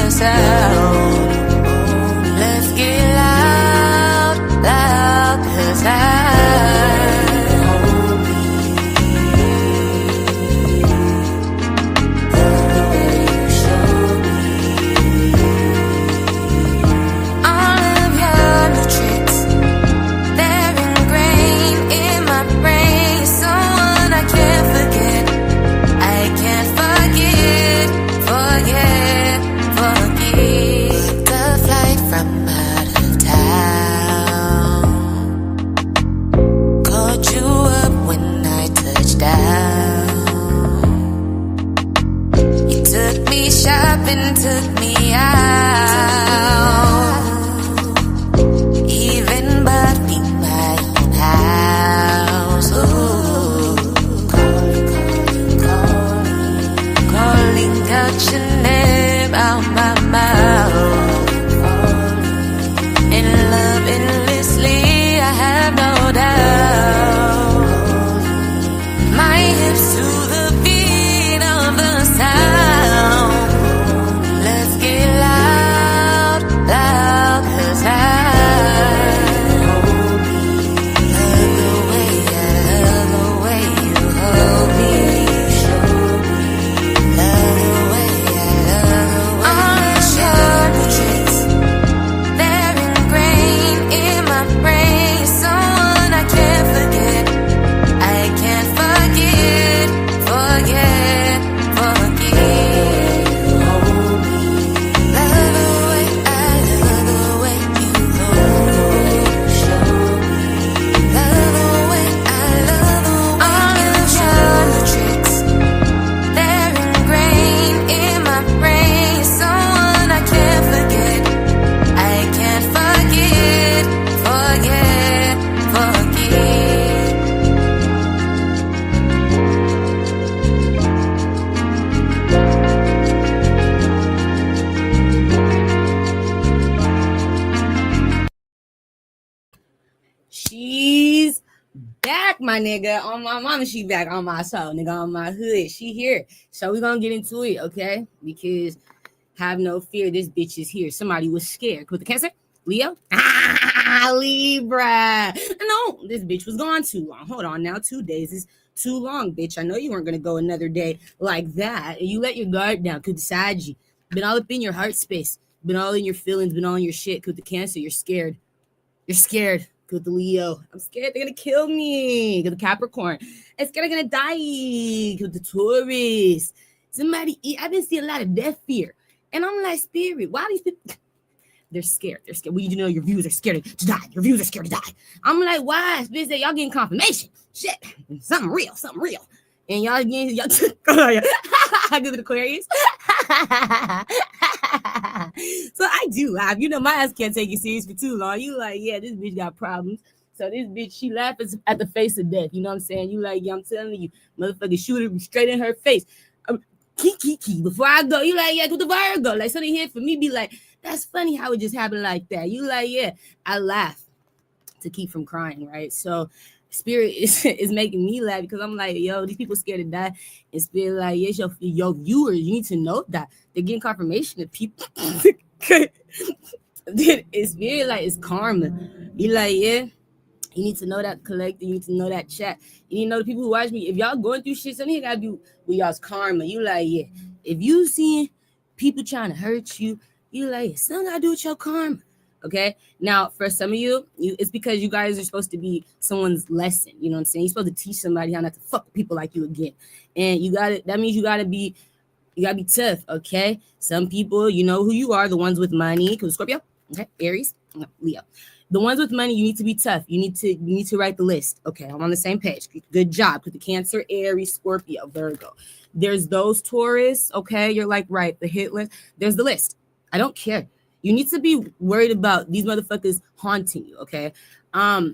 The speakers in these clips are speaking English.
the sound. Let's get loud, loud, 'cause took me out, even bought me my own house. Ooh. Calling out your name out my mouth. In love endlessly, I have no doubt. My hips to the beat of the sound. She's back, my nigga. On my mama, she back. On my soul, nigga. On my hood, she here. So we're gonna get into it, okay? Because have no fear, this bitch is here. Somebody was scared. With the Cancer, Leo, Libra. No, this bitch was gone too long. Hold on, now 2 days is too long, bitch. I know you weren't gonna go another day like that. And you let your guard down. Could decide you been all up in your heart space, been all in your feelings, been all in your shit. Could the Cancer, you're scared. You're scared. Good the Leo. I'm scared they're gonna kill me. Good the Capricorn. I'm scared I'm gonna die. Good the Taurus. Somebody, I've been seeing a lot of death fear. And I'm like, Spirit, why these people? They're scared. They're scared. Well, you know your views are scared to die. Your views are scared to die. I'm like, why? Spirit said, y'all getting confirmation. Shit. Something real. And y'all getting, y'all I do the Aquarius. So I do laugh. You know, my ass can't take it serious for too long. You like, yeah, this bitch got problems. So this bitch, she laughs at the face of death. You know what I'm saying? You like, yeah, I'm telling you, motherfucker, shoot her straight in her face. Kiki. Before I go, you like, yeah, go to Virgo. Like, something here for me be like, that's funny how it just happened like that. You like, yeah, I laugh to keep from crying, right? So Spirit is making me laugh because I'm like, yo, these people scared to die. And Spirit like, yes, your viewers, you need to know that they're getting confirmation that people. It's Spirit like it's karma. You like, yeah. You need to know that collector. You need to know that chat. You need to know the people who watch me. If y'all going through shit, something gotta be with y'all's karma. You like, yeah. If you seeing people trying to hurt you, you like, something gotta do with your karma. Okay. Now, for some of you, it's because you guys are supposed to be someone's lesson. You know what I'm saying? You're supposed to teach somebody how not to fuck with people like you again. And that means you gotta be tough. Okay. Some people, you know who you are, the ones with money. Because Scorpio, okay, Aries, Leo. The ones with money, you need to be tough. You need to write the list. Okay, I'm on the same page. Good job. With the Cancer, Aries, Scorpio, Virgo. There's those Taurus. Okay, you're like, right, the hit list. There's the list. I don't care. You need to be worried about these motherfuckers haunting you. Okay.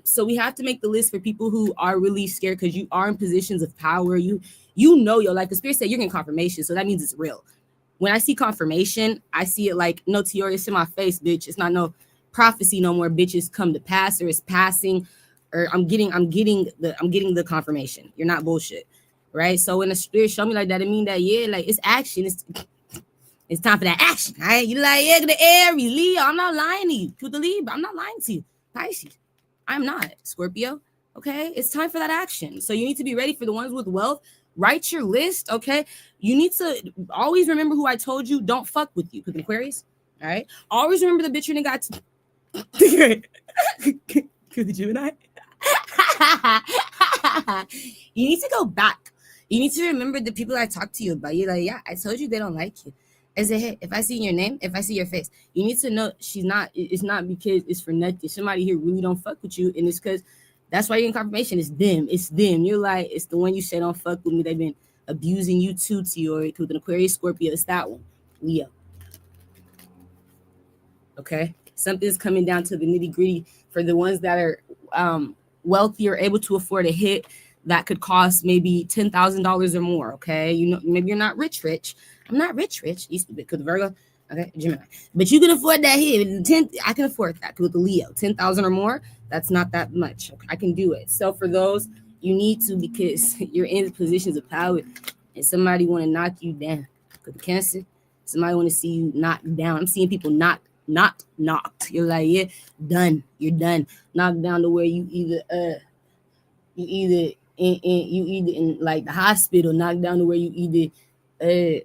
So we have to make the list for people who are really scared because you are in positions of power. You know your life. The Spirit said you're getting confirmation, so that means it's real. When I see confirmation, I see it like no Tiora, it's in my face, bitch. It's not no prophecy no more, bitches come to pass, or it's passing, or I'm getting the confirmation. You're not bullshit, right? So when the Spirit show me like that, it mean that, yeah, like it's action. It's time for that action. All right. You like, yeah, the Aries, Leo. I'm not lying to you. To the Libra. I'm not lying to you. Pisces. I'm not. Scorpio. Okay. It's time for that action. So you need to be ready for the ones with wealth. Write your list. Okay. You need to always remember who I told you don't fuck with you. Because Aquarius. All right. Always remember the bitch you got to. Because the Gemini. You need to go back. You need to remember the people I talked to you about. You're like, yeah, I told you they don't like you. I said, hey, if I see your name, if I see your face, you need to know she's not. It's not because it's for nothing. Somebody here really don't fuck with you, and it's because that's why you're in confirmation. It's them. It's them. You're like, it's the one you say don't fuck with me. They've been abusing you too, Tiori, with an Aquarius, Scorpio. It's that one, Leo. Okay, something's coming down to the nitty gritty for the ones that are wealthy or able to afford a hit that could cost maybe $10,000 or more. Okay, you know, maybe you're not rich. I'm not rich. Used to be because Virgo. Okay, Gemini, but you can afford that hit. 10, I can afford that with the Leo. 10,000 or more. That's not that much. Okay, I can do it. So for those, you need to, because you're in positions of power, and somebody want to knock you down. With the Cancer, somebody want to see you knocked down. I'm seeing people not knocked. You're like, yeah, done. You're done. Knocked down to where you either in like the hospital, knocked down to where you either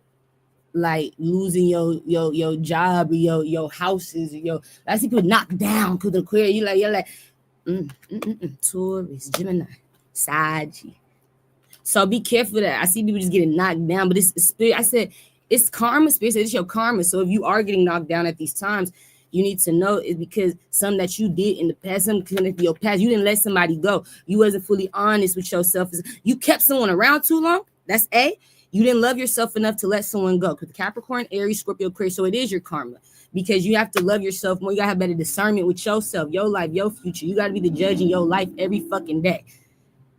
like losing your job or your houses or I see people knocked down because of the queer. You're like Taurus, Gemini, Sag. So be careful that I see people just getting knocked down, but it's spirit. I said it's karma. Spirit said it's your karma. So if you are getting knocked down at these times, you need to know it's because something that you did in the past, something connected to your past. You didn't let somebody go. You wasn't fully honest with yourself. You kept someone around too long. That's A. You didn't love yourself enough to let someone go. Because Capricorn, Aries, Scorpio, Aquarius. So it is your karma. Because you have to love yourself more. You gotta have better discernment with yourself, your life, your future. You gotta be the judge in your life every fucking day.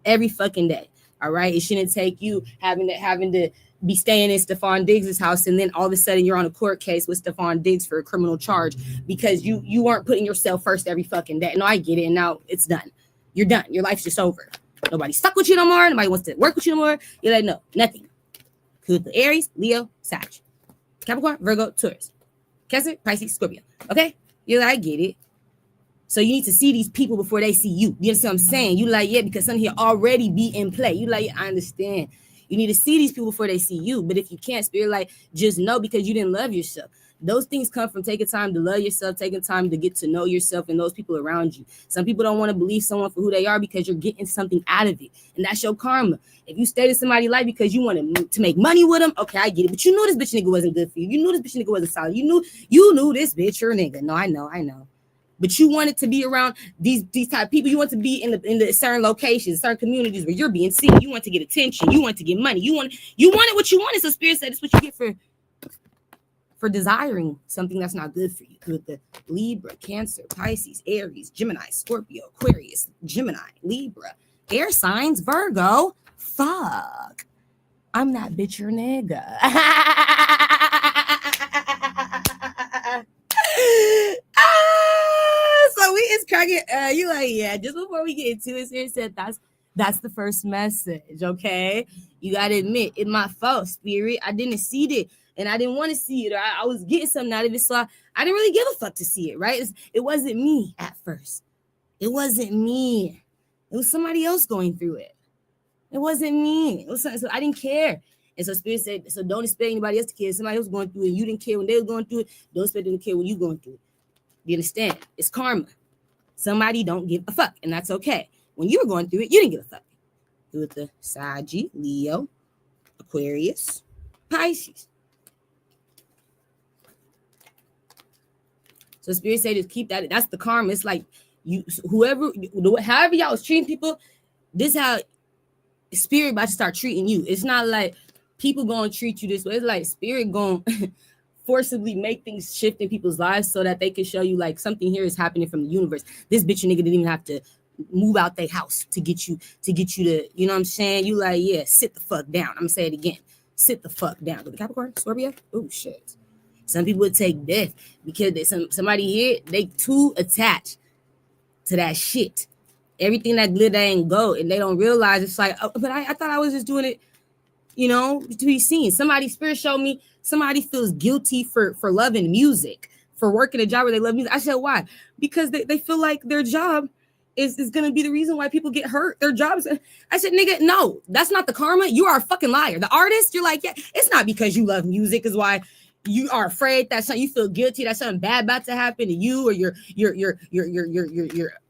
Every fucking day. All right. It shouldn't take you having to be staying in Stephon Diggs' house, and then all of a sudden you're on a court case with Stephon Diggs for a criminal charge because you weren't putting yourself first every fucking day. No, I get it. And now it's done. You're done. Your life's just over. Nobody's stuck with you no more. Nobody wants to work with you no more. You're like, no, nothing. Good. Aries, Leo, Sag, Capricorn, Virgo, Taurus, Cancer, Pisces, Scorpio. Okay? You're like, I get it. So you need to see these people before they see you. You understand what I'm saying? You like, yeah, because something here already be in play. You like, yeah, I understand. You need to see these people before they see you. But if you can't, Spirit, like, just know because you didn't love yourself. Those things come from taking time to love yourself, taking time to get to know yourself and those people around you. Some people don't want to believe someone for who they are because you're getting something out of it. And that's your karma. If you stayed in somebody's life because you wanted to make money with them, okay, I get it. But you knew this bitch nigga wasn't good for you. You knew this bitch nigga wasn't solid. You knew this bitch or nigga. No, I know. But you wanted to be around these type of people. You want to be in the certain locations, certain communities where you're being seen. You want to get attention. You want to get money. You wanted what you wanted. So Spirit said it's what you get for desiring something that's not good for you. With the Libra, Cancer, Pisces, Aries, Gemini, Scorpio, Aquarius, Gemini, Libra, air signs, Virgo. Fuck. I'm that bitch or nigga. So we is cracking. You like, yeah. Just before we get into it, Spirit said that's the first message. Okay, you gotta admit it's my fault, Spirit. I didn't see it, and I didn't want to see it. Or I was getting something out of it, so I didn't really give a fuck to see it. Right? It wasn't me at first. It wasn't me. It was somebody else going through it. It wasn't me. It was something, so I didn't care. And so Spirit said, so don't expect anybody else to care. Somebody else going through it. You didn't care when they were going through it. Don't expect them to care when you're going through it. You understand? It's karma. Somebody don't give a fuck, and that's okay. When you were going through it, you didn't give a fuck. Do it the Sag, Leo, Aquarius, Pisces. So Spirit said, just keep that. That's the karma. It's like you, however y'all was treating people, this is how Spirit about to start treating you. It's not like people gonna treat you this way. It's like Spirit gonna forcibly make things shift in people's lives so that they can show you like something here is happening from the universe. This bitch nigga didn't even have to move out their house to get you to, you know what I'm saying? You like, yeah, sit the fuck down. I'm gonna say it again. Sit the fuck down. Go to Capricorn, Scorpio. Oh shit. Some people would take death because somebody here, they too attached to that shit. Everything that glitter ain't gold, and they don't realize it's like, oh, but I thought I was just doing it. to be seen. Somebody spirit showed me somebody feels guilty for loving music, for working a job where they love music. I said, why? Because they feel like their job is going to be the reason why people get hurt. Their jobs. I said, nigga, no, that's not the karma. You are a fucking liar. The artist, you're like, yeah, it's not because you love music is why you are afraid that something, you feel guilty that something bad about to happen to you or your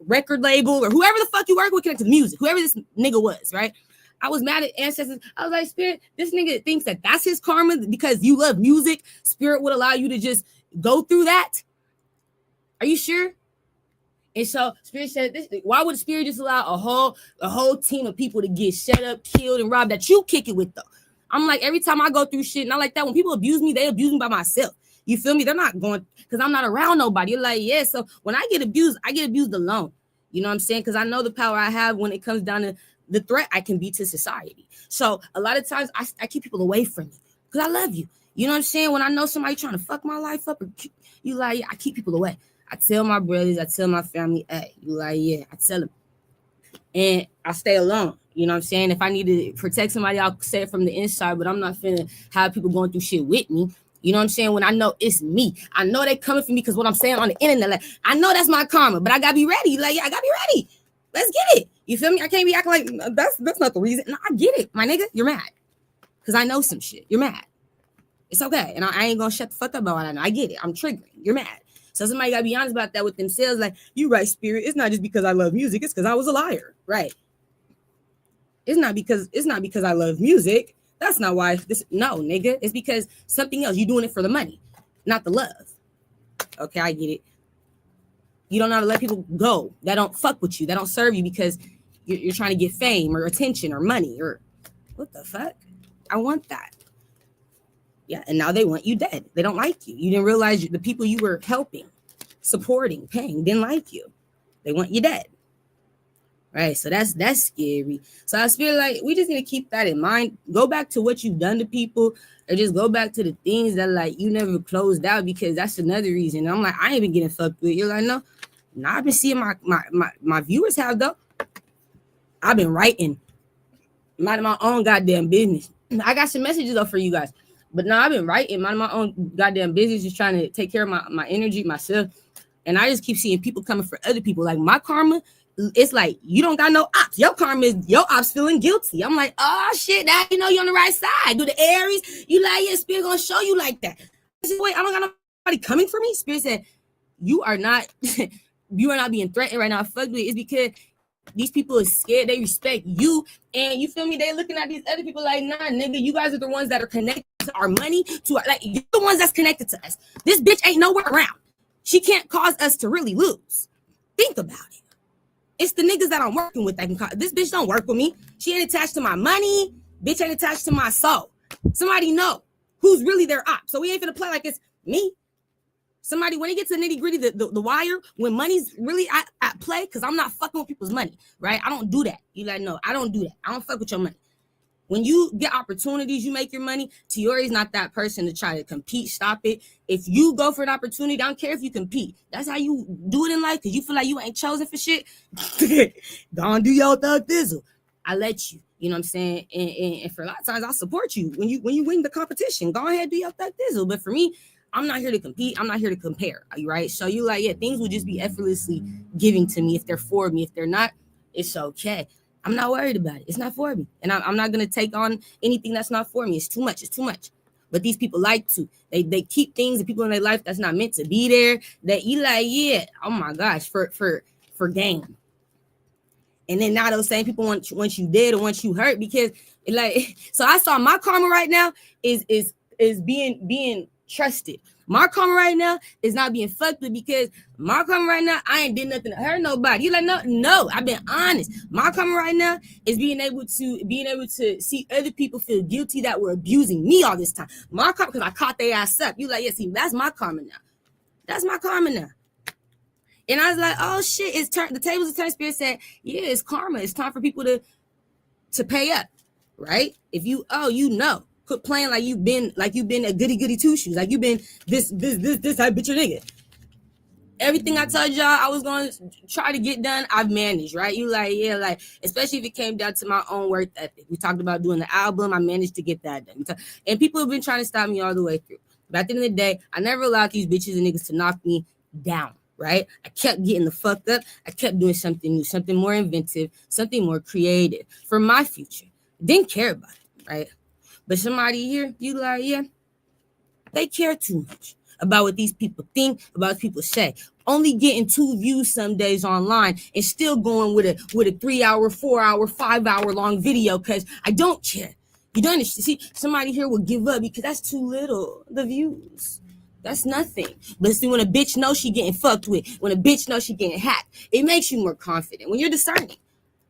record label or whoever the fuck you work with connected to music, whoever this nigga was, right? I was mad at ancestors. I was like, Spirit, this nigga thinks that that's his karma because you love music. Spirit would allow you to just go through that. Are you sure? And so Spirit said, why would Spirit just allow a whole team of people to get shut up, killed, and robbed that you kick it with though? I'm like, every time I go through shit, not like that. When people abuse me, they abuse me by myself. You feel me? They're not going because I'm not around nobody. You're like, yeah. So when I get abused alone. You know what I'm saying? Because I know the power I have when it comes down to the threat I can be to society. So a lot of times I keep people away from me because I love you. You know what I'm saying? When I know somebody trying to fuck my life up, or you like, I keep people away. I tell my brothers, I tell my family, hey, you like, yeah, I tell them. And I stay alone. You know what I'm saying? If I need to protect somebody, I'll say it from the inside, but I'm not finna have people going through shit with me. You know what I'm saying? When I know it's me, I know they coming for me because what I'm saying on the internet, like, I know that's my karma, but I gotta be ready. Like, yeah, I gotta be ready. Let's get it. You feel me? I can't be acting like that's not the reason. No, I get it, my nigga. You're mad because I know some shit. You're mad. It's okay, and I ain't gonna shut the fuck up about what I know. I get it. I'm triggering. You're mad. So somebody gotta be honest about that with themselves. Like, you right, Spirit. It's not just because I love music. It's because I was a liar, right? It's not because I love music. That's not why. No, nigga. It's because something else. You're doing it for the money, not the love. Okay, I get it. You don't know how to let people go that don't fuck with you, that don't serve you because you're trying to get fame or attention or money or what the fuck? I want that. Yeah, and now they want you dead. They don't like you. You didn't realize the people you were helping, supporting, paying didn't like you. They want you dead. Right, so that's scary. So I feel like we just need to keep that in mind. Go back to what you've done to people, or just go back to the things that like you never closed out because that's another reason. And I'm like, I ain't been getting fucked with. You're like, no, I've been seeing my viewers have though. I've been writing, minding my own goddamn business. I got some messages though for you guys, but no, I've been writing, minding my own goddamn business, just trying to take care of my energy, myself. And I just keep seeing people coming for other people. Like my karma. It's like you don't got no ops. Your karma is your ops feeling guilty. I'm like, oh shit, now you know you're on the right side. Do the Aries, you like, yeah, Spirit gonna show you like that. I said, wait, I don't got nobody coming for me. Spirit said, you are not being threatened right now. Fuck me. It's because these people are scared. They respect you, and you feel me. They looking at these other people like, nah, nigga, you guys are the ones that are connected to our money. Like you're the ones that's connected to us. This bitch ain't nowhere around. She can't cause us to really lose. Think about it. It's the niggas that I'm working with that can call. This bitch don't work with me. She ain't attached to my money. Bitch ain't attached to my soul. Somebody know who's really their op. So we ain't finna play like it's me. Somebody, when it gets to nitty gritty, the wire, when money's really at play, because I'm not fucking with people's money, right? I don't do that. You like, no, I don't do that. I don't fuck with your money. When you get opportunities, you make your money. Tiori's not that person to try to compete. Stop it. If you go for an opportunity, I don't care if you compete. That's how you do it in life because you feel like you ain't chosen for shit. Go on, do your thug thizzle. I let you. You know what I'm saying? And for a lot of times, I'll support you when you win the competition. Go ahead, do your thug thizzle. But for me, I'm not here to compete. I'm not here to compare. Right? So you like, yeah, things will just be effortlessly giving to me if they're for me. If they're not, it's okay. I'm not worried about it. It's not for me. And I'm not going to take on anything that's not for me. It's too much. It's too much. But these people like to. They keep things and people in their life that's not meant to be there. That you like, yeah, oh my gosh, for gain. And then now those same people want you dead or want you hurt because like, so I saw my karma right now is being trusted. My karma right now is not being fucked with because my karma right now, I ain't did nothing to hurt nobody. You like, no, I've been honest. My karma right now is being able to see other people feel guilty that were abusing me all this time. My karma, because I caught their ass up. You like, yeah, see, that's my karma now. That's my karma now. And I was like, oh shit, it's turned. The tables are turned. Spirit said, yeah, it's karma. It's time for people to pay up, right? If you quit playing like you've been a goody two shoes, like you've been this type bitch or nigga. everything I told y'all I was going to try to get done, I've managed, right? You like, yeah, like, especially if it came down to my own work ethic. We talked about doing the album. I managed to get that done. And people have been trying to stop me all the way through. But at the end of the day, I never allowed these bitches and niggas to knock me down, right? I kept getting the fuck up. I kept doing something new, something more inventive, something more creative for my future. Didn't care about it, right? But somebody here, you like, yeah, they care too much about what these people think, about what people say. Only getting 2 views some days online and still going with a 3 hour, 4 hour, 5 hour long video because I don't care. You don't understand. See, somebody here will give up because that's too little. The views. That's nothing. But see, when a bitch knows she getting fucked with, when a bitch knows she getting hacked, it makes you more confident. When you're discerning,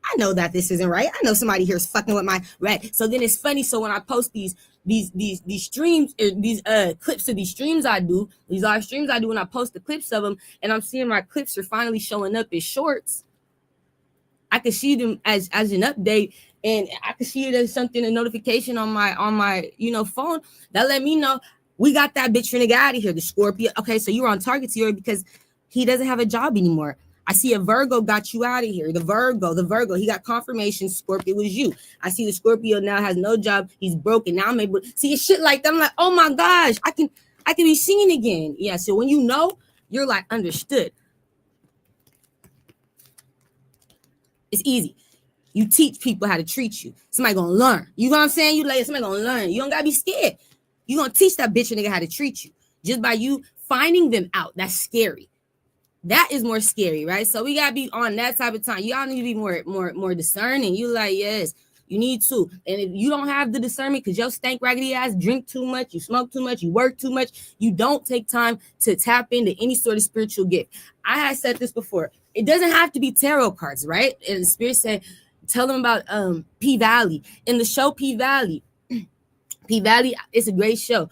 I know that this isn't right. I know somebody here is fucking with my right. So then it's funny. So when I post these streams, or these clips of these streams I do, these live streams I do, when I post the clips of them, and I'm seeing my clips are finally showing up as shorts, I can see them as an update, and I can see it as something, a notification on my phone that let me know we got that bitch nigga out of here, the Scorpio. Okay, so you were on target to because he doesn't have a job anymore. I see a Virgo got you out of here. The Virgo, he got confirmation. Scorpio was you. I see the Scorpio now has no job. He's broken. Now I'm able to see shit like that. I'm like, oh my gosh, I can be seen again. Yeah. So when you know, you're like understood. It's easy. You teach people how to treat you. Somebody gonna learn. You know what I'm saying? You like somebody gonna learn. You don't gotta be scared. You gonna teach that bitch nigga how to treat you just by you finding them out. That's scary. That is more scary, right? So we gotta be on that type of time. Y'all need to be more discerning. You like, yes, you need to. And if you don't have the discernment because your stank raggedy ass drink too much, you smoke too much, you work too much, you don't take time to tap into any sort of spiritual gift. I had said this before. It doesn't have to be tarot cards, right? And the spirit said, tell them about P Valley. In the show P Valley, P Valley, it's a great show.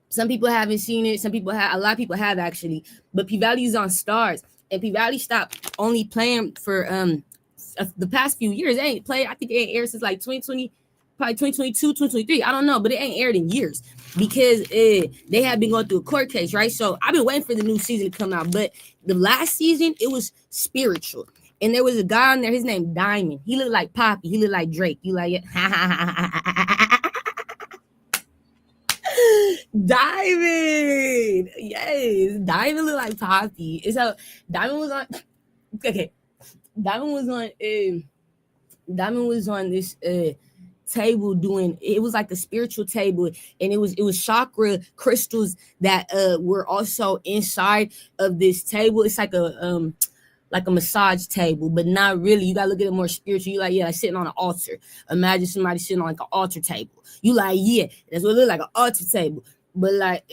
Some people haven't seen it. Some people have. A lot of people have actually. But P Valley is on Stars, and P Valley stopped only playing for the past few years. It ain't played. I think it ain't aired since like 2020, probably 2022, 2023. I don't know, but it ain't aired in years because they have been going through a court case, right? So I've been waiting for the new season to come out. But the last season, it was spiritual. And there was a guy on there, his name Diamond. He looked like Poppy. He looked like Drake. You like it? Diamond. Yes. Diamond looked like Poppy. And so Diamond was on Diamond was on this table doing, it was like a spiritual table, and it was chakra crystals that were also inside of this table. It's like a massage table, but not really. You gotta look at it more spiritual. You like, yeah, like sitting on an altar. Imagine somebody sitting on like an altar table. You like, yeah, that's what it looks like, an altar table. But like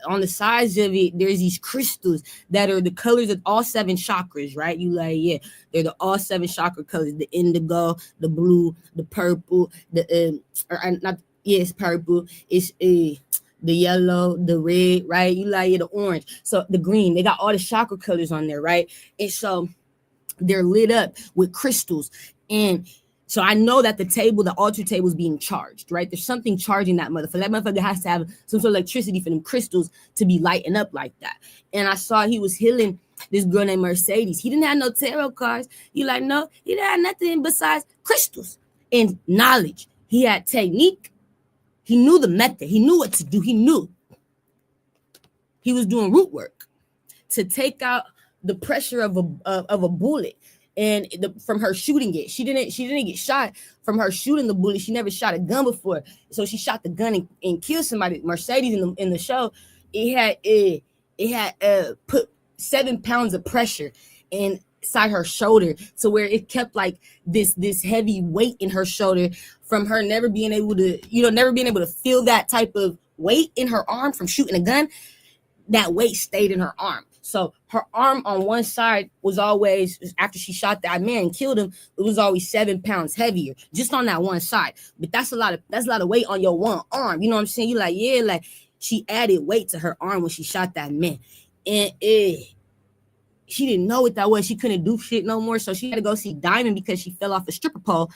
on the sides of it, there's these crystals that are the colors of all 7 chakras, right? You like, yeah, they're the all 7 chakra colors: the indigo, the blue, the purple, it's purple. It's the yellow, the red, right? You like, yeah, the orange. So the green, they got all the chakra colors on there, right? And so they're lit up with crystals. And so I know that the altar table is being charged, right? There's something charging that motherfucker. That motherfucker has to have some sort of electricity for them crystals to be lighting up like that. And I saw he was healing this girl named Mercedes. He didn't have no tarot cards. You like, no, he didn't have nothing besides crystals and knowledge. He had technique. He knew the method. He knew what to do. He knew. He was doing root work to take out the pressure of a bullet. And from her shooting it, she didn't get shot from her shooting the bullet. She never shot a gun before, so she shot the gun and killed somebody. Mercedes in the show, it had put 7 pounds of pressure inside her shoulder, to where it kept like this heavy weight in her shoulder from her never being able to feel that type of weight in her arm from shooting a gun. That weight stayed in her arm. So her arm on one side was always, after she shot that man and killed him, it was always 7 pounds heavier just on that one side. But that's a lot of weight on your one arm. You know what I'm saying? You like, yeah, like she added weight to her arm when she shot that man. And she didn't know what that was. She couldn't do shit no more. So she had to go see Diamond because she fell off a stripper pole.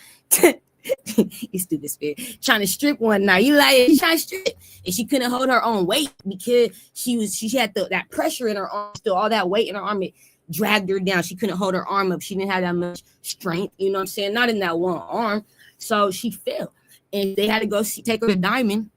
You stupid spirit. Trying to strip one night. You like she trying to strip. And she couldn't hold her own weight because she had that pressure in her arm, still all that weight in her arm. It dragged her down. She couldn't hold her arm up. She didn't have that much strength. You know what I'm saying? Not in that one arm. So she fell. And they had to go take her to Diamond.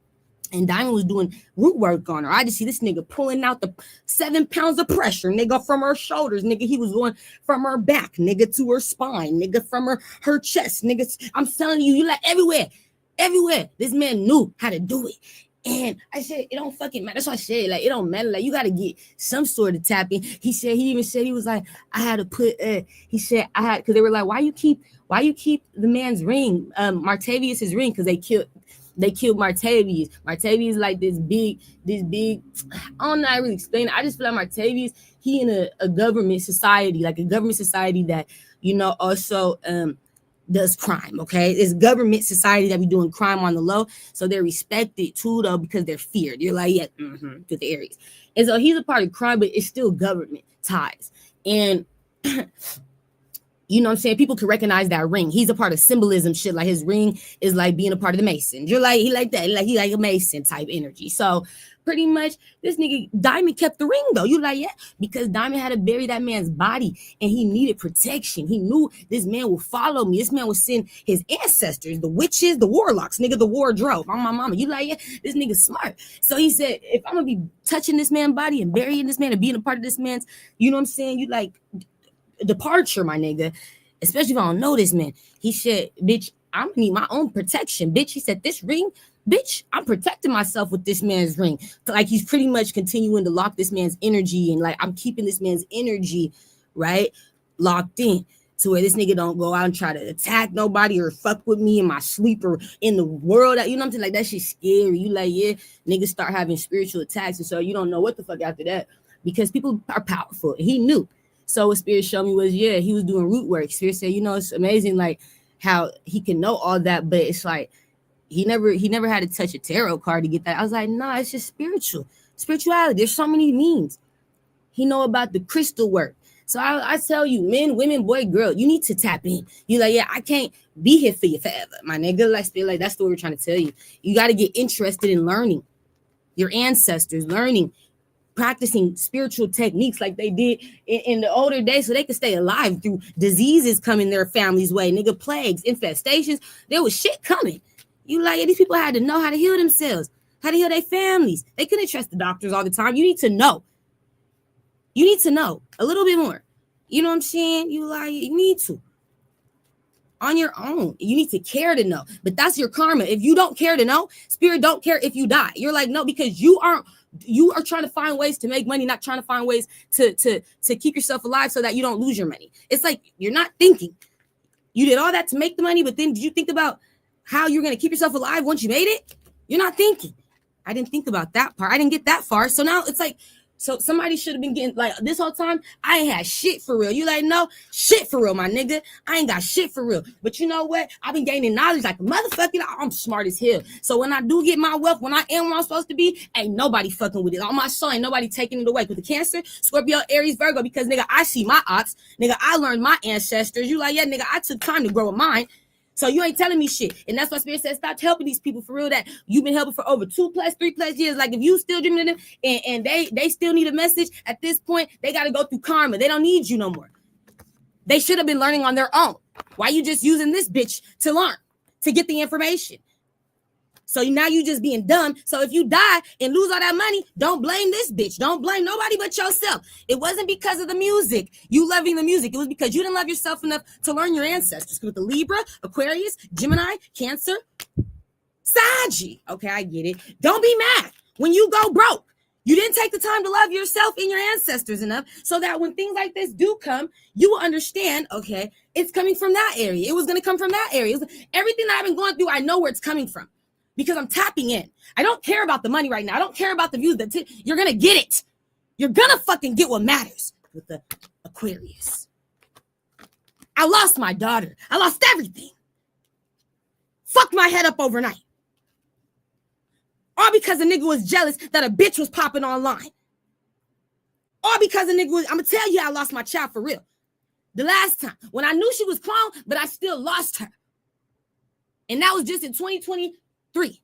And Diamond was doing root work on her. I just see this nigga pulling out the 7 pounds of pressure, nigga, from her shoulders. Nigga, he was going from her back, nigga, to her spine, nigga, from her chest, nigga. I'm telling you, you like everywhere. This man knew how to do it. And I said, it don't fucking matter. That's why I said, like, it don't matter. Like, you got to get some sort of tap in. He even said, he was like, I had to put, he said, because they were like, why you keep the man's ring, Martavius's ring? Because they killed Martavius. Martavius like this big, I don't know how to really explain it. I just feel like Martavius, he in a government society, like a government society that, you know, also does crime, okay? It's government society that be doing crime on the low, so they're respected too, though, because they're feared. You're like, yeah, to the Aries. And so he's a part of crime, but it's still government ties. And you know what I'm saying? People can recognize that ring. He's a part of symbolism shit. Like his ring is like being a part of the Masons. You're like, he like that. He like a Mason type energy. So pretty much this nigga Diamond kept the ring though. You like, yeah, because Diamond had to bury that man's body and he needed protection. He knew this man will follow me. This man will send his ancestors, the witches, the warlocks, nigga, the wardrobe. I'm my mama. You like, yeah, this nigga smart. So he said, if I'm gonna be touching this man's body and burying this man and being a part of this man's, you know what I'm saying? You like departure, my nigga, especially if I don't know this man. He said, bitch, I'm gonna need my own protection, bitch. He said, this ring, bitch, I'm protecting myself with this man's ring. Like he's pretty much continuing to lock this man's energy, and like I'm keeping this man's energy, right, locked in to where this nigga don't go out and try to attack nobody or fuck with me in my sleep or in the world. You know what I'm saying? Like that shit's scary. You like, yeah, niggas start having spiritual attacks, and so you don't know what the fuck after that because people are powerful. He knew. So what Spirit showed me was, yeah, he was doing root work. Spirit said, you know, it's amazing, like how he can know all that, but it's like he never had to touch a tarot card to get that. I was like, nah, it's just spirituality. There's so many means. He know about the crystal work. So I tell you, men, women, boy, girl, you need to tap in. You like, yeah, I can't be here for you forever, my nigga. Like Spirit, like that's what we're trying to tell you. You got to get interested in learning your ancestors, learning. Practicing spiritual techniques like they did in the older days so they could stay alive through diseases coming their family's way, nigga, plagues, infestations. There was shit coming. You like, these people had to know how to heal themselves, how to heal their families. They couldn't trust the doctors all the time. You need to know. You need to know a little bit more. You know what I'm saying? You like, you need to. On your own. You need to care to know. But that's your karma. If you don't care to know, Spirit don't care if you die. You're like, no, because you are trying to find ways to make money, not trying to find ways to keep yourself alive so that you don't lose your money. It's like you're not thinking. You did all that to make the money, but then did you think about how you're going to keep yourself alive once you made it? You're not thinking. I didn't think about that part. I didn't get that far. So now it's like, so somebody should have been getting, like, this whole time, I ain't had shit for real. You like, no, shit for real, my nigga. I ain't got shit for real. But you know what? I've been gaining knowledge like a motherfucker. I'm smart as hell. So when I do get my wealth, when I am where I'm supposed to be, ain't nobody fucking with it. On my soul, ain't nobody taking it away. With the Cancer, Scorpio, Aries, Virgo, because, nigga, I see my ops. Nigga, I learned my ancestors. You like, yeah, nigga, I took time to grow a mind. So you ain't telling me shit. And that's why Spirit says, stop helping these people for real that you've been helping for over 2+, 3+ years. Like if you still dreaming of them and they still need a message, at this point, they got to go through karma. They don't need you no more. They should have been learning on their own. Why you just using this bitch to learn, to get the information? So now you just being dumb. So if you die and lose all that money, don't blame this bitch. Don't blame nobody but yourself. It wasn't because of the music, you loving the music. It was because you didn't love yourself enough to learn your ancestors. With the Libra, Aquarius, Gemini, Cancer, Saggy. Okay, I get it. Don't be mad when you go broke. You didn't take the time to love yourself and your ancestors enough so that when things like this do come, you will understand, okay, it's coming from that area. It was going to come from that area. Everything that I've been going through, I know where it's coming from. Because I'm tapping in. I don't care about the money right now. I don't care about the views. You're going to get it. You're going to fucking get what matters with the Aquarius. I lost my daughter. I lost everything. Fucked my head up overnight. All because a nigga was jealous that a bitch was popping online. All because a nigga was, I'm going to tell you I lost my child for real. The last time when I knew she was clone, but I still lost her. And that was just in 2023.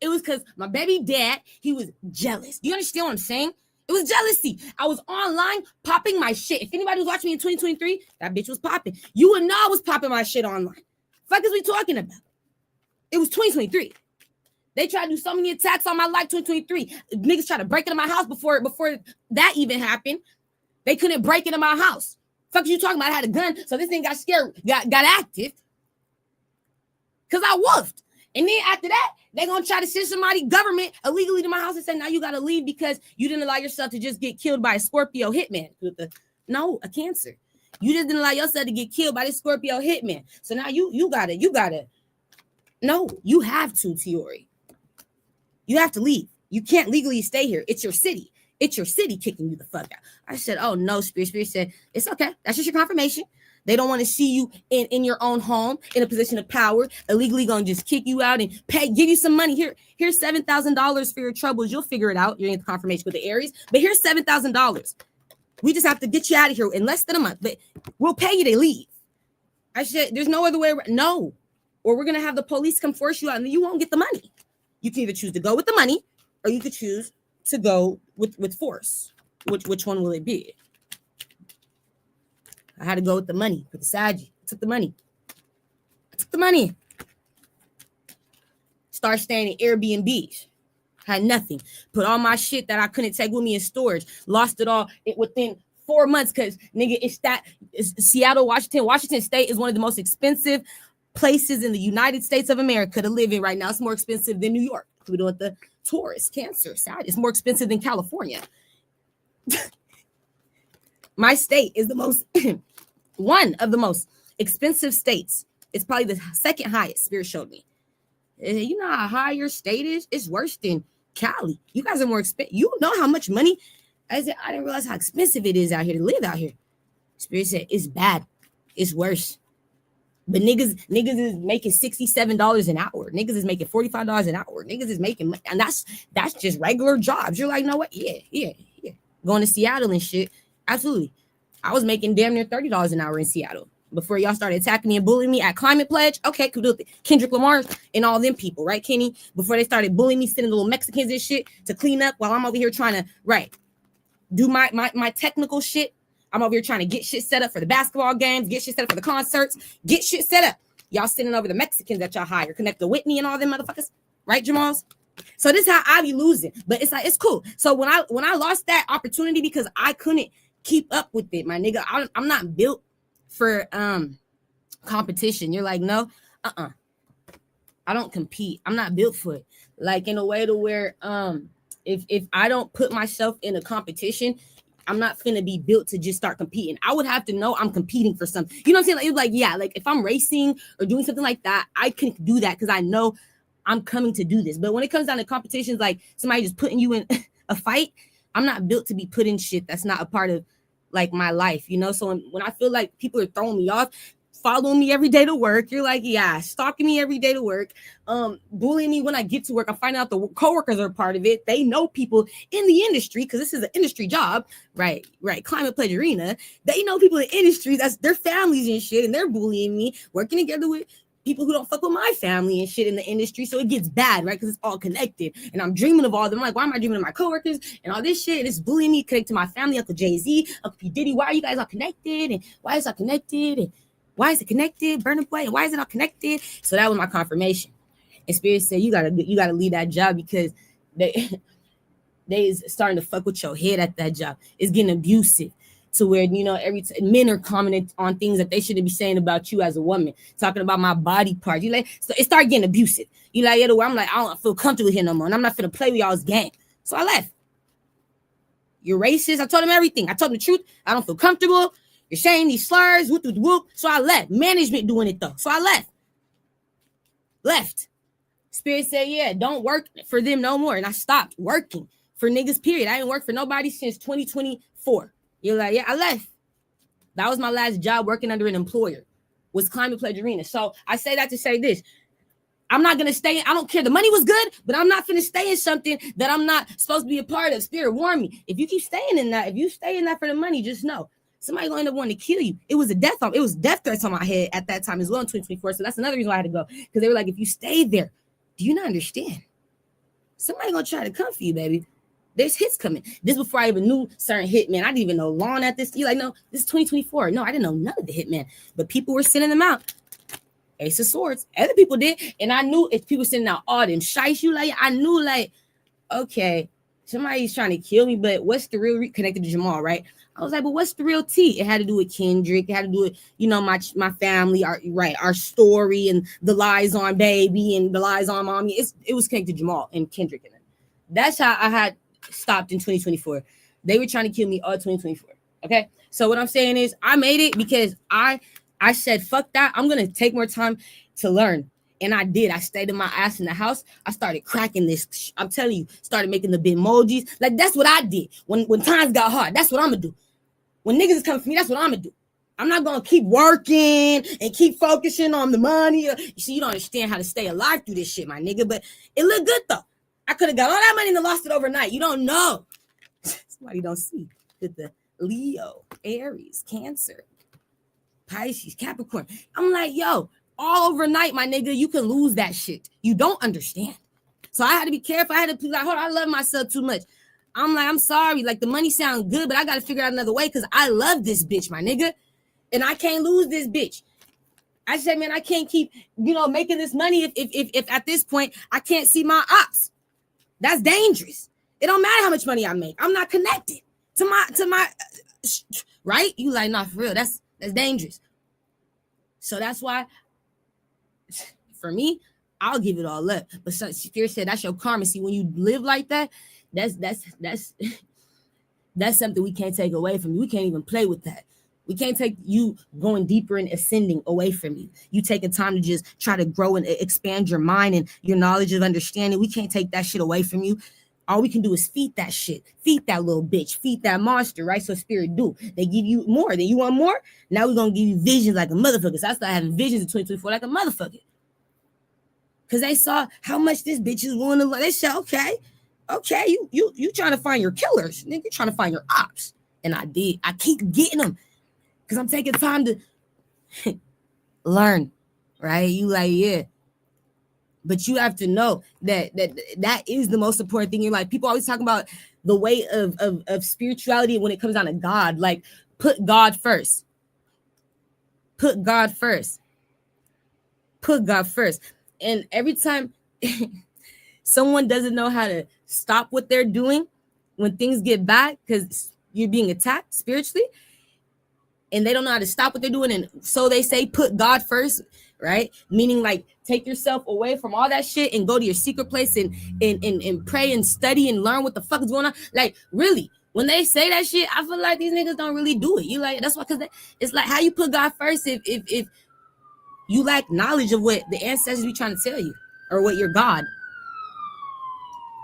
It was because my baby dad, he was jealous. Do you understand what I'm saying? It was jealousy. I was online popping my shit. If anybody was watching me in 2023, that bitch was popping. You would know I was popping my shit online. Fuck is we talking about? It was 2023. They tried to do so many attacks on my life 2023. Niggas tried to break into my house before that even happened. They couldn't break into my house. Fuck you talking about? I had a gun, so this thing got scared, got active. Because I woofed. And then after that, they're going to try to send somebody, government, illegally to my house and say, now you got to leave because you didn't allow yourself to just get killed by a Scorpio hitman. No, a Cancer. You just didn't allow yourself to get killed by this Scorpio hitman. So now you got to. No, you have to, Tiori. You have to leave. You can't legally stay here. It's your city. It's your city kicking you the fuck out. I said, oh, no, Spirit. Spirit said, it's okay. That's just your confirmation. They don't want to see you in your own home, in a position of power, illegally going to just kick you out and give you some money. Here's $7,000 for your troubles. You'll figure it out. You're in the confirmation with the Aries. But here's $7,000. We just have to get you out of here in less than a month. But we'll pay you to leave. I said, there's no other way. No. Or we're going to have the police come force you out and then you won't get the money. You can either choose to go with the money or you could choose to go with force. Which one will it be? I had to go with the money for the Saji. I took the money. Start staying in Airbnbs. Had nothing. Put all my shit that I couldn't take with me in storage. Lost it all within 4 months because, nigga, it's Seattle, Washington. Washington State is one of the most expensive places in the United States of America to live in right now. It's more expensive than New York. We're doing the Taurus, Cancer, Saturn. It's more expensive than California. My state is the most... one of the most expensive states. It's probably the second highest, Spirit showed me. You know how high your state is? It's worse than Cali. You guys are more expensive. You know how much money? I said, I didn't realize how expensive it is out here to live out here. Spirit said, it's bad. It's worse. But niggas is making $67 an hour. Niggas is making $45 an hour. Niggas is making, and that's just regular jobs. You're like, no, what? Yeah. Going to Seattle and shit. Absolutely. I was making damn near $30 an hour in Seattle before y'all started attacking me and bullying me at Climate Pledge. Okay, cool. Kendrick Lamar and all them people, right, Kenny? Before they started bullying me, sending little Mexicans and shit to clean up while I'm over here trying to, do my technical shit. I'm over here trying to get shit set up for the basketball games, get shit set up for the concerts, get shit set up. Y'all sending over the Mexicans that y'all hire, connect to Whitney and all them motherfuckers, right, Jamals? So this is how I be losing, but it's like, it's cool. So when I lost that opportunity because I couldn't keep up with it, my nigga, I'm not built for competition. You're like, no, I don't compete. I'm not built for it. Like in a way to where if I don't put myself in a competition, I'm not finna be built to just start competing. I would have to know I'm competing for something. You know what I'm saying? Like, yeah, like if I'm racing or doing something like that, I can do that because I know I'm coming to do this. But when it comes down to competitions, like somebody just putting you in a fight, I'm not built to be put in shit that's not a part of like my life, you know? So when I feel like people are throwing me off, following me every day to work, you're like, yeah, stalking me every day to work, bullying me when I get to work, I'm finding out the coworkers are part of it. They know people in the industry because this is an industry job, right? Climate Pledge Arena. They know people in the industry, that's their families and shit, and they're bullying me, working together with people who don't fuck with my family and shit in the industry. So it gets bad, right? Because it's all connected. And I'm dreaming of all of them. I'm like, why am I dreaming of my coworkers and all this shit? And it's bullying me, connected to my family, Uncle Jay-Z, Uncle P. Diddy. Why are you guys all connected? And why is it all connected? And why is it connected? Burn Boy, and why is it all connected? So that was my confirmation. And Spirit said, you gotta leave that job because they is starting to fuck with your head at that job. It's getting abusive. To where, you know, men are commenting on things that they shouldn't be saying about you as a woman, talking about my body part. You like, so it started getting abusive. You like, yeah, where I'm like, I don't feel comfortable here no more, and I'm not finna play with y'all's game. So I left. You're racist. I told him everything. I told him the truth. I don't feel comfortable. You're saying these slurs, whoop. So I left. Management doing it though. So I left. Spirit said, yeah, don't work for them no more. And I stopped working for niggas, period. I didn't work for nobody since 2024. You're like, yeah, I left. That was my last job working under an employer, was Climate Pledge Arena. So I say that to say this. I'm not going to stay. I don't care. The money was good, but I'm not going to stay in something that I'm not supposed to be a part of. Spirit warned me. If you keep staying in that, if you stay in that for the money, just know somebody gonna end up wanting to kill you. It was death threats on my head at that time as well in 2024. So that's another reason why I had to go. Because they were like, if you stay there, do you not understand? Somebody gonna try to come for you, baby. There's hits coming. This before I even knew certain hitmen. I didn't even know Lawn at this. You like, no, this is 2024. No, I didn't know none of the hitmen. But people were sending them out. Ace of Swords. Other people did. And I knew if people sending out all them shites, you like, I knew like, okay, somebody's trying to kill me, but what's the real connected to Jamal, right? I was like, but what's the real tea? It had to do with Kendrick. It had to do with, you know, my family, our story and the lies on baby and the lies on mommy. It was connected to Jamal and Kendrick. And that's how I had stopped in 2024. They were trying to kill me all 2024. Okay. So what I'm saying is I made it because I said, fuck that. I'm going to take more time to learn. And I did. I stayed in my ass in the house. I started cracking this. I'm telling you, started making the Bitmojis. Like, that's what I did. When times got hard, that's what I'm going to do. When niggas is coming for me, that's what I'm going to do. I'm not going to keep working and keep focusing on the money. You see, you don't understand how to stay alive through this shit, my nigga. But it looked good, though. I could have got all that money and then lost it overnight. You don't know. Somebody don't see. With the Leo, Aries, Cancer, Pisces, Capricorn. I'm like, yo, all overnight, my nigga, you can lose that shit. You don't understand. So I had to be careful. I had to be like, hold on, I love myself too much. I'm like, I'm sorry. Like, the money sounds good, but I got to figure out another way because I love this bitch, my nigga. And I can't lose this bitch. I said, man, I can't keep, making this money if at this point I can't see my ops. That's dangerous. It don't matter how much money I make. I'm not connected to my right? You like, nah, for real. That's dangerous. So that's why, for me, I'll give it all up. But Spirit said that's your karma. See, when you live like that, that's something we can't take away from you. We can't even play with that. We can't take you going deeper and ascending away from you. You taking time to just try to grow and expand your mind and your knowledge of understanding. We can't take that shit away from you. All we can do is feed that shit. Feed that little bitch. Feed that monster, right? So Spirit do. They give you more. Then you want more? Now we're going to give you visions like a motherfucker. So I started having visions in 2024 like a motherfucker. Because they saw how much this bitch is willing to learn. They said, okay, you trying to find your killers. Nigga, you trying to find your ops. And I did. I keep getting them. Because I'm taking time to learn, right? You like, yeah. But you have to know that is the most important thing in life. People always talk about the weight of spirituality when it comes down to God. Like, put God first. Put God first. Put God first. And every time someone doesn't know how to stop what they're doing when things get bad because you're being attacked spiritually, and they don't know how to stop what they're doing, and so they say put God first, right? Meaning, like, take yourself away from all that shit and go to your secret place and pray and study and learn what the fuck is going on. Like, really, when they say that shit, I feel like these niggas don't really do it. You like, that's why, because it's like, how you put God first if you lack knowledge of what the ancestors be trying to tell you, or what your God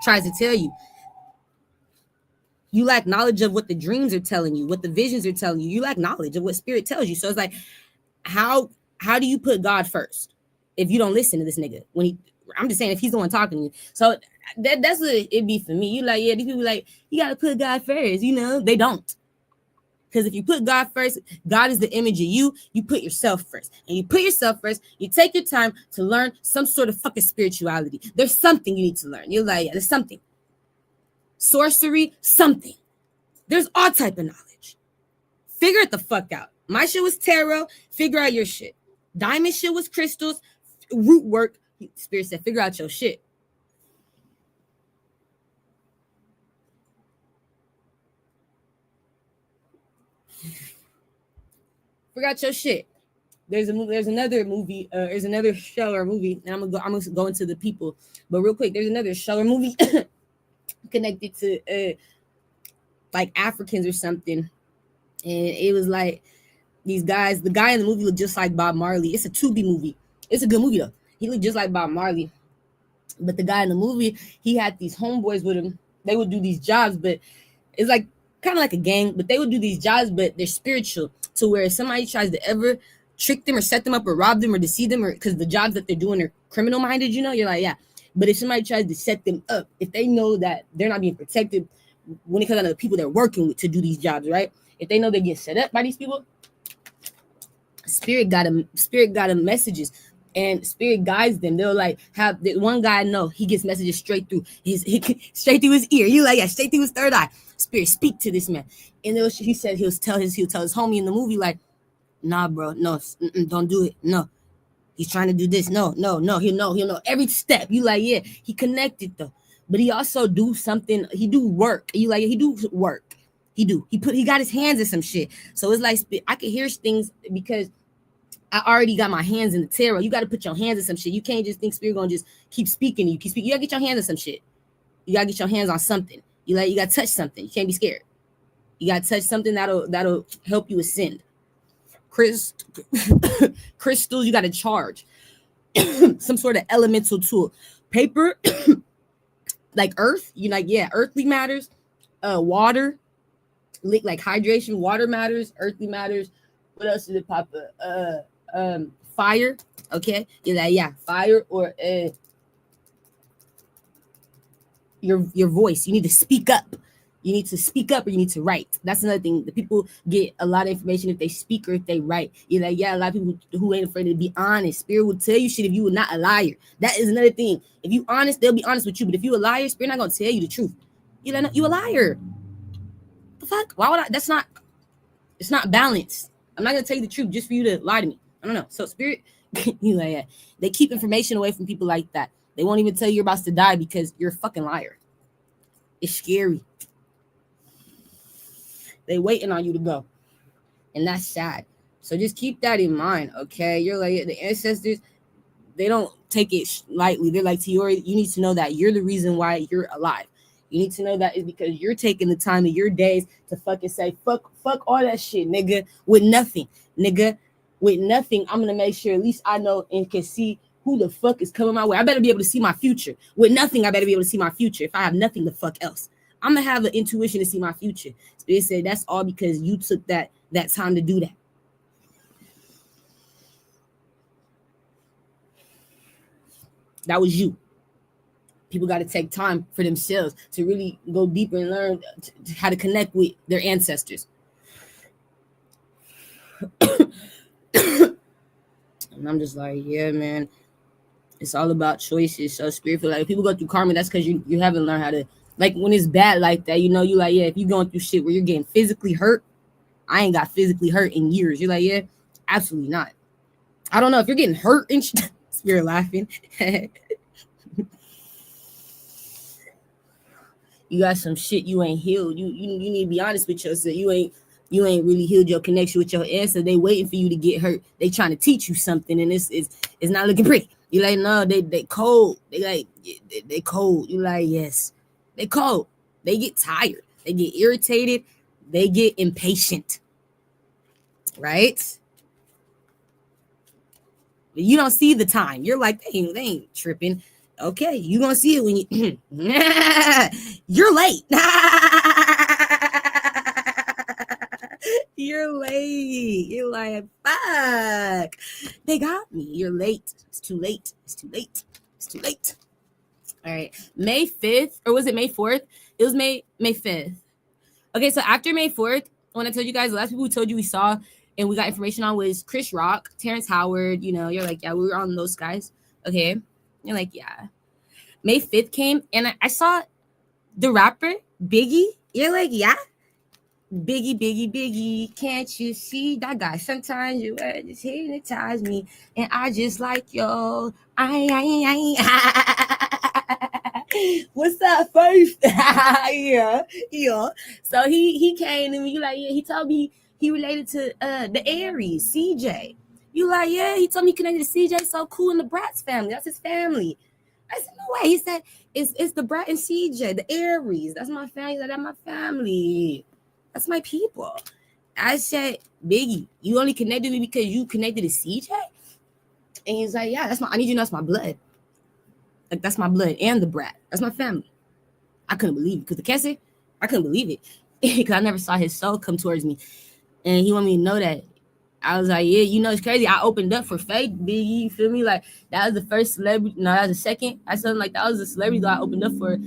tries to tell you. You lack knowledge of what the dreams are telling you, what the visions are telling you. You lack knowledge of what Spirit tells you. So it's like, how do you put God first if you don't listen to this nigga? I'm just saying, if he's the one talking to you. So that's what it be for me. You like, yeah, these people like, you got to put God first. They don't. Because if you put God first, God is the image of you. You put yourself first. And you put yourself first. You take your time to learn some sort of fucking spirituality. There's something you need to learn. You're like, yeah, there's something. Sorcery, something. There's all type of knowledge. Figure it the fuck out. My shit was tarot. Figure out your shit. Diamond shit was crystals. Root work. Spirit said, figure out your shit. Figure out your shit. There's another movie. There's another show or movie, and I'm gonna go into the people. But real quick, there's another show or movie connected to like Africans or something, and it was like these guys. The guy in the movie looked just like Bob Marley. It's a 2B movie. It's a good movie though. He looked just like Bob Marley, but the guy in the movie, he had these homeboys with him. They would do these jobs, but it's like kind of like a gang. But they would do these jobs, but they're spiritual. To where if somebody tries to ever trick them or set them up or rob them or deceive them, or because the jobs that they're doing are criminal minded, you're like, yeah. But if somebody tries to set them up, if they know that they're not being protected when it comes down to the people they're working with to do these jobs, right? if they know they get set up by these people, spirit got them messages, and spirit guides them. They'll like have the one guy know he gets messages straight through straight through his ear. You like, yeah, straight through his third eye. Spirit speak to this man, and he said he'll tell his homie in the movie like, nah, bro, no, don't do it, no. He's trying to do this. No. He'll know every step. You like, yeah, he connected though. But he also do something. He do work. You like, he do work. He got his hands in some shit. So it's like I can hear things because I already got my hands in the tarot. You got to put your hands in some shit. You can't just think spirit gonna just keep speaking to you. You gotta get your hands in some shit. You gotta get your hands on something. You gotta touch something. You can't be scared. You gotta touch something that'll help you ascend. Crystals, you got to charge. Some sort of elemental tool. Paper, like earth, earthly matters. Water, like hydration, water matters, earthly matters. What else did it pop up? Fire, okay? You're like, yeah, fire, or your voice. You need to speak up. You need to speak up, or you need to write. That's another thing. The people get a lot of information if they speak or if they write. You're like, yeah, a lot of people who ain't afraid to be honest. Spirit will tell you shit if you were not a liar. That is another thing. If you honest, they'll be honest with you. But if you a liar, Spirit not gonna tell you the truth. You a liar. The fuck? Why would I? It's not balanced. I'm not gonna tell you the truth just for you to lie to me. I don't know. So Spirit, they keep information away from people like that. They won't even tell you you're about to die because you're a fucking liar. It's scary. They waiting on you to go, and that's sad. So just keep that in mind, okay? You're like, the ancestors, they don't take it lightly. They're like, Tiori, you need to know that you're the reason why you're alive. You need to know that is because you're taking the time of your days to fucking say, fuck all that shit, nigga, with nothing, nigga, with nothing. I'm gonna make sure at least I know and can see who the fuck is coming my way. I better be able to see my future. With nothing, I better be able to see my future. If I have nothing, the fuck else, I'm gonna have an intuition to see my future. Spirit said that's all because you took that time to do that. That was you. People got to take time for themselves to really go deeper and learn how to connect with their ancestors. And I'm just like, yeah, man, it's all about choices. So Spirit feel like if people go through karma, that's because you haven't learned how to, like, when it's bad like that, you like, yeah, if you're going through shit where you're getting physically hurt, I ain't got physically hurt in years. You're like, yeah, absolutely not. I don't know if you're getting hurt and shit. Spirit laughing. You got some shit you ain't healed. You need to be honest with yourself. You ain't really healed your connection with your ancestors. They waiting for you to get hurt. They trying to teach you something, and it's not looking pretty. You like, no, they cold. They like they cold. You like, yes, they cold. They get tired. They get irritated. They get impatient. Right? But you don't see the time. You're like, they ain't tripping. Okay, you gonna see it when you you're late. You're late. You're like, fuck. They got me. You're late. It's too late. It's too late. It's too late. All right. May 5th, or was it May 4th? It was May 5th. Okay, so after May 4th, when I told you guys, the last people we told you we saw and we got information on was Chris Rock, Terrence Howard, you're like, yeah, we were on those guys. Okay. You're like, yeah. May 5th came and I saw the rapper Biggie. You're like, yeah. Biggie, can't you see that guy? Sometimes you just hypnotize me, and I just like yo. What's up, first? yeah. So he came to me. You like, yeah. He told me he related to the Aries, CJ. You like, yeah. He told me he connected to CJ. So cool in the Bratz family. That's his family. I said, no way. He said it's the Brat and CJ, the Aries. That's my family. That's my family. That's my people. I said, Biggie, you only connected me because you connected to CJ? And he's like, yeah, I need you to know that's my blood. Like, that's my blood and the Brat. That's my family. I couldn't believe it. Because the cancer, I couldn't believe it. Because I never saw his soul come towards me. And he wanted me to know that. I was like, yeah, it's crazy. I opened up for Faith, Biggie. You feel me? Like, that was the first celebrity. No, that was the second. I said, like, that was the celebrity that I opened up for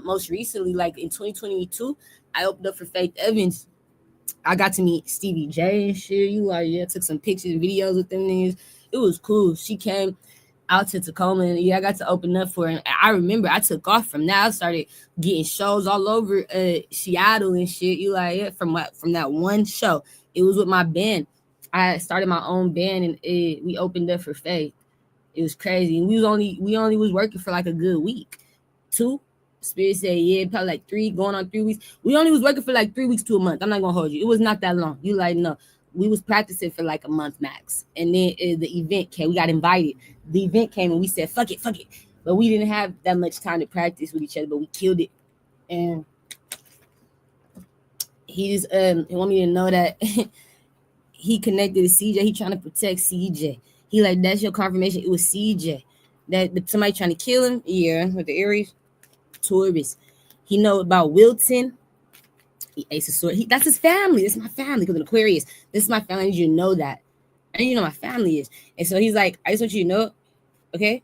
most recently, like in 2022. I opened up for Faith Evans. I got to meet Stevie J and shit. You like, yeah, took some pictures and videos with them niggas. It was cool. She came out to Tacoma and yeah, I got to open up for her. And I remember I took off from that. I started getting shows all over Seattle and shit. You like, yeah, from that one show. It was with my band. I started my own band and we opened up for Faith. It was crazy. And we only was working for like a good week. 2. Spirit said, yeah, probably like 3, going on 3 weeks. We only was working for like 3 weeks to a month. I'm not gonna hold you. It was not that long. You like, no. We was practicing for like a month max. And then the event came. We got invited. The event came and we said, fuck it. But we didn't have that much time to practice with each other, but we killed it. And he just want me to know that he connected to CJ. He trying to protect CJ. He like, that's your confirmation. It was CJ. That somebody trying to kill him. Yeah, with the Aries. Taurus. He know about Wilton. Ace of Swords. That's his family. That's my family because of Aquarius. This is my family. I need you to know that. I need you to know my family is. And so he's like, I just want you to know, okay?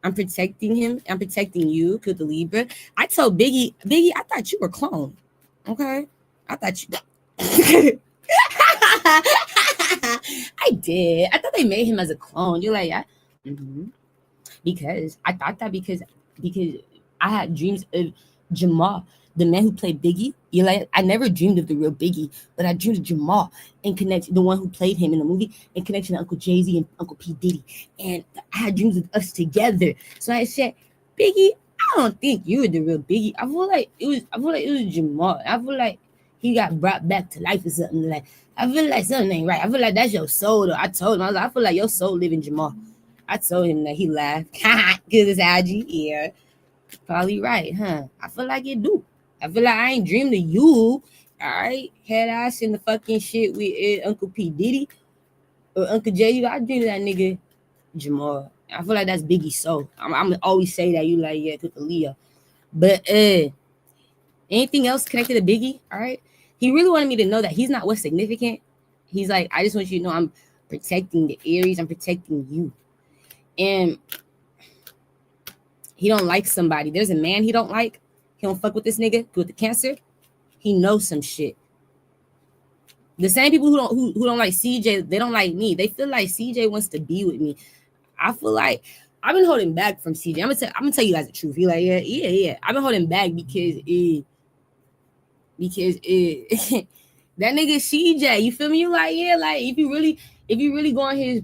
I'm protecting him. I'm protecting you because the Libra. I told Biggie, I thought you were cloned. Okay? I thought you. I did. I thought they made him as a clone. You're like, yeah. Mm-hmm. Because I thought that because I had dreams of Jamal, the man who played Biggie. You like, I never dreamed of the real Biggie, but I dreamed of Jamal in connection, the one who played him in the movie, in connection to Uncle Jay-Z and Uncle P. Diddy. And I had dreams of us together. So I said, Biggie, I don't think you were the real Biggie. I feel like it was Jamal. I feel like he got brought back to life or something. Like, I feel like something ain't right. I feel like that's your soul though. I told him, I was like, I feel like your soul live in Jamal. I told him that. He laughed. Because it's algae. Yeah. Probably right, huh? I feel like it do. I feel like I ain't dreamed of you. All right. Head ass in the fucking shit with Uncle P. Diddy or Uncle Jay. I dreamed of that nigga Jamal. I feel like that's Biggie's soul. I'm gonna always say that. You like, yeah, took a Leo. But anything else connected to Biggie? All right. He really wanted me to know that he's not what's significant. He's like, I just want you to know I'm protecting the Aries. I'm protecting you. And he don't like somebody. There's a man he don't like. He don't fuck with this nigga with the Cancer. He knows some shit. The same people who don't like CJ, they don't like me. They feel like CJ wants to be with me. I feel like I've been holding back from CJ. I'm gonna tell you guys the truth. You're like, yeah. I've been holding back because that nigga CJ, you feel me? You like, yeah, like if you really go on his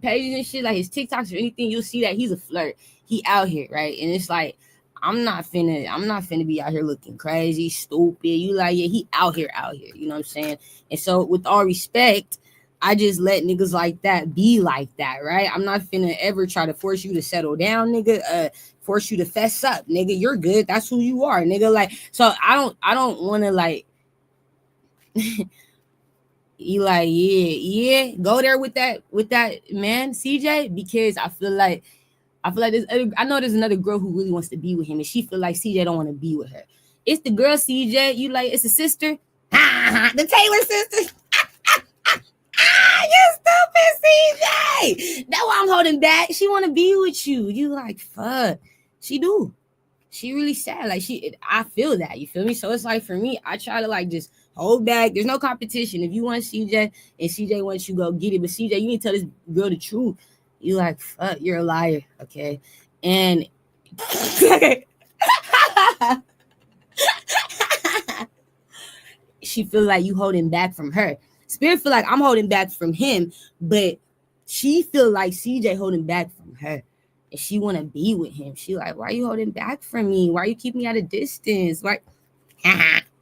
pages and shit, like his TikToks or anything, you'll see that he's a flirt. He out here, right? And it's like, I'm not finna be out here looking crazy, stupid. You like, yeah, he out here. You know what I'm saying? And so with all respect, I just let niggas like that be like that, right? I'm not finna ever try to force you to settle down, nigga. Force you to fess up, nigga. You're good. That's who you are, nigga. Like, so I don't want to like. You like, yeah, go there with that man, CJ, because I feel like I know there's another girl who really wants to be with him, and she feel like CJ don't want to be with her. It's the girl CJ. You like, it's a sister, the Taylor sister. You stupid CJ. That's why I'm holding back. She want to be with you. You like, fuck. She do. She really sad. Like I feel that. You feel me? So it's like for me, I try to like just hold back. There's no competition. If you want CJ and CJ wants you, go get it. But CJ, you need to tell this girl the truth. You like, fuck, you're a liar, okay? And she feel like you holding back from her. Spirit feel like I'm holding back from him, but she feel like CJ holding back from her. And she want to be with him. She like, why are you holding back from me? Why are you keeping me at a distance? Why?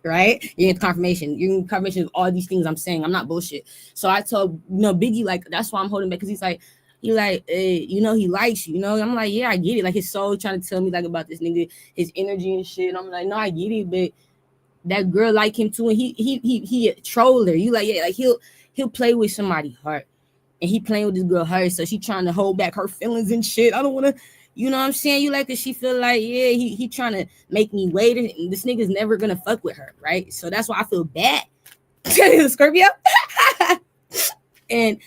Right? You're in confirmation. You're in confirmation of all these things I'm saying. I'm not bullshit. So I told, Biggie, like, that's why I'm holding back. Because he's like, he likes you, I'm like, yeah, I get it. Like his soul trying to tell me like about this nigga, his energy and shit. And I'm like, no, I get it. But that girl like him too. And he a troller. You like, yeah, like he'll play with somebody's heart. And he playing with this girl heart. So she trying to hold back her feelings and shit. I don't want to, you know what I'm saying? You like, cause she feel like, yeah, he trying to make me wait. And this nigga's never going to fuck with her. Right. So that's why I feel bad. Scorpio. And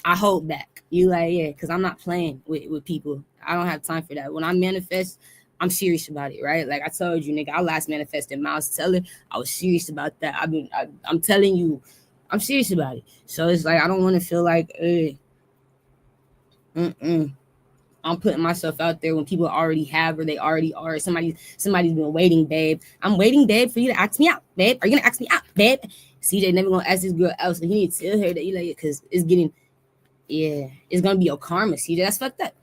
I hold back. You like, yeah, because I'm not playing with people. I don't have time for that. When I manifest, I'm serious about it, right? Like I told you, nigga, I last manifested Miles Teller. I was serious about that. I'm telling you, I'm serious about it. So it's like I don't want to feel like, I'm putting myself out there when people already have or they already are. Somebody's been waiting, babe. I'm waiting, babe, for you to ask me out, babe. Are you gonna ask me out, babe? CJ never gonna ask this girl out, so he need to tell her that you like it, cause it's getting, it's gonna be your karma, CJ. That's fucked up.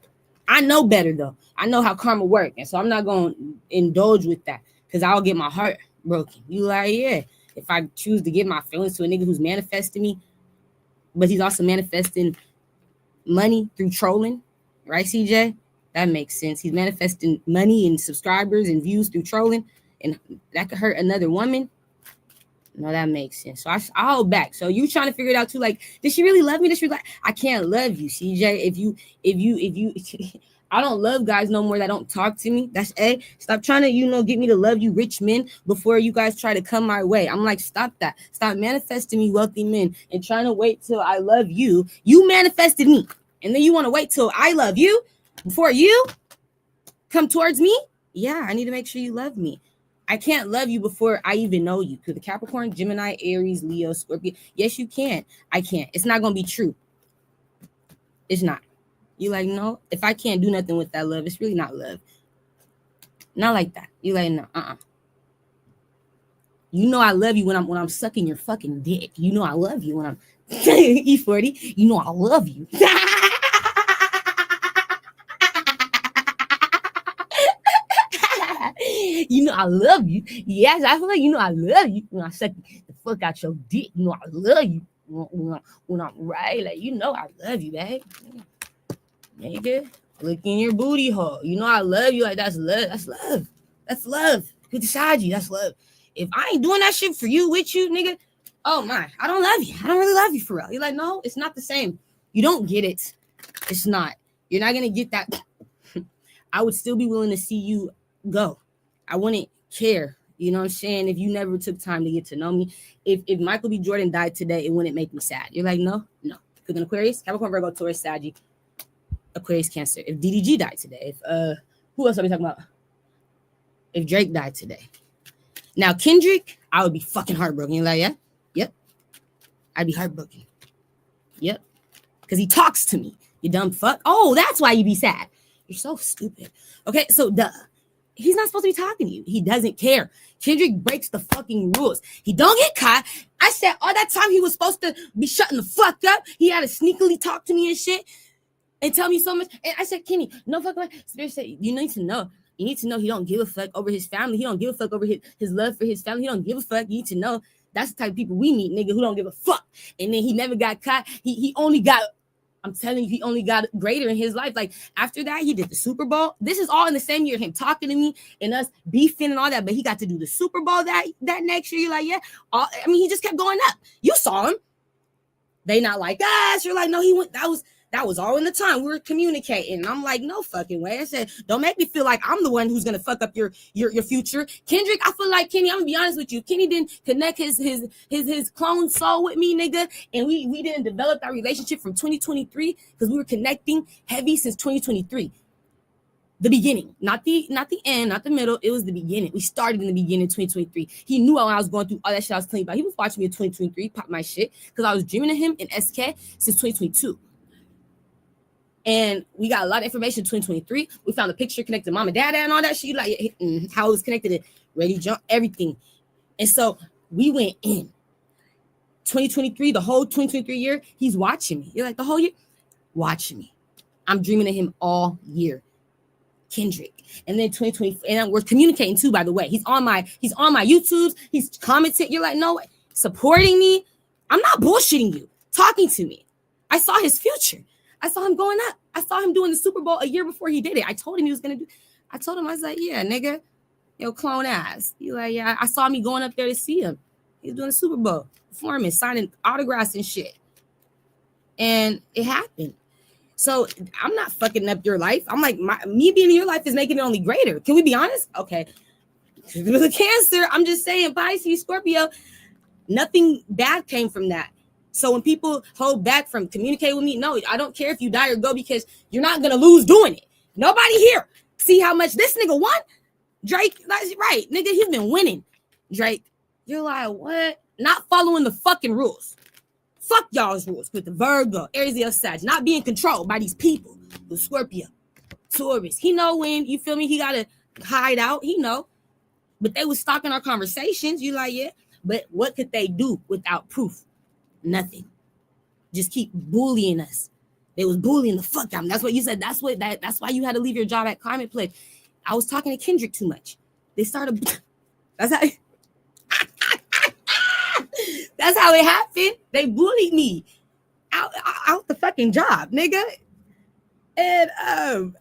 I know better though. I know how karma works, and so I'm not gonna indulge with that, cause I'll get my heart broken. You like, if I choose to give my feelings to a nigga who's manifesting me, but he's also manifesting money through trolling, right, CJ? That makes sense. He's manifesting money and subscribers and views through trolling, and that could hurt another woman. No, that makes sense. So I hold back. So you trying to figure it out too? Like, did she really love me? Does she like? I can't love you, CJ. If you, I don't love guys no more that don't talk to me. That's A. Stop trying to, get me to love you rich men before you guys try to come my way. I'm like, stop that. Stop manifesting me wealthy men and trying to wait till I love you. You manifested me. And then you want to wait till I love you before you come towards me? Yeah, I need to make sure you love me. I can't love you before I even know you. Because the Capricorn, Gemini, Aries, Leo, Scorpio. Yes, you can. I can't. It's not going to be true. It's not. You like, no, if I can't do nothing with that love, it's really not love. Not like that. You like, no, You know I love you when I'm sucking your fucking dick. You know I love you when I'm E40. You know I love you. You know I love you. Yes, I feel like I love you when I suck the fuck out your dick. You know I love you when I'm right. Like, I love you, babe. Nigga, look in your booty hole. You know I love you. Like, that's love. That's love. That's love. Good beside you. That's love. If I ain't doing that shit for you, with you, nigga, oh my, I don't love you. I don't really love you for real. You're like, no, it's not the same. You don't get it. It's not. You're not gonna get that. I would still be willing to see you go. I wouldn't care. You know what I'm saying? If you never took time to get to know me. If Michael B. Jordan died today, it wouldn't make me sad. You're like, no. Because an Aquarius, Capricorn, Virgo, Taurus, Saggy, Aquarius, Cancer. If DDG died today, if who else are we talking about? If Drake died today. Now Kendrick, I would be fucking heartbroken. You're like, yeah? Yep. I'd be heartbroken. Yep. Because he talks to me. You dumb fuck. Oh, that's why you be sad. You're so stupid. Okay, so he's not supposed to be talking to you. He doesn't care. Kendrick breaks the fucking rules. He don't get caught. I said all that time he was supposed to be shutting the fuck up. He had to sneakily talk to me and shit and tell me so much. And I said, Kenny, no fuck. Spirit said, you need to know. You need to know he don't give a fuck over his family. He don't give a fuck over his love for his family. He don't give a fuck. You need to know that's the type of people we meet, nigga, who don't give a fuck. And then he never got caught. He only got, I'm telling you, he only got greater in his life. Like, after that, he did the Super Bowl. This is all in the same year, him talking to me and us beefing and all that. But he got to do the Super Bowl that next year. You're like, yeah. He just kept going up. You saw him. They not like us. You're like, no, he went. That was all in the time we were communicating. And I'm like, no fucking way. I said, don't make me feel like I'm the one who's gonna fuck up your future. Kendrick, I feel like Kenny, I'm gonna be honest with you. Kenny didn't connect his clone soul with me, nigga. And we didn't develop that relationship from 2023 because we were connecting heavy since 2023. The beginning, not the end, not the middle. It was the beginning. We started in the beginning of 2023. He knew when I was going through all that shit I was telling you about. He was watching me in 2023, pop my shit, because I was dreaming of him in SK since 2022. And we got a lot of information in 2023. We found a picture connected to mom and dad and all that shit, like how it was connected to Ready Jump, everything. And so we went in 2023, the whole 2023 year, he's watching me. You're like, the whole year? Watching me. I'm dreaming of him all year. Kendrick. And then 2020, and we're communicating too, by the way. He's on my YouTubes. He's commenting. You're like, no, supporting me. I'm not bullshitting you. Talking to me. I saw his future. I saw him going up. I saw him doing the Super Bowl a year before he did it. I told him he was going to do. I told him, I was like, yeah, nigga, yo, clone ass. He's like, yeah, I saw me going up there to see him. He was doing the Super Bowl, performing, signing autographs and shit. And it happened. So I'm not fucking up your life. I'm like, me being in your life is making it only greater. Can we be honest? Okay. With a Cancer, I'm just saying, Pisces, Scorpio, nothing bad came from that. So when people hold back from communicating with me, no, I don't care if you die or go because you're not going to lose doing it. Nobody here. See how much this nigga won? Drake, that's right. Nigga, he's been winning. Drake, you're like, what? Not following the fucking rules. Fuck y'all's rules with the Virgo, Aries, Sag, not being controlled by these people. The Scorpio, Taurus. He know when, you feel me, he gotta hide out. He know. But they was stalking our conversations. You like, yeah. But what could they do without proof? Nothing. Just keep bullying us. They was bullying the fuck out of me. That's what you said. That's why you had to leave your job at Climate Pledge. I was talking to Kendrick too much. They started. That's how. That's how it happened. They bullied me out the fucking job, nigga. And I'm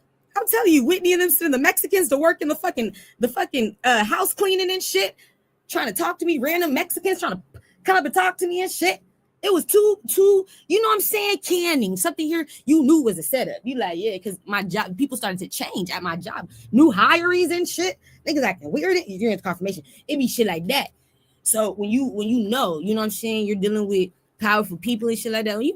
telling you, Whitney and them sending the Mexicans to work in the fucking house cleaning and shit, trying to talk to me. Random Mexicans trying to come up and talk to me and shit. It was too, you know what I'm saying? Canning. Something here you knew was a setup. You like, yeah, because my job, people started to change at my job. New hirees and shit. Niggas acting weird. You're in confirmation. It be shit like that. So when you know what I'm saying, you're dealing with powerful people and shit like that. When you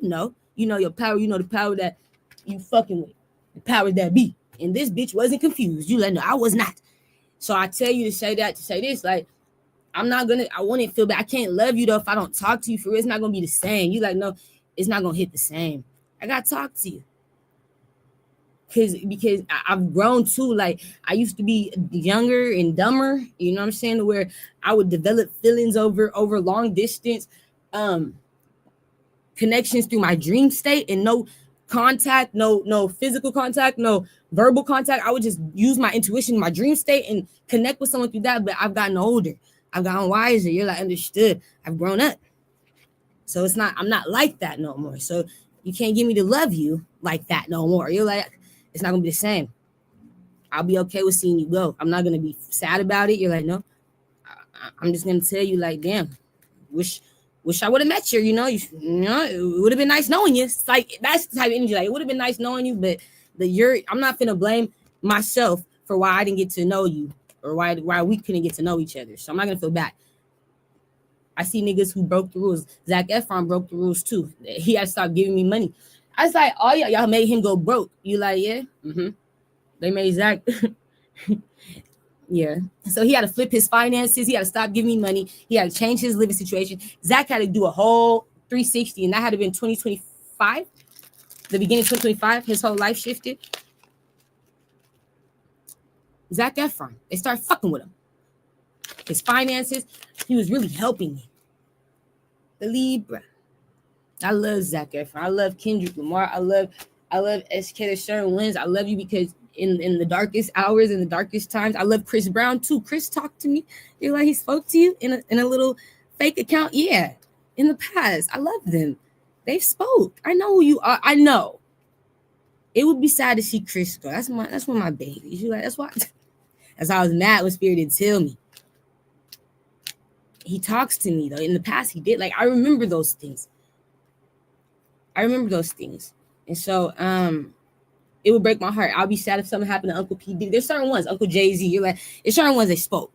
know your power, you know the power that you fucking with. The power that be. And this bitch wasn't confused. You like, no, I was not. So I tell you to say that, to say this, like, I wouldn't feel bad. I can't love you though if I don't talk to you for real. It's not gonna be the same. You like, no, it's not gonna hit the same. I gotta talk to you. Because I've grown too. Like, I used to be younger and dumber, you know what I'm saying? Where I would develop feelings over long distance connections through my dream state and no contact, no physical contact, no verbal contact. I would just use my intuition, my dream state, and connect with someone through that. But I've gotten older. I've gotten wiser. You're like, understood. I've grown up. So I'm not like that no more. So you can't get me to love you like that no more. You're like, it's not gonna be the same. I'll be okay with seeing you go. I'm not gonna be sad about it. You're like, no. I'm just gonna tell you, like, damn, wish I would have met you. You know, it would have been nice knowing you. It's like, that's the type of energy. Like, it would have been nice knowing you, but I'm not gonna blame myself for why I didn't get to know you or why we couldn't get to know each other. So I'm not gonna feel bad. I see niggas who broke the rules. Zac Efron broke the rules too. He had to stop giving me money. I was like, oh yeah, y'all made him go broke. You like, yeah? Mm-hmm. They made Zac. Yeah. So he had to flip his finances. He had to stop giving me money. He had to change his living situation. Zac had to do a whole 360, and that had to been 2025. The beginning of 2025, his whole life shifted. Zac Efron, they started fucking with him. His finances, he was really helping me. The Libra. I love Zac Efron. I love Kendrick Lamar. I love SK to certain wins. I love you because in the darkest hours, in the darkest times, I love Chris Brown too. Chris talked to me. You're like, he spoke to you in a little fake account. Yeah, in the past, I love them. They spoke. I know who you are. I know. It would be sad to see Chris go. That's one of my babies. You like, that's why. That's why I was mad when Spirit didn't tell me. He talks to me though. In the past, he did. Like, I remember those things. And so it would break my heart. I'll be sad if something happened to Uncle P. Diddy. There's certain ones, Uncle Jay-Z. You're like, there's certain ones they spoke.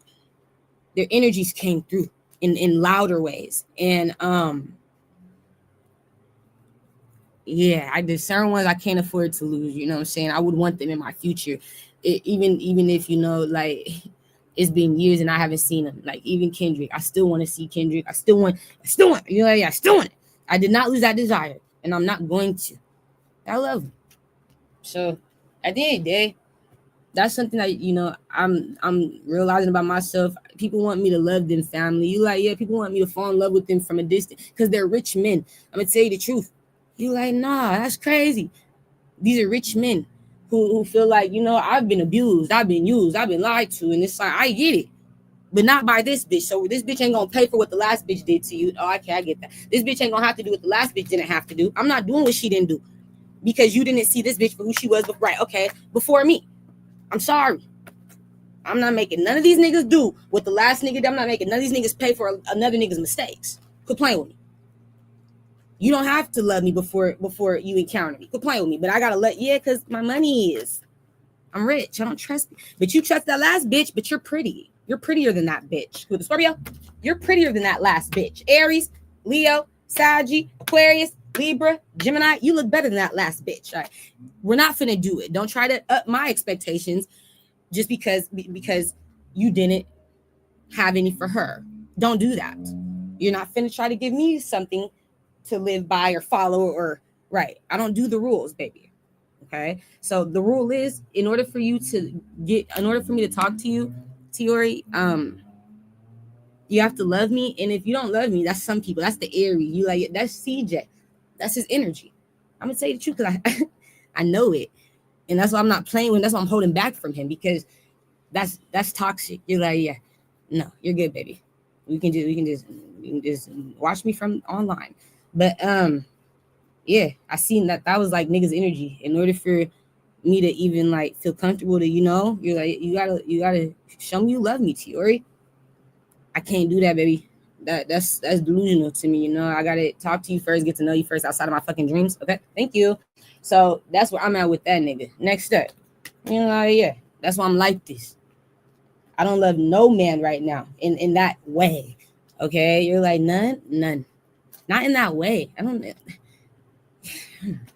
Their energies came through in louder ways. And yeah, there's certain ones I can't afford to lose. You know what I'm saying? I would want them in my future. Even if, you know, like, it's been years and I haven't seen them. Like, even Kendrick, I still want to see Kendrick. I still want, you know, yeah, I still want it. I did not lose that desire, and I'm not going to. I love him. So at the end of the day, that's something that, you know, I'm realizing about myself. People want me to love them family. You like, yeah, people want me to fall in love with them from a distance because they're rich men. I'm gonna tell you the truth. You like, nah, that's crazy. These are rich men who feel like, you know, I've been abused, I've been used, I've been lied to, and it's like, I get it, but not by this bitch. So this bitch ain't gonna pay for what the last bitch did to you. Oh, okay, I get that. This bitch ain't gonna have to do what the last bitch didn't have to do. I'm not doing what she didn't do because you didn't see this bitch for who she was. But right, okay, before me. I'm sorry. I'm not making none of these niggas do what the last nigga did. I'm not making none of these niggas pay for another nigga's mistakes. Quit playing with me. You don't have to love me before you encounter me. Quit playing with me. But I gotta because my money is. I'm rich. I don't trust you. But you trust that last bitch, but you're pretty. You're prettier than that bitch. With the Scorpio, you're prettier than that last bitch. Aries, Leo, Saggy, Aquarius, Libra, Gemini, you look better than that last bitch. All right. We're not finna do it. Don't try to up my expectations. just because you didn't have any for her. Don't do that. You're not finna try to give me something to live by or follow or right. I don't do the rules, baby. Okay. So the rule is in order for me to talk to you, Tiori, you have to love me. And if you don't love me, that's some people. That's the Aries. You like that's CJ. That's his energy. I'm gonna tell you the truth because I I know it. And that's why I'm not playing with. That's why I'm holding back from him because that's toxic. You're like, yeah, no, you're good, baby. You can just watch me from online. But yeah, I seen that was like niggas energy. In order for me to even like feel comfortable to, you're like, you gotta show me you love me, Tiori. I can't do that, baby. That's delusional to me, I gotta talk to you first, get to know you first outside of my fucking dreams. Okay, thank you. So that's where I'm at with that nigga. Next up, yeah, that's why I'm like this. I don't love no man right now in that way. Okay, you're like none, not in that way. I don't.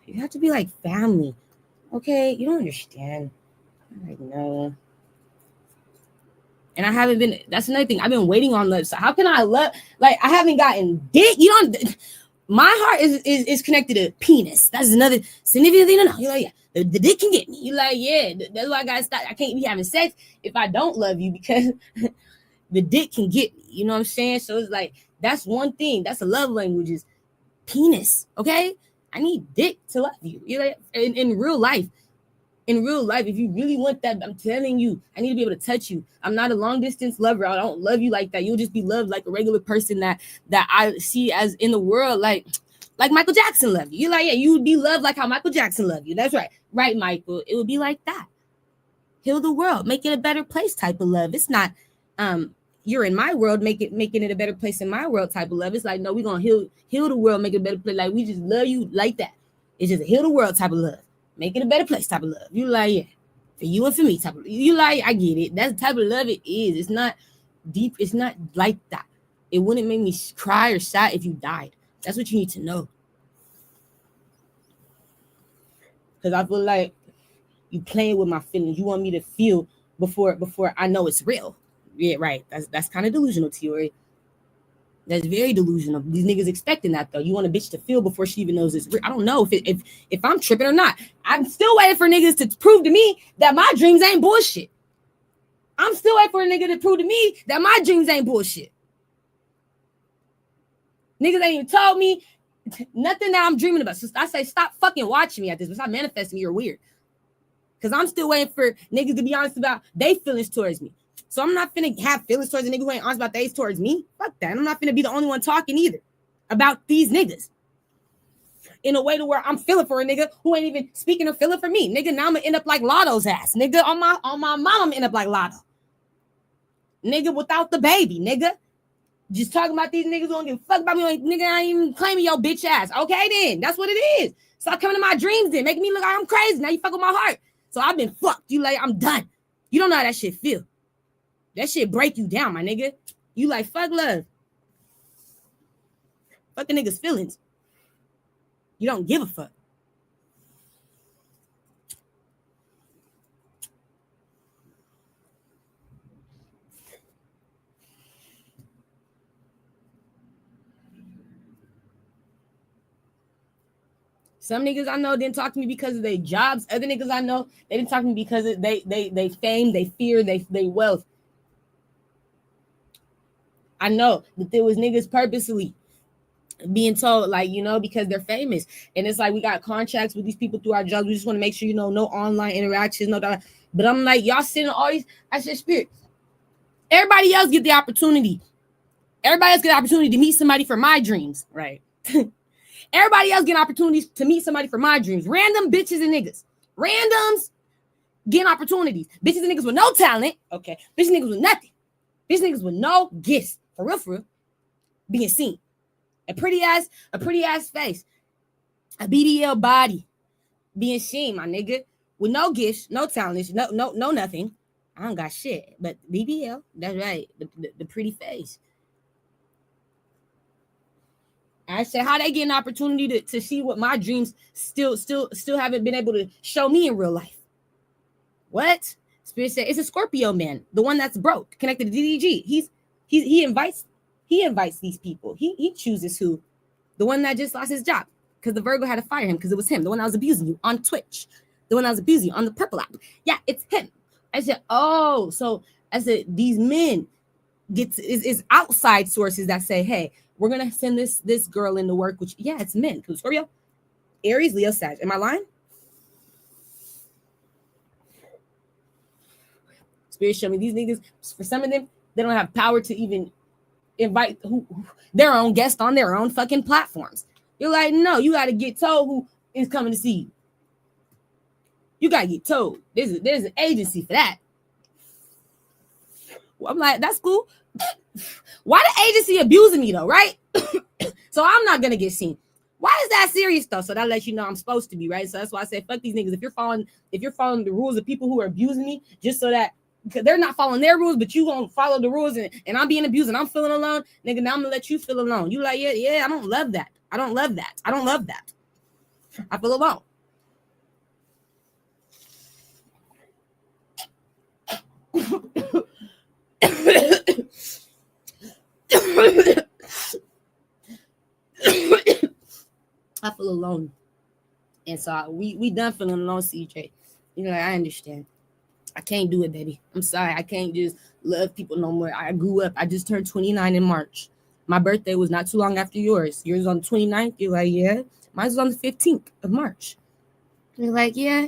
You have to be like family. Okay, you don't understand. I know. And I haven't been. That's another thing. I've been waiting on love. So how can I love? Like I haven't gotten dick. You don't. My heart is connected to penis. That's another significant thing to know. You're like, yeah, the dick can get me. You're like, yeah, that's why I gotta stop. I can't be having sex if I don't love you because the dick can get me. You know what I'm saying? So it's like that's one thing. That's a love language is penis. Okay, I need dick to love you. You're like in real life. In real life, if you really want that, I'm telling you, I need to be able to touch you. I'm not a long distance lover. I don't love you like that. You'll just be loved like a regular person that I see as in the world, like Michael Jackson loved you. You're like, yeah, you would be loved like how Michael Jackson loved you. That's right. Right, Michael. It would be like that. Heal the world, make it a better place type of love. It's not you're in my world, making it a better place in my world type of love. It's like, no, we're gonna heal the world, make it a better place. Like we just love you like that. It's just a heal the world type of love. Make it a better place type of love. You like, yeah, for you and for me type of. You like, I get it. That's the type of love it is. It's not deep. It's not like that. It wouldn't make me cry or sad if you died. That's what you need to know. Because I feel like you playing with my feelings. You want me to feel before I know it's real. Yeah, right. That's kind of delusional, Tiori. That's very delusional. These niggas expecting that though. You want a bitch to feel before she even knows it's real. I don't know if I'm tripping or not. I'm still waiting for niggas to prove to me that my dreams ain't bullshit. I'm still waiting for a nigga to prove to me that my dreams ain't bullshit. Niggas ain't even told me nothing that I'm dreaming about. So I say, stop fucking watching me at this. Stop manifesting me. You're weird. Because I'm still waiting for niggas to be honest about their feelings towards me. So I'm not finna have feelings towards a nigga who ain't honest about theirs towards me. Fuck that. I'm not finna be the only one talking either about these niggas. In a way to where I'm feeling for a nigga who ain't even speaking or feeling for me. Nigga, now I'm gonna end up like Lotto's ass. Nigga, on my mom, I'm gonna end up like Lotto. Nigga, without the baby, nigga. Just talking about these niggas who don't give a fuck about me. Like, nigga, I ain't even claiming your bitch ass. Okay, then. That's what it is. Stop coming to my dreams then. Making me look like I'm crazy. Now you fuck with my heart. So I've been fucked. You like, I'm done. You don't know how that shit feel. That shit break you down, my nigga. You like, fuck love. Fuck the nigga's feelings. You don't give a fuck. Some niggas I know didn't talk to me because of their jobs. Other niggas I know, they didn't talk to me because of they fame, they fear, they wealth. I know that there was niggas purposely being told, like, because they're famous. And it's like we got contracts with these people through our jobs. We just want to make sure, no online interactions, no that. But I'm like, y'all sitting all these, I said, Spirit. Everybody else get the opportunity. Everybody else get the opportunity to meet somebody for my dreams, right? Everybody else get opportunities to meet somebody for my dreams. Random bitches and niggas. Randoms getting opportunities. Bitches and niggas with no talent. Okay. Bitches and niggas with nothing. Bitches and niggas with no gifts. For real. Being seen. A pretty ass face. A BDL body. Being seen, my nigga. With no gifts, no talents, no nothing. I don't got shit. But BBL, that's right. The pretty face. I said, how they get an opportunity to see what my dreams still haven't been able to show me in real life. What? Spirit said it's a Scorpio man, the one that's broke, connected to DDG. He invites these people. He chooses who, the one that just lost his job because the Virgo had to fire him because it was him, the one that was abusing you on Twitch, the one that was abusing you on the Purple app. Yeah, it's him. I said, oh, so I said these men is outside sources that say, hey, we're gonna send this girl into work, which it's men. Scorpio, Aries, Leo, Sag. Am I lying? Spirit show me these niggas. For some of them, they don't have power to even invite their own guest on their own fucking platforms. You're like, no, you got to get told who is coming to see you. You got to get told. There's an agency for that. Well, I'm like, that's cool. Why the agency abusing me though, right? So I'm not gonna get seen. Why is that serious though? So that lets you know I'm supposed to be, right? So that's why I say fuck these niggas. If you're following the rules of people who are abusing me, just so that because they're not following their rules, but you gonna follow the rules and I'm being abused and I'm feeling alone, nigga. Now I'm gonna let you feel alone. You like, yeah, I don't love that. I don't love that. I feel alone. I feel alone, and so we done feeling alone, CJ. You know, like, I understand. I can't do it, baby. I'm sorry. I can't just love people no more. I grew up. I just turned 29 in March. My birthday was not too long after yours. Yours was on the 29th. You're like, yeah. Mine was on the 15th of March. You're like, yeah.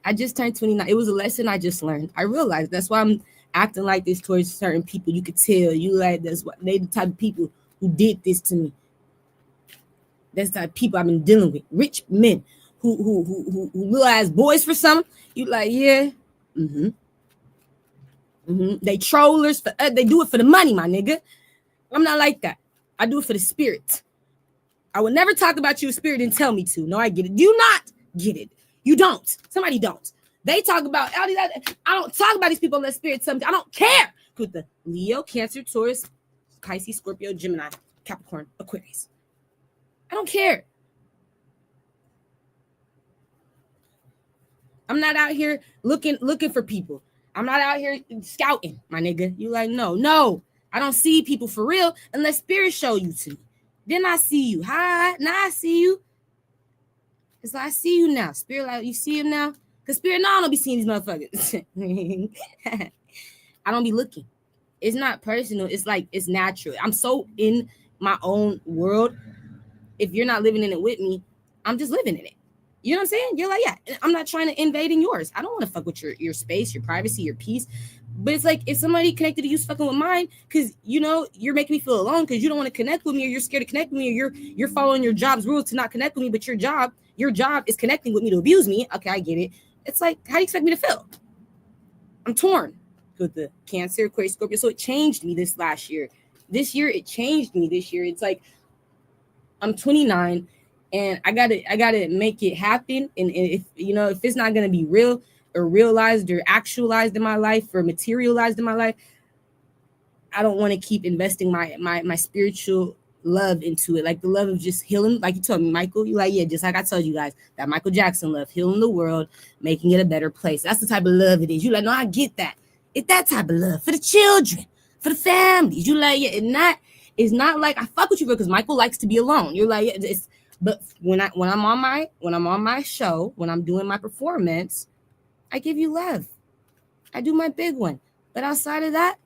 I just turned 29. It was a lesson I just learned. I realized that's why I'm acting like this towards certain people. You could tell. You like, that's what they the type of people who did this to me. That's the type of people I've been dealing with. Rich men who realize boys for some. You like, yeah. They trollers. They do it for the money, my nigga. I'm not like that. I do it for the spirit. I would never talk about you, spirit, and tell me to. No, I get it. You not get it. You don't. Somebody don't. They talk about all these. I don't talk about these people unless spirit tell me. I don't care. With the Leo, Cancer, Taurus, Pisces, Scorpio, Gemini, Capricorn, Aquarius. I don't care. I'm not out here looking for people. I'm not out here scouting, my nigga. You like, no. I don't see people for real unless spirit show you to me. Then I see you. Hi, now I see you. It's like I see you now. Spirit, like, you see him now? Because spirit, no, I don't be seeing these motherfuckers. I don't be looking. It's not personal. It's like, it's natural. I'm so in my own world. If you're not living in it with me, I'm just living in it. You know what I'm saying? You're like, yeah, I'm not trying to invade in yours. I don't want to fuck with your space, your privacy, your peace. But it's like, if somebody connected to you fucking with mine, because, you know, you're making me feel alone because you don't want to connect with me, or you're scared to connect with me, or you're following your job's rules to not connect with me, but your job is connecting with me to abuse me. Okay, I get it. It's like, how do you expect me to feel? I'm torn with the Cancer, Aquarius, Scorpio. So it changed me this last year. This year, it changed me this year. It's like, I'm 29 and I gotta make it happen. And if it's not gonna be real or realized or actualized in my life or materialized in my life, I don't want to keep investing my spiritual love into it. Like the love of just healing, like you told me, Michael, you like, yeah, just like I told you guys, that Michael Jackson love, healing the world, making it a better place. That's the type of love it is. You like, no, I get that. It's that type of love for the children, for the families. You like, yeah, it's not like I fuck with you because Michael likes to be alone. You're like, yeah, but when I'm on my show, when I'm doing my performance, I give you love. I do my big one. But outside of that,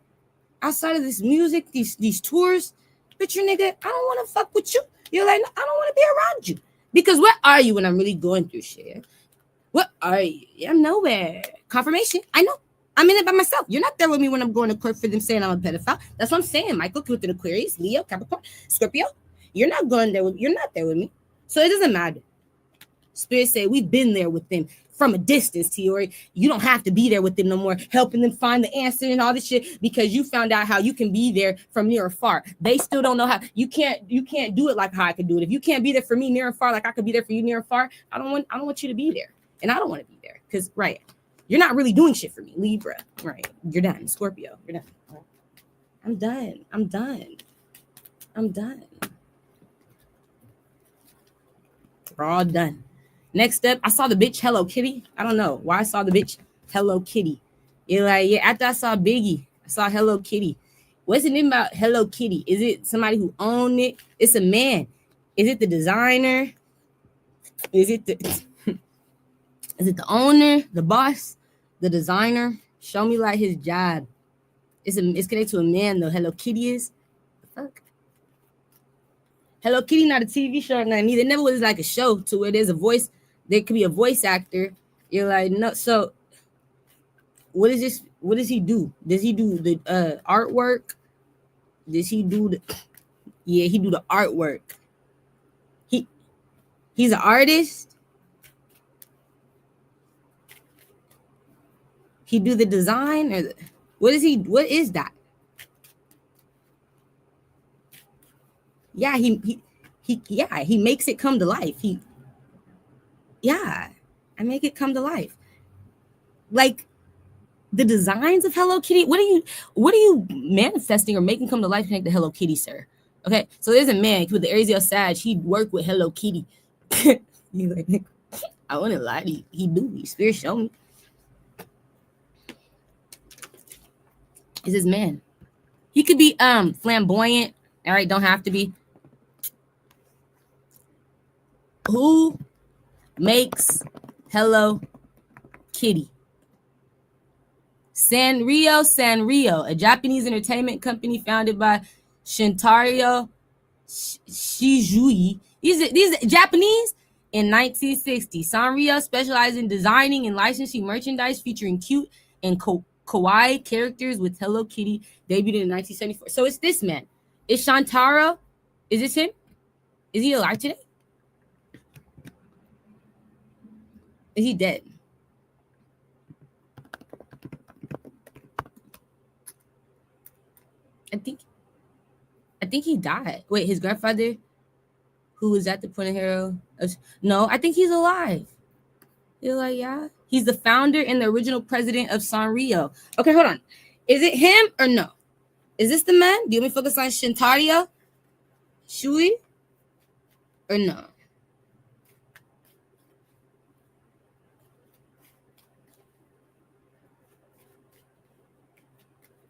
outside of this music, these tours, bitch, you nigga, I don't want to fuck with you. You're like, no, I don't want to be around you. Because where are you when I'm really going through shit? What are you? I'm nowhere. Confirmation. I know. I'm in it by myself. You're not there with me when I'm going to court for them saying I'm a pedophile. That's what I'm saying. Michael with an Aquarius, Leo, Capricorn, Scorpio. You're not there with me. So it doesn't matter. Spirit say we've been there with them from a distance, Tiori. You don't have to be there with them no more, helping them find the answer and all this shit because you found out how you can be there from near or far. They still don't know how. You can't do it like how I could do it. If you can't be there for me near and far, like I could be there for you near and far, I don't want you to be there, and I don't want to be there because you're not really doing shit for me, Libra. Right? You're done, Scorpio. You're done. I'm done. We're all done. Next up, I saw the bitch Hello Kitty. I don't know why I saw the bitch Hello Kitty. You're like, yeah, after I saw Biggie, I saw Hello Kitty. What's the name about Hello Kitty? Is it somebody who owned it? It's a man. Is it the designer? Is it the is it the owner, the boss, the designer? Show me like his job. It's connected to a man though. Hello Kitty is. Fuck. Hello Kitty not a TV show or nothing either. It never was like a show to where there's a voice. There could be a voice actor. You're like, no. So what is this? What does he do? Does he do the artwork? Does he do the? Yeah, he do the artwork. He's an artist. He do the design or what is he? What is that? Yeah, he makes it come to life. I make it come to life. Like the designs of Hello Kitty. What are you manifesting or making come to life connect to Hello Kitty, sir? Okay, so there's a man with the Aries Sag. He worked with Hello Kitty. Like, I wouldn't lie to you. He do. He spirit show me. Is this man? He could be flamboyant. All right, don't have to be. Who makes Hello Kitty? Sanrio, a Japanese entertainment company founded by Shintaro Sheeeee. These are Japanese in 1960. Sanrio specialized in designing and licensing merchandise featuring cute and kawaii characters with Hello Kitty, debuted in 1974. So it's this man. Is Shantaro? Is this him? Is he alive today? Is he dead? I think he died. Wait, his grandfather, who was at the point of hero? No, I think he's alive. You're like, yeah. He's the founder and the original president of Sanrio. Okay, hold on. Is it him or no? Is this the man? Do you want me to focus on Shintaro? Sheeeee? Or no?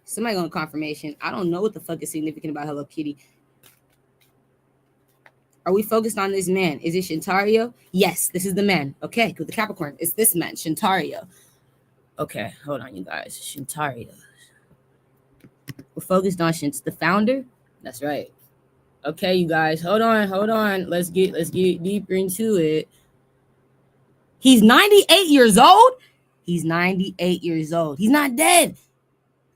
Somebody on confirmation. I don't know what the fuck is significant about Hello Kitty. Are we focused on this man? Is it Shintaro? Yes, this is the man. Okay, with the Capricorn. It's this man, Shintaro. Okay, hold on, you guys. Shintaro. We're focused on the founder. That's right. Okay, you guys. Hold on. Let's get deeper into it. He's 98 years old. He's 98 years old. He's not dead.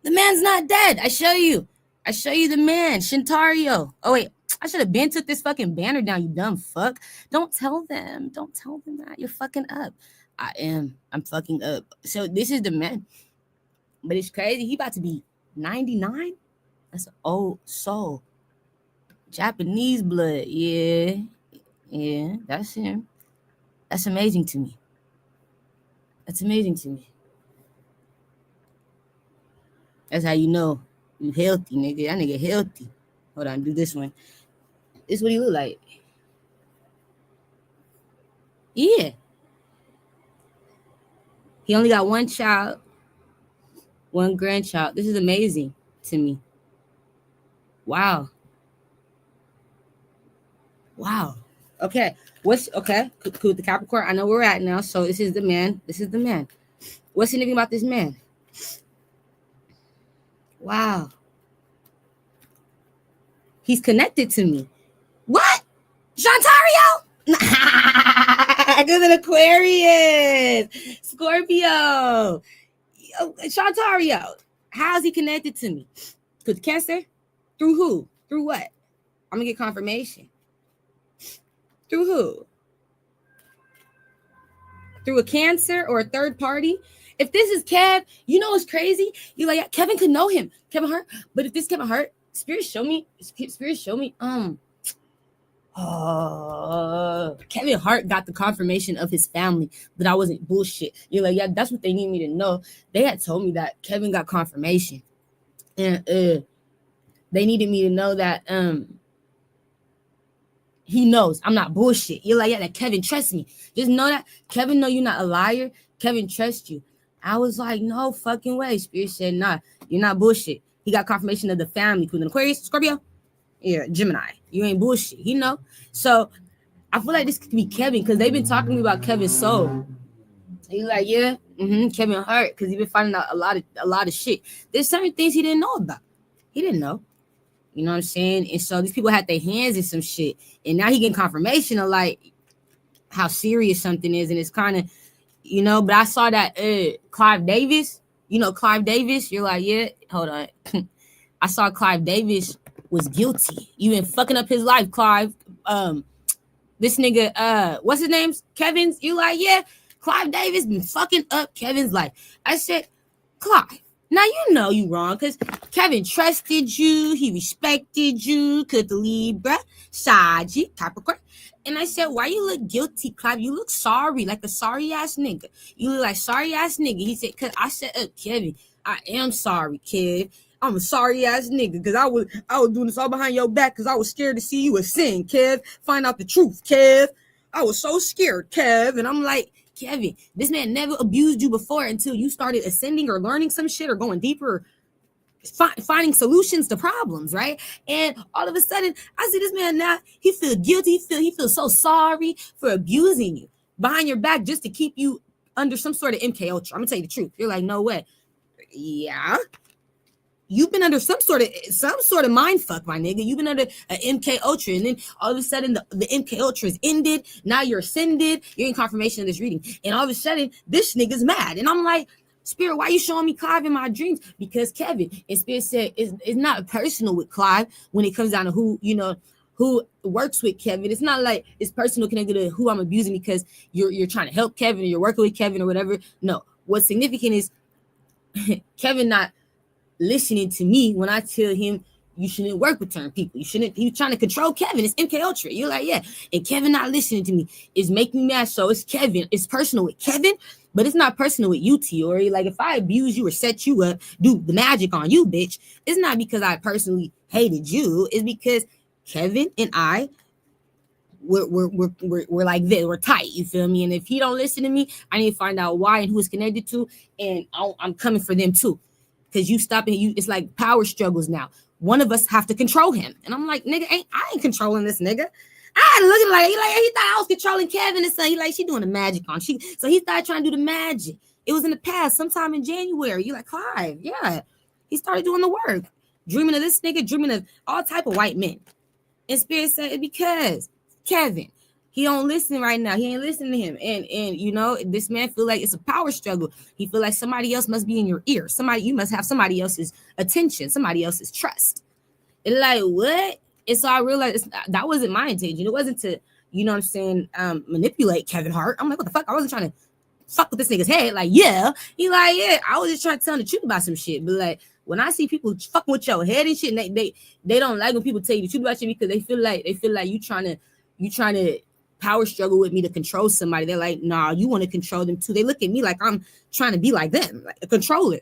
The man's not dead. I show you the man, Shintaro. Oh, wait. I should have been took this fucking banner down, you dumb fuck. Don't tell them that. You're fucking up. I am. I'm fucking up. So this is the man. But it's crazy. He about to be 99. That's an old soul. Japanese blood. Yeah, that's him. That's amazing to me. That's how you know you healthy, nigga. That nigga healthy. Hold on, do this one. This is what he look like. Yeah. He only got one child, one grandchild. This is amazing to me. Wow. Okay. What's okay? Cool with the Capricorn. I know where we're at now. So this is the man. What's anything about this man? Wow. He's connected to me. What? Shantaro? Because an Aquarius. Scorpio. Shantaro. How's he connected to me? Because Cancer? Through who? Through what? I'm going to get confirmation. Through who? Through a Cancer or a third party? If this is Kev, you know what's crazy? You're like, yeah, Kevin could know him. Kevin Hart. But if this Kevin Hart, Spirit show me. Kevin Hart got the confirmation of his family that I wasn't bullshit. You're like, yeah, that's what they need me to know. They had told me that Kevin got confirmation. And they needed me to know that he knows I'm not bullshit. You're like, yeah, that Kevin trusts me. Just know that Kevin know you're not a liar. Kevin trusts you. I was like, no fucking way. Spirit said, nah, you're not bullshit. He got confirmation of the family, including Aquarius, Scorpio, yeah, Gemini. You ain't bullshit, you know? So I feel like this could be Kevin because they've been talking to me about Kevin's soul. He's like, yeah, Kevin hurt because he been finding out a lot of shit. There's certain things he didn't know about. He didn't know. You know what I'm saying? And so these people had their hands in some shit. And now he getting confirmation of like how serious something is. And it's kind of, you know, but I saw that Clive Davis, you know, Clive Davis, you're like, yeah, hold on. I saw Clive Davis was guilty. You been fucking up his life, Clive. This nigga, what's his name? Kevin's. You like, yeah, Clive Davis been fucking up Kevin's life. I said, Clive, now you know you wrong because Kevin trusted you. He respected you. Could the Libra, Sagittarius, Capricorn. And I said, why you look guilty, Clive? You look sorry, like a sorry ass nigga. You look like sorry ass nigga. He said, cause I said, Kevin, I am sorry, kid. I'm a sorry ass nigga because I was doing this all behind your back because I was scared to see you a sin, Kev. Find out the truth, Kev. I was so scared, Kev. And I'm like, Kevin, this man never abused you before until you started ascending or learning some shit or going deeper, finding solutions to problems, right? And all of a sudden, I see this man now, he feel guilty, he feels so sorry for abusing you behind your back just to keep you under some sort of MK Ultra. I'm gonna tell you the truth. You're like, no way. Yeah. You've been under some sort of mind fuck, my nigga. You've been under an MK Ultra, and then all of a sudden the MK Ultra is ended. Now you're ascended. You're in confirmation of this reading, and all of a sudden this nigga's mad, and I'm like, Spirit, why you showing me Clive in my dreams? Because Kevin, and Spirit said it's not personal with Clive when it comes down to who works with Kevin. It's not like it's personal connected to who I'm abusing because you're trying to help Kevin or you're working with Kevin or whatever. No, what's significant is Kevin not listening to me when I tell him you shouldn't work with certain people. You shouldn't. He's trying to control Kevin. It's MK Ultra. You're like, yeah. And Kevin not listening to me is making me mad. So it's Kevin. It's personal with Kevin, but it's not personal with you, Tiori. Like if I abuse you or set you up, do the magic on you, bitch, it's not because I personally hated you. It's because Kevin and I we're like this. We're tight. You feel me? And if he don't listen to me, I need to find out why and who it's connected to, and I'm coming for them too. Because you stopping you, it's like power struggles now. One of us have to control him, and I'm like, nigga, I ain't controlling this nigga. I looking like he thought I was controlling Kevin and son. He like she doing the magic on so he started trying to do the magic. It was in the past, sometime in January. You like Clive, yeah. He started doing the work, dreaming of this nigga, dreaming of all type of white men. And Spirit said because Kevin, he don't listen right now. He ain't listening to him. And you know, this man feel like it's a power struggle. He feel like somebody else must be in your ear. You must have somebody else's attention, somebody else's trust. And like, what? And so I realized that wasn't my intention. It wasn't to, you know what I'm saying, manipulate Kevin Hart. I'm like, what the fuck? I wasn't trying to fuck with this nigga's head. Like, yeah. He like, yeah, I was just trying to tell him the truth about some shit. But like, when I see people fucking with your head and shit, and they don't like when people tell you the truth about shit because they feel like you trying to power struggle with me to control somebody. They're like, nah, you want to control them too. They look at me like I'm trying to be like them, like a controller,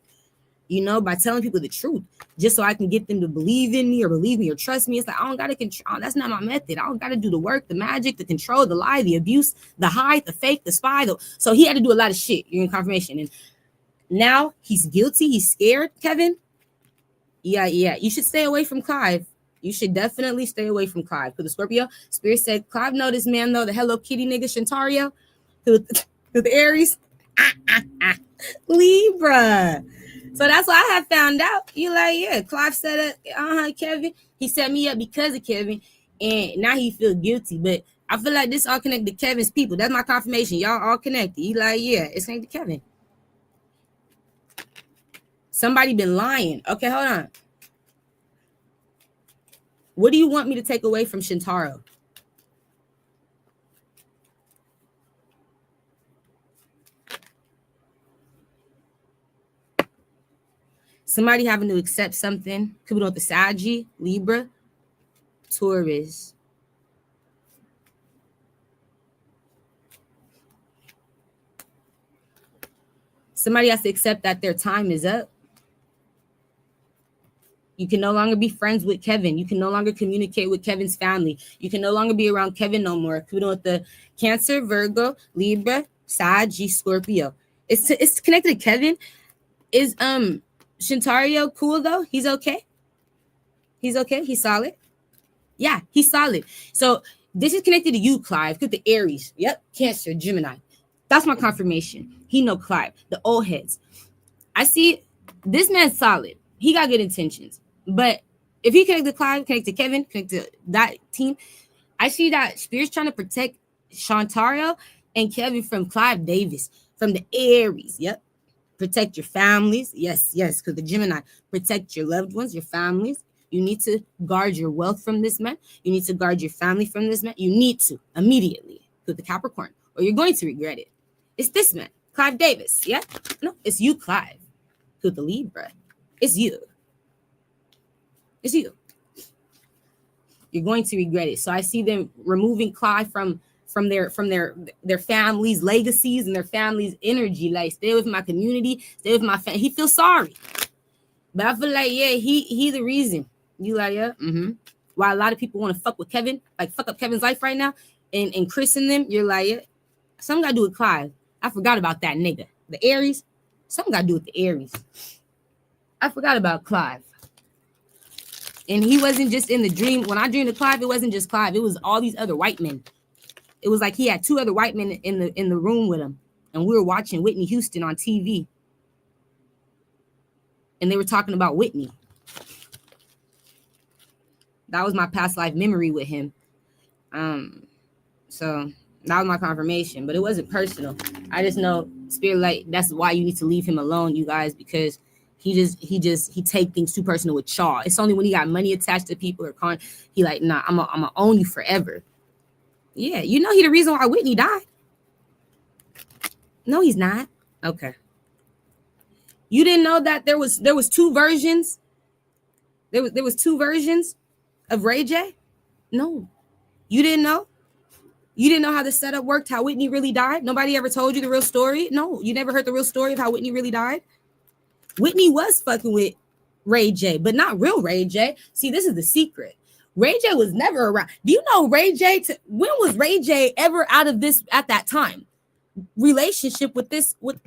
you know, by telling people the truth just so I can get them to believe in me or trust me. It's like, I don't got to control. That's not my method. I don't got to do the work, the magic, the control, the lie, the abuse, the hide, the fake, the spy. So he had to do a lot of shit. You're in confirmation. And now he's guilty. He's scared, Kevin. Yeah. You should stay away from Clive. You should definitely stay away from Clive. For the Scorpio, Spirit said, Clive know this man, though, the Hello Kitty nigga, Shantario, who the Aries. Libra. So that's what I have found out. You like, yeah, Clive set up, Kevin. He set me up because of Kevin, and now he feel guilty. But I feel like this all connected to Kevin's people. That's my confirmation. Y'all all connected. You like, yeah, it's connected to Kevin. Somebody been lying. Okay, hold on. What do you want me to take away from Shintaro? Somebody having to accept something. Could be with the Sagi, Libra, Taurus. Somebody has to accept that their time is up. You can no longer be friends with Kevin. You can no longer communicate with Kevin's family. You can no longer be around Kevin no more. Could be with the Cancer, Virgo, Libra, Sagi, Scorpio. It's connected to Kevin. Is Shintario cool though? He's okay. He's okay. He's solid. Yeah, he's solid. So this is connected to you, Clive. Look at the Aries. Yep, Cancer, Gemini. That's my confirmation. He know Clive, the old heads. I see this man's solid. He got good intentions. But if he connect to Clive, connect to Kevin, connect to that team, I see that Spirit's trying to protect Shantario and Kevin from Clive Davis, from the Aries. Yep. Protect your families. Yes, because the Gemini, protect your loved ones, your families. You need to guard your wealth from this man. You need to guard your family from this man. You need to immediately with the Capricorn, or you're going to regret it. It's this man, Clive Davis. Yeah? No, it's you, Clive. With the Libra. It's you. It's you. You're going to regret it. So I see them removing Clive from their family's legacies and their family's energy. Like, stay with my community, stay with my family. He feels sorry. But I feel like, yeah, he the reason. You like, yeah, why a lot of people want to fuck with Kevin, like fuck up Kevin's life right now, and Chris and them, you're like, yeah, something got to do with Clive. I forgot about that nigga. The Aries, something got to do with the Aries. I forgot about Clive. And he wasn't just in the dream. When I dreamed of Clive, it wasn't just Clive. It was all these other white men. It was like he had two other white men in the room with him. And we were watching Whitney Houston on TV. And they were talking about Whitney. That was my past life memory with him. So that was my confirmation. But it wasn't personal. I just know Spirit, like, that's why you need to leave him alone, you guys, because he take things too personal with y'all. It's only when he got money attached to people or he like, nah, I'm gonna own you forever. Yeah, you know he the reason why Whitney died. No, he's not. Okay. You didn't know that there was two versions. There was two versions of Ray J? No. You didn't know? You didn't know how the setup worked, how Whitney really died? Nobody ever told you the real story? No, you never heard the real story of how Whitney really died? Whitney was fucking with Ray J, but not real Ray J. See, this is the secret. Ray J was never around. Do you know Ray J? When was Ray J ever out of this at that time? Relationship with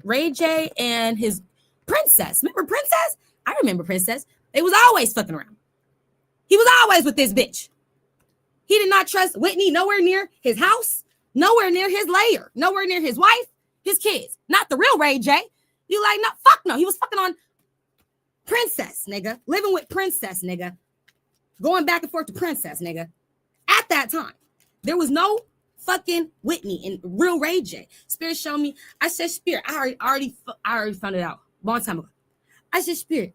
Ray J and his Princess. Remember Princess? I remember Princess. They was always fucking around. He was always with this bitch. He did not trust Whitney nowhere near his house, nowhere near his lair, nowhere near his wife, his kids. Not the real Ray J. You like, no, fuck no. He was fucking on Princess, nigga. Living with Princess, nigga. Going back and forth to Princess, nigga. At that time, there was no fucking Whitney and real Ray J. Spirit showed me. I said, Spirit, I already found it out a long time ago. I said, Spirit,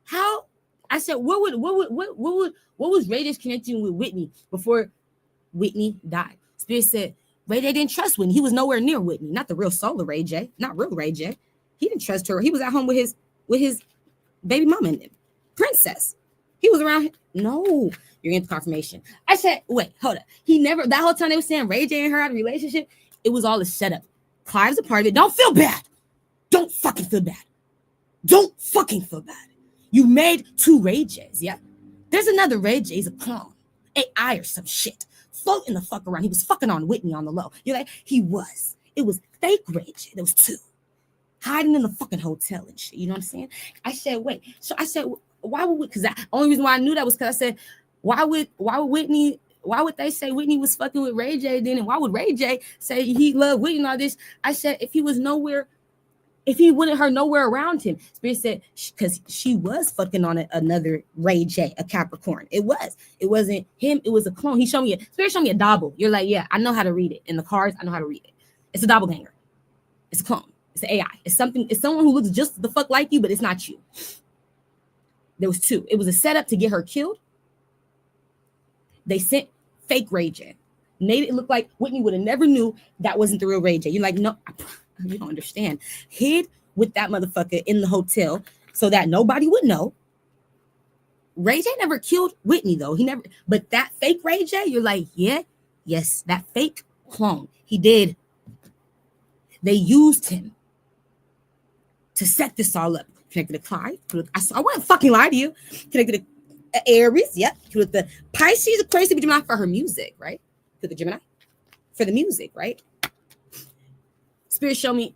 how? I said, what was Ray J's connection with Whitney before Whitney died? Spirit said, Ray J didn't trust Whitney. He was nowhere near Whitney. Not the real soul of Ray J. Not real Ray J. He didn't trust her. He was at home with his baby mama and Princess. He was around. No, you're getting confirmation. I said, wait, hold up. He never, that whole time they were saying Ray J and her had a relationship, it was all a setup. Clive's a part of it. Don't feel bad. Don't fucking feel bad. Don't fucking feel bad. You made two Ray J's, yeah? There's another Ray J. He's a clone. AI or some shit. Floating the fuck around. He was fucking on Whitney on the low. You're like, he was. It was fake Ray J. There was two. Hiding in the fucking hotel and shit. You know what I'm saying? I said, wait. So I said, why would, because the only reason why I knew that was because I said, why would they say Whitney was fucking with Ray J then? And why would Ray J say he loved Whitney and all this? I said, if he wanted her nowhere around him, Spirit said, because she was fucking on another Ray J, a Capricorn. It wasn't him. It was a clone. Spirit showed me a double. You're like, yeah, I know how to read it. In the cards, I know how to read it. It's a doppelganger. It's a clone. It's an AI. It's someone who looks just the fuck like you, but it's not you. There was two. It was a setup to get her killed. They sent fake Ray J. Made it look like Whitney would have never knew that wasn't the real Ray J. You're like, no, you don't understand. Hid with that motherfucker in the hotel so that nobody would know. Ray J never killed Whitney, though. He never, but that fake Ray J, you're like, yeah, yes, that fake clone. He did. They used him to set this all up. Connected to Clive. I wouldn't fucking lie to you. Connected to Aries, yep. With the Pisces, a crazy Gemini for her music, right? To the Gemini for the music, right? Spirit showed me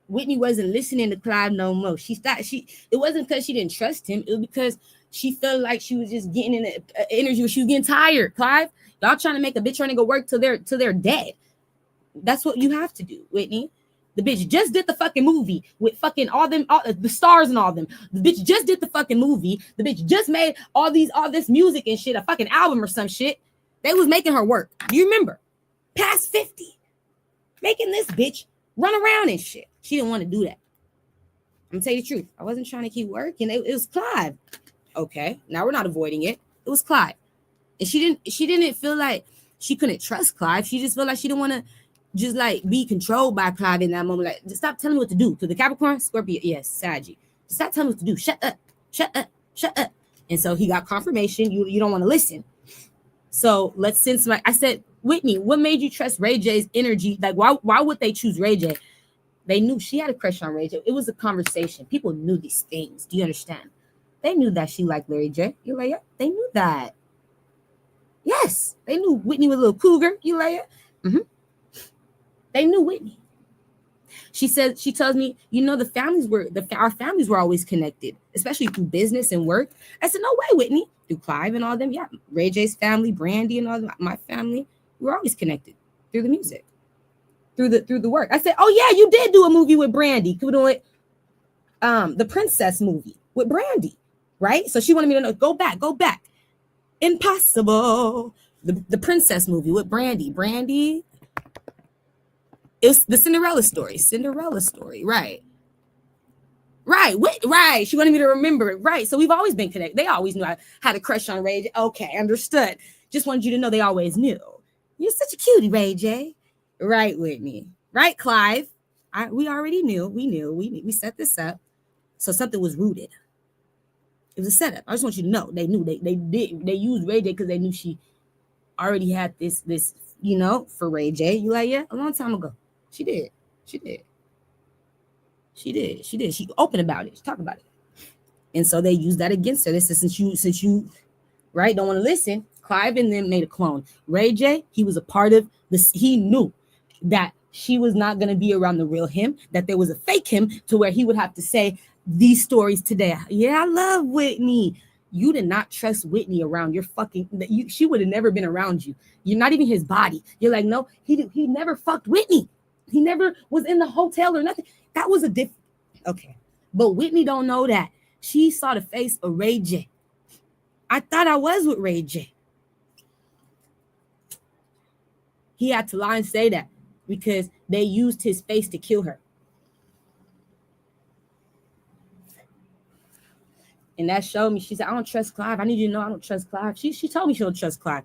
Whitney wasn't listening to Clive no more. It wasn't because she didn't trust him. It was because she felt like she was just getting in an energy where she was getting tired. Clive, y'all trying to make a bitch trying to go work till they're dead. That's what you have to do, Whitney. The bitch just did the fucking movie with fucking all the stars and all them. The bitch just did the fucking movie. The bitch just made all this music and shit, a fucking album or some shit. They was making her work. Do you remember? Past 50. Making this bitch run around and shit. She didn't want to do that. I'm gonna tell you the truth. I wasn't trying to keep working. It was Clive. Okay, now we're not avoiding it. It was Clive. And she didn't feel like she couldn't trust Clive. She just felt like she didn't want to just like be controlled by Clive in that moment. Like, just stop telling me what to do. To the Capricorn, Scorpio, yes, Saggy. Just stop telling me what to do. Shut up. Shut up. Shut up. And so he got confirmation. You don't want to listen. So let's send somebody. I said, Whitney, what made you trust Ray J's energy? Like, why would they choose Ray J? They knew she had a crush on Ray J. It was a conversation. People knew these things. Do you understand? They knew that she liked Larry J. You like it? They knew that. Yes, they knew Whitney was a little cougar. You like it? Mm-hmm. They knew Whitney. She tells me, our families were always connected, especially through business and work. I said, no way, Whitney. Through Clive and all them. Yeah, Ray J's family, Brandy and all them, my family, we were always connected through the music, through the work. I said, oh yeah, you did do a movie with Brandy. Could we do it? The Princess movie with Brandy, right? So she wanted me to know, go back. Impossible. The Princess movie with Brandy. It was the Cinderella story, right? Right. She wanted me to remember it, right? So we've always been connected. They always knew I had a crush on Ray J. Okay, understood. Just wanted you to know they always knew. You're such a cutie, Ray J. Right, Whitney. Right, Clive. We already knew. We set this up. So something was rooted. It was a setup. I just want you to know. They knew. They used Ray J because they knew she already had this, for Ray J. You like, yeah? A long time ago. She did. She open about it. She talked about it. And so they used that against her. They said, since you right, don't want to listen, Clive and them made a clone. Ray J, he was a part of this. He knew that she was not going to be around the real him, that there was a fake him to where he would have to say these stories today. Yeah, I love Whitney. You did not trust Whitney around your she would have never been around you. You're not even his body. You're like, no, he never fucked Whitney. He never was in the hotel or nothing. That was a different. Okay. But Whitney don't know that. She saw the face of Ray J. I thought I was with Ray J. He had to lie and say that because they used his face to kill her. And that showed me, she said, I don't trust Clive. I need you to know I don't trust Clive. She told me she don't trust Clive.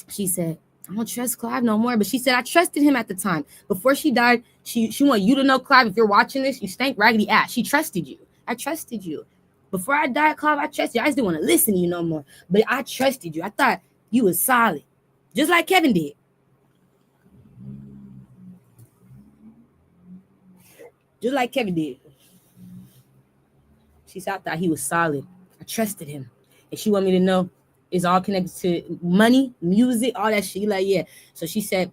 She said, I don't trust Clive no more. But she said, I trusted him at the time. Before she died, she wanted you to know, Clive, if you're watching this, you stank raggedy ass. She trusted you. I trusted you. Before I died, Clive, I trusted you. I just didn't want to listen to you no more. But I trusted you. I thought you was solid. Just like Kevin did. Just like Kevin did. She said, I thought he was solid. I trusted him. And she wanted me to know it's all connected to money, music, all that shit. Like, yeah. So she said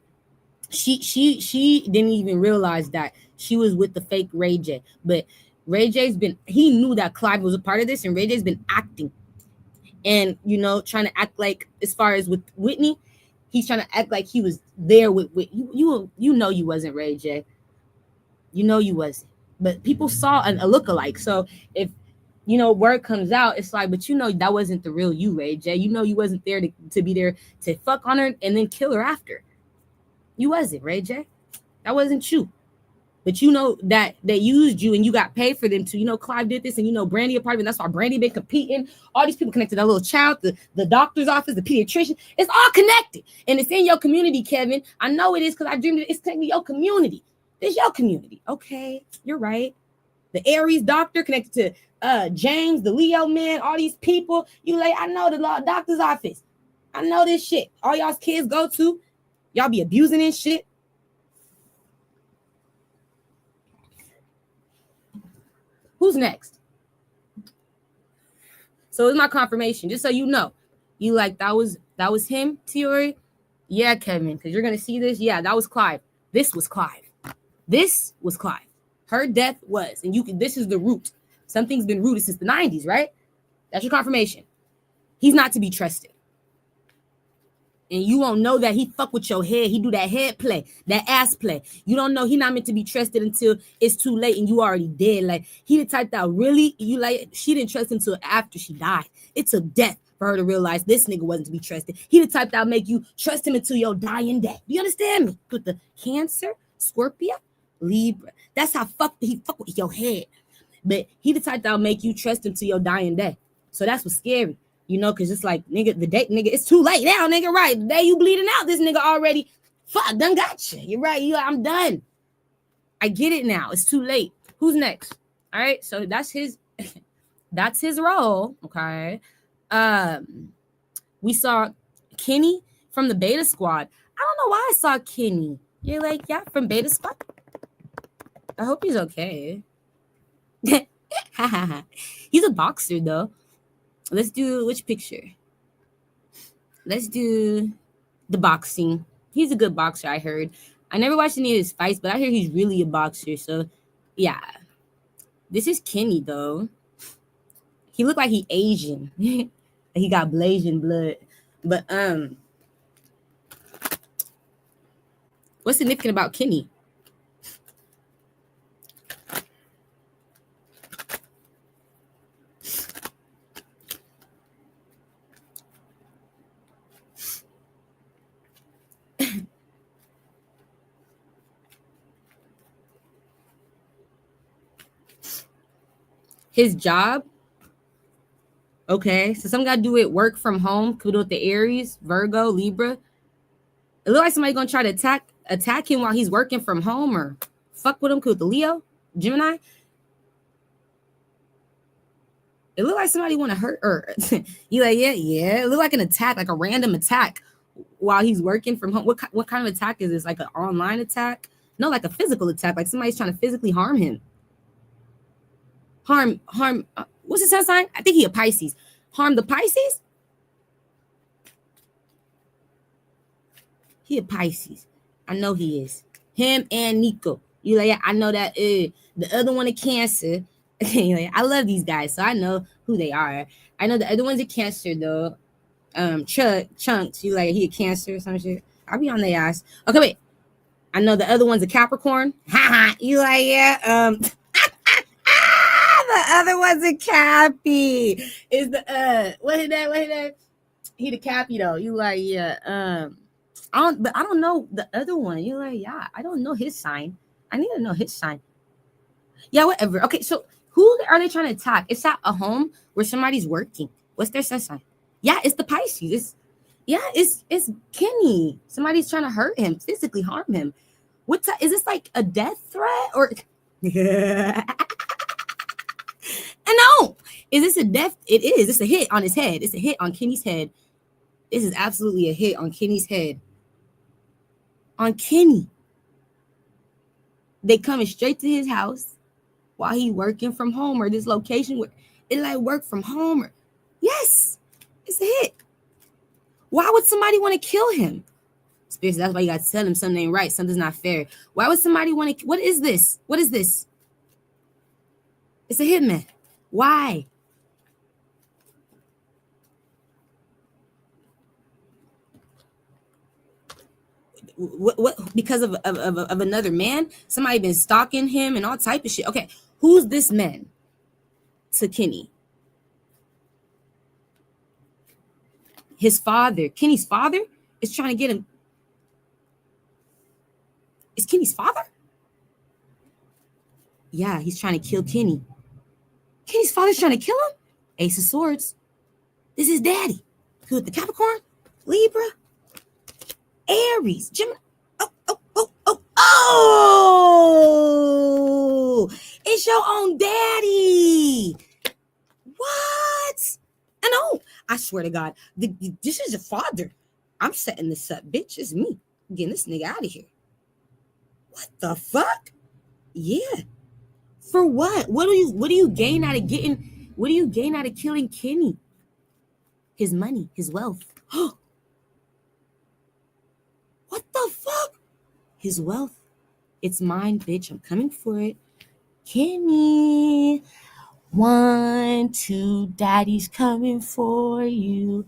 she didn't even realize that she was with the fake Ray J. But Ray J's he knew that Clive was a part of this, and Ray J's been acting. And, trying to act like, as far as with Whitney, he's trying to act like he was there with you. You know you wasn't Ray J. You know you wasn't. But people saw a lookalike. So if word comes out, it's like, but that wasn't the real you, Ray J. You wasn't there to be there to fuck on her and then kill her after. You wasn't, Ray J. That wasn't you. But that they used you and you got paid for them to, Clive did this and Brandy a part of it. And that's why Brandy been competing. All these people connected, that little child, the doctor's office, the pediatrician. It's all connected. And it's in your community, Kevin. I know it is because I dreamed it. It's connected to your community. It's your community. Okay, you're right. The Aries doctor connected to James, the Leo man, all these people. I know the doctor's office. I know this shit. All y'all's kids go to. Y'all be abusing this shit. Who's next? So it's my confirmation, just so you know. You that was him, Tiori? Yeah, Kevin, because you're gonna see this. Yeah, that was Clive. This was Clive. Her death was, and you can, this is the root. Something's been rooted since the 90s, right? That's your confirmation. He's not to be trusted. And you won't know that he fuck with your head. He do that head play, that ass play. You don't know he not meant to be trusted until it's too late and you already dead. Like, he the type that really, you like, she didn't trust him until after she died. It took death for her to realize this nigga wasn't to be trusted. He the type that'll make you trust him until your dying day. Do you understand me? With the Cancer, Scorpio, Libra. That's how he fuck with your head. But he the type that'll make you trust him till your dying day. So that's what's scary. You know, because it's like, nigga, the day, nigga, it's too late now, nigga, right? The day you bleeding out, this nigga already, fuck, done got you. You're right. I'm done. I get it now. It's too late. Who's next? All right. So that's his role. Okay. We saw Kenny from the Beta Squad. I don't know why I saw Kenny. You're like, yeah, from Beta Squad. I hope he's okay. He's a boxer though. Let's do which picture? Let's do the boxing. He's a good boxer, I heard. I never watched any of his fights, but I hear he's really a boxer. So, yeah. This is Kenny, though. He looked like he Asian. He got Blasian blood. But, what's significant about Kenny? His job. Okay, so some guy do it work from home. Could do it the Aries, Virgo, Libra. It look like somebody gonna try to attack him while he's working from home, or fuck with him. Could the Leo, Gemini. It look like somebody want to hurt her. You like, yeah. It look like an attack, like a random attack while he's working from home. What kind of attack is this? Like an online attack? No, like a physical attack. Like somebody's trying to physically harm him. Harm. What's his sun sign? I think he a Pisces. Harm the Pisces? He a Pisces. I know he is. Him and Nico. You like, yeah, I know that. The other one a Cancer. I love these guys, so I know who they are. I know the other one's a Cancer though. Chunks. You like, he a Cancer or some shit. I'll be on their ass. Okay, wait. I know the other one's a Capricorn. You like, yeah. The other one's a Cappy. Is the what is that? He the Cappy though. You like, yeah. I don't know the other one. You like, yeah. I don't know his sign. I need to know his sign. Yeah, whatever. Okay, so who are they trying to attack? It's at a home where somebody's working. What's their sun sign? Yeah, it's the Pisces. It's Kenny. Somebody's trying to hurt him, physically harm him. Is this like a death threat or? No, is this a death? It is. It's a hit on his head. It's a hit on Kenny's head. This is absolutely a hit on Kenny's head. On Kenny. They coming straight to his house while he working from home, or this location where it like work from home. Or, yes, it's a hit. Why would somebody want to kill him? Spirits, that's why you got to tell him something ain't right. Something's not fair. Why would somebody want to? What is this? What is this? It's a hitman. Why? What? Because of another man? Somebody been stalking him and all type of shit. Okay, who's this man to Kenny? His father. Kenny's father is trying to get him. Is Kenny's father? Yeah, he's trying to kill Kenny. Kenny's father's trying to kill him? Ace of Swords. This is daddy. Who, the Capricorn? Libra? Aries? Gemini? Oh! It's your own daddy. What? And oh, I swear to God, this is your father. I'm setting this up, bitch. It's me. Getting this nigga out of here. What the fuck? Yeah. For what? What do you gain out of getting? What do you gain out of killing Kenny? His money, his wealth. What the fuck? His wealth. It's mine, bitch. I'm coming for it. Kenny. 1, 2, daddy's coming for you.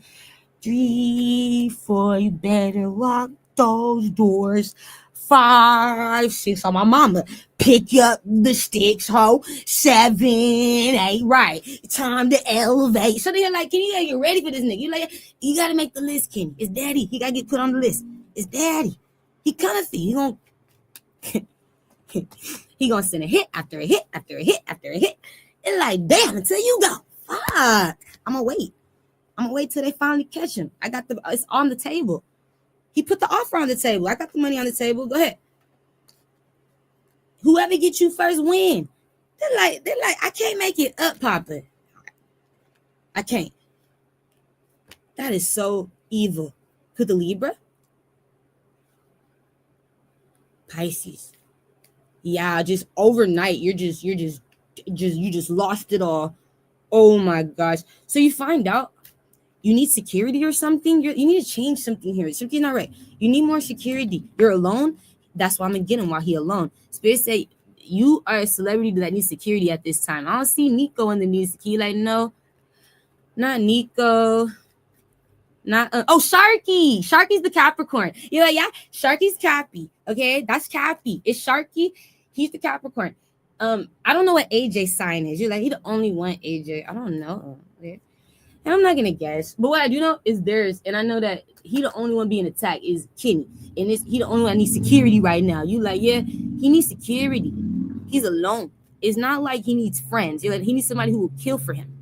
3, 4, you better lock those doors. 5, 6, on my mama. Pick up the sticks, ho. 7, 8, right. Time to elevate. So they're like, Kenny, you ready for this nigga? You like, you gotta make the list, Kenny. It's daddy. He gotta get put on the list. It's daddy. He comfy. He gonna he gonna send a hit after a hit after a hit after a hit. It's like, damn, until you go. Fuck. I'm gonna wait till they finally catch him. It's on the table. He put the offer on the table. I got the money on the table. Go ahead. Whoever gets you first win. They're like, I can't make it up, Papa. I can't. That is so evil. Put the Libra. Pisces. Yeah, just overnight, you just lost it all. Oh my gosh. So you find out you need security or something. You need to change something here. Something's not right. You need more security. You're alone. That's why I'm gonna get him while he alone. Spirit say you are a celebrity that needs security at this time. I don't see Nico in the music. He like, no, not Nico. Not Sharky. Sharky's the Capricorn. You're like, yeah, Sharky's Cappy. Okay, that's Cappy. It's Sharky. He's the Capricorn. I don't know what AJ sign is. You're like, he the only one, AJ. I don't know. And I'm not gonna guess. But what I do know is theirs, and I know that he the only one being attacked is Kenny. And he the only one that needs security right now. You like, yeah, he needs security. He's alone. It's not like he needs friends. You're like, he needs somebody who will kill for him.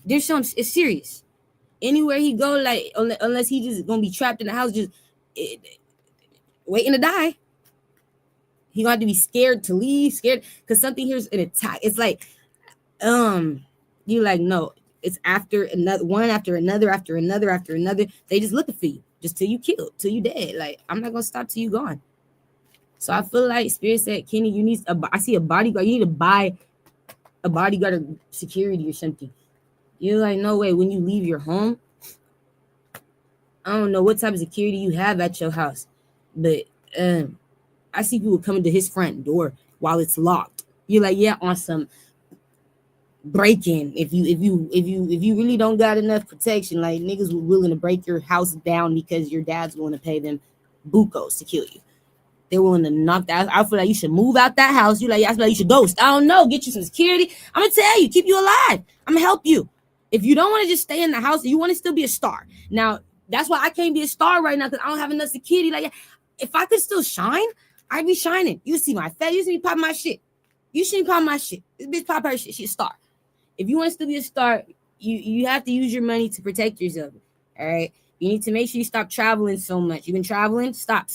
There's some, it's serious. Anywhere he go, like, unless he just gonna be trapped in the house, just waiting to die. He gonna have to be scared to leave, scared because something here's an attack. It's like, you like, no, it's after another one, after another, after another, after another. They just looking for you, just till you killed, till you dead. Like, I'm not gonna stop till you gone. So I feel like Spirit said, Kenny, you need I see a bodyguard. You need to buy a bodyguard or security or something. You're like, no way. When you leave your home, I don't know what type of security you have at your house, but I see people coming to his front door while it's locked. You're like, yeah, on some break-in. If you really don't got enough protection, like niggas were willing to break your house down because your dad's willing to pay them bucos to kill you. They're willing to knock that. I feel like you should move out that house. You're like, I feel like you should ghost. I don't know. Get you some security. I'm gonna tell you, keep you alive. I'm gonna help you. If you don't want to just stay in the house, you want to still be a star. Now, that's why I can't be a star right now because I don't have enough security. Like, if I could still shine, I'd be shining. You see my face. You see me pop my shit. You see me pop my shit. This bitch pop her shit. She's a star. If you want to still be a star, you have to use your money to protect yourself. All right. You need to make sure you stop traveling so much. You've been traveling. Stop.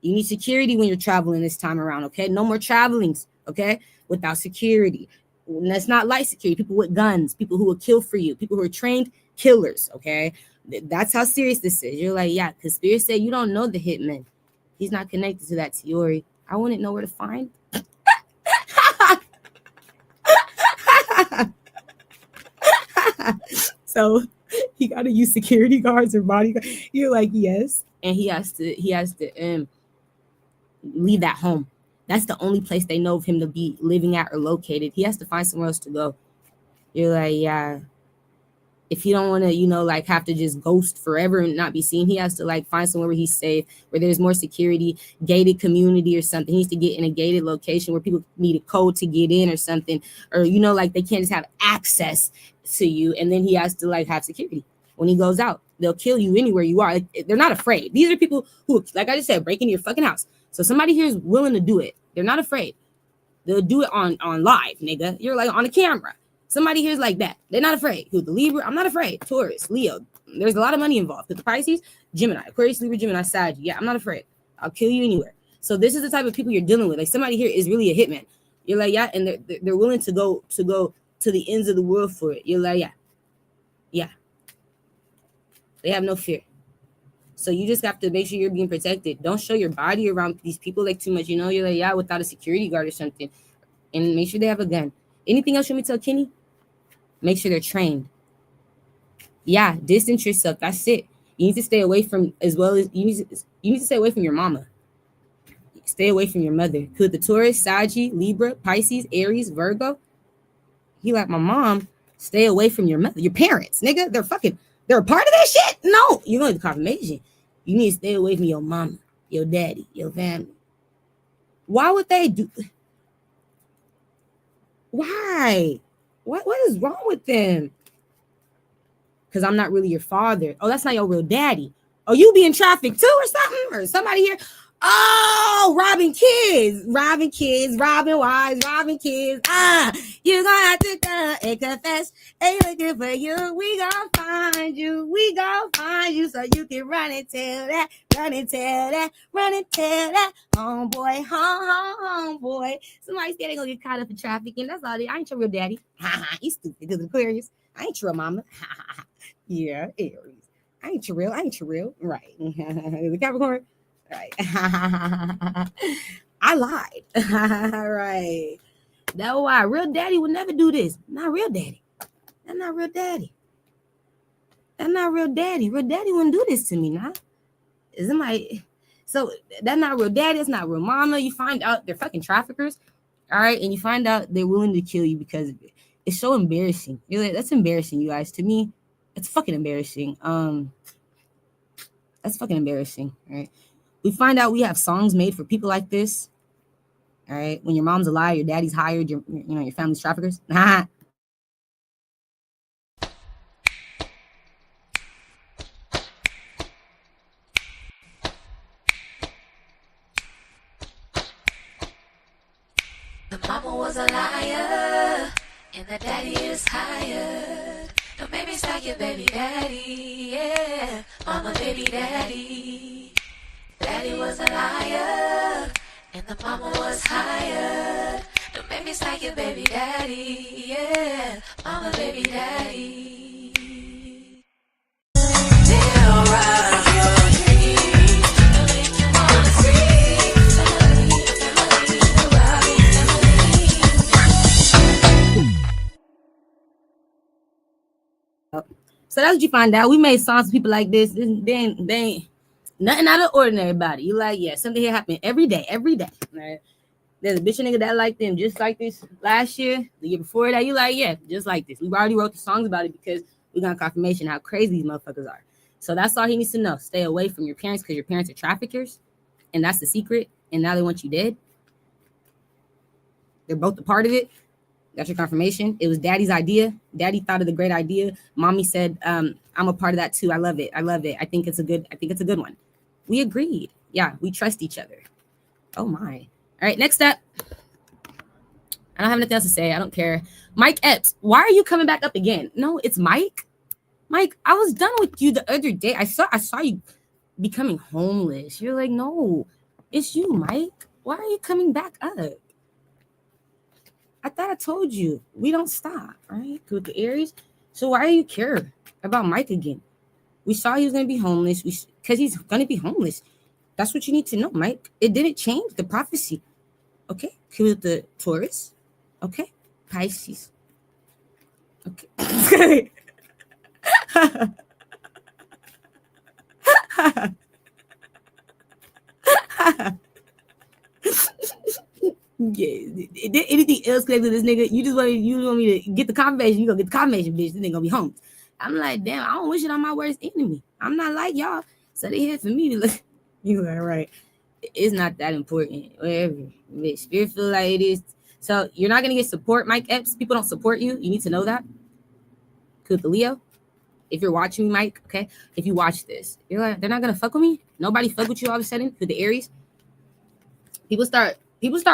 You need security when you're traveling this time around. Okay. No more travelings. Okay. Without security. That's not light security. People with guns, people who will kill for you, people who are trained killers. Okay. That's how serious this is. You're like, yeah, because Spirit said you don't know the hitman. He's not connected to that theory. I wouldn't know where to find. So he got to use security guards or bodyguards. You're like, yes, and he has to leave that home. That's the only place they know of him to be living at or located. He has to find somewhere else to go. You're like, yeah. If he don't want to, like have to just ghost forever and not be seen, he has to like find somewhere where he's safe, where there's more security, gated community or something. He needs to get in a gated location where people need a code to get in or something, or like they can't just have access to you. And then he has to like have security when he goes out. They'll kill you anywhere you are. Like, they're not afraid. These are people who, like I just said, break into your fucking house. So somebody here is willing to do it. They're not afraid. They'll do it on live, nigga. You're like on a camera. Somebody here's like that. They're not afraid. Who, the Libra? I'm not afraid. Taurus, Leo. There's a lot of money involved. With the Pisces, Gemini, Aquarius, Libra, Gemini, Sag. Yeah, I'm not afraid. I'll kill you anywhere. So this is the type of people you're dealing with. Like somebody here is really a hitman. You're like, yeah, and they're willing to go to the ends of the world for it. You're like, yeah. They have no fear. So you just have to make sure you're being protected. Don't show your body around these people like too much. You're like, yeah, without a security guard or something. And make sure they have a gun. Anything else you want me to tell Kenny? Make sure they're trained. Yeah, distance yourself. That's it. You need to stay away from, as well as you need to stay away from your mama. stay away from your mother. Could the Taurus, Sagittarius, Libra, Pisces, Aries, Virgo? He like, my mom, stay away from your mother. Your parents, nigga, they're a part of that shit? No, you don't need the confirmation. You need to stay away from your mama, your daddy, your family. Why would they do? Why? What is wrong with them? Because I'm not really your father. Oh, that's not your real daddy. Oh, you be in traffic too or something? Or somebody here? Oh, robbing kids, robbing wives, robbing kids. You gonna have to come and confess. Ain't looking for you. We gonna find you. We gonna find you so you can run and tell that, run and tell that, run and tell that. Homeboy, homeboy. Somebody said they gonna get caught up in trafficking. That's all. I ain't your real daddy. You stupid. Because of Aquarius. I ain't your mama. Yeah, Aries. I ain't your real. Right. The Capricorn. Right. I lied. Right. That's why real daddy would never do this. Not real daddy. That's not real daddy. That's not real daddy. Real daddy wouldn't do this to me, nah. So that's not real daddy. That's not real mama. You find out they're fucking traffickers. All right. And you find out they're willing to kill you because of it. It's so embarrassing. You're like, that's embarrassing, you guys. To me, it's fucking embarrassing. That's fucking embarrassing. All right. We find out we have songs made for people like this. All right. When your mom's a liar, your daddy's hired, your family's traffickers. The mama was a liar, and the daddy is hired. Don't make me start your baby daddy, yeah. Mama, baby daddy. Daddy was a liar, and the mama was hired. Don't make me start your baby daddy, yeah. Mama, baby daddy. They'll rob your dreams. They'll make you wanna scream. Family, So that's what you find out. We made songs for people like this. They ain't nothing out of ordinary body. You like, yeah, something here happened every day. Right? There's a bitch and nigga that like them just like this last year, the year before that. You like, yeah, just like this. We already wrote the songs about it because we got confirmation how crazy these motherfuckers are. So that's all he needs to know. Stay away from your parents because your parents are traffickers, and that's the secret. And now they want you dead. They're both a part of it. That's your confirmation. It was daddy's idea. Daddy thought of the great idea. Mommy said, I'm a part of that too. I love it. I think it's a good one. We agreed. Yeah, we trust each other. Oh my. All right, next up. I don't have nothing else to say. I don't care. Mike Epps, why are you coming back up again? No, it's Mike. Mike, I was done with you the other day. I saw you becoming homeless. You're like, no, it's you, Mike. Why are you coming back up? I thought I told you we don't stop, right? With the Aries. So why do you care about Mike again? We saw he was gonna be homeless. Because he's gonna be homeless. That's what you need to know, Mike. It didn't change the prophecy. Okay, with the Taurus. Okay, Pisces. Okay. Yeah, anything else connected to this nigga? You want me to get the confirmation? You gonna get the confirmation, bitch. This nigga gonna be homeless. I'm like, damn, I don't wish it on my worst enemy. I'm not like y'all. So they here for me to look. You are right. It's not that important. Whatever. Bitch, spirit feel like it is. So you're not gonna get support, Mike Epps. People don't support you. You need to know that. With the Leo. If you're watching me, Mike, okay. If you watch this, you're like, they're not gonna fuck with me. Nobody fuck with you all of a sudden. With the Aries. People start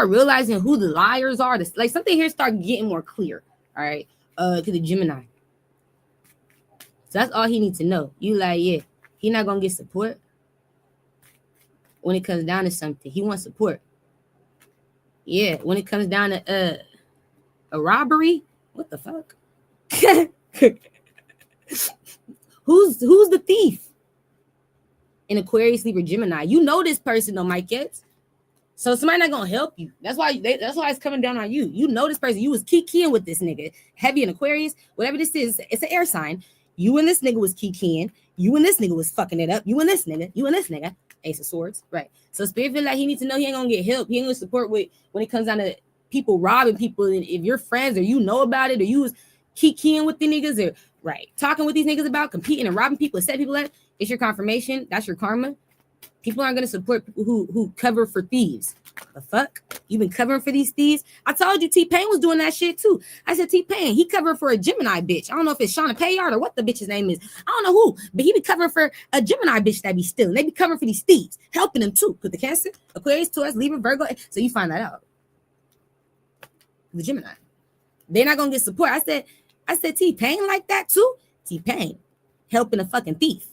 realizing who the liars are. Like something here start getting more clear. All right. To the Gemini. So that's all he needs to know. You like, yeah, he not gonna get support when it comes down to something. He wants support. Yeah, when it comes down to a robbery, what the fuck? Who's the thief? In Aquarius, Libra, Gemini. You know this person though, Mike Epps. So somebody not gonna help you. That's why it's coming down on you. You know this person. You was kikiing with this nigga. Heavy in Aquarius, whatever this is, it's an air sign. You and this nigga was kikiing. You and this nigga was fucking it up. You and this nigga. Ace of Swords, right? So Spirit feel like he needs to know he ain't gonna get help. He ain't gonna support with when it comes down to people robbing people. And if you're friends or you know about it or you was keying with the niggas or right talking with these niggas about competing and robbing people and set people up, it's your confirmation. That's your karma. People aren't gonna support people who cover for thieves. The fuck? You been covering for these thieves? I told you T-Pain was doing that shit too. I said T-Pain, he covered for a Gemini bitch. I don't know if it's Shauna Payard or what the bitch's name is. I don't know who, but he be covering for a Gemini bitch that be stealing. They be covering for these thieves, helping them too. Put the Cancer, Aquarius, Taurus, Libra, Virgo. So you find that out. The Gemini. They're not gonna get support. I said T-Pain like that too. T-Pain helping a fucking thief.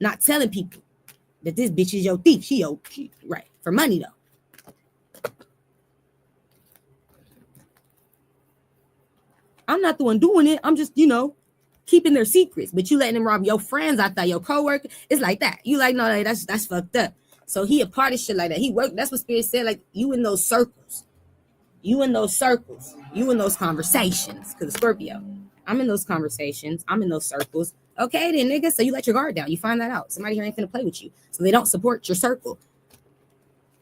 Not telling people that this bitch is your thief. She right for money though. I'm not the one doing it. I'm just, keeping their secrets. But you letting them rob your friends. I thought your coworker. It's like that. You like, no, that's fucked up. So he a part of shit like that. He worked. That's what Spirit said. Like you in those circles. You in those circles. You in those conversations. Because Scorpio, I'm in those conversations. I'm in those circles. Okay, then, nigga. So you let your guard down. You find that out. Somebody here ain't finna play with you. So they don't support your circle.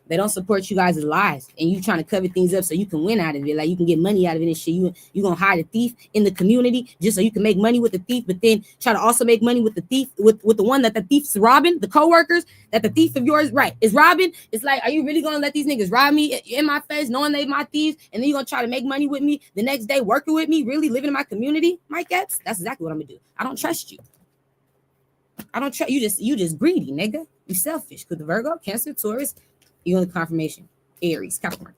They don't support you guys' lives. And you trying to cover things up so you can win out of it. Like you can get money out of it and shit. You gonna hire a thief in the community just so you can make money with the thief, but then try to also make money with the thief, with the one that the thief's robbing, the co-workers that the thief of yours, right, is robbing. It's like, are you really gonna let these niggas rob me in my face, knowing they my thieves, and then you gonna try to make money with me the next day, working with me, really living in my community, Mike Epps? That's exactly what I'm gonna do. I don't trust you. I don't trust you. You just greedy, nigga. You selfish. Because the Virgo, Cancer, Taurus, you on the confirmation, Aries, Capricorn.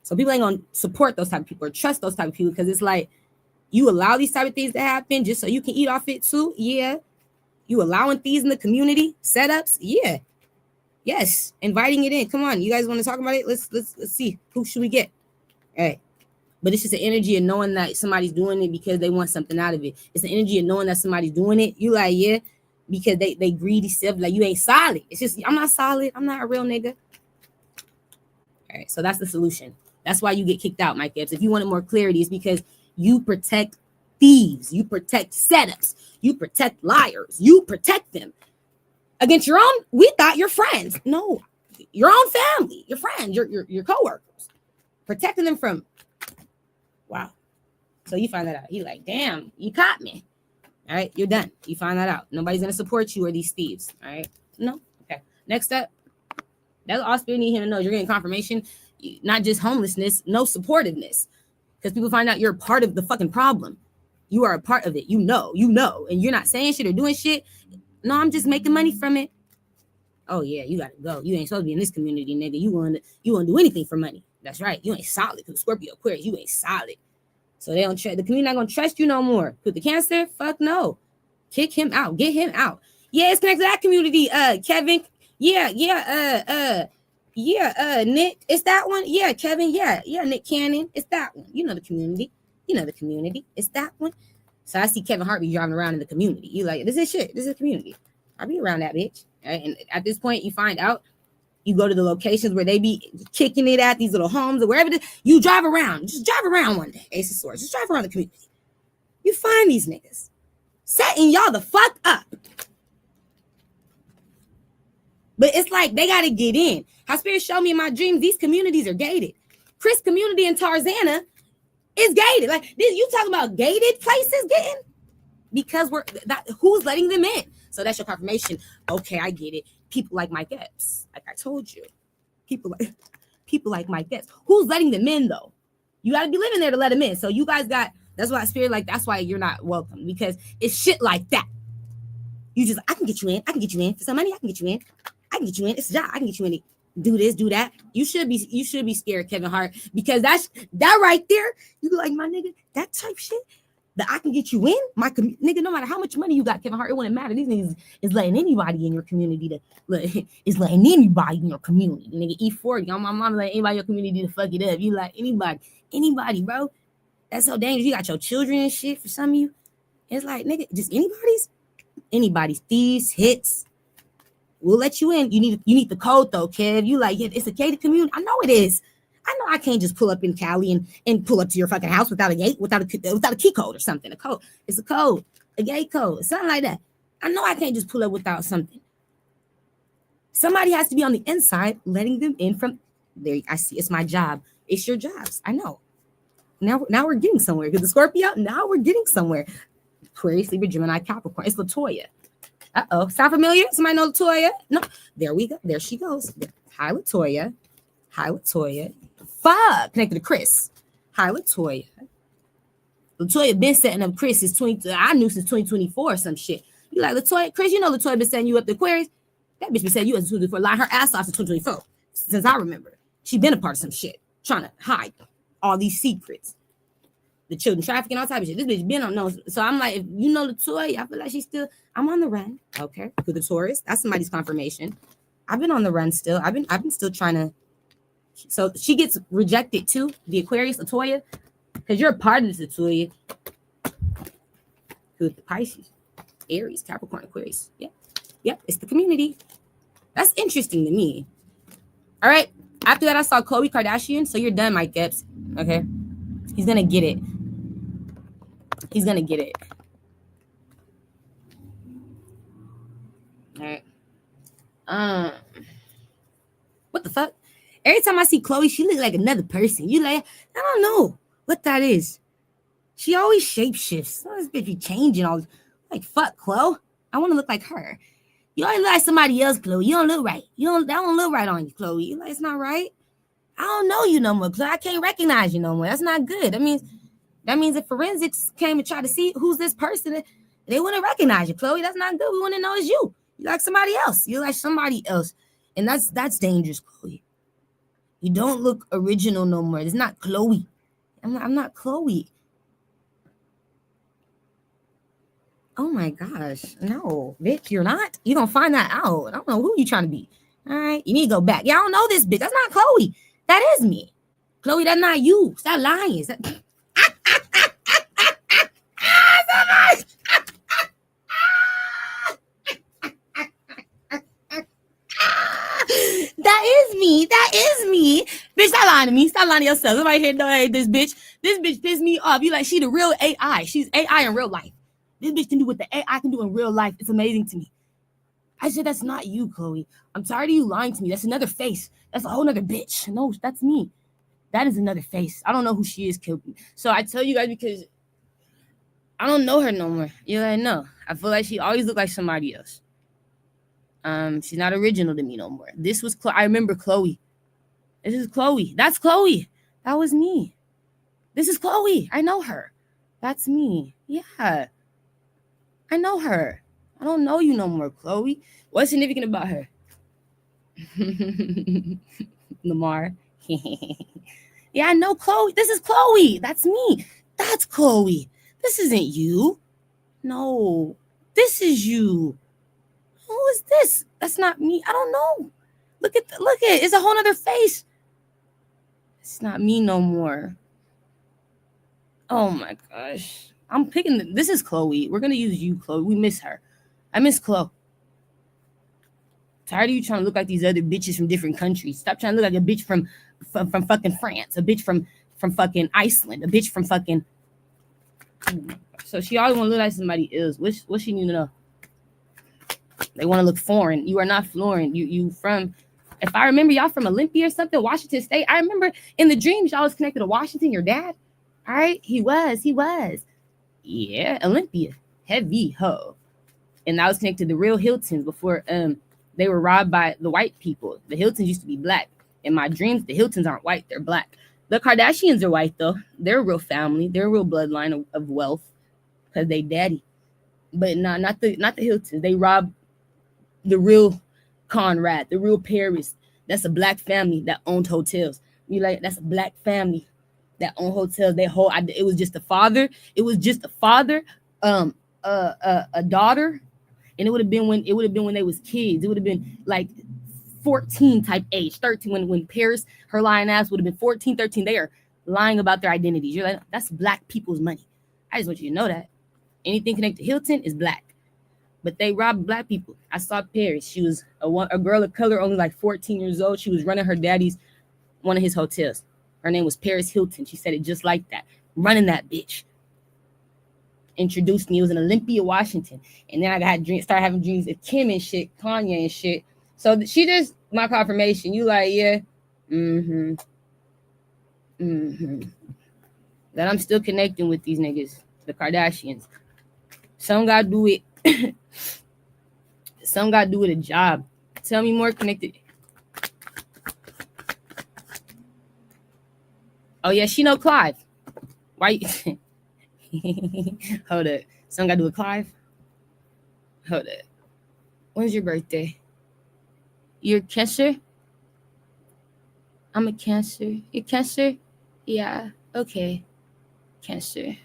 So people ain't gonna support those type of people or trust those type of people because it's like you allow these type of things to happen just so you can eat off it too. Yeah. You allowing thieves in the community setups. Yeah. Yes. Inviting it in. Come on, you guys want to talk about it? Let's see. Who should we get? All right. But it's just an energy of knowing that somebody's doing it because they want something out of it. It's the energy of knowing that somebody's doing it. You like, yeah, because they greedy stuff. Like you ain't solid. It's just I'm not solid. I'm not a real nigga. All right, so that's the solution. That's why you get kicked out, Mike Epps. If you wanted more clarity, it's because you protect thieves, you protect setups, you protect liars, you protect them against your own. We thought your friends, no, your own family, your friends, your coworkers, protecting them from. Wow. So you find that out. He like, damn, you caught me. All right, you're done. You find that out. Nobody's gonna support you or these thieves. All right, no. Okay. Next up. That's all Spirit need him to know. You're getting confirmation, not just homelessness, no supportiveness. Because people find out you're a part of the fucking problem. You are a part of it. You know, and you're not saying shit or doing shit. No, I'm just making money from it. Oh yeah, you gotta go. You ain't supposed to be in this community, nigga. You want to do anything for money. That's right. You ain't solid. Because Scorpio, Aquarius, you ain't solid. So they don't trust. The community not gonna trust you no more. With the Cancer, fuck no. Kick him out. Get him out. Yeah, it's connected to that community. Kevin. Yeah, Nick, it's that one. Yeah, Kevin, yeah, Nick Cannon, it's that one. You know the community. It's that one. So I see Kevin Hart be driving around in the community. You like, this is shit. This is a community. I be around that bitch. Right? And at this point, you find out, you go to the locations where they be kicking it at these little homes or wherever it is. You drive around. Just drive around one day. Ace of Swords. Just drive around the community. You find these niggas setting y'all the fuck up. But it's like they got to get in. How Spirit showed me in my dreams, these communities are gated. Chris community in Tarzana is gated. Like this, you talking about gated places getting? Because who's letting them in? So that's your confirmation. Okay, I get it. People like Mike Epps, like I told you. People like Mike Epps. Who's letting them in though? You got to be living there to let them in. So you guys that's why Spirit like that's why you're not welcome because it's shit like that. You just I can get you in for some money. I can get you in. It's a job. I can get you in. Do this, do that. You should be scared, Kevin Hart, because that right there. You like my nigga, that type shit. That I can get you in, my nigga. No matter how much money you got, Kevin Hart, it wouldn't matter. These niggas is letting anybody in your community letting anybody in your community. Nigga, E40 on my mom, letting anybody in your community to fuck it up. You like anybody, bro. That's so dangerous. You got your children and shit. For some of you, it's like nigga, just anybody's thieves, hits. We'll let you in. You need the code though, Kev. You like it's a gated community. I know it is. I know I can't just pull up in Cali and pull up to your fucking house without a gate, without a key code or something. A code. It's a code, a gate code, something like that. I know I can't just pull up without something. Somebody has to be on the inside letting them in from there. I see. It's my job. It's your jobs. I know. Now we're getting somewhere. Because the Scorpio, now we're getting somewhere. Aquarius, Libra, Gemini, Capricorn. It's Latoya. Uh-oh. Sound familiar? Somebody know Latoya? No. There we go. There she goes. Hi, Latoya. Hi, Latoya. Fuck. Connected to Chris. Hi, Latoya. Latoya been setting up Chris since I knew since 2024 or some shit. You like Latoya? Chris, you know Latoya been setting you up the Aquarius? That bitch been setting you up 2024. Lying her ass off since 2024. Since I remember. She been a part of some shit. Trying to hide all these secrets. The children trafficking, all type of shit. This bitch been on no. So I'm like, if you know Latoya, I feel like she's still, I'm on the run. Okay. For the Taurus. That's somebody's confirmation. I've been on the run still. I've been still trying to. So she gets rejected too, the Aquarius, Latoya. Because you're a part of this, Latoya. With the Pisces, Aries, Capricorn, Aquarius. Yep, it's the community. That's interesting to me. All right. After that, I saw Khloe Kardashian. So you're done, Mike Epps. Okay. He's going to get it. He's going to get it. All right. What the fuck? Every time I see Khloe, she looks like another person. You like, I don't know what that is. She always shapeshifts. Oh, this bitch be changing all. Like, fuck, Khloe. I want to look like her. You always look like somebody else, Khloe. You don't look right. That don't look right on you, Khloe. You like, it's not right. I don't know you no more, Khloe. I can't recognize you no more. That's not good. That means if forensics came and tried to see who's this person, they wouldn't recognize you, Khloe. That's not good. We want to know it's you. You like somebody else. You like somebody else. And that's dangerous, Khloe. You don't look original no more. It's not Khloe. I'm not Khloe. Oh my gosh. No, bitch, you're not. You're going to find that out. I don't know who you trying to be. All right. You need to go back. Yeah, I don't know this bitch. That's not Khloe. That is me. Khloe, that's not you. Stop lying. That is me. That is me. Bitch, stop lying to me. Stop lying to yourself. Somebody here know, hey, this bitch pissed me off. You like, she the real AI. She's AI in real life. This bitch can do what the AI can do in real life. It's amazing to me. I said, that's not you, Khloe. I'm tired of you lying to me. That's another face. That's a whole nother bitch. No, that's me. That is another face. I don't know who she is, killed me. So I tell you guys because I don't know her no more. You know, I know. I feel like she always looked like somebody else. She's not original to me no more. This was I remember Khloe. This is Khloe. That's Khloe. That was me. This is Khloe. I know her. That's me. Yeah. I know her. I don't know you no more, Khloe. What's significant about her? Lamar. Yeah, I know Khloe. This is Khloe. That's me. That's Khloe. This isn't you. No. This is you. Who is this? That's not me. I don't know. Look at it. It's a whole other face. It's not me no more. Oh my gosh. I'm picking this is Khloe. We're gonna use you, Khloe. We miss her. I miss Khloe. Tired of you trying to look like these other bitches from different countries. Stop trying to look like a bitch from fucking France, a bitch from fucking Iceland, a bitch from fucking. So she always want to look like somebody else. What she need to know? They want to look foreign. You are not foreign. You from, if I remember, y'all from Olympia or something, Washington State. I remember in the dreams y'all was connected to Washington. Your dad, all right? He was. Yeah, Olympia, heavy hoe, and I was connected to the real Hiltons before they were robbed by the white people. The Hiltons used to be black. In my dreams, the Hiltons aren't white; they're black. The Kardashians are white though. They're a real family. They're a real bloodline of wealth because they daddy. But not the Hiltons. They robbed the real Conrad, the real Paris. That's a black family that owned hotels. You like that's a black family that owned hotels. It was just a father. It was just a father, a daughter, and it would have been when they was kids. It would have been like 14 type age, 13 when Paris, her lying ass would have been 14, 13. They are lying about their identities. You're like, that's black people's money. I just want you to know that. Anything connected to Hilton is black. But they robbed black people. I saw Paris. She was a girl of color, only like 14 years old. She was running her daddy's, one of his hotels. Her name was Paris Hilton. She said it just like that. Running that bitch. Introduced me. It was in Olympia, Washington. And then I started having dreams of Kim and shit, Kanye and shit. So she just my confirmation. You like, yeah, mm-hmm, mm-hmm. That I'm still connecting with these niggas, the Kardashians. Some gotta do it. Some gotta do with a job. Tell me more connected. Oh yeah, she know Clive. Why? Hold up. Some gotta do with Clive. Hold up. When's your birthday? You're Cancer? I'm a Cancer. You're Cancer? Yeah. Okay. Cancer.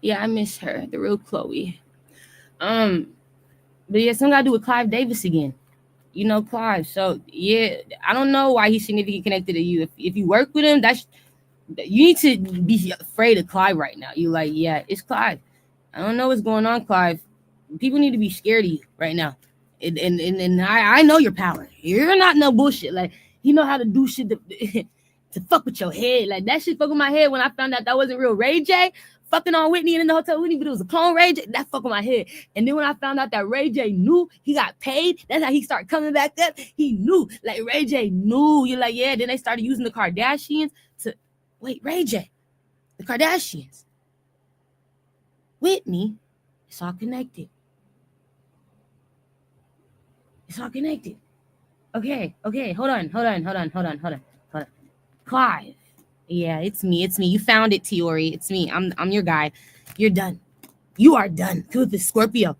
Yeah, I miss her. The real Chloe. But yeah, some gotta do with Clive Davis again. You know Clive. So yeah, I don't know why he's significantly connected to you. If you work with him, that's you need to be afraid of Clive right now. You like, yeah, it's Clive. I don't know what's going on, Clive. People need to be scared of you right now. And I know your power. You're not no bullshit. Like you know how to do shit to, to fuck with your head. Like that shit fuck with my head when I found out that wasn't real Ray J. Fucking on Whitney and in the hotel with Whitney, but it was a clone Ray J. That fuck with my head. And then when I found out that Ray J knew he got paid, that's how he started coming back up. He knew. Like Ray J knew. You're like, yeah. Then they started using the Kardashians to wait, Ray J. The Kardashians. Whitney. It's all connected. It's all connected. Okay. Hold on. Clive. Yeah, it's me. You found it, Tiori. It's me. I'm your guy. You're done. You are done. With the Scorpio.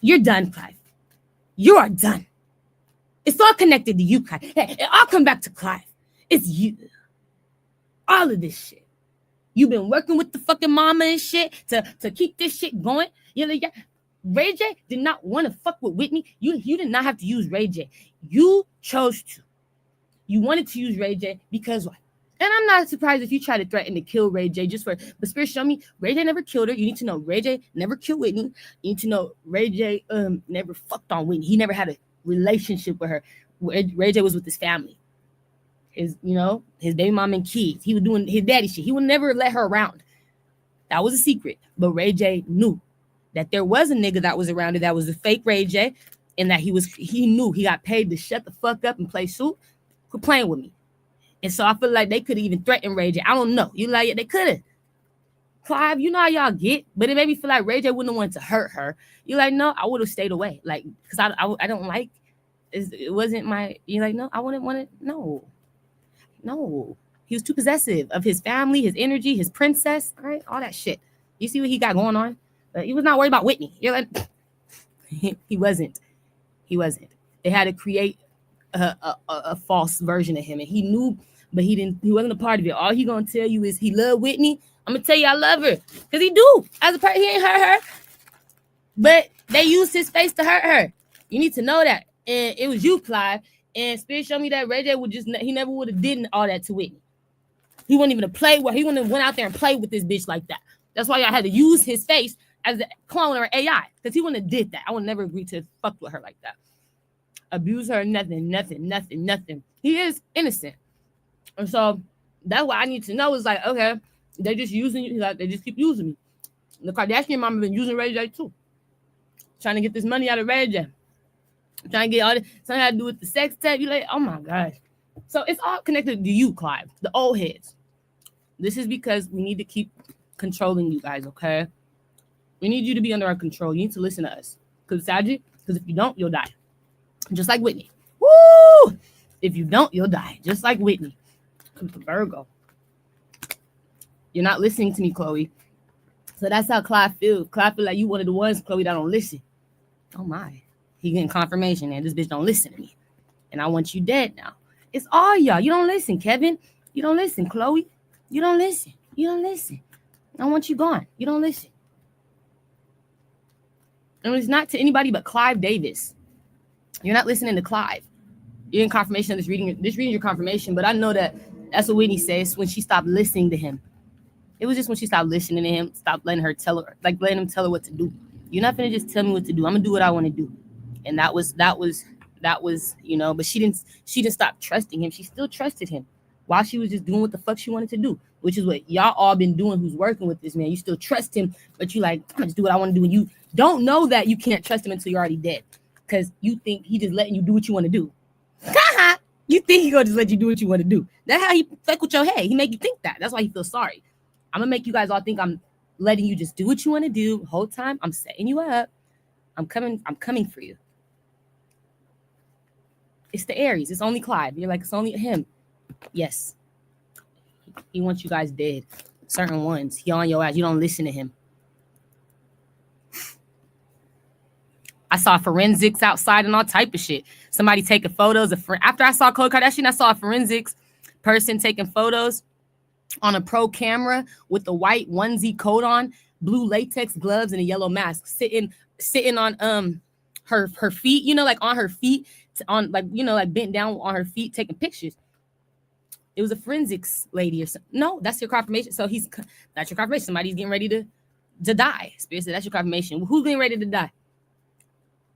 You're done, Clive. You are done. It's all connected to you, Clive. Hey, I'll come back to Clive. It's you. All of this shit. You've been working with the fucking mama and shit to keep this shit going. You know, Ray J did not want to fuck with Whitney. You did not have to use Ray J. You chose to. You wanted to use Ray J because why? And I'm not surprised if you try to threaten to kill Ray J just for. But Spirit, show me Ray J never killed her. You need to know Ray J never killed Whitney. You need to know Ray J never fucked on Whitney. He never had a relationship with her. Ray J was with his family. His baby mom and kids. He was doing his daddy shit. He would never let her around. That was a secret. But Ray J knew that there was a nigga that was around it that was a fake Ray J, and that he knew he got paid to shut the fuck up and play suit. Quit playing with me. And so I feel like they could have even threatened Ray J. I don't know. You like it? They could have. Clive, you know how y'all get, but it made me feel like Ray J wouldn't have wanted to hurt her. You like, no, I would have stayed away. Like, because I don't like, it wasn't my, you like, no, I wouldn't want it. No. He was too possessive of his family, his energy, his princess, all right, all that shit. You see what he got going on? He was not worried about Whitney. You're like, he wasn't. They had to create a false version of him, and he knew, but he didn't. He wasn't a part of it. All he gonna tell you is he loved Whitney. I'm gonna tell you I love her because he do. As a person, he ain't hurt her, but they used his face to hurt her. You need to know that, and it was you, Clive. And Spirit showed me that Ray J he never would have did all that to Whitney. He wouldn't even play with. He wouldn't have went out there and played with this bitch like that. That's why y'all had to use his face as a clone or AI, because he wouldn't have did that. I would never agree to fuck with her like that. Abuse her, nothing. He is innocent. And so that's what I need to know is like, okay, they just using you, like they just keep using me. The Kardashian mama been using Ray J too. Trying to get this money out of Ray J. Trying to get all this, something had to do with the sex tape. You like, oh my gosh. So it's all connected to you, Clive, the old heads. This is because we need to keep controlling you guys, okay? We need you to be under our control. You need to listen to us. Because if you don't, you'll die. Just like Whitney. Woo! If you don't, you'll die. Just like Whitney. Virgo. You're not listening to me, Chloe. So that's how Clive feels. Clive feel like you one of the ones, Chloe, that don't listen. Oh my. He getting confirmation, man. This bitch don't listen to me. And I want you dead now. It's all y'all. You don't listen, Kevin. You don't listen, Chloe. You don't listen. I want you gone. You don't listen. And it's not to anybody but Clive Davis. You're not listening to Clive. You're in confirmation of this reading. This reading your confirmation, but I know that that's what Whitney says when she stopped listening to him. It was just when she stopped listening to him, stopped letting him tell her what to do. You're not gonna just tell me what to do. I'm gonna do what I want to do. And that was, but she didn't stop trusting him. She still trusted him while she was just doing what the fuck she wanted to do, which is what y'all all been doing who's working with this man. You still trust him, but you like, I'm gonna just do what I want to do. And you don't know that you can't trust him until you're already dead. because you think he just letting you do what you want to do. You think he gonna just let you do what you want to do. That's how he fuck with your head. He make you think that. That's why he feels sorry. I'm gonna make you guys all think I'm letting you just do what you want to do. Whole time I'm setting you up. I'm coming for you. It's the Aries. It's only Clive. You're like, it's only him. Yes. He wants you guys dead. Certain ones. He on your ass. You don't listen to him. I saw forensics outside and all type of shit. Somebody taking photos of after I saw Khloe Kardashian, I saw a forensics person taking photos on a pro camera with the white onesie coat on, blue latex gloves, and a yellow mask, sitting on her feet, you know, like on her feet, on like, you know, like bent down on her feet, taking pictures. It was a forensics lady or something. No, that's your confirmation. So that's your confirmation. Somebody's getting ready to die. Spirit said that's your confirmation. Who's getting ready to die?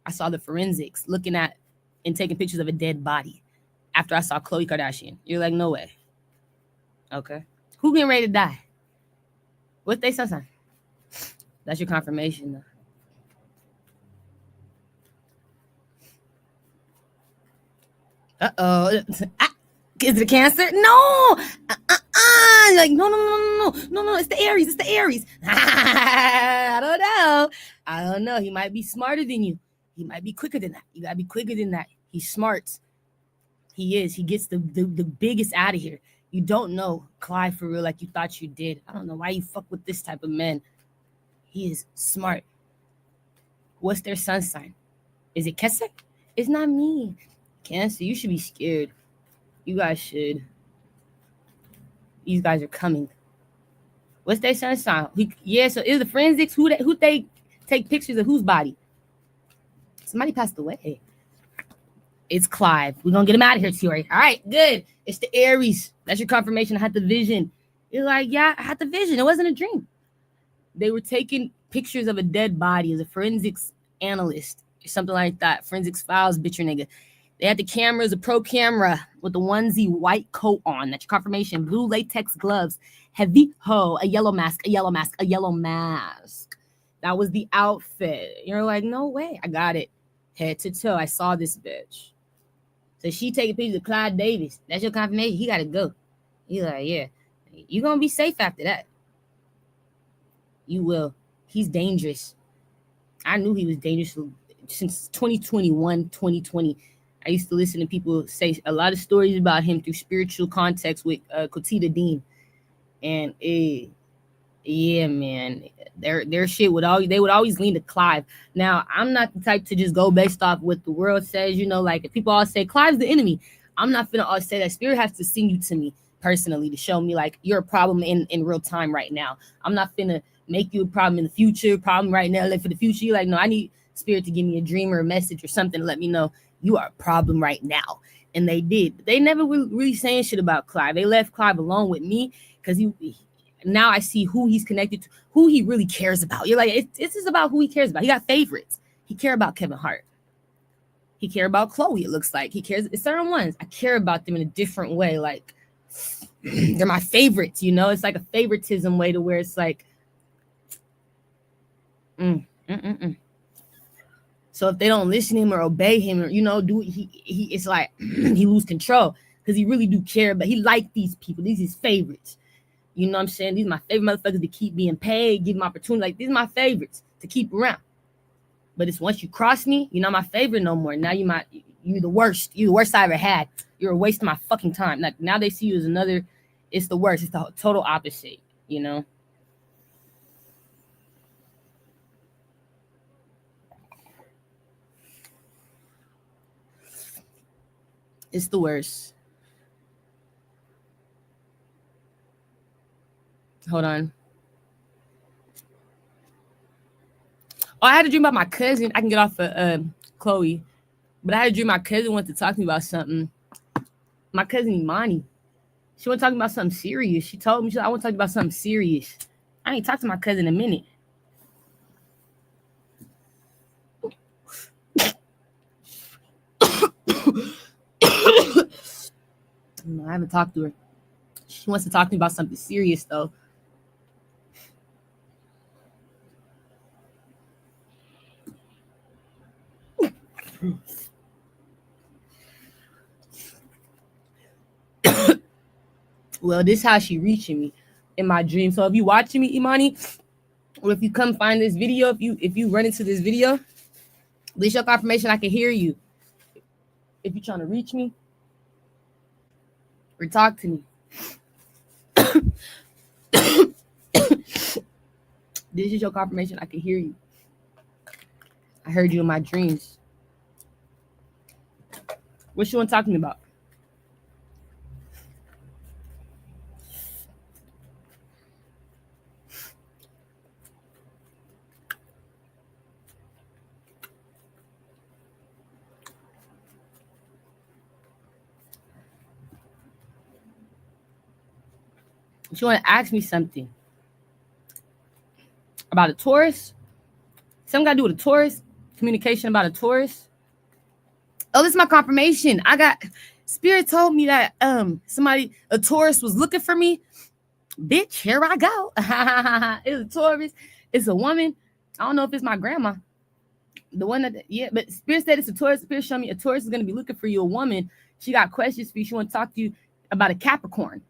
I saw the forensics looking at and taking pictures of a dead body after I saw Khloe Kardashian. You're like, no way. Okay. Who getting ready to die? What they sun sign? That's your confirmation, though. Uh-oh. Is it a Cancer? No. Like, no. It's the Aries. It's the Aries. I don't know. He might be smarter than you. He might be quicker than that. You gotta be quicker than that. He's smart. He is. He gets the biggest out of here. You don't know Clive for real like you thought you did. I don't know why you fuck with this type of man. He is smart. What's their sun sign? Is it Kesek? It's not me. Cancer, you should be scared. You guys should. These guys are coming. What's their sun sign? So is the forensics who they take pictures of whose body? Somebody passed away. It's Clive. We're gonna get him out of here, Tori. All right, good. It's the Aries. That's your confirmation. I had the vision. You're like, yeah, I had the vision. It wasn't a dream. They were taking pictures of a dead body as a forensics analyst or something like that. Forensics files, bitch your nigga. They had the cameras, a pro camera with the onesie white coat on. That's your confirmation. Blue latex gloves. Heavy ho. A yellow mask. That was the outfit. You're like, no way. I got it. Head to toe. I saw this bitch. So she taking pictures of Clyde Davis. That's your confirmation. He got to go. You're like, yeah. You're going to be safe after that. You will. He's dangerous. I knew he was dangerous since 2021, 2020. I used to listen to people say a lot of stories about him through spiritual context with Kotita Dean. And yeah, man, their shit would always lean to Clive. Now, I'm not the type to just go based off what the world says, you know, like if people all say Clive's the enemy, I'm not finna all say that. Spirit has to send you to me personally to show me like you're a problem in real time right now. I'm not finna make you a problem in the future, problem right now, like for the future. You're like, no, I need Spirit to give me a dream or a message or something to let me know you are a problem right now. And they did. They never were really saying shit about Clive. They left Clive alone with me because now I see who he's connected to, who he really cares about. You're like, it's just about who he cares about. He got favorites. He care about Kevin Hart. He care about Chloe, it looks like. He cares. It's certain ones. I care about them in a different way. Like, they're my favorites, you know? It's like a favoritism way to where it's like, So if they don't listen to him or obey him or, you know, he it's like he lose control because he really do care. But he like these people. These his favorites. You know what I'm saying? These are my favorite motherfuckers to keep being paid, give them opportunity. Like, these are my favorites to keep around. But it's once you cross me, you're not my favorite no more. Now you're the worst. You're the worst I ever had. You're a waste of my fucking time. Like, now they see you as another, it's the worst. It's the total opposite, you know? It's the worst. Hold on. Oh, I had a dream about my cousin. I can get off of Chloe. But I had a dream my cousin wanted to talk to me about something. My cousin Imani. She wanted to talk about something serious. She told me, I want to talk about something serious. I ain't talked to my cousin in a minute. I haven't talked to her. She wants to talk to me about something serious, though. Well, this how she reaching me in my dream. So if you watching me, Imani, or if you come find this video, if you run into this video, this your confirmation I can hear you. If you're trying to reach me or talk to me. This is your confirmation I can hear you. I heard you in my dreams. What you want to talk to me about? You want to ask me something about a Taurus? Something got to do with a Taurus? Communication about a Taurus? Oh, this is my confirmation. I got Spirit told me that a Taurus was looking for me. Bitch, here I go. It's a Taurus. It's a woman. I don't know if it's my grandma. The one that, yeah, but Spirit said it's a Taurus. Spirit showed me a Taurus is going to be looking for you, a woman. She got questions for you. She want to talk to you about a Capricorn.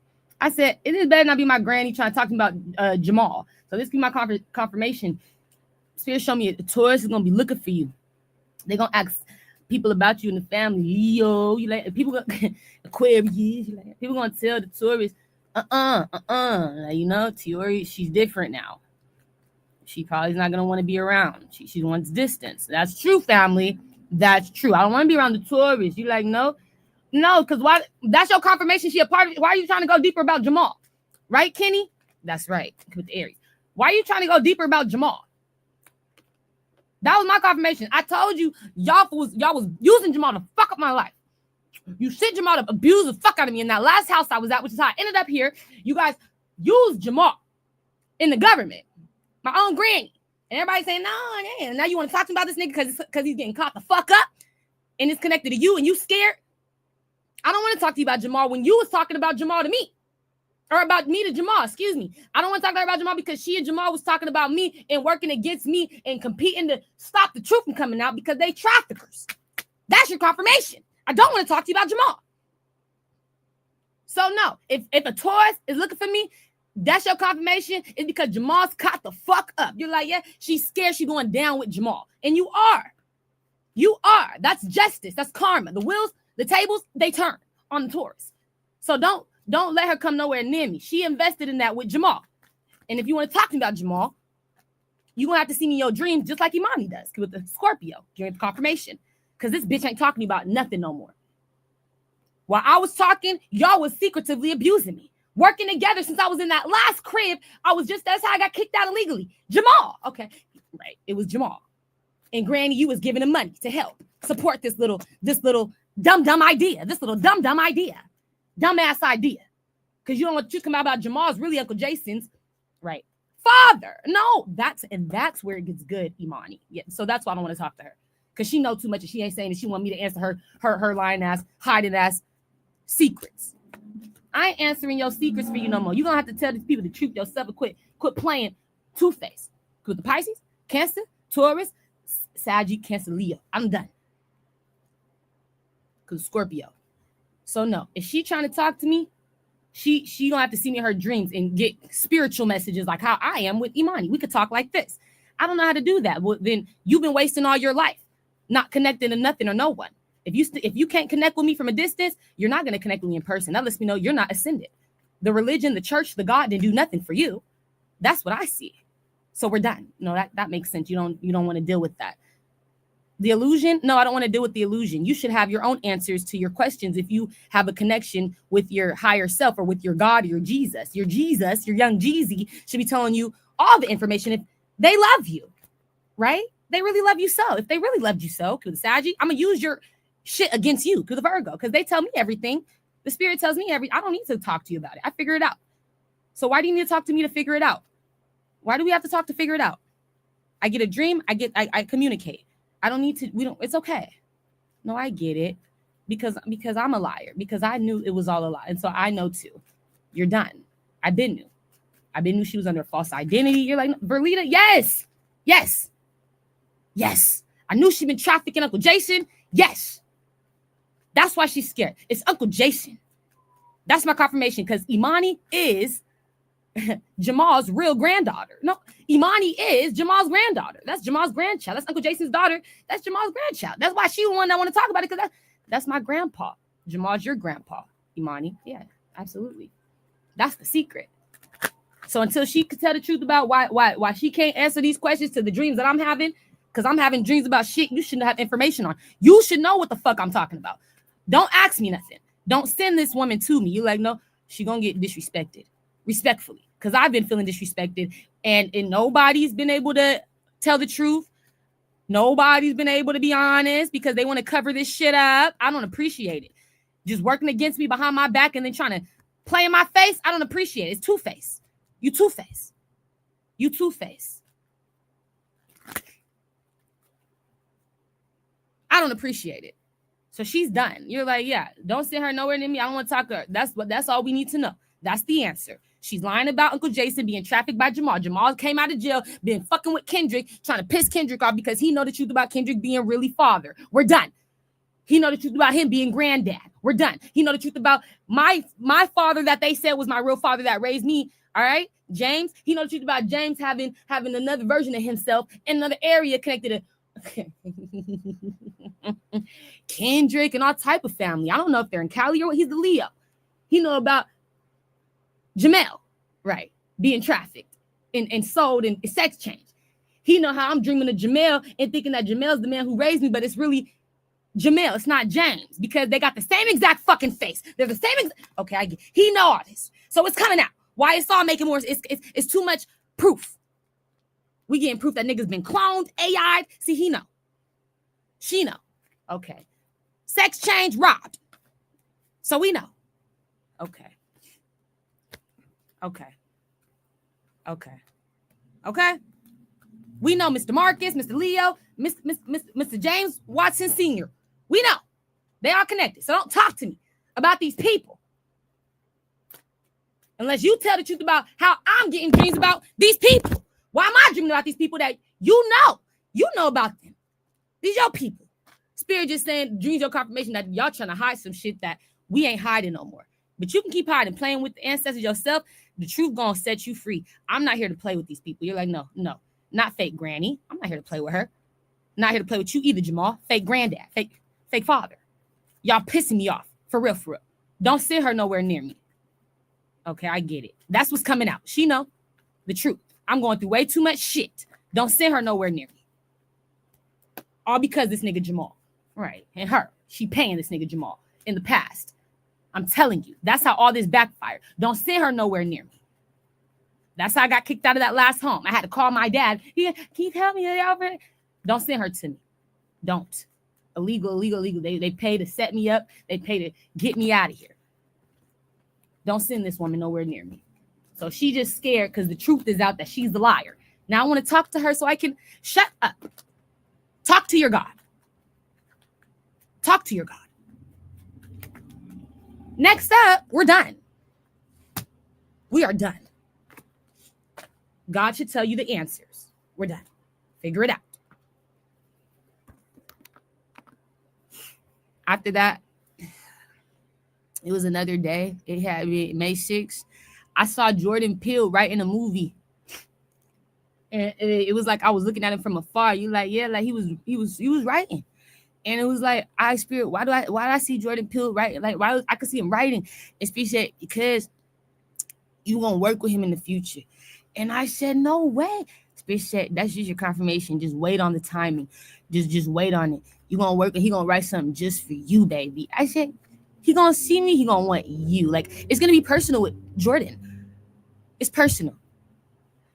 I said, it better not be my granny trying to talk to me about Jamal. So this be my confirmation. Spirit showed me a Taurus is going to be looking for you. They're going to ask people about you in the family. Leo, you like people, Aquarius, you like, people going to tell the Taurus, like, you know, Tiori, she's different now. She probably is not going to want to be around. She wants distance. That's true, family. That's true. I don't want to be around the Taurus. You like, no, because why? That's your confirmation. She a part of it. Why are you trying to go deeper about Jamal? Right, Kenny? That's right. With the Aries. Why are you trying to go deeper about Jamal? That was my confirmation. I told you, y'all was using Jamal to fuck up my life. You sent Jamal to abuse the fuck out of me in that last house I was at, which is how I ended up here. You guys used Jamal in the government. My own granny. And everybody saying, no, man. Now you want to talk to me about this nigga because he's getting caught the fuck up and it's connected to you and you scared? I don't want to talk to you about Jamal when you was talking about Jamal to me. Or about me to Jamal, excuse me. I don't want to talk about Jamal because she and Jamal was talking about me and working against me and competing to stop the truth from coming out because they traffickers. That's your confirmation. I don't want to talk to you about Jamal. So no, if a Taurus is looking for me, that's your confirmation. It's because Jamal's caught the fuck up. You're like, yeah, she's scared she's going down with Jamal. And you are. You are. That's justice. That's karma. The wheels, the tables, they turn on the Taurus. So don't let her come nowhere near me. She invested in that with Jamal. And if you want to talk to me about Jamal, you're going to have to see me in your dreams just like Imani does with the Scorpio during the confirmation. Because this bitch ain't talking about nothing no more. While I was talking, y'all was secretively abusing me. Working together since I was in that last crib. That's how I got kicked out illegally. Jamal. Okay. Right. It was Jamal. And Granny, you was giving him money to help support this little dumb idea. This little dumb idea. Dumbass idea. Because you don't want you to come out about Jamal's really Uncle Jason's, right? Father. No, that's where it gets good, Imani. Yeah. So that's why I don't want to talk to her. Because she know too much and she ain't saying that she want me to answer her lying ass, hiding ass secrets. I ain't answering your secrets for you no more. You're gonna have to tell these people the truth yourself and quit playing two-face. With the Pisces, Cancer, Taurus, Sagittarius, Cancer, Leo. I'm done. Because Scorpio. So no, if she trying to talk to me, she don't have to see me in her dreams and get spiritual messages like how I am with Imani. We could talk like this. I don't know how to do that. Well, then you've been wasting all your life, not connecting to nothing or no one. If you can't connect with me from a distance, you're not going to connect with me in person. That lets me know you're not ascended. The religion, the church, the God didn't do nothing for you. That's what I see. So we're done. No, that makes sense. You don't want to deal with that. The illusion? No, I don't want to deal with the illusion. You should have your own answers to your questions if you have a connection with your higher self or with your God, your Jesus. Your Jesus, your young Jeezy should be telling you all the information if they love you, right? They really love you so. If they really loved you so, to the Sagittarius, I'm going to use your shit against you, to the Virgo, because they tell me everything. The spirit tells me I don't need to talk to you about it. I figure it out. So why do you need to talk to me to figure it out? Why do we have to talk to figure it out? I get a dream. I communicate. I don't need to, it's okay. No, I get it because I'm a liar, because I knew it was all a lie. And so I know too, you're done. I've been knew she was under a false identity. You're like, Verlita, yes. I knew she'd been trafficking Uncle Jason. Yes. That's why she's scared. It's Uncle Jason. That's my confirmation, because Imani is Jamal's real granddaughter. No, Imani is Jamal's granddaughter. That's Jamal's grandchild. That's Uncle Jason's daughter. That's Jamal's grandchild. That's why she's the one that want to talk about it, because that's my grandpa. Jamal's your grandpa, Imani. Yeah, absolutely. That's the secret. So until she could tell the truth about why she can't answer these questions to the dreams that I'm having, because I'm having dreams about shit you shouldn't have information on. You should know what the fuck I'm talking about. Don't ask me nothing. Don't send this woman to me. You're like, no, she gonna get disrespected. Respectfully. Because I've been feeling disrespected. And nobody's been able to tell the truth. Nobody's been able to be honest because they want to cover this shit up. I don't appreciate it. Just working against me behind my back and then trying to play in my face. I don't appreciate it. It's two-faced. You two-faced. You two-faced. I don't appreciate it. So she's done. You're like, yeah, don't send her nowhere near me. I don't want to talk to her. That's all we need to know. That's the answer. She's lying about Uncle Jason being trafficked by Jamal. Jamal came out of jail, been fucking with Kendrick, trying to piss Kendrick off because he know the truth about Kendrick being really father. We're done. He know the truth about him being granddad. We're done. He know the truth about my father that they said was my real father that raised me. All right, James. He know the truth about James having another version of himself in another area connected to Kendrick and all type of family. I don't know if they're in Cali or what. He's the Leo. He know about Jamel, right, being trafficked and sold and sex change. He know how I'm dreaming of Jamel and thinking that Jamel's the man who raised me, but it's really Jamel. It's not James, because they got the same exact fucking face. They're the same. Okay, I get. He know all this, so it's coming out. Why it's all making more? It's too much proof. We getting proof that niggas been cloned, AI'd. See, he know. She know. Okay. Sex change, robbed. So we know. Okay. Okay. We know Mr. Marcus, Mr. Leo, Mr. James Watson Sr. We know. They are connected. So don't talk to me about these people. Unless you tell the truth about how I'm getting dreams about these people. Why am I dreaming about these people that you know? You know about them. These your people. Spirit just saying, dreams your confirmation that y'all trying to hide some shit that we ain't hiding no more. But you can keep hiding, playing with the ancestors yourself. The truth gonna set you free. I'm not here to play with these people. You're like, no, not fake granny. I'm not here to play with her. Not here to play with you either, Jamal. Fake granddad, fake father. Y'all pissing me off. For real. Don't send her nowhere near me. Okay, I get it. That's what's coming out. She know the truth. I'm going through way too much shit. Don't send her nowhere near me. All because this nigga Jamal. Right. And her. She paying this nigga Jamal in the past. I'm telling you. That's how all this backfired. Don't send her nowhere near me. That's how I got kicked out of that last home. I had to call my dad. Can you help me? Don't send her to me. Don't. Illegal. They pay to set me up. They pay to get me out of here. Don't send this woman nowhere near me. So she just scared because the truth is out that she's the liar. Now I want to talk to her so I can shut up. Talk to your God. Talk to your God. Next up, we're done. We are done. God should tell you the answers. We're done. Figure it out. After that, it was another day. It had me May 6th. I saw Jordan Peele right in a movie. And it was like I was looking at him from afar. You like, yeah, like he was writing. And it was like, Spirit, why did I see Jordan Peele write? Like, why I could see him writing? And Spirit said, because you gonna work with him in the future. And I said, no way. Spirit said, that's just your confirmation. Just wait on the timing. Just wait on it. You gonna work and he gonna write something just for you, baby. I said, he gonna see me, he gonna want you. Like, it's gonna be personal with Jordan. It's personal.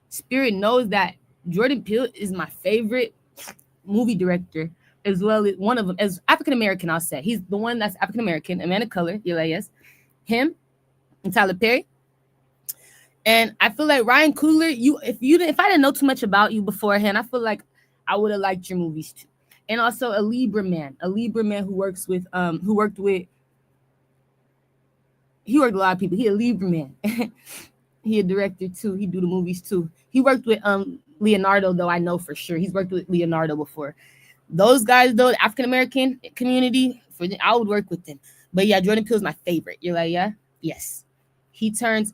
Spirit knows that Jordan Peele is my favorite movie director, as well as one of them as African American. I'll say he's the one that's African American, a man of color. Yes, him and Tyler Perry. And I feel like Ryan Coogler, if I didn't know too much about you beforehand, I feel like I would have liked your movies too. And also a Libra man who worked with a lot of people. He a Libra man. He a director too. He do the movies too. He worked with Leonardo, though I know for sure. He's worked with Leonardo before. Those guys though, the African American community, I would work with them. But yeah, Jordan Peele's my favorite. You're like, yeah, yes. He turns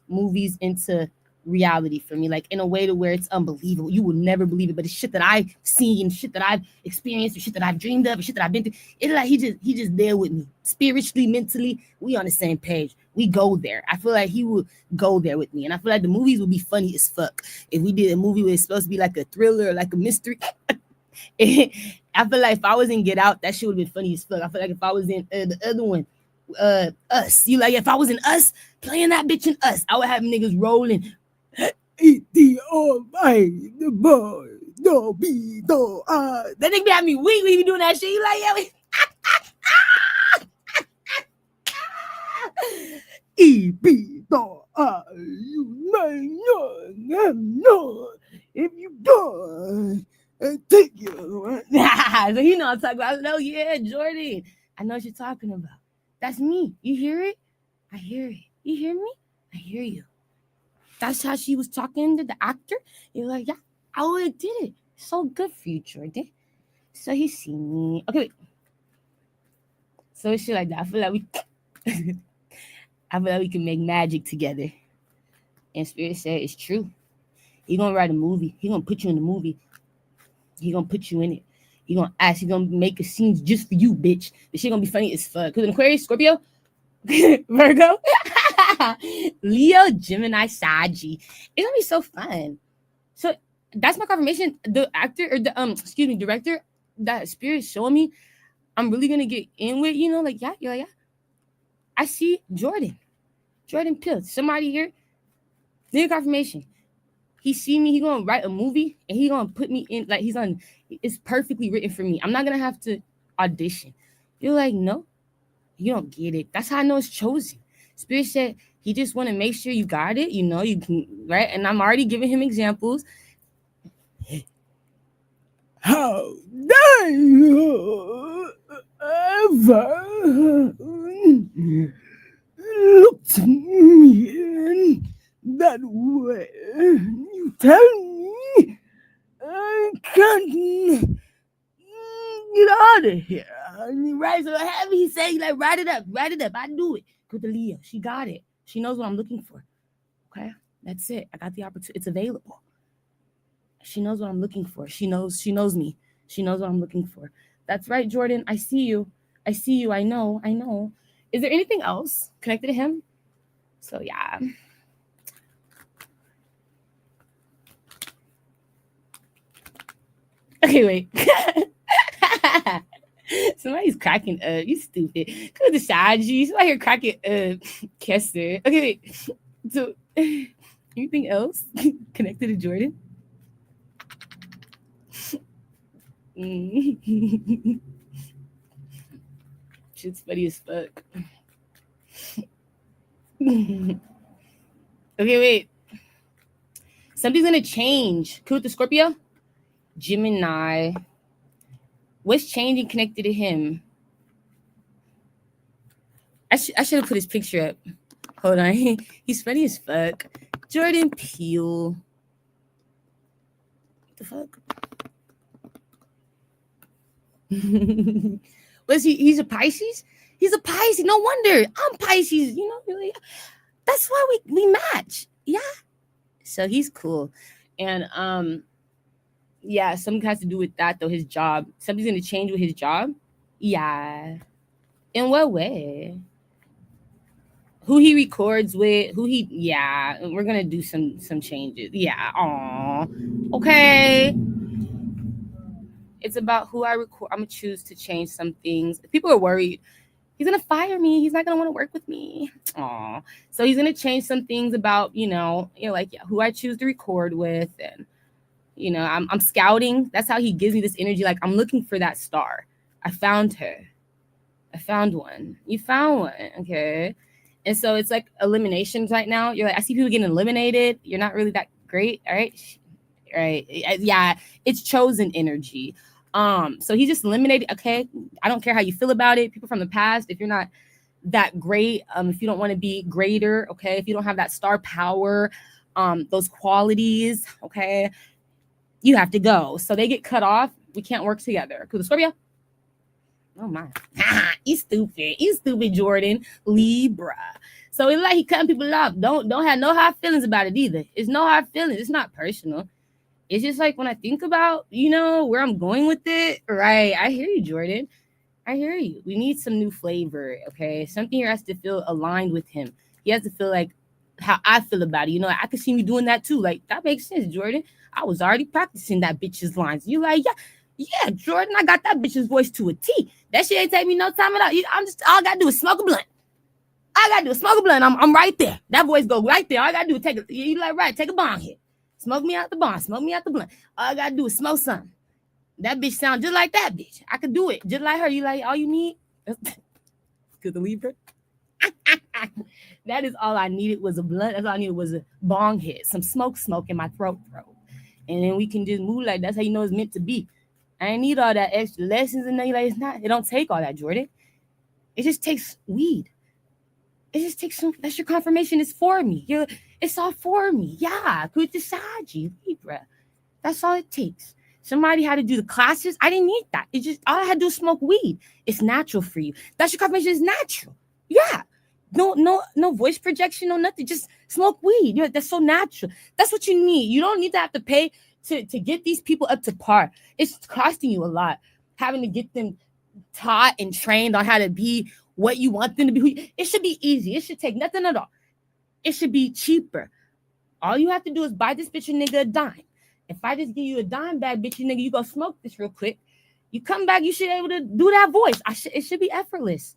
movies into reality for me, like in a way to where it's unbelievable. You will never believe it, but it's shit that I've seen, shit that I've experienced, shit that I've dreamed of, shit that I've been through. It's like he just there with me, spiritually, mentally. We on the same page. We go there. I feel like he would go there with me, and I feel like the movies would be funny as fuck if we did a movie where it's supposed to be like a thriller or like a mystery. I feel like if I was in Get Out, that shit would have been funny as fuck. I feel like if I was in the other one, Us, you like if I was in Us playing that bitch in Us, I would have niggas rolling. Eat the Almighty, the boy, no be no. That nigga be having me weak when he be doing that shit. You like, yeah, E.B. You may know if you don't take you. So you know what I'm talking about. I know, yeah, Jordan. I know what you're talking about. That's me. You hear it? I hear it. You hear me? I hear you. That's how she was talking to the actor. You're like, yeah, I would have did it. So good for you, Jordan. So he see me. Okay, wait. So shit like that. I feel like we can make magic together. And Spirit said it's true. He gonna write a movie. He gonna put you in the movie. He gonna put you in it. He gonna ask. He gonna make a scene just for you, bitch. The shit gonna be funny as fuck. Cause in Aquarius, Scorpio, Virgo, Leo, Gemini, Saggy. It's gonna be so fun. So that's my confirmation. The actor or the director that Spirit's showing me, I'm really gonna get in with. You know, like yeah, you're like yeah. I see Jordan Peele. Somebody here, nigga confirmation. He see me, he gonna write a movie and he gonna put me in, like it's perfectly written for me. I'm not gonna have to audition. You're like, no, you don't get it. That's how I know it's chosen. Spirit said he just wanna make sure you got it, you know, you can, right? And I'm already giving him examples. How dare you ever look to me in that way? You tell me I can't get out of here. And he writes so heavy. He said, like, write it up. I do it. Go to Leah. She got it. She knows what I'm looking for. Okay, that's it. I got the opportunity. It's available. She knows what I'm looking for. She knows me. She knows what I'm looking for. That's right, Jordan. I see you. I know. Is there anything else connected to him? So yeah. Okay, wait. Somebody's cracking up. You stupid. Go to Shaji. Somebody here cracking up. Kester. Okay, wait. So anything else connected to Jordan? Shit's funny as fuck. Okay, wait. Something's gonna change. Cool with the Scorpio? Gemini. What's changing connected to him? I should have put his picture up. Hold on. He's funny as fuck. Jordan Peele. What the fuck? Was he? He's a Pisces? He's a Pisces. No wonder. I'm Pisces. You know, really. That's why we match. Yeah. So he's cool. And yeah, something has to do with that though. His job. Something's gonna change with his job. Yeah. In what way? Who he records with, yeah, we're gonna do some changes. Yeah. Aw. Okay. It's about who I record. I'm gonna choose to change some things. People are worried. He's gonna fire me. He's not gonna want to work with me. Aw. So he's gonna change some things about, like who I choose to record with, and I'm scouting. That's how he gives me this energy. Like I'm looking for that star. I found her. I found one. You found one. Okay. And so it's like eliminations right now. You're like, I see people getting eliminated. You're not really that great. All right. Right. Yeah. It's chosen energy. So he just eliminated. Okay. I don't care how you feel about it. People from the past, if you're not that great, if you don't want to be greater, okay, if you don't have that star power, those qualities, okay, you have to go. So they get cut off. We can't work together. Because Scorpio. Oh my. You stupid. You stupid, Jordan. Libra. So it's like he cutting people off. Don't have no hard feelings about it either. It's no hard feelings. It's not personal. It's just like when I think about, where I'm going with it, right? I hear you, Jordan. I hear you. We need some new flavor, okay? Something here has to feel aligned with him. He has to feel like how I feel about it. I could see me doing that too. Like, that makes sense, Jordan. I was already practicing that bitch's lines. You like, yeah, Jordan, I got that bitch's voice to a T. That shit ain't take me no time at all. All I gotta do is smoke a blunt. I'm right there. That voice go right there. All I gotta do is take a bong hit. Smoke me out the bong. Smoke me out the blunt. All I gotta do is smoke something. That bitch sound just like that bitch. I could do it just like her. You like all you need? Could leave her. That is all I needed was a blunt. That's all I needed was a bong hit, some smoke in my throat. And then we can just move like that's how you know it's meant to be. I ain't need all that extra lessons and nothing. Like it's not. It don't take all that, Jordan. It just takes weed. It just takes some. That's your confirmation. It's for me. It's all for me. Yeah, Kutasaji, Libra. That's all it takes. Somebody had to do the classes. I didn't need that. It's just all I had to do is smoke weed. It's natural for you. That's your confirmation. It's natural. Yeah. No voice projection, no nothing. Just smoke weed. That's so natural. That's what you need. You don't need to have to pay to get these people up to par. It's costing you a lot. Having to get them taught and trained on how to be what you want them to be. It should be easy. It should take nothing at all. It should be cheaper. All you have to do is buy this bitch a nigga a dime. If I just give you a dime bag, bitch, you nigga, you go smoke this real quick. You come back, you should be able to do that voice. It should be effortless.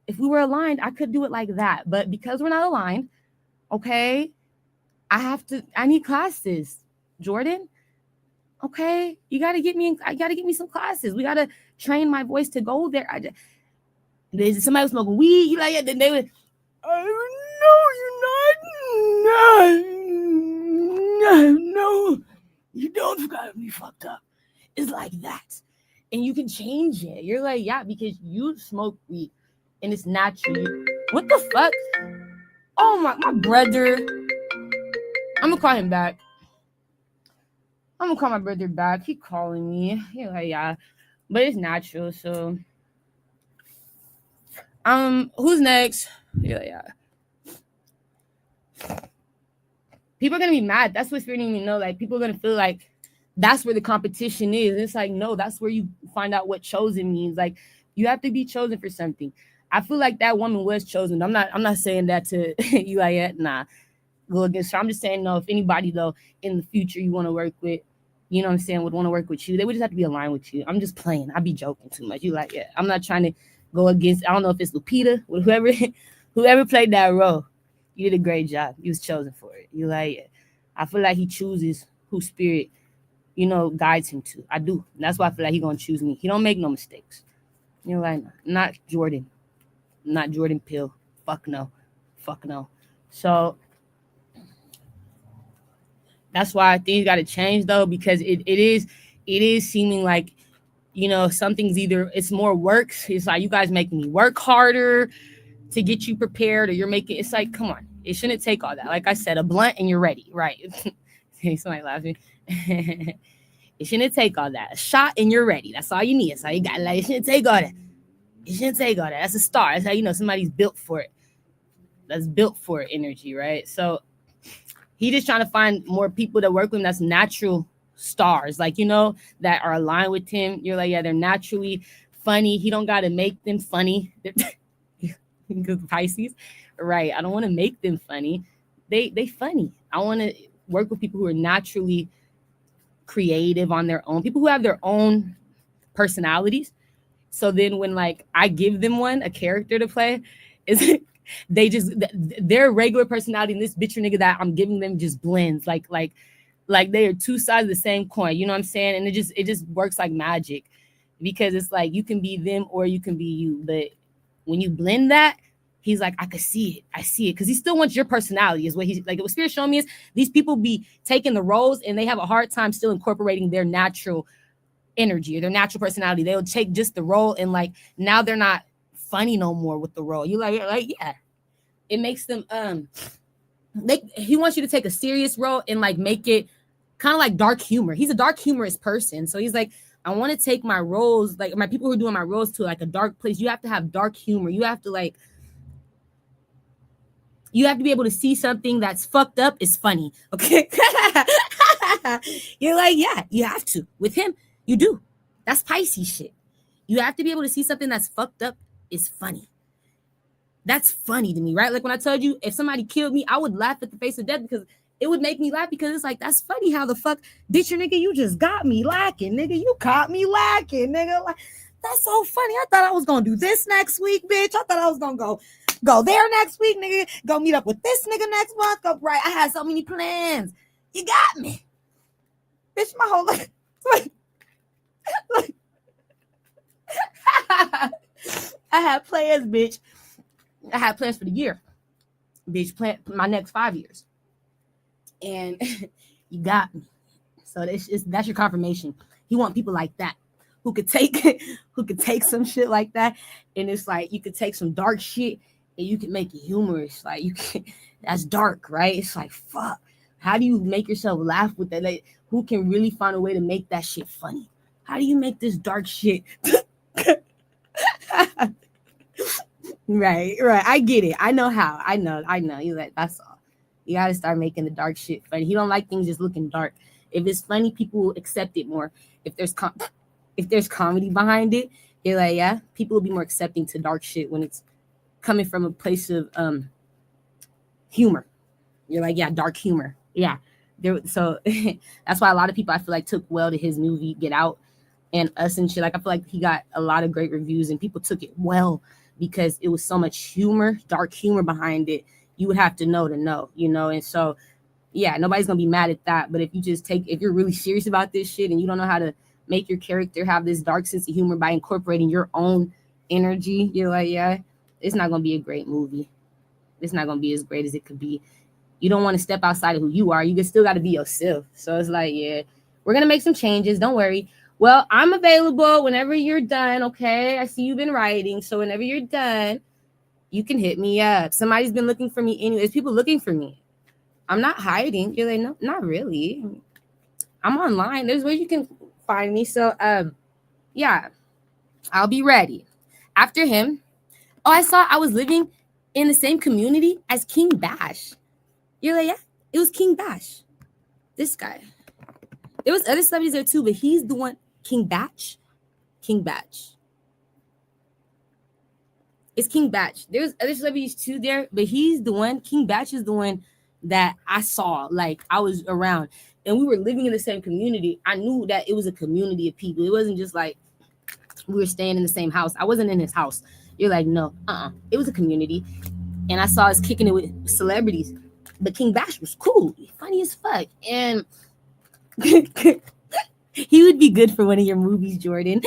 If we were aligned, I could do it like that. But because we're not aligned, okay, I need classes, Jordan. Okay, I gotta get me some classes. We gotta train my voice to go there. Somebody was smoking weed, you like it, then they would, no, you don't gotta be fucked up. It's like that. And you can change it. You're like, yeah, because you smoke weed and it's natural. What the fuck? Oh my brother. I'm gonna call him back. I'm gonna call my brother back. He calling me. He's like, yeah. But it's natural, so who's next? Yeah. People are gonna be mad. That's what Spirit didn't even know. Like, people are gonna feel like that's where the competition is. It's like, no, that's where you find out what chosen means. Like, you have to be chosen for something. I feel like that woman was chosen. I'm not saying that to you like that. Nah, go against her. I'm just saying, no, if anybody though in the future you want to work with, you know what I'm saying, would want to work with you, they would just have to be aligned with you. I'm just playing. I be joking too much. You like, yeah. I'm not trying to go against. I don't know if it's Lupita or whoever played that role. You did a great job. You was chosen for it. You like it. I feel like he chooses who Spirit, guides him to. I do. And that's why I feel like he's gonna choose me. He don't make no mistakes. Like, not Jordan. Not Jordan Peele. Fuck no. So that's why things gotta change though, because it is seeming like, something's either it's more work. It's like you guys making me work harder to get you prepared, or you're making it's like, come on, it shouldn't take all that. Like I said, a blunt and you're ready, right? Somebody laughing. It shouldn't take all that. A shot and you're ready. That's all you need. That's all you got. Like, it shouldn't take all that. That's a star. That's how you know somebody's built for it. That's built for it energy, right? So he just trying to find more people that work with him that's natural stars, like, that are aligned with him. You're like, yeah, they're naturally funny. He don't got to make them funny. Because Pisces, right? I don't want to make them funny. They funny. I want to work with people who are naturally creative on their own, people who have their own personalities. So then when like I give them a character to play, is their regular personality and this bitch nigga that I'm giving them just blends like they are two sides of the same coin. You know what I'm saying? And it just works like magic, because it's like you can be them or you can be you. But when you blend that, he's like, I see it. Because he still wants your personality, is what he's like. What Spirit showing me is these people be taking the roles and they have a hard time still incorporating their natural energy or their natural personality. They'll take just the role and like now they're not funny no more with the role. You like yeah. It makes them he wants you to take a serious role and like make it kind of like dark humor. He's a dark humorous person. So he's like, I want to take my roles, like my people who are doing my roles, to like a dark place. You have to have dark humor. You have to be able to see something that's fucked up is funny. Okay. You're like, yeah, you have to. With him, you do. That's Pisces shit. You have to be able to see something that's fucked up is funny. That's funny to me, right? Like when I told you, if somebody killed me, I would laugh at the face of death because it would make me laugh, because it's like, that's funny. How the fuck did your nigga? You just got me lacking, nigga. You caught me lacking, nigga. Like, that's so funny. I thought I was gonna do this next week, bitch. I thought I was gonna go there next week, nigga. Go meet up with this nigga next month. Go, right. I had so many plans. You got me. Bitch, my whole life. I had plans, bitch. I had plans for the year. Bitch, plan my next 5 years. And you got me. So that's your confirmation. You want people like that who could take some shit like that, and it's like you could take some dark shit and you can make it humorous. Like that's dark, right? It's like, fuck. How do you make yourself laugh with that? Like, who can really find a way to make that shit funny? How do you make this dark shit? Right. I get it. I know how. I know. You like, that's all. You gotta start making the dark shit funny. He don't like things just looking dark. If it's funny, people will accept it more. If there's comedy behind it, you're like, yeah, people will be more accepting to dark shit when it's coming from a place of humor. You're like, yeah, dark humor. Yeah. So that's why a lot of people, I feel like, took well to his movie Get Out and Us and shit. Like, I feel like he got a lot of great reviews and people took it well because it was so much humor, dark humor behind it. You would have to know, and so, yeah, nobody's gonna be mad at that. But if you're really serious about this shit and you don't know how to make your character have this dark sense of humor by incorporating your own energy, you're like, yeah, it's not gonna be a great movie. It's not gonna be as great as it could be. You don't want to step outside of who you are. You still got to be yourself. So it's like, yeah, we're gonna make some changes. Don't worry. Well, I'm available whenever you're done. Okay, I see you've been writing, so whenever you're done, you can hit me up. Somebody's been looking for me anyway. There's people looking for me. I'm not hiding. You're like, no, not really. I'm online. There's ways you can find me. So, yeah, I'll be ready. After him, I saw I was living in the same community as King Bash. You're like, yeah, it was King Bash. This guy. There was other celebrities there too, but he's the one. King Batch. It's King Batch. There's other celebrities too there, but he's the one. King Batch is the one that I saw. Like, I was around, and we were living in the same community. I knew that it was a community of people. It wasn't just like we were staying in the same house. I wasn't in his house. You're like, no, it was a community, and I saw us kicking it with celebrities. But King Bash was cool, funny as fuck, and he would be good for one of your movies, Jordan.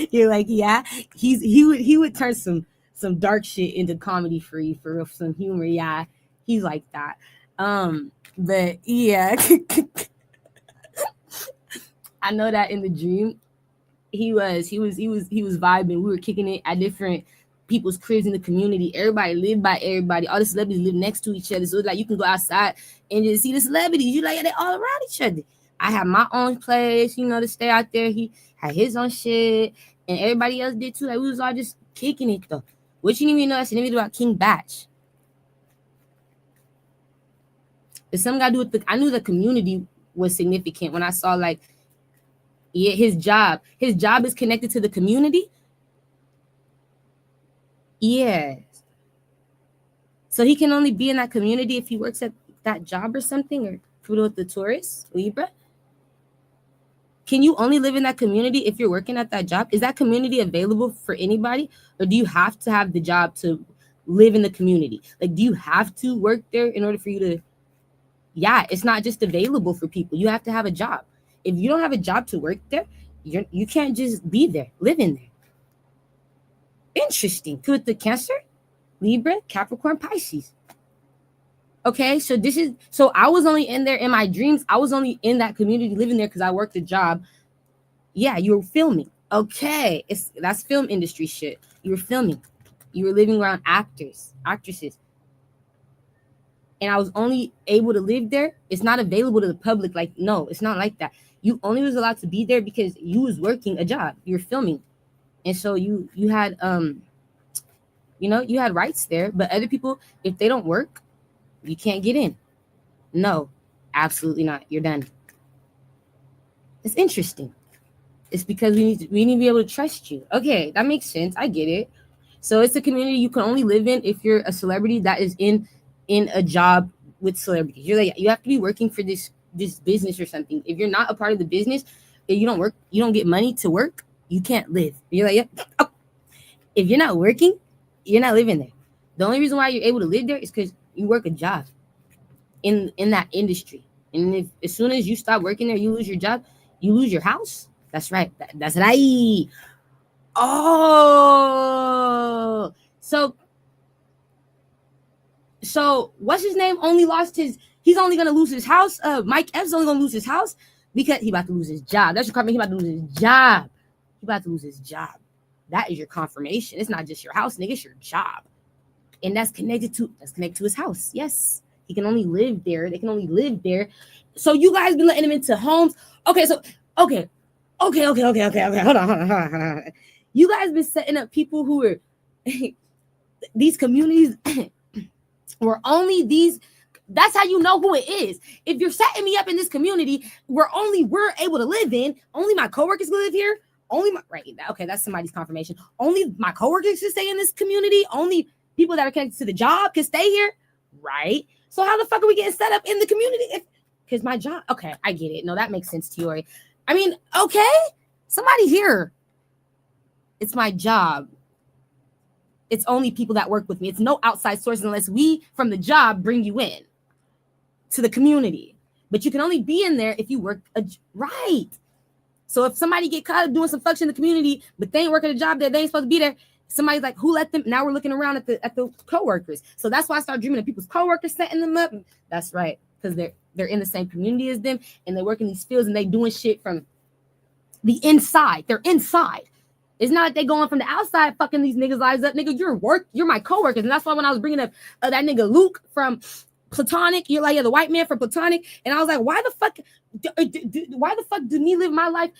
You're like, yeah, he would turn some dark shit into comedy for you, for real, some humor. Yeah, he's like that. But yeah, I know that in the dream, he was vibing. We were kicking it at different people's cribs in the community. Everybody lived by everybody. All the celebrities live next to each other. So it's like you can go outside and just see the celebrities. You like, yeah, they all around each other. I had my own place, to stay out there. He had his own shit, and everybody else did too. Like, we was all just kicking it though. What you need to know? That's an interview about King Batch. It's something got to do with I knew the community was significant when I saw, like, yeah, his job is connected to the community. Yes. So he can only be in that community if he works at that job or something, or Pluto with the Taurus, Libra. Can you only live in that community if you're working at that job? Is that community available for anybody? Or do you have to have the job to live in the community? Like, do you have to work there in order for you to? Yeah, it's not just available for people. You have to have a job. If you don't have a job to work there, you can't just be there, live in there. Interesting. With the Cancer, Libra, Capricorn, Pisces. Okay, so I was only in there in my dreams. I was only in that community living there because I worked a job. Yeah, you were filming. Okay, that's film industry shit. You were filming. You were living around actors, actresses. and I was only able to live there, it's not available to the public. Like, no, it's not like that. You only was allowed to be there because you was working a job. You're filming. And so you had you had rights there, but other people, if they don't work, you can't get in. No, absolutely not. You're done. It's interesting. It's because we need to be able to trust you. Okay, that makes sense. I get it. So it's a community you can only live in if you're a celebrity that is in a job with celebrities. You're like, you have to be working for this business or something. If you're not a part of the business, if you don't work, you don't get money to work, you can't live. You're like, yeah. Oh. If you're not working, you're not living there. The only reason why you're able to live there is because you work a job in that industry. And if as soon as you stop working there, you lose your job, you lose your house. That's right. That's right. Oh, so what's his name? Only lost his. He's only gonna lose his house. Mike Epps only gonna lose his house because he about to lose his job. That's your confirmation. He about to lose his job. He about to lose his job. That is your confirmation. It's not just your house, nigga. It's your job, and that's connected to his house. Yes, he can only live there. They can only live there. So you guys been letting him into homes. Okay, so okay. Hold on. You guys been setting up people who are these communities where only these. That's how you know who it is. If you're setting me up in this community where only we're able to live in, only my coworkers live here. Only my right. Okay, that's somebody's confirmation. Only my coworkers can stay in this community. Only people that are connected to the job can stay here. Right. So how the fuck are we getting set up in the community? Because my job. Okay, I get it. No, that makes sense to you. Right? I mean, okay, somebody here. It's my job. It's only people that work with me. It's no outside sources unless we from the job bring you in to the community. But you can only be in there if you work right. So if somebody get caught doing some fuck shit in the community, but they ain't working a job that they ain't supposed to be there, somebody's like, who let them? Now we're looking around at the coworkers. So that's why I start dreaming of people's coworkers setting them up. That's right, because they're in the same community as them, and they work in these fields, and they doing shit from the inside. They're inside. It's not like they going from the outside fucking these niggas' lives up. Nigga, you're my coworkers. And that's why when I was bringing up that nigga Luke from Platonic, you're like, yeah, the white man from Platonic. And I was like, why the fuck do me live my life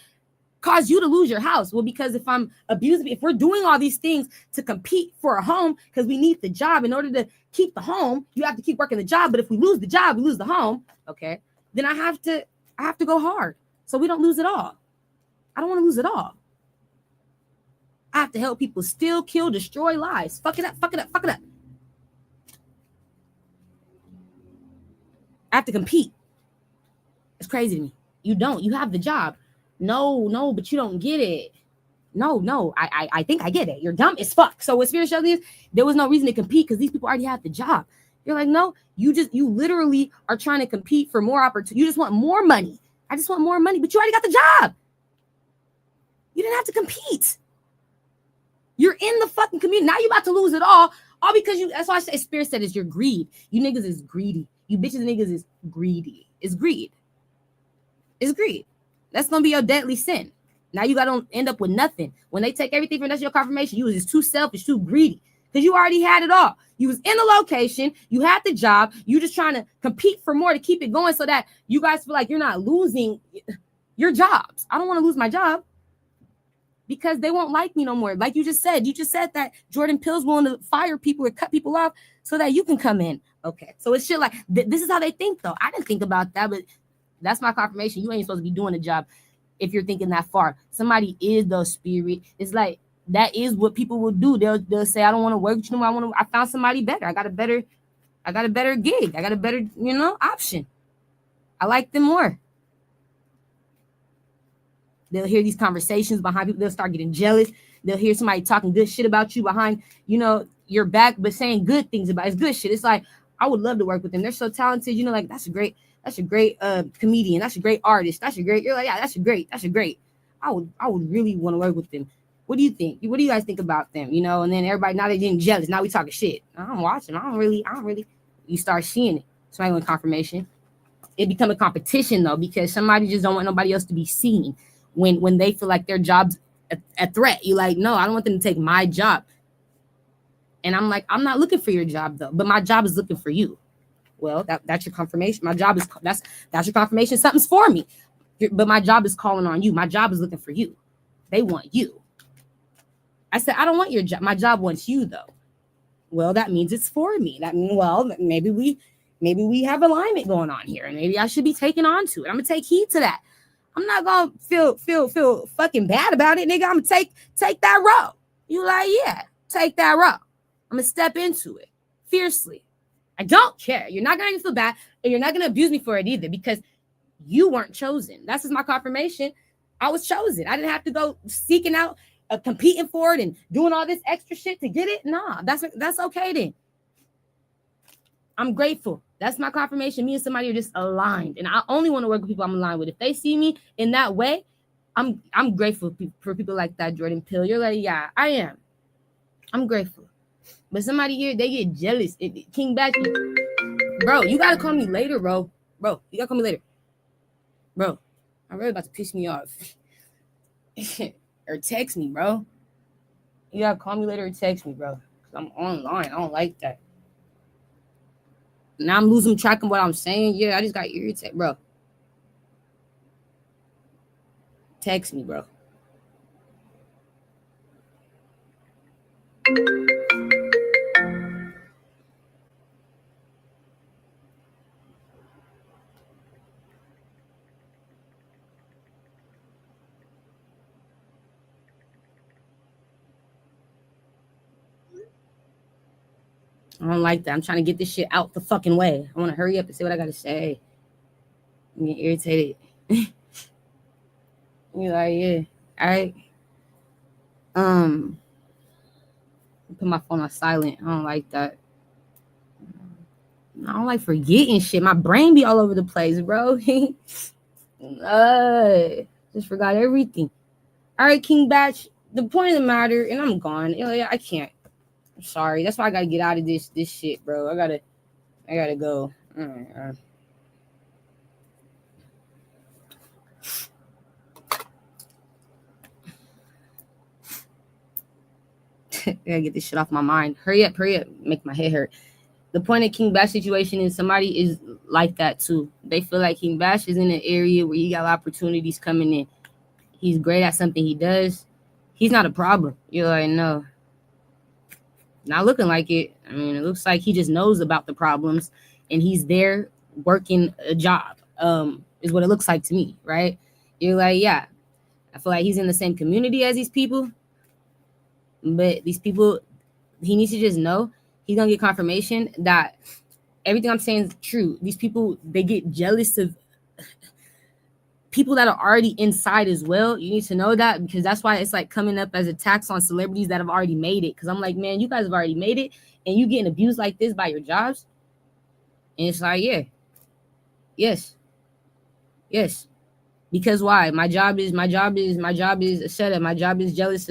cause you to lose your house? Well, because if I'm abusing, if we're doing all these things to compete for a home, because we need the job in order to keep the home, you have to keep working the job. But if we lose the job, we lose the home. Okay. Then I have to go hard. So we don't lose it all. I don't want to lose it all. I have to help people steal, kill, destroy lives. Fuck it up. I have to compete. It's crazy to me. You don't. You have the job. No, but you don't get it. No. I think I get it. You're dumb as fuck. So what spirituality is, there was no reason to compete because these people already have the job. You're like, no, you literally are trying to compete for more opportunity. You just want more money. I just want more money, but you already got the job. You didn't have to compete. You're in the fucking community. Now you about to lose it all because you. That's why I say Spirit said is your greed. You niggas is greedy. You bitches and niggas is greedy. It's greed. It's greed. That's gonna be your deadly sin. Now you gotta end up with nothing. When they take everything from that's your confirmation, you was just too selfish, too greedy. Because you already had it all. You was in the location, you had the job, you just trying to compete for more to keep it going so that you guys feel like you're not losing your jobs. I don't want to lose my job. Because they won't like me no more. Like you just said that Jordan Peele's willing to fire people or cut people off so that you can come in. Okay. So it's shit like, this is how they think though. I didn't think about that, but that's my confirmation. You ain't supposed to be doing a job if you're thinking that far. Somebody is the spirit. It's like, that is what people will do. They'll say, I don't want to work with you no more. I found somebody better. I got a better gig. I got a better, option. I like them more. They'll hear these conversations behind people. They'll start getting jealous. They'll hear somebody talking good shit about you behind, your back, but saying good things about it. It's good shit. It's like, I would love to work with them. They're so talented. Like, that's a great comedian. That's a great artist. You're like, yeah, that's a great. I would really want to work with them. What do you think? What do you guys think about them? And then everybody, now they're getting jealous. Now we talking shit. I'm watching. I don't really. You start seeing it. Somebody want confirmation. It become a competition though, because somebody just don't want nobody else to be seen. When they feel like their job's a threat, you're like, no, I don't want them to take my job. And I'm like, I'm not looking for your job though, but my job is looking for you. Well, that's your confirmation. My job is that's your confirmation. Something's for me. But my job is calling on you. My job is looking for you. They want you. I said, I don't want your job. My job wants you though. Well, that means it's for me. That means, well, maybe we have alignment going on here, and maybe I should be taking on to it. I'm gonna take heed to that. I'm not gonna feel fucking bad about it, nigga. I'm gonna take that road. You like, yeah, take that road. I'm gonna step into it fiercely. I don't care. You're not gonna feel bad, and you're not gonna abuse me for it either, because you weren't chosen. That's just my confirmation. I was chosen. I didn't have to go seeking out, competing for it and doing all this extra shit to get it. Nah, that's okay then. I'm grateful. That's my confirmation. Me and somebody are just aligned, and I only want to work with people I'm aligned with. If they see me in that way, I'm grateful for people like that. Jordan Peele, you're like, yeah, I am. I'm grateful. But somebody here, they get jealous. King Batchy, bro, you gotta call me later, bro. Bro, you gotta call me later. Bro, I'm really about to piss me off. Or text me, bro. You gotta call me later or text me, bro. Cause I'm online. I don't like that. Now I'm losing track of what I'm saying. Yeah, I just got irritated, bro. Text me, bro. I don't like that. I'm trying to get this shit out the fucking way. I want to hurry up and say what I gotta say. I'm getting irritated. You're like, yeah, all right. Put my phone on silent. I don't like that. I don't like forgetting shit. My brain be all over the place, bro. Just forgot everything. All right, King Batch. The point of the matter, and I'm gone. I can't. I'm sorry. That's why I gotta get out of this shit, bro. I gotta go. All right. I gotta get this shit off my mind. Hurry up. Make my head hurt. The point of King Bash situation is somebody is like that too. They feel like King Bash is in an area where he got opportunities coming in. He's great at something he does. He's not a problem. You're like, no. Not looking like it. I mean, it looks like he just knows about the problems and he's there working a job, is what it looks like to me, right? You're like, yeah. I feel like he's in the same community as these people. But these people, he needs to just know he's going to get confirmation that everything I'm saying is true. These people, they get jealous of people that are already inside as well. You need to know that, because that's why it's like coming up as attacks on celebrities that have already made it. Because I'm like, man, you guys have already made it and you getting abused like this by your jobs. And it's like, yeah. Yes. Because why? My job is a setup. My job is jealous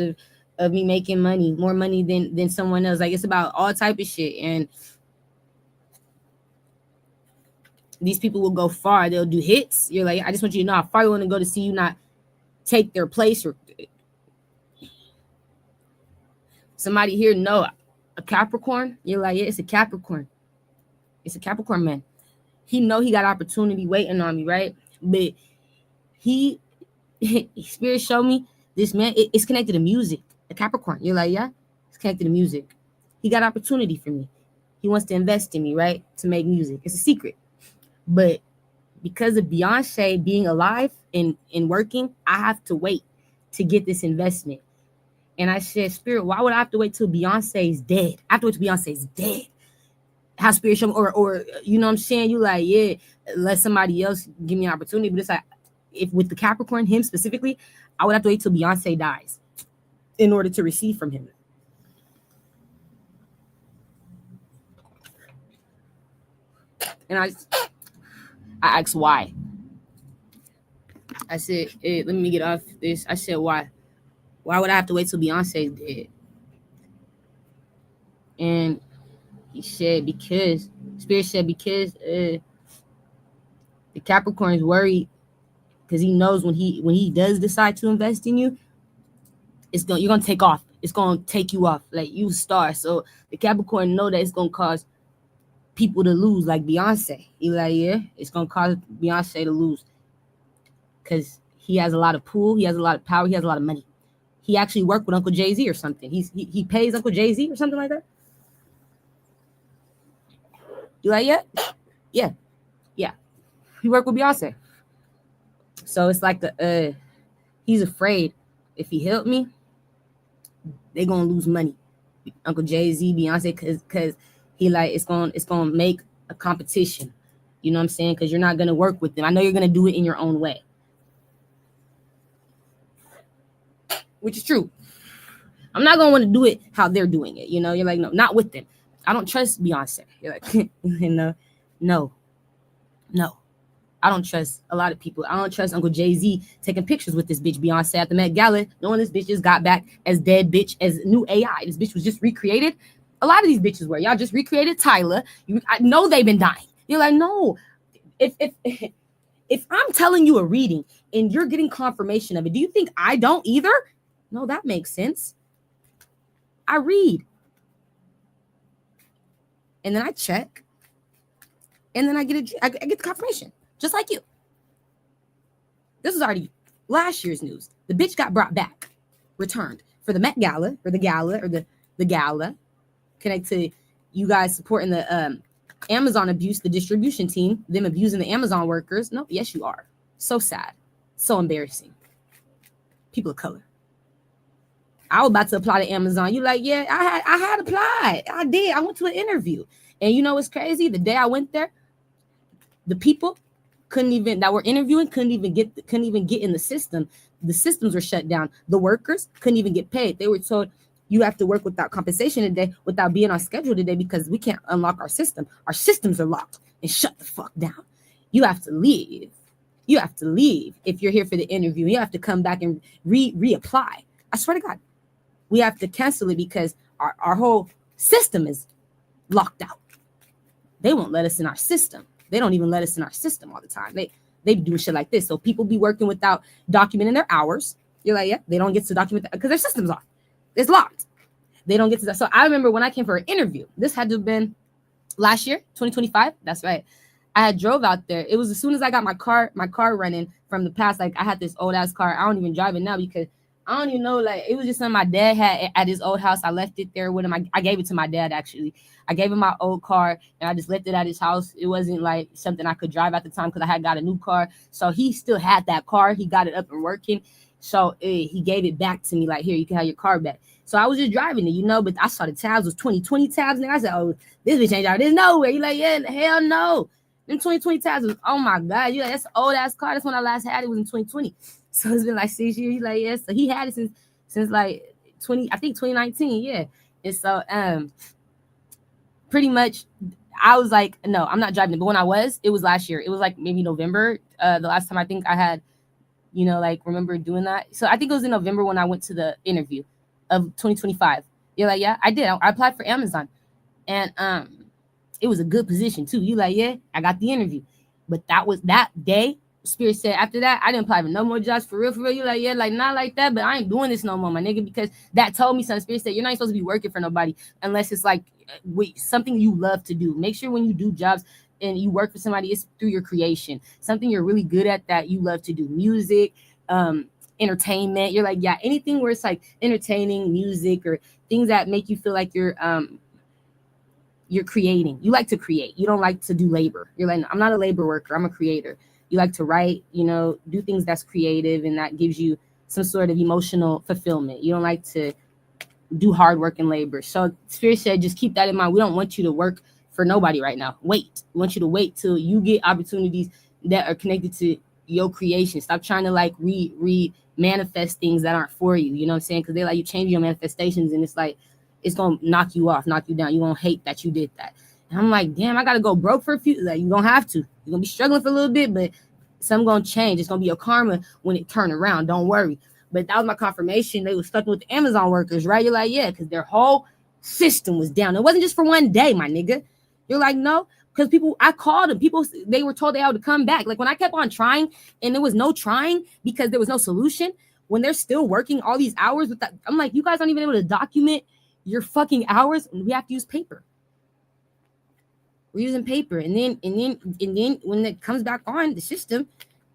of me making money, more money than someone else. Like, it's about all type of shit. And these people will go far. They'll do hits. You're like, I just want you to know how far you want to go to see you not take their place. Or somebody here know a Capricorn. You're like, yeah, it's a Capricorn. It's a Capricorn man. He know he got opportunity waiting on me, right? But Spirit showed me this man. It's connected to music. A Capricorn. You're like, yeah, it's connected to music. He got opportunity for me. He wants to invest in me, right? To make music. It's a secret. But because of Beyonce being alive and working, I have to wait to get this investment. And I said, Spirit, why would I have to wait till Beyonce is dead? I have to wait till Beyonce is dead. How Spirit show me, or you know what I'm saying? You like, yeah, let somebody else give me an opportunity. But it's like, if with the Capricorn, him specifically, I would have to wait till Beyonce dies in order to receive from him. And I asked why. I said, let me get off this. I said, why? Why would I have to wait till Beyonce's dead? And he said, because, Spirit said, because the Capricorn is worried, because he knows when he does decide to invest in you, you're gonna take off. It's gonna take you off, like you a star. So the Capricorn know that it's gonna cause people to lose like Beyonce. You like, yeah, it's gonna cause Beyonce to lose because he has a lot of pull, he has a lot of power, he has a lot of money. He actually worked with Uncle Jay-Z or something. He pays Uncle Jay-Z or something like that. You like, yeah. He worked with Beyonce. So it's like he's afraid if he helped me, they gonna lose money. Uncle Jay-Z, Beyonce, cause he like it's gonna make a competition. You know what I'm saying? Because you're not gonna work with them. I know you're gonna do it in your own way, which is true. I'm not gonna want to do it how they're doing it. You know, you're like, no, not with them. I don't trust Beyonce. You're like, no. I don't trust a lot of people. I don't trust Uncle Jay-Z taking pictures with this bitch Beyonce at the Met Gala, knowing this bitch just got back as dead bitch, as new AI. This bitch was just recreated. A lot of these bitches were. Y'all just recreated Tyler. I know they've been dying. You're like, no. If I'm telling you a reading and you're getting confirmation of it, do you think I don't either? No, that makes sense. I read. And then I check. And then I get the confirmation. Just like you. This was already last year's news. The bitch got brought back, returned for the Met Gala, or the gala, connect to you guys supporting the Amazon abuse, the distribution team, them abusing the Amazon workers. No, yes, you are. So sad. So embarrassing. People of color. I was about to apply to Amazon. You like, yeah, I had applied. I did. I went to an interview. And you know what's crazy? The day I went there, the people that were interviewing couldn't even get in the system. The systems were shut down. The workers couldn't even get paid. They were told, you have to work without compensation today, without being on schedule today, because we can't unlock our system. Our systems are locked, and shut the fuck down. You have to leave. You have to leave if you're here for the interview. You have to come back and reapply. I swear to God, we have to cancel it because our whole system is locked out. They won't let us in our system. They don't even let us in our system all the time. They do shit like this. So people be working without documenting their hours. You're like, yeah, they don't get to document that because their system's off. It's locked. They don't get to that. So I remember when I came for an interview, this had to have been last year, 2025. That's right. I had drove out there. It was as soon as I got my car running from the past. Like I had this old ass car. I don't even drive it now because I don't even know. Like it was just something my dad had at his old house. I left it there with him. I gave it to my dad actually. I gave him my old car and I just left it at his house. It wasn't like something I could drive at the time because I had got a new car. So he still had that car. He got it up and working. So he gave it back to me like, here, you can have your car back. So I was just driving it, but I saw the tabs was 2020 tabs. And I said, oh, this bitch ain't out. There's nowhere. You like, yeah, hell no. Them 2020 tabs was, oh my God. You like, that's an old ass car. That's when I last had it was in 2020. So it's been like 6 years. He's like, yeah. So he had it since like 2019. Yeah. And so pretty much I was like, no, I'm not driving it. But when it was last year. It was like maybe November. The last time I think I had, like remember doing that. So I think it was in November when I went to the interview of 2025. You're like, yeah, I did. I applied for Amazon. And it was a good position too. You like, yeah, I got the interview. But that was that day. Spirit said after that, I didn't apply for no more jobs for real. You like, yeah, like not like that, but I ain't doing this no more, my nigga, because that told me something. Spirit said, you're not supposed to be working for nobody unless it's like something you love to do. Make sure when you do jobs and you work for somebody, it's through your creation, something you're really good at that you love to do. Music, entertainment. You're like, yeah, anything where it's like entertaining, music, or things that make you feel like you're creating. You like to create. You don't like to do labor. You're like, I'm not a labor worker. I'm a creator. You like to write, do things that's creative and that gives you some sort of emotional fulfillment. You don't like to do hard work and labor. So Spirit said, just keep that in mind. We don't want you to work for nobody right now. Wait. We want you to wait till you get opportunities that are connected to your creation. Stop trying to like manifest things that aren't for you. You know what I'm saying? Because they like you change your manifestations and it's like, it's going to knock you off, knock you down. You're going to hate that you did that. And I'm like, damn, I got to go broke for a few. Like, you're going to have to. You're going to be struggling for a little bit, but something's going to change. It's going to be your karma when it turn around. Don't worry. But that was my confirmation. They were stuck with the Amazon workers, right? You're like, yeah, because their whole system was down. It wasn't just for one day, my nigga. You're like, no, because I called them. People, they were told they had to come back. Like when I kept on trying and there was no trying because there was no solution, when they're still working all these hours with that, I'm like, you guys aren't even able to document your fucking hours. We have to use paper. We're using paper, and then when it comes back on the system,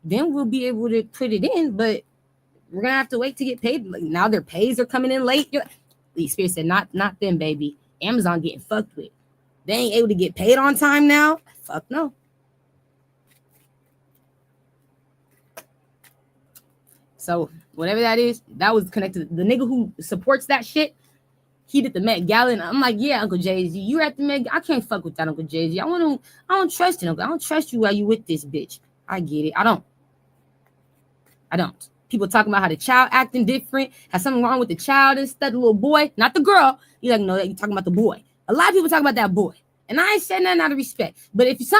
then we'll be able to put it in. But we're gonna have to wait to get paid. Like now, their pays are coming in late. The Spirit said, "Not them, baby. Amazon getting fucked with. They ain't able to get paid on time now. Fuck no." So whatever that is, that was connected. The nigga who supports that shit, he did the Met Gala. And I'm like, yeah, Uncle Jay-Z, you at the Met. I can't fuck with that, Uncle Jay-Z. I don't trust you, Uncle. I don't trust you while you with this bitch. I get it. I don't. People talking about how the child acting different, has something wrong with the child and stuff, the little boy, not the girl. You like, no, you talking about the boy. A lot of people talk about that boy. And I ain't saying nothing out of respect. But if that's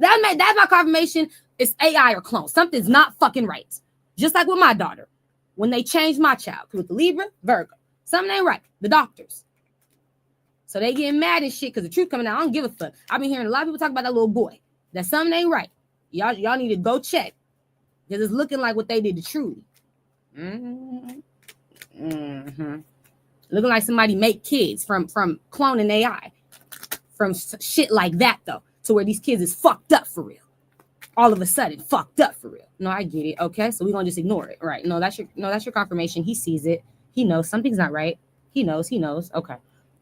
my confirmation, it's AI or clone. Something's not fucking right. Just like with my daughter. When they changed my child with the Libra, Virgo. Something ain't right. The doctors. So they getting mad and shit because the truth coming out. I don't give a fuck. I've been hearing a lot of people talk about that little boy. That something ain't right. Y'all need to go check. Because it's looking like what they did to Trudy. Looking like somebody make kids from cloning AI. From shit like that, though. To where these kids is fucked up for real. All of a sudden, fucked up for real. No, I get it. Okay, so we're going to just ignore it. Right. No, that's your confirmation. He sees it. He knows something's not right. He knows. Okay.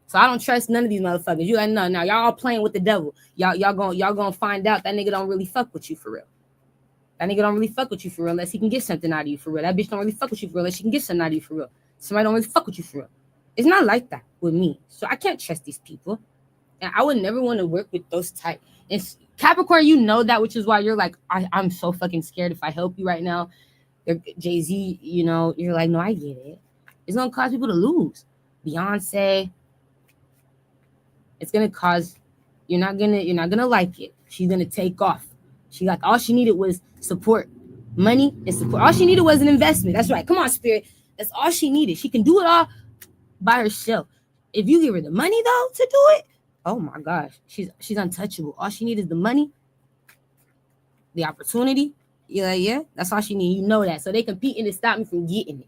So I don't trust none of these motherfuckers. You like, no, y'all all playing with the devil. Y'all gonna find out that nigga don't really fuck with you for real. That nigga don't really fuck with you for real unless he can get something out of you for real. That bitch don't really fuck with you for real unless she can get something out of you for real. Somebody don't really fuck with you for real. It's not like that with me. So I can't trust these people. And I would never want to work with those type. And Capricorn, you know that, which is why you're like, I'm so fucking scared if I help you right now. Jay-Z, you know, you're like, no, I get it. It's gonna cause people to lose. Beyonce, it's gonna cause you're not gonna like it. She's gonna take off. She got all she needed was support, money and support. All she needed was an investment. That's right. Come on, Spirit. That's all she needed. She can do it all by herself. If you give her the money though to do it, oh my gosh, she's untouchable. All she needs is the money, the opportunity. You're like, yeah, that's all she needs. You know that. So they competing to stop me from getting it.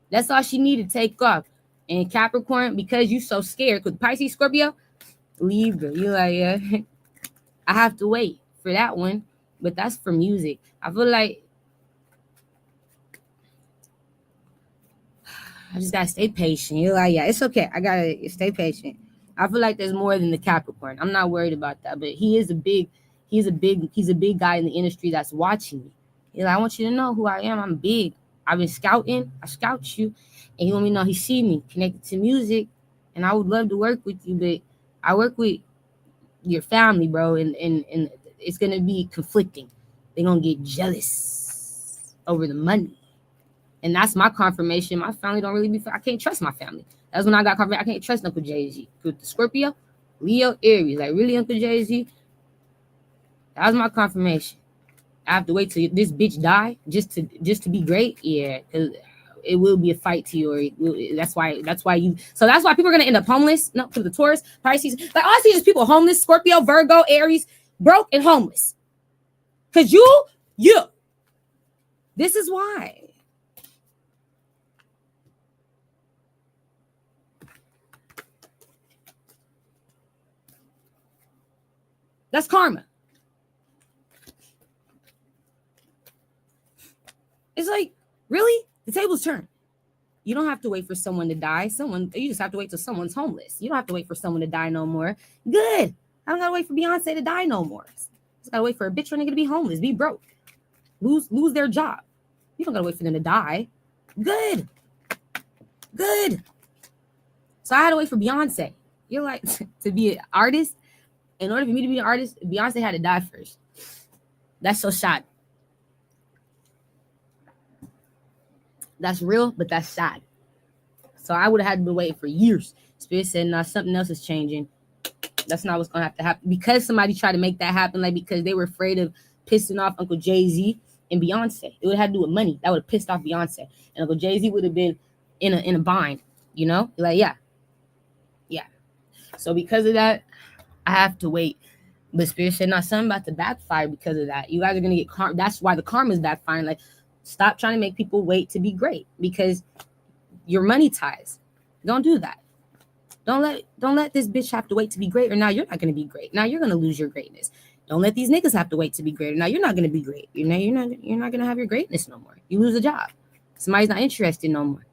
That's all she needed to take off. And Capricorn, because you so scared, because Pisces, Scorpio, Libra, you're like, yeah, I have to wait for that one. But that's for music. I feel like I just gotta stay patient. You're like, yeah, it's okay. I gotta stay patient. I feel like there's more than the Capricorn. I'm not worried about that. But he's a big guy in the industry that's watching me. He's like, I want you to know who I am. I'm big. I've been scouting. I scout you. And he want me to know he see me connected to music. And I would love to work with you, but I work with your family, bro. And it's gonna be conflicting. They're gonna get jealous over the money. And that's my confirmation. My family don't really I can't trust my family. That's when I got confirmation. I can't trust Uncle Jay-Z. With the Scorpio, Leo, Aries. Like, really, Uncle Jay-Z? That was my confirmation. I have to wait till this bitch die just to be great. Yeah, because it will be a fight to you. Or that's why you. So that's why people are gonna end up homeless. No, for the Taurus, Pisces. Like, all I see is people homeless. Scorpio, Virgo, Aries, broke and homeless. Cause you. This is why. That's karma. It's like, really? The tables turn. You don't have to wait for someone to die. You just have to wait till someone's homeless. You don't have to wait for someone to die no more. Good. I don't gotta wait for Beyonce to die no more. Just gotta wait for a bitch or nigga to be homeless, be broke, lose their job. You don't gotta wait for them to die. Good. So I had to wait for Beyonce. You're like, to be an artist. In order for me to be an artist, Beyonce had to die first. That's so sad. That's real, but that's sad. So I would have had to be waiting for years. Spirit said, no, something else is changing. That's not what's going to have to happen. Because somebody tried to make that happen, like because they were afraid of pissing off Uncle Jay-Z and Beyonce. It would have to do with money. That would have pissed off Beyonce. And Uncle Jay-Z would have been in a bind, you know? Like, yeah. So because of that, I have to wait. But Spirit said, no, something about to backfire because of that. You guys are going to get karma. That's why the karma is backfiring. Like, stop trying to make people wait to be great because your money ties. Don't do that. Don't let this bitch have to wait to be great, or now you're not gonna be great. Now you're gonna lose your greatness. Don't let these niggas have to wait to be great. Now you're not gonna be great. You're not gonna have your greatness no more. You lose a job. Somebody's not interested no more.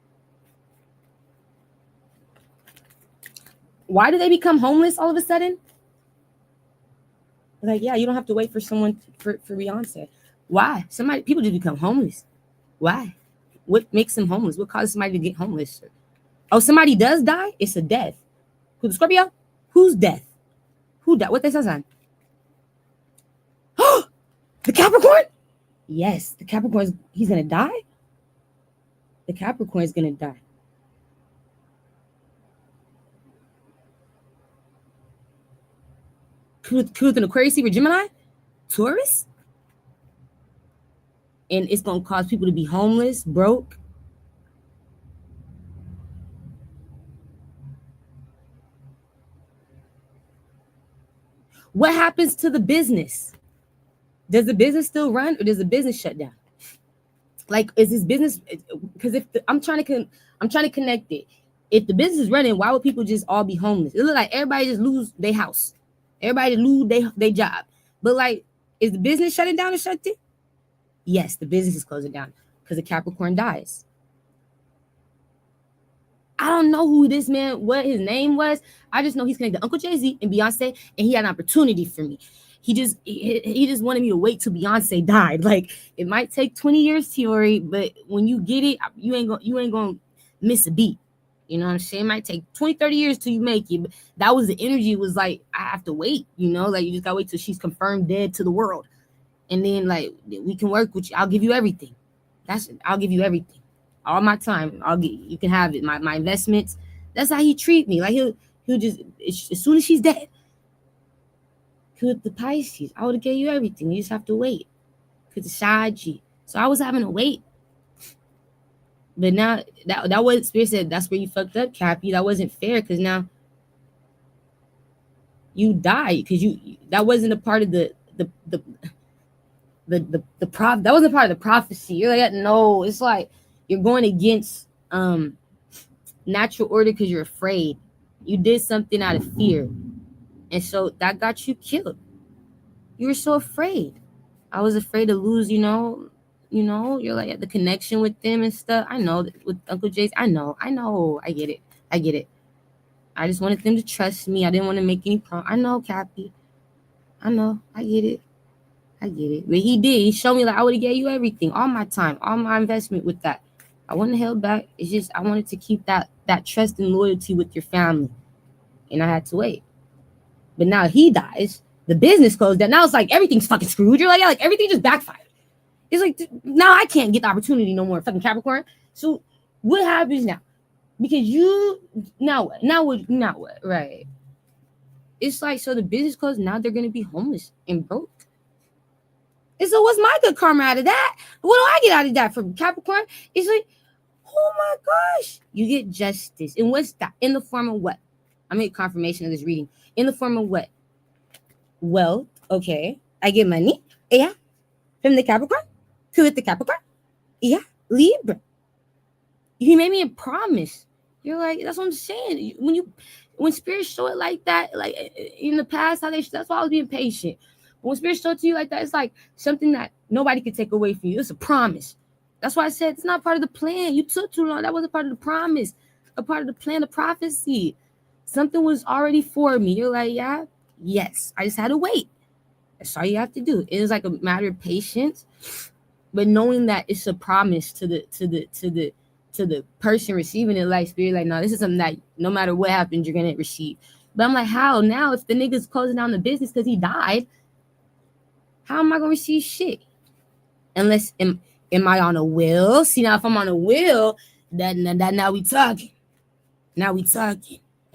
Why do they become homeless all of a sudden? Like, yeah, you don't have to wait for someone for Beyonce. Why? People just become homeless. Why? What makes them homeless? What causes somebody to get homeless? Oh, somebody does die? It's a death. Who's the Scorpio? Who's death? Who died? What they say? The Capricorn? Yes, the Capricorn, he's gonna die. The Capricorn is gonna die. Who's an Aquarius, Libra, Gemini? Taurus? And it's gonna cause people to be homeless, broke. What happens to the business? Does the business still run, or does the business shut down? Like, is this business? Because I'm trying to connect it. If the business is running, why would people just all be homeless? It looks like everybody just lose their house, everybody lose their job. But like, is the business shutting down or shut down? Yes, the business is closing down because the Capricorn dies. I don't know who this man, what his name was. I just know he's connected to Uncle Jay-Z and Beyonce, and he had an opportunity for me. He just wanted me to wait till Beyonce died. Like, it might take 20 years, Tiori, but when you get it, you ain't gonna miss a beat. You know what I'm saying? It might take 20, 30 years till you make it. But that was the energy. It was like, I have to wait, like you just gotta wait till she's confirmed dead to the world. And then like, we can work with you. I'll give you everything. I'll give you everything. All my time. You can have it. My investments. That's how he treat me. Like, he'll just, as soon as she's dead, with the Pisces, I would have gave you everything. You just have to wait. Because the Shaji. So I was having to wait. But now that wasn't, Spirit said that's where you fucked up, Cappy. That wasn't fair, because now you died, because that wasn't a part of that wasn't part of the prophecy. You're like, no, it's like you're going against natural order because you're afraid. You did something out of fear. And so that got you killed. You were so afraid. I was afraid to lose, you're like the connection with them and stuff. I know with Uncle Jay's. I know. I get it. I just wanted them to trust me. I didn't want to make any problem. I know, Cappy. I know. I get it. But he did. He showed me, like, I would have gave you everything, all my time, all my investment with that. I wouldn't have held back. It's just I wanted to keep that trust and loyalty with your family. And I had to wait. But now he dies. The business closed down. Now it's like everything's fucking screwed. You're like, yeah, like everything just backfired. It's like, now I can't get the opportunity no more, fucking Capricorn. So what happens now? Because now what? Right. It's like, so the business closed. Now they're going to be homeless and broke. And so what's my good karma out of that? What do I get out of that from Capricorn? It's like, oh my gosh, you get justice. And what's that? In the form of what? I made confirmation of this reading. In the form of what? Wealth. Okay. I get money. Yeah. From the Capricorn. With the Capricorn. Yeah. Libra. He made me a promise. You're like, that's what I'm saying. When spirits show it like that, like in the past, that's why I was being patient. But when spirits show it to you like that, it's like something that nobody can take away from you. It's a promise. That's why I said it's not part of the plan. You took too long. That wasn't part of the promise. A part of the plan, the prophecy. Something was already for me. You're like, yeah, yes. I just had to wait. That's all you have to do. It is like a matter of patience, but knowing that it's a promise to the person receiving it, like spirit, like, no, this is something that no matter what happens, you're gonna receive. But I'm like, how now? If the nigga's closing down the business because he died, how am I gonna receive shit? Unless am I on a will? See, now if I'm on a will, that now we talking.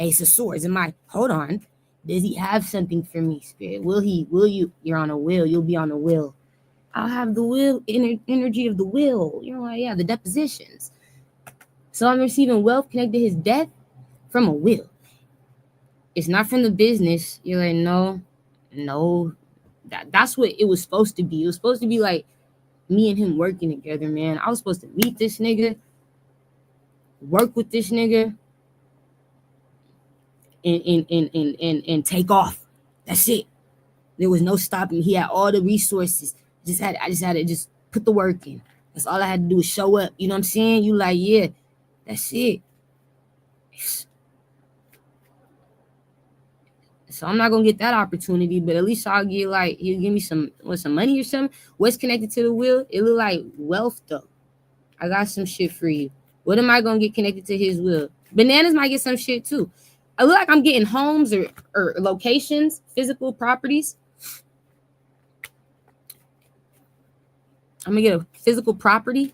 Ace of Swords. Hold on. Does he have something for me, spirit? Will you? You're on a will. You'll be on a will. I'll have the will, energy of the will. You're like, yeah, the depositions. So I'm receiving wealth connected to his death from a will. It's not from the business. You're like, no. That's what it was supposed to be. It was supposed to be like me and him working together, man. I was supposed to meet this nigga, work with this nigga, and take off. That's it. There was no stopping. He had all the resources. I just had to just put the work in. That's all I had to do was show up. You know what I'm saying? You like, yeah, that's it. So I'm not gonna get that opportunity, but at least I'll get like he'll give me some money or something. What's connected to the will? It look like wealth though. I got some shit for you. What am I gonna get connected to his will? Bananas might get some shit too. I look like I'm getting homes or locations, physical properties. I'm gonna get a physical property.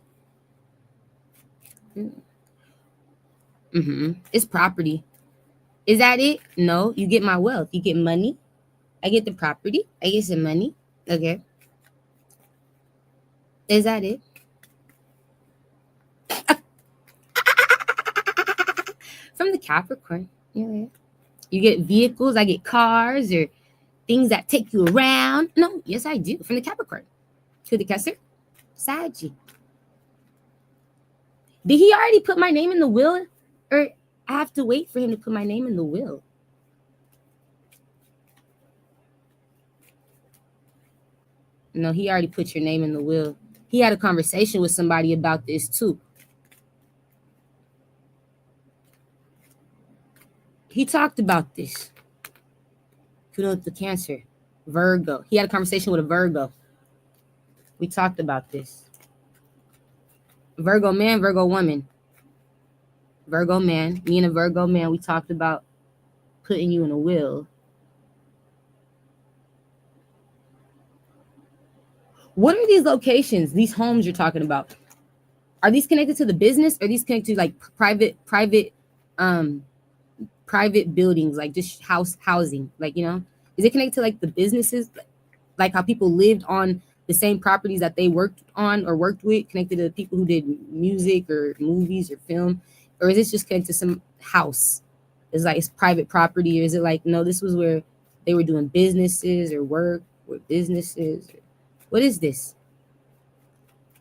It's property. Is that it? No, you get my wealth. You get money. I get the property. I get some money. Okay. Is that it? From the Capricorn. Yeah. You get vehicles. I get cars or things that take you around. No, yes, I do. From the Capricorn. To the Kesser. Saggy. Did he already put my name in the will? Or I have to wait for him to put my name in the will? No, he already put your name in the will. He had a conversation with somebody about this too. He talked about this. Kudos to Cancer. Virgo. He had a conversation with a Virgo. We talked about this. Virgo man, Virgo woman. Virgo man. Me and a Virgo man, we talked about putting you in a will. What are these locations, these homes you're talking about? Are these connected to the business? Or are these connected to like private buildings, like just housing? Like, you know, is it connected to like the businesses? Like how people lived on the same properties that they worked on or worked with, connected to the people who did music or movies or film? Or is this just connected to some house? It's like it's private property, or is it like, no, this was where they were doing businesses or work or businesses? What is this?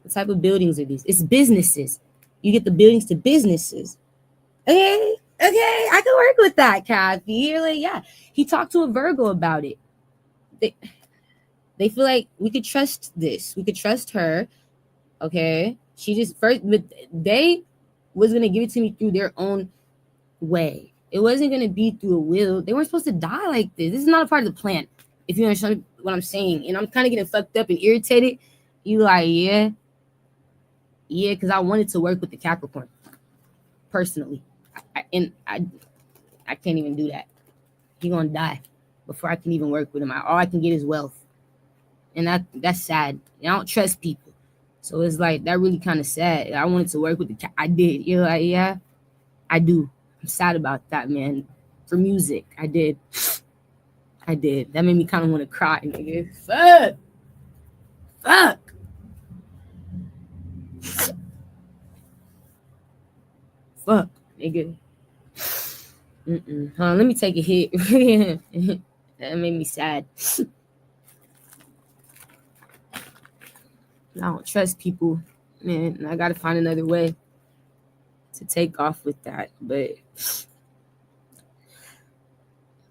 What type of buildings are these? It's businesses. You get the buildings to businesses. Okay, I can work with that, Kathy. You're like, yeah. He talked to a Virgo about it. They feel like we could trust this. We could trust her. Okay. She just first, but they was gonna give it to me through their own way. It wasn't gonna be through a will. They weren't supposed to die like this. This is not a part of the plan. If you understand what I'm saying, and I'm kind of getting fucked up and irritated. You like, yeah, because I wanted to work with the Capricorn personally, I can't even do that. He gonna die before I can even work with him. All I can get is wealth, and that's sad. I don't trust people, so it's like that really kind of sad. I wanted to work with the I did. You're like, yeah, I do. I'm sad about that, man. For music, I did. That made me kind of want to cry, nigga. Fuck. Fuck, nigga. Hold on, let me take a hit. That made me sad. I don't trust people, man. I gotta find another way to take off with that. But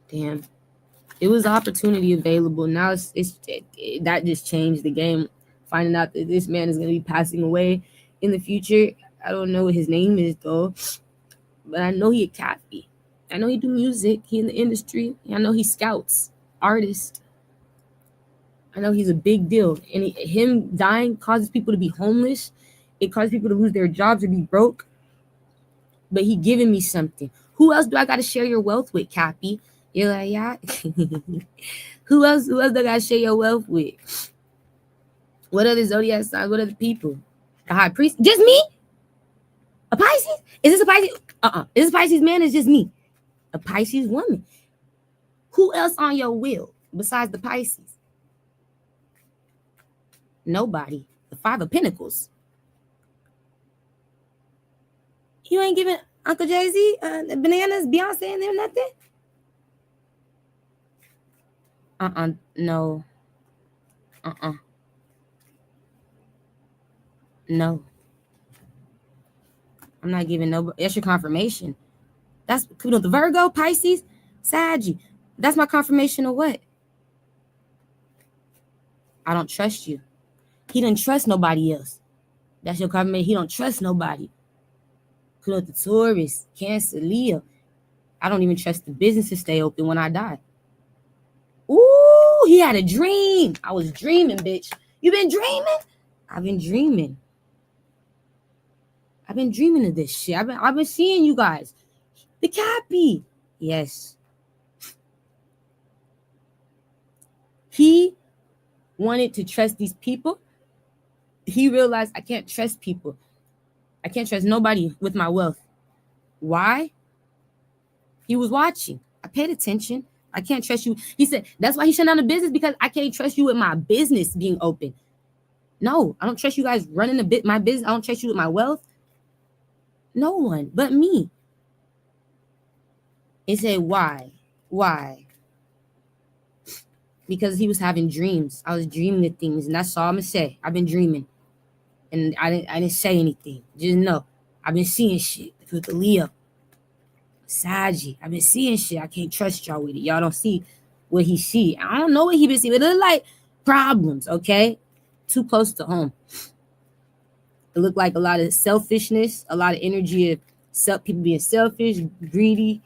damn, it was opportunity available. Now that just changed the game. Finding out that this man is gonna be passing away in the future. I don't know what his name is though, but I know he a Kathy. I know he do music. He in the industry. I know he scouts artists. I know he's a big deal. And him dying causes people to be homeless. It causes people to lose their jobs or be broke. But he giving me something. Who else do I got to share your wealth with, Cappy? You're like, yeah. Who else do I got to share your wealth with? What other zodiac signs? What other people? The high priest? Just me? A Pisces? Is this a Pisces? Is this a Pisces man? It's just me. A Pisces woman. Who else on your will besides the Pisces? Nobody. The Five of Pentacles. You ain't giving Uncle Jay-Z, Bananas, Beyonce, and them nothing? No. No. I'm not giving nobody. That's your confirmation. That's the Virgo, Pisces. Saggy. That's my confirmation of what? I don't trust you. He didn't trust nobody else. That's your confirmation. He don't trust nobody. Could the Taurus, Cancer, Leo. I don't even trust the business to stay open when I die. Ooh, he had a dream. I was dreaming, bitch. You been dreaming? I've been dreaming. I've been dreaming of this shit. I've been seeing you guys. The Cappy. Yes. He wanted to trust these people. He realized I can't trust people. I can't trust nobody with my wealth. Why? He was watching. I paid attention. I can't trust you. He said, that's why he shut down the business, because I can't trust you with my business being open. No, I don't trust you guys running my business. I don't trust you with my wealth. No one but me. He said, why? Why? Because he was having dreams. I was dreaming of things, and that's all I'm gonna say. I've been dreaming. And I didn't say anything. Just know. I've been seeing shit with the Leo. Saggy. I've been seeing shit. I can't trust y'all with it. Y'all don't see what he see. I don't know what he been seeing, but it look like problems, okay? Too close to home. It looked like a lot of selfishness, a lot of energy of people being selfish, greedy.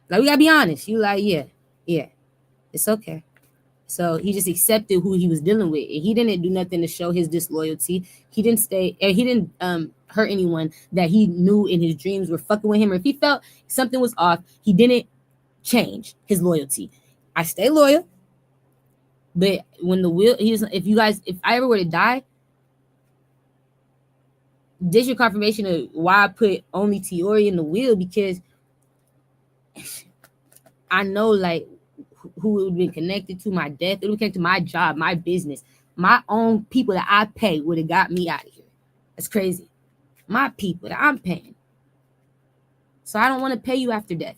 Like, we gotta be honest. You like, yeah, it's okay. So he just accepted who he was dealing with. And he didn't do nothing to show his disloyalty. He didn't hurt anyone that he knew in his dreams were fucking with him. Or if he felt something was off, he didn't change his loyalty. I stay loyal. But when the will, if I ever were to die, this your confirmation of why I put only Tiori in the will, because I know, like, who it would have been connected to, my death. It would connect to my job, my business, my own people that I pay would have got me out of here. That's crazy. My people that I'm paying. So I don't want to pay you after death.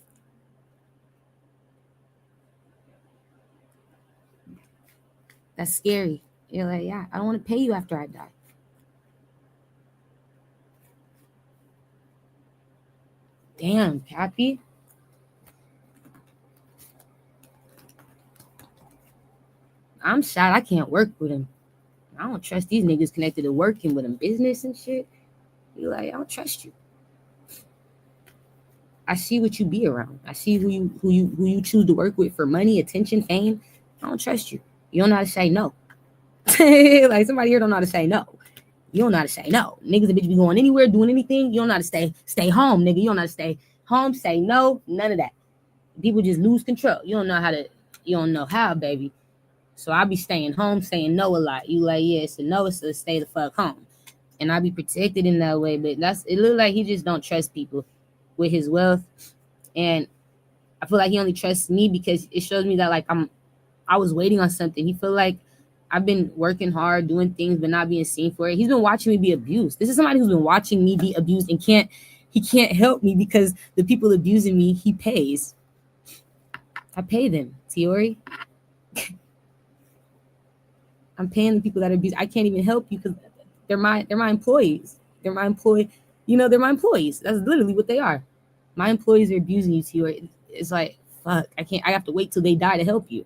That's scary. You're like, yeah, I don't want to pay you after I die. Damn, Pappy. I'm sad I can't work with him. I don't trust these niggas connected to working with him, business and shit. You're like, I don't trust you. I see what you be around. I see who you choose to work with for money, attention, fame. I don't trust you. You don't know how to say no. Like, somebody here don't know how to say no. You don't know how to say no. Niggas and bitches be going anywhere, doing anything. You don't know how to stay home, nigga. You don't know how to stay home, say no, none of that. People just lose control. You don't know how, baby. So I be staying home, saying no a lot. You like, yeah, it's a no, it's a stay the fuck home. And I be protected in that way. But it look like he just don't trust people with his wealth. And I feel like he only trusts me because it shows me that, like, I was waiting on something. He feel like I've been working hard, doing things, but not being seen for it. He's been watching me be abused. This is somebody who's been watching me be abused and he can't help me because the people abusing me, he pays. I pay them, Tiori. I'm paying the people that abuse. I can't even help you because they're my employees. They're my employee. They're my employees. That's literally what they are. My employees are abusing you, Tiori. It's like, fuck. I have to wait till they die to help you.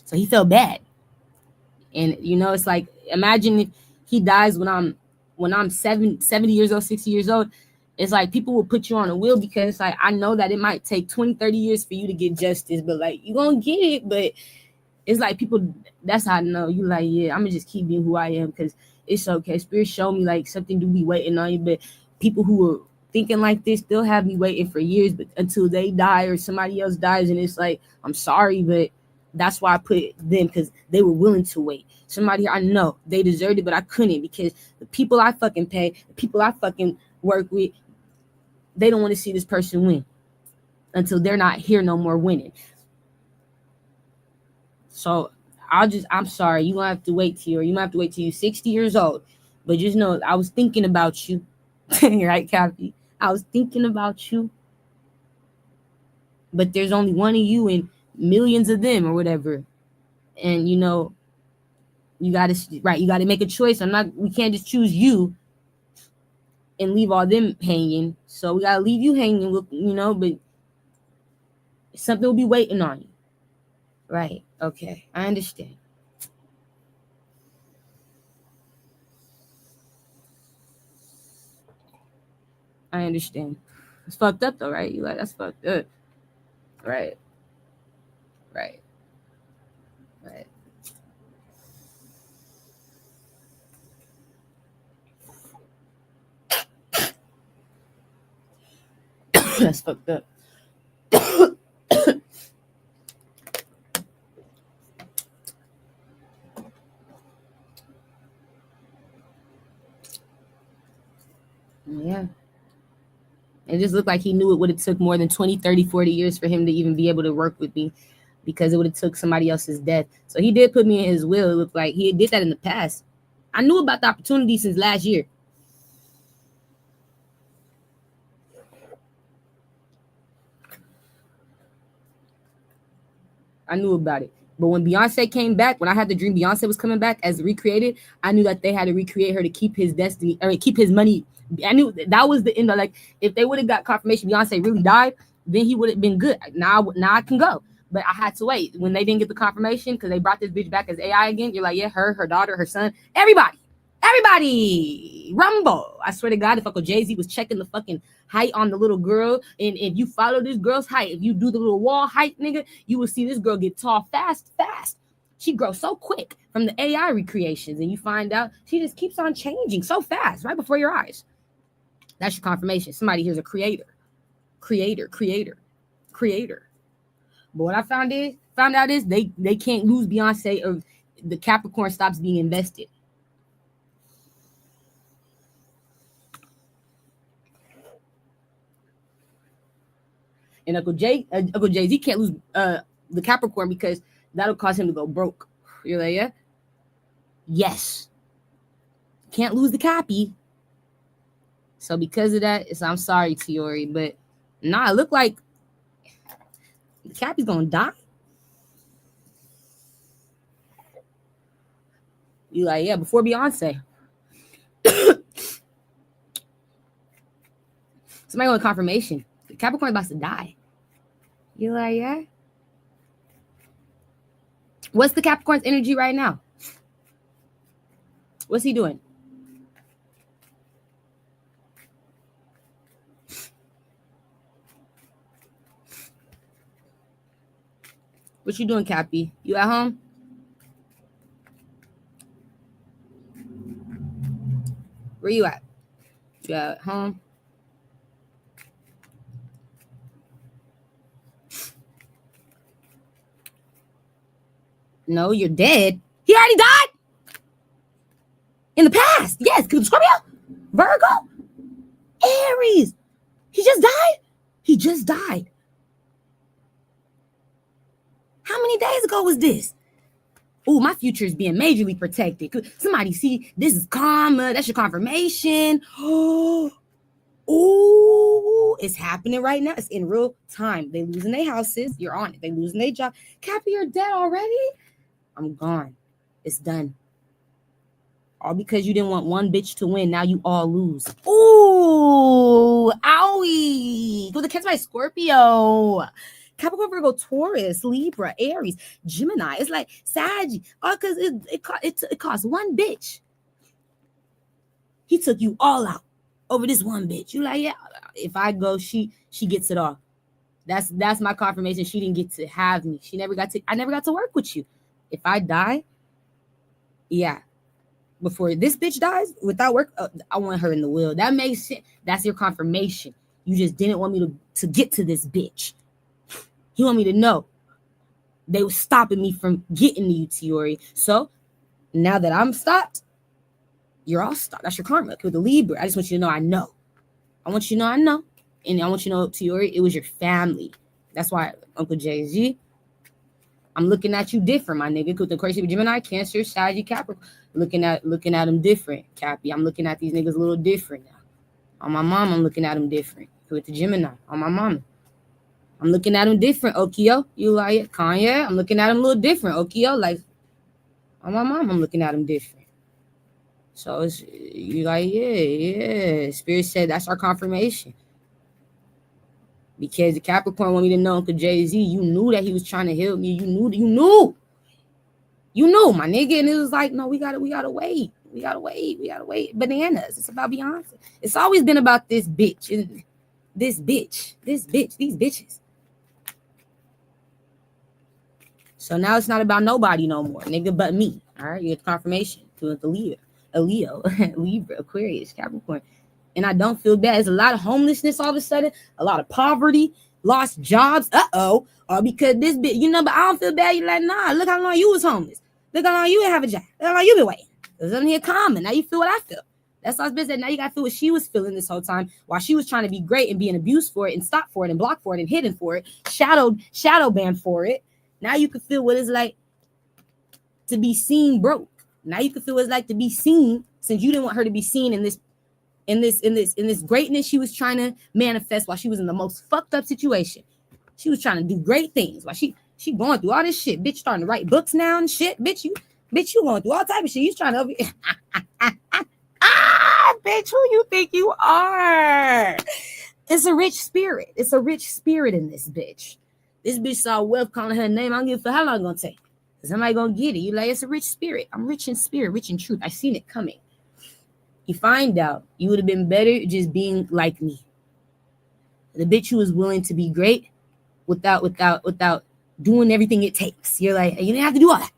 So he felt bad. And it's like, imagine if he dies when I'm 70 years old, 60 years old. It's like people will put you on a wheel because it's like, I know that it might take 20, 30 years for you to get justice, but like, you're going to get it. But it's like people, that's how I know. You like, yeah, I'm going to just keep being who I am because it's okay. Spirit show me like something do be waiting on you. But people who are thinking like this, they'll have me waiting for years, but until they die or somebody else dies. And it's like, I'm sorry, but that's why I put them, because they were willing to wait. Somebody I know, they deserved it, but I couldn't because the people I fucking pay, the people I fucking work with, they don't want to see this person win until they're not here no more winning. So I'm sorry. You might have to wait till you're 60 years old. But just know, I was thinking about you. Right, Kathy? I was thinking about you. But there's only one of you and millions of them or whatever. And you gotta make a choice. We can't just choose you. and leave all them hanging. So we gotta leave you hanging, but something will be waiting on you. Right. Okay. I understand. It's fucked up though, right? You like, that's fucked up. Right. Right. Right. That's fucked up. Yeah. It just looked like he knew it would have took more than 20, 30, 40 years for him to even be able to work with me, because it would have took somebody else's death. So he did put me in his will. It looked like he did that in the past. I knew about the opportunity since last year. I knew about it. But when Beyonce came back, when I had the dream Beyonce was coming back as recreated, I knew that they had to recreate her to keep his destiny, or keep his money. I knew that was the end of, like, if they would have got confirmation Beyonce really died, then he would have been good. Now I can go. But I had to wait. When they didn't get the confirmation, because they brought this bitch back as AI again, you're like, yeah, her daughter, her son, everybody, Rumble. I swear to God, if Uncle Jay-Z was checking the fucking height on the little girl, and if you follow this girl's height, if you do the little wall height, nigga, you will see this girl get tall fast. She grows so quick from the AI recreations, and you find out she just keeps on changing so fast right before your eyes. That's your confirmation. Somebody here's a creator. But what I found out is they can't lose Beyonce, or the Capricorn stops being invested. And Uncle Jay-Z can't lose the Capricorn, because that'll cause him to go broke. You're like, yeah? Yes. Can't lose the Cappy. So because of that, I'm sorry, Tiori, but nah, it looked like the Cappy's gonna die. You like, yeah, before Beyonce. Somebody want confirmation. The Capricorn's about to die. You like, yeah? What's the Capricorn's energy right now? What's he doing? What you doing, Cappy? You at home? Where you at? You at home? No, you're dead. He already died? In the past. Yes, Scorpio, Virgo, Aries. He just died. How many days ago was this? Oh, my future is being majorly protected. Somebody see, this is karma. That's your confirmation. Oh, it's happening right now. It's in real time. They losing their houses. You're on it. They losing their job. Cappy, you're dead already? I'm gone. It's done. All because you didn't want one bitch to win. Now you all lose. Ooh, owie. Go to catch my Scorpio. Capricorn, Virgo, Taurus, Libra, Aries, Gemini. It's like Sag. All because it costs one bitch. He took you all out over this one bitch. You like, yeah, if I go, she gets it all. That's my confirmation. She didn't get to have me. I never got to work with you. If I die, yeah. Before this bitch dies without work, I want her in the will. That makes sense. That's your confirmation. You just didn't want me to get to this bitch. You want me to know they were stopping me from getting to you, Tiori. So now that I'm stopped, you're all stopped. That's your karma with the Libra. I just want you to know I know. I want you to know I know. And I want you to know, Tiori, it was your family. That's why, Uncle Jay-Z, I'm looking at you different, my nigga. With the crazy Gemini, Cancer, Sag, Capricorn. Looking at them different, Cappy. I'm looking at these niggas a little different now. On my mom, I'm looking at them different. With the Gemini, on my mama. I'm looking at them different, Okio. You like it? Kanye, I'm looking at them a little different, Okio. Like, on my mom, I'm looking at them different. So it's you like, yeah. Spirit said that's our confirmation. Because the Capricorn want me to know, Uncle Jay-Z, you knew that he was trying to help me. You knew, my nigga. And it was like, no, we gotta wait. We gotta wait. Bananas. It's about Beyonce. It's always been about this bitch. These bitches. So now it's not about nobody no more, nigga, but me. All right, you get confirmation to the Leo, Libra, Aquarius, Capricorn. And I don't feel bad. There's a lot of homelessness all of a sudden, a lot of poverty, lost jobs. Or because this bitch, but I don't feel bad. You're like, nah, look how long you was homeless. Look how long you didn't have a job. Look how long you been waiting. It's on here common. Now you feel what I feel. That's all it's been said. Now you got to feel what she was feeling this whole time while she was trying to be great and being abused for it and stopped for it and blocked for it and hidden for it, shadow banned for it. Now you can feel what it's like to be seen broke. Now you can feel what it's like to be seen, since you didn't want her to be seen in this greatness she was trying to manifest while she was in the most fucked up situation. She was trying to do great things while she going through all this shit. Bitch starting to write books now and shit. Bitch, you going through all type of shit. You trying to bitch, who you think you are? It's a rich spirit. It's a rich spirit in this bitch. This bitch saw wealth calling her name. I don't give a fuck how long it's gonna take. Somebody gonna get it. You like, it's a rich spirit. I'm rich in spirit, rich in truth. I seen it coming. You find out you would have been better just being like me. The bitch who was willing to be great without doing everything it takes. You're like, you didn't have to do all that.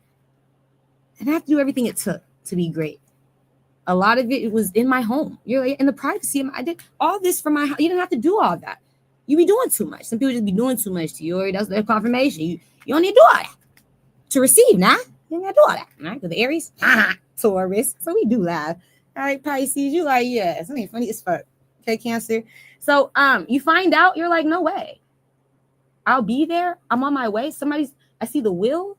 I didn't have to do everything it took to be great. A lot of it was in my home. You're like, in the privacy of I did all this from my house. You didn't have to do all that. You be doing too much. Some people just be doing too much to you, or that's their confirmation. You don't need to do all that to receive, nah. You don't got to do all that, right? Because the Aries, Taurus. So we do laugh. All right, Pisces, you like, yeah, something funny as fuck. Okay, Cancer. So you find out, you're like, no way. I'll be there. I'm on my way. I see the will,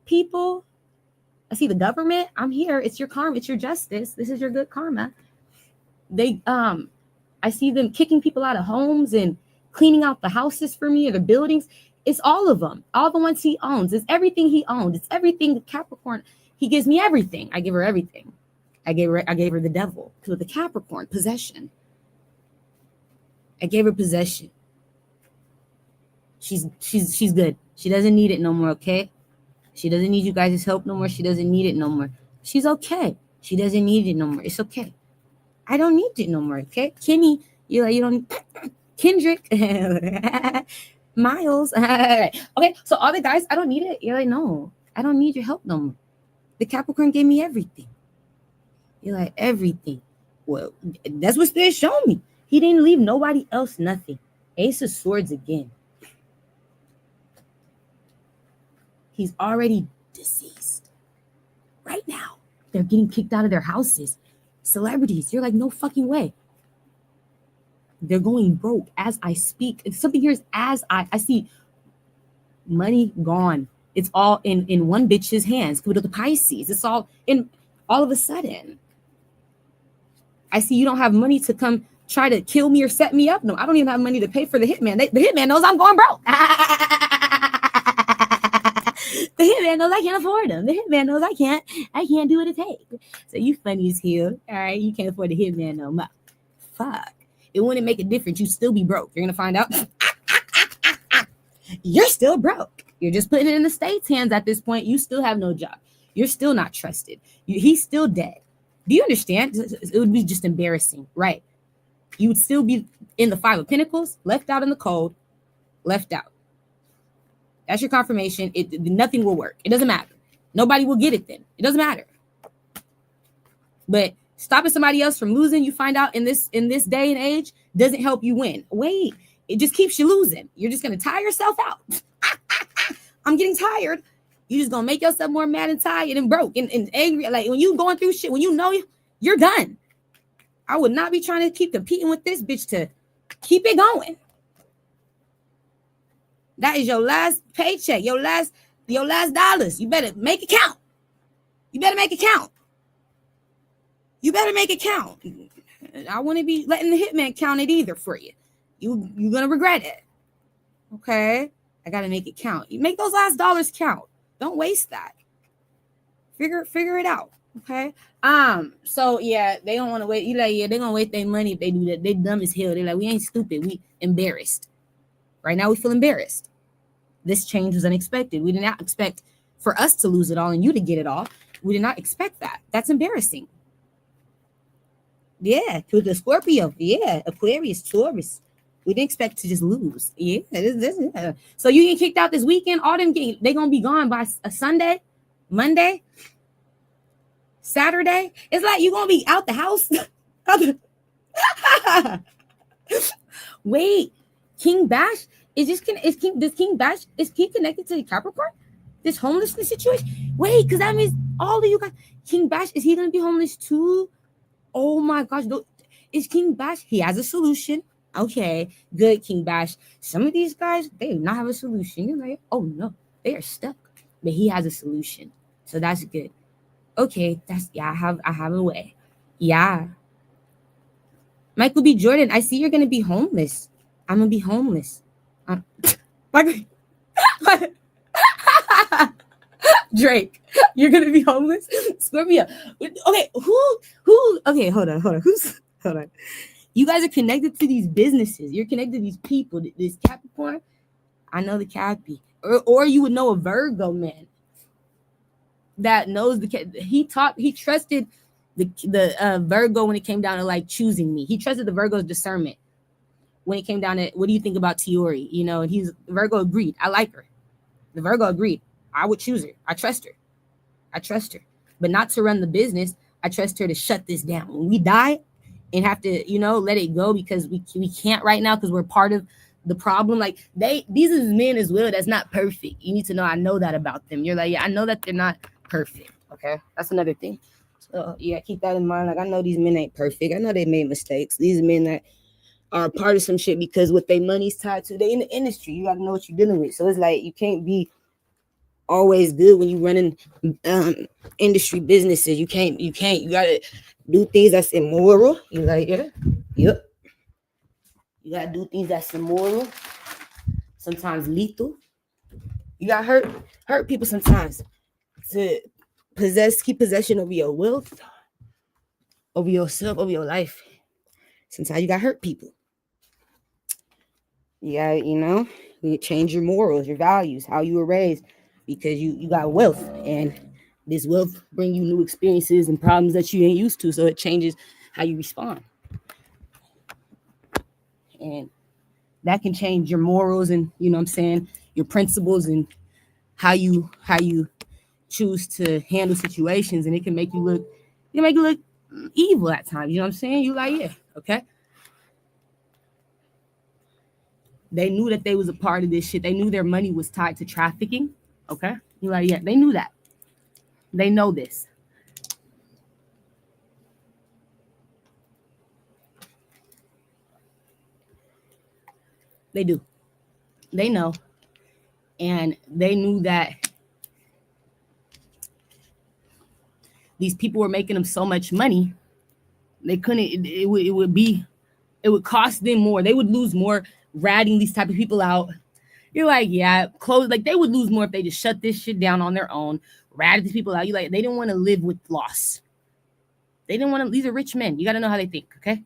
people. I see the government. I'm here. It's your karma. It's your justice. This is your good karma. I see them kicking people out of homes and cleaning out the houses for me or the buildings. It's all of them. All the ones he owns. It's everything he owns. It's everything the Capricorn. He gives me everything. I give her everything. I gave her the devil, to the Capricorn, possession. I gave her possession. She's good. She doesn't need it no more, okay? She doesn't need you guys' help no more. She doesn't need it no more. She's okay. She doesn't need it no more. It's okay. I don't need it no more, okay? Kenny, you don't need Kendrick. Miles. Okay, so all the guys, I don't need it. You're like, no, I don't need your help no more. The Capricorn gave me everything. You're like, everything. Well, that's what Spirit showed me. He didn't leave nobody else nothing. Ace of Swords again. He's already deceased. Right now, they're getting kicked out of their houses. Celebrities, you're like, no fucking way. They're going broke as I speak. Something here is as I see money gone. It's all in one bitch's hands. With the Pisces, it's all in all of a sudden. I see you don't have money to come try to kill me or set me up. No, I don't even have money to pay for the hitman. The hitman knows I'm going broke. The hitman knows I can't afford him. The hitman knows I can't do what it takes. So you funny as hell. All right, you can't afford the hitman no more. Fuck. It wouldn't make a difference. You'd still be broke. You're gonna find out. You're still broke. You're just putting it in the state's hands at this point. You still have no job. You're still not trusted. He's still dead. Do you understand? It would be just embarrassing, right? You would still be in the Five of Pentacles, left out in the cold, left out. That's your confirmation. Nothing will work. It doesn't matter. Nobody will get it then. It doesn't matter. But stopping somebody else from losing, you find out in this day and age, doesn't help you win. Wait, it just keeps you losing. You're just going to tire yourself out. I'm getting tired. You're just going to make yourself more mad and tired and broke and angry. Like when you going through shit, when you know you're done. I would not be trying to keep competing with this bitch to keep it going. That is your last paycheck, your last dollars. You better make it count. You better make it count. You better make it count. I wouldn't be letting the hitman count it either for you. You're gonna regret it. Okay? I gotta make it count. You make those last dollars count. Don't waste that. Figure it out. Okay. So yeah, they don't want to wait. You like, yeah, they're gonna waste their money if they do that. They dumb as hell. They're like, we ain't stupid. We embarrassed. Right now we feel embarrassed. This change was unexpected. We did not expect for us to lose it all and you to get it all. We did not expect that. That's embarrassing. Yeah, to the Scorpio. Yeah, Aquarius, Taurus. We didn't expect to just lose. Yeah, yeah. So you get kicked out this weekend. All them they gonna be gone by a Sunday, Monday, Saturday. It's like you gonna be out the house. Wait, King Bash is King Bash is King connected to the Capricorn? This homelessness situation? Wait, because that means all of you guys. King Bash, is he gonna be homeless too? Oh my gosh, is King Bash? He has a solution. Okay, good, King Bash. Some of these guys, they do not have a solution. You're like, oh no, they are stuck. But he has a solution. So that's good. Okay, that's yeah, I have a way. Yeah. Michael B. Jordan, I see you're gonna be homeless. I'm gonna be homeless. Drake, you're gonna be homeless. Scorpio. Okay, who? Okay, hold on. Hold on? You guys are connected to these businesses. You're connected to these people. This Capricorn. I know the Cappy, or you would know a Virgo man that knows he trusted the Virgo when it came down to like choosing me. He trusted the Virgo's discernment when it came down to what do you think about Tiori, you know, and Virgo agreed. I like her. The Virgo agreed. I would choose her. I trust her, but not to run the business. I trust her to shut this down. When we die and have to, you know, let it go because we can't right now because we're part of the problem. Like these are men as well. That's not perfect. You need to know. I know that about them. You're like, yeah, I know that they're not perfect. Okay, that's another thing. So yeah, keep that in mind. Like I know these men ain't perfect. I know they made mistakes. These men that are part of some shit because what their money's tied to, they in the industry. You gotta know what you're dealing with. So it's like you can't be always good when you running industry businesses. You gotta do things that's immoral. You like, yeah, yep. You gotta do things that's immoral, sometimes lethal. You gotta hurt people sometimes to keep possession of your wealth, over yourself, over your life. Sometimes you gotta hurt people. You gotta, you change your morals, your values, how you were raised, because you got wealth, and this wealth bring you new experiences and problems that you ain't used to, so it changes how you respond. And that can change your morals and, you know what I'm saying, your principles and how you choose to handle situations, and it can make you look evil at times. You know what I'm saying? You like, yeah, okay. They knew that they was a part of this shit. They knew their money was tied to trafficking. Okay. You like, yeah, they knew that. They know this. They do. They know. And they knew that these people were making them so much money, they couldn't, it would cost them more. They would lose more ratting these type of people out. You're like, yeah, close. Like they would lose more if they just shut this shit down on their own, ratted these people out. You like, they didn't want to live with loss. They didn't want to. These are rich men. You got to know how they think. Okay,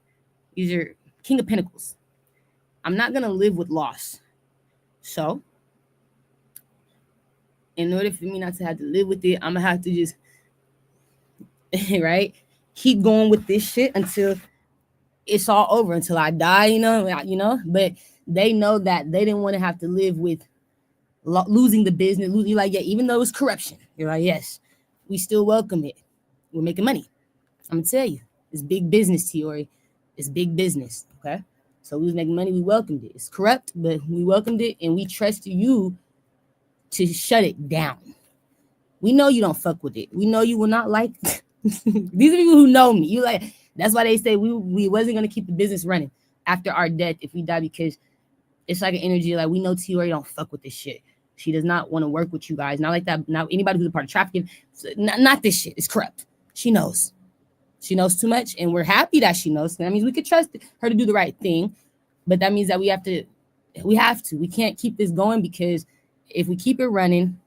these are King of Pentacles. I'm not gonna live with loss. So, in order for me not to have to live with it, I'm gonna have to just right, keep going with this shit until it's all over, until I die. You know. But they know that they didn't want to have to live with losing the business. You're like, yeah, even though it was corruption, you're like, yes, we still welcome it. We're making money. I'm gonna tell you, it's big business, Tiori. It's big business. Okay, so we was making money. We welcomed it. It's corrupt, but we welcomed it, and we trust you to shut it down. We know you don't fuck with it. We know you will not like. These are people who know me. You like. That's why they say we wasn't gonna keep the business running after our death if we die, because it's like an energy like we know Tiori don't fuck with this shit. She does not want to work with you guys. Not like that. Now anybody who's a part of trafficking, not this shit. It's corrupt. She knows. She knows too much, and we're happy that she knows. That means we could trust her to do the right thing, but that means that we have to. We can't keep this going, because if we keep it running,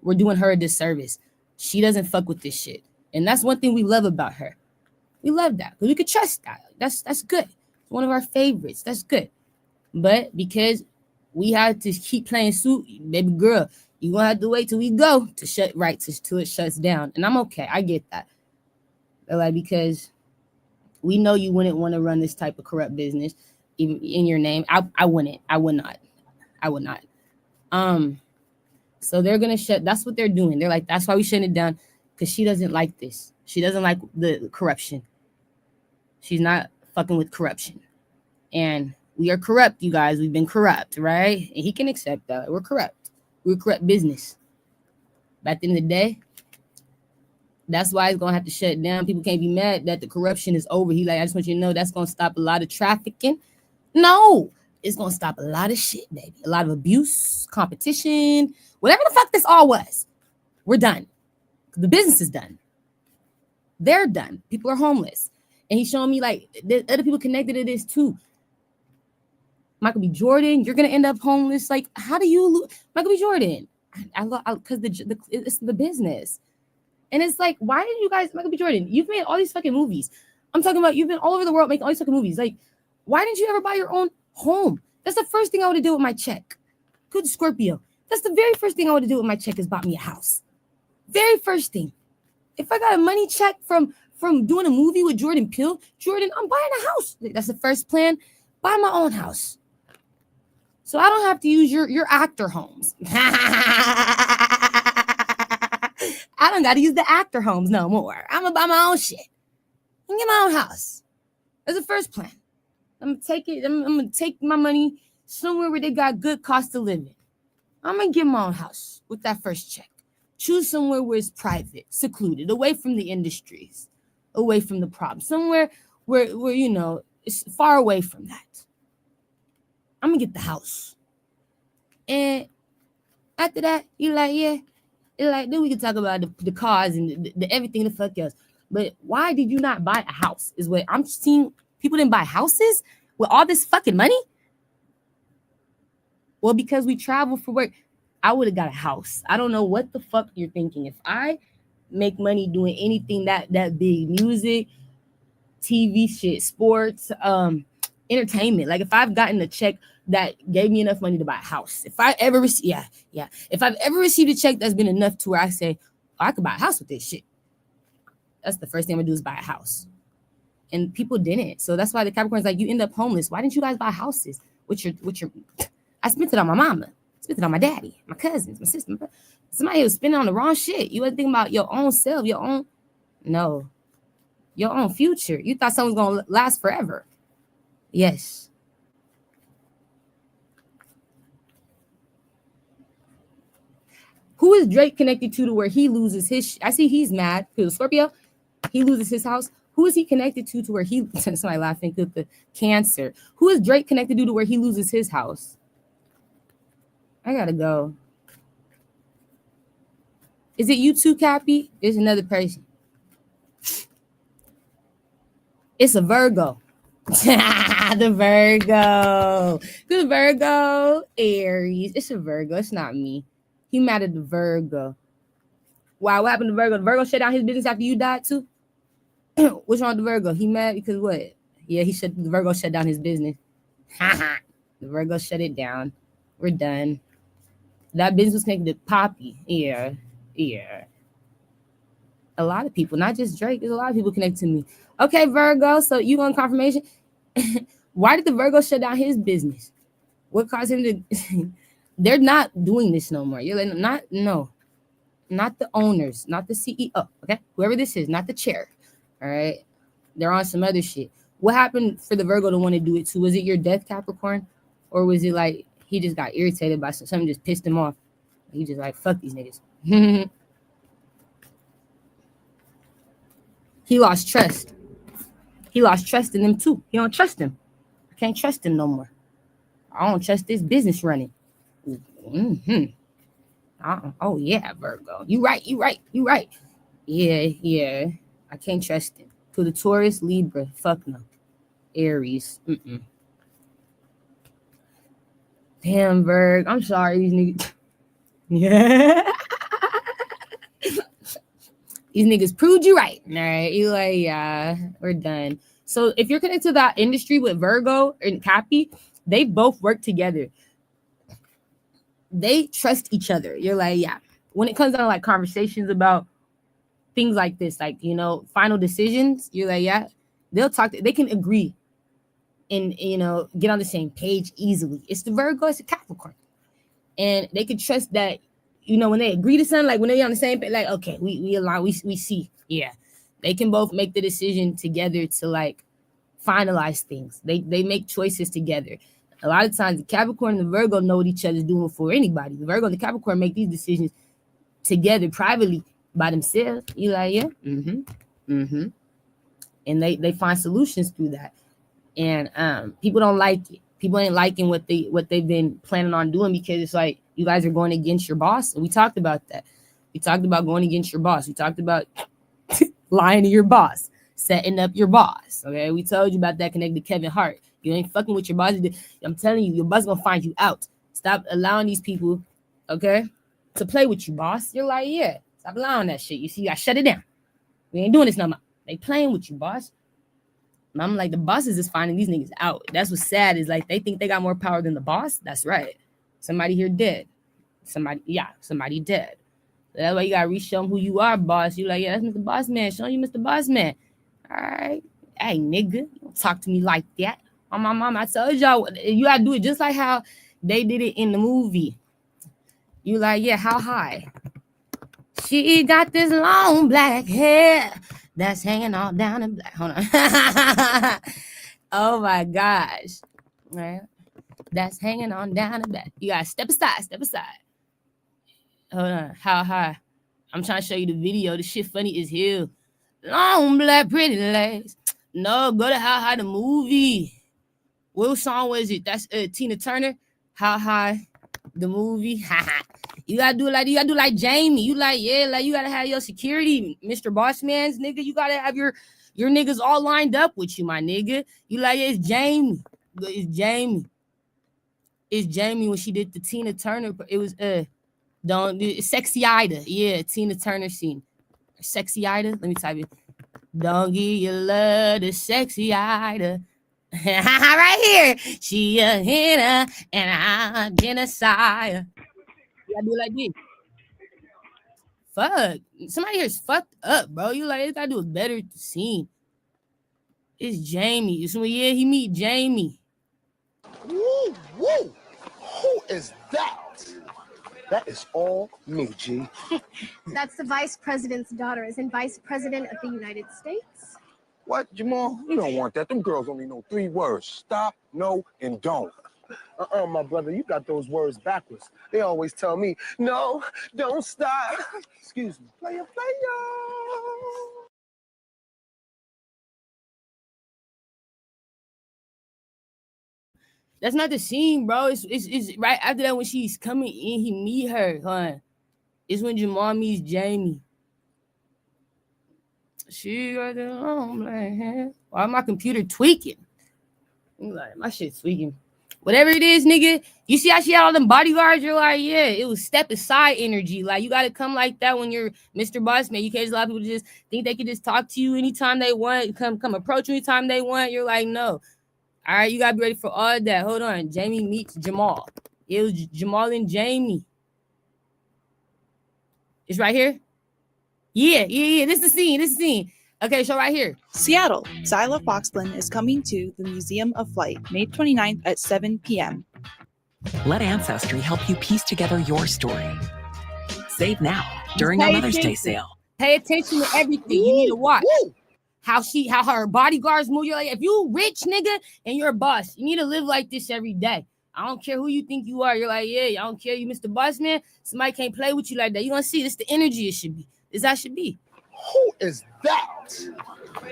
we're doing her a disservice. She doesn't fuck with this shit. And that's one thing we love about her. We love that because we could trust that. That's good. It's one of our favorites. That's good. But because we had to keep playing suit, baby girl, you gonna have to wait till we go to shut right till it shuts down. And I'm okay. I get that. But like because we know you wouldn't want to run this type of corrupt business in your name. I wouldn't. I would not. I would not. So they're gonna shut. That's what they're doing. They're like, that's why we shut it down because she doesn't like this. She doesn't like the corruption. She's not fucking with corruption. And we are corrupt, you guys. We've been corrupt, right? And he can accept that. We're corrupt. We're corrupt business. But at the end of the day, that's why it's gonna have to shut down. People can't be mad that the corruption is over. He like, I just want you to know that's gonna stop a lot of trafficking. No, it's gonna stop a lot of shit, baby. A lot of abuse, competition, whatever the fuck this all was. We're done. The business is done. They're done. People are homeless. And he's showing me like there's other people connected to this too. Michael B. Jordan, you're gonna end up homeless. Like, how do you Michael B. Jordan? I love because it's the business. And it's like, why did you guys, Michael B. Jordan, you've made all these fucking movies. I'm talking about you've been all over the world making all these fucking movies. Like, why didn't you ever buy your own home? That's the first thing I would have done with my check. Good Scorpio. That's the very first thing I would have done with my check is bought me a house. Very first thing. If I got a money check from doing a movie with Jordan Peele, Jordan, I'm buying a house. That's the first plan. Buy my own house. So I don't have to use your actor homes. I don't got to use the actor homes no more. I'm going to buy my own shit and get my own house. That's the first plan. I'm going to take my money somewhere where they got good cost of living. I'm going to get my own house with that first check. Choose somewhere where it's private, secluded, away from the industries, away from the problems. Somewhere where you know, it's far away from that. I'm going to get the house. And after that, you're like, yeah. Like, then we can talk about the cars and the everything the fuck else. But why did you not buy a house? Is what I'm seeing. People didn't buy houses with all this fucking money. Well, because we travel for work, I would have got a house. I don't know what the fuck you're thinking. If I make money doing anything that big, music, TV shit, sports, entertainment. Like if I've gotten a check that gave me enough money to buy a house. If I ever receive, if I've ever received a check that's been enough to where I say, oh, I could buy a house with this shit. That's the first thing I'm gonna do is buy a house. And people didn't. So that's why the Capricorn's like, you end up homeless. Why didn't you guys buy houses? With your I spent it on my mama. I spent it on my daddy, my cousins, my sister. Somebody was spending on the wrong shit. You wasn't thinking about your own self, your own future. You thought something was gonna last forever. Yes. Who is Drake connected to where he loses his? I see he's mad because Scorpio, he loses his house. Who is he connected to where he? Somebody laughing with the Cancer. Who is Drake connected to where he loses his house? I gotta go. Is it you too, Cappy? It's another person. It's a Virgo. The Virgo, Aries. It's a Virgo. It's not me. He mad at the Virgo. Wow, what happened to Virgo? The Virgo shut down his business after you died too? What's wrong with the Virgo? He mad because what? Yeah, the Virgo shut down his business. The Virgo shut it down. We're done. That business was connected to Poppy. Yeah. A lot of people, not just Drake. There's a lot of people connected to me. Okay, Virgo. So you want confirmation? Why did the Virgo shut down his business? What caused him to? They're not doing this no more. You're like, not the owners, not the CEO. Okay, whoever this is, not the chair. All right, they're on some other shit. What happened for the Virgo to want to do it too? Was it your death, Capricorn, or was it like he just got irritated by something just pissed him off? He just like fuck these niggas. He lost trust. He lost trust in them too. He don't trust them. I can't trust him no more. I don't trust this business running. Oh yeah, Virgo. You right. Yeah. I can't trust him. To the Taurus, Libra, fuck no. Aries. Damn, Virg. I'm sorry, these niggas. Yeah. These niggas proved you right. All right. You like, yeah, we're done. So if you're connected to that industry with Virgo and Cappy, they both work together. They trust each other. You're like, yeah. When it comes down to like conversations about things like this, like, you know, final decisions, you're like, yeah, they'll talk, they can agree and, you know, get on the same page easily. It's the Virgo, it's the Capricorn. And they can trust that, you know, when they agree to something, like when they're on the same page, like, okay, we align, we see, yeah. They can both make the decision together to like finalize things. They make choices together. A lot of times the Capricorn and the Virgo know what each other's doing before anybody. The Virgo and the Capricorn make these decisions together privately by themselves. You like, yeah, and they find solutions through that. And people don't like it. People ain't liking what they've been planning on doing, because it's like you guys are going against your boss. And we talked about that. We talked about going against your boss. We talked about lying to your boss, setting up your boss. Okay, we told you about that connected to Kevin Hart. You ain't fucking with your boss. I'm telling you, your boss gonna find you out. Stop allowing these people, okay, to play with you, boss. You're like, yeah, stop allowing that shit. You see, I shut it down. We ain't doing this no more. They playing with you, boss. And I'm like, the bosses is finding these niggas out. That's what's sad, is like they think they got more power than the boss. That's right. Somebody here dead. Somebody dead. That's why you gotta re-show them who you are, boss. You like, yeah, that's Mr. Boss Man. Show you Mr. Boss Man. All right. Hey, nigga, don't talk to me like that. On my mama, I told y'all, you gotta do it just like how they did it in the movie. You like, yeah, how high? She got this long black hair that's hanging all down in black. Hold on. Oh my gosh. Right. That's hanging on down in black. You gotta step aside. Hold on. How high? I'm trying to show you the video. The shit funny as hell. Long black pretty legs. No, go to How High the movie. What song was it? That's Tina Turner. How High the movie. You gotta do like Jamie. You like, yeah, like you gotta have your security, Mr. Boss Man's nigga. You gotta have your niggas all lined up with you, my nigga. You like, it's Jamie. It's Jamie when she did the Tina Turner. It was Sexy Ida. Yeah, Tina Turner scene. Sexy Ida. Let me type it. Don't give your love to Sexy Ida. Right here. She a hitter and I'm genocide. You gotta do it like this. Fuck. Somebody here's fucked up, bro. You like, it gotta do a better scene. It's Jamie. So yeah, he meet Jamie. Woo, woo. Who is that? That is all me, G. That's the vice president's daughter, as in vice president of the United States. What, Jamal? You don't want that. Them girls only know 3 words. Stop, no, and don't. My brother, you got those words backwards. They always tell me, no, don't stop. Excuse me. Player. That's not the scene, bro. It's right after that when she's coming in, he meet her, huh? It's when Jamal meets Jamie. She got the long black hair. Why my computer tweaking? I'm like, my shit's tweaking. Whatever it is, nigga. You see how she had all them bodyguards? You're like, yeah, it was step aside energy. Like, you gotta come like that when you're Mr. Boss Man. You can't just allow people to just think they can just talk to you anytime they want, come approach you anytime they want. You're like, no. All right, you gotta be ready for all that. Hold on. Jamie meets Jamal. It was Jamal and Jamie. It's right here. Yeah. This is the scene. Okay, so right here. Seattle, Zyla Foxlin is coming to the Museum of Flight, May 29th at 7 p.m. Let Ancestry help you piece together your story. Save now during our Mother's Day sale. Pay attention to everything. You need to watch. How her bodyguards move. You're like, if you rich, nigga, and you're a boss, you need to live like this every day. I don't care who you think you are. You're like, yeah, I don't care. You Mr. Boss Man. Somebody can't play with you like that. You gonna see this the energy it should be. This how it should be. Who is that?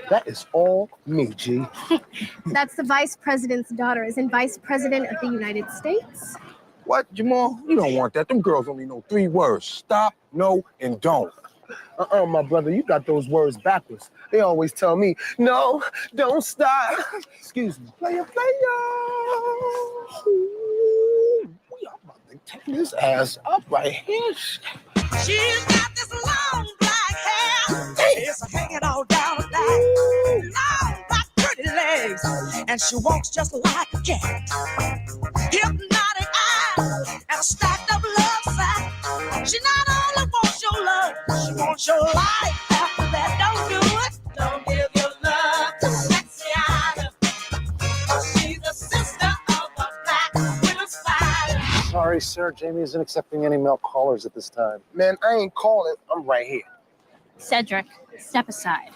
That is all me, G. That's the vice president's daughter, as in vice president of the United States. What, Jamal? You don't want that. Them girls only know 3 words. Stop, no, and don't. My brother, you got those words backwards. They always tell me, no, don't stop. Excuse me. Player. Ooh, we are about to take this ass up right here. She's got this long black hair It's hanging all down her back. Long, black, pretty legs. And she walks just like a cat. Hypnotic eyes and a stacked up love sack. She not only wants your love, she wants your life. After that, don't do it. Don't give your love to sexy Ida. She's the sister of a black widow spider. Sorry, sir. Jamie isn't accepting any male callers at this time. Man, I ain't calling. I'm right here. Cedric, step aside.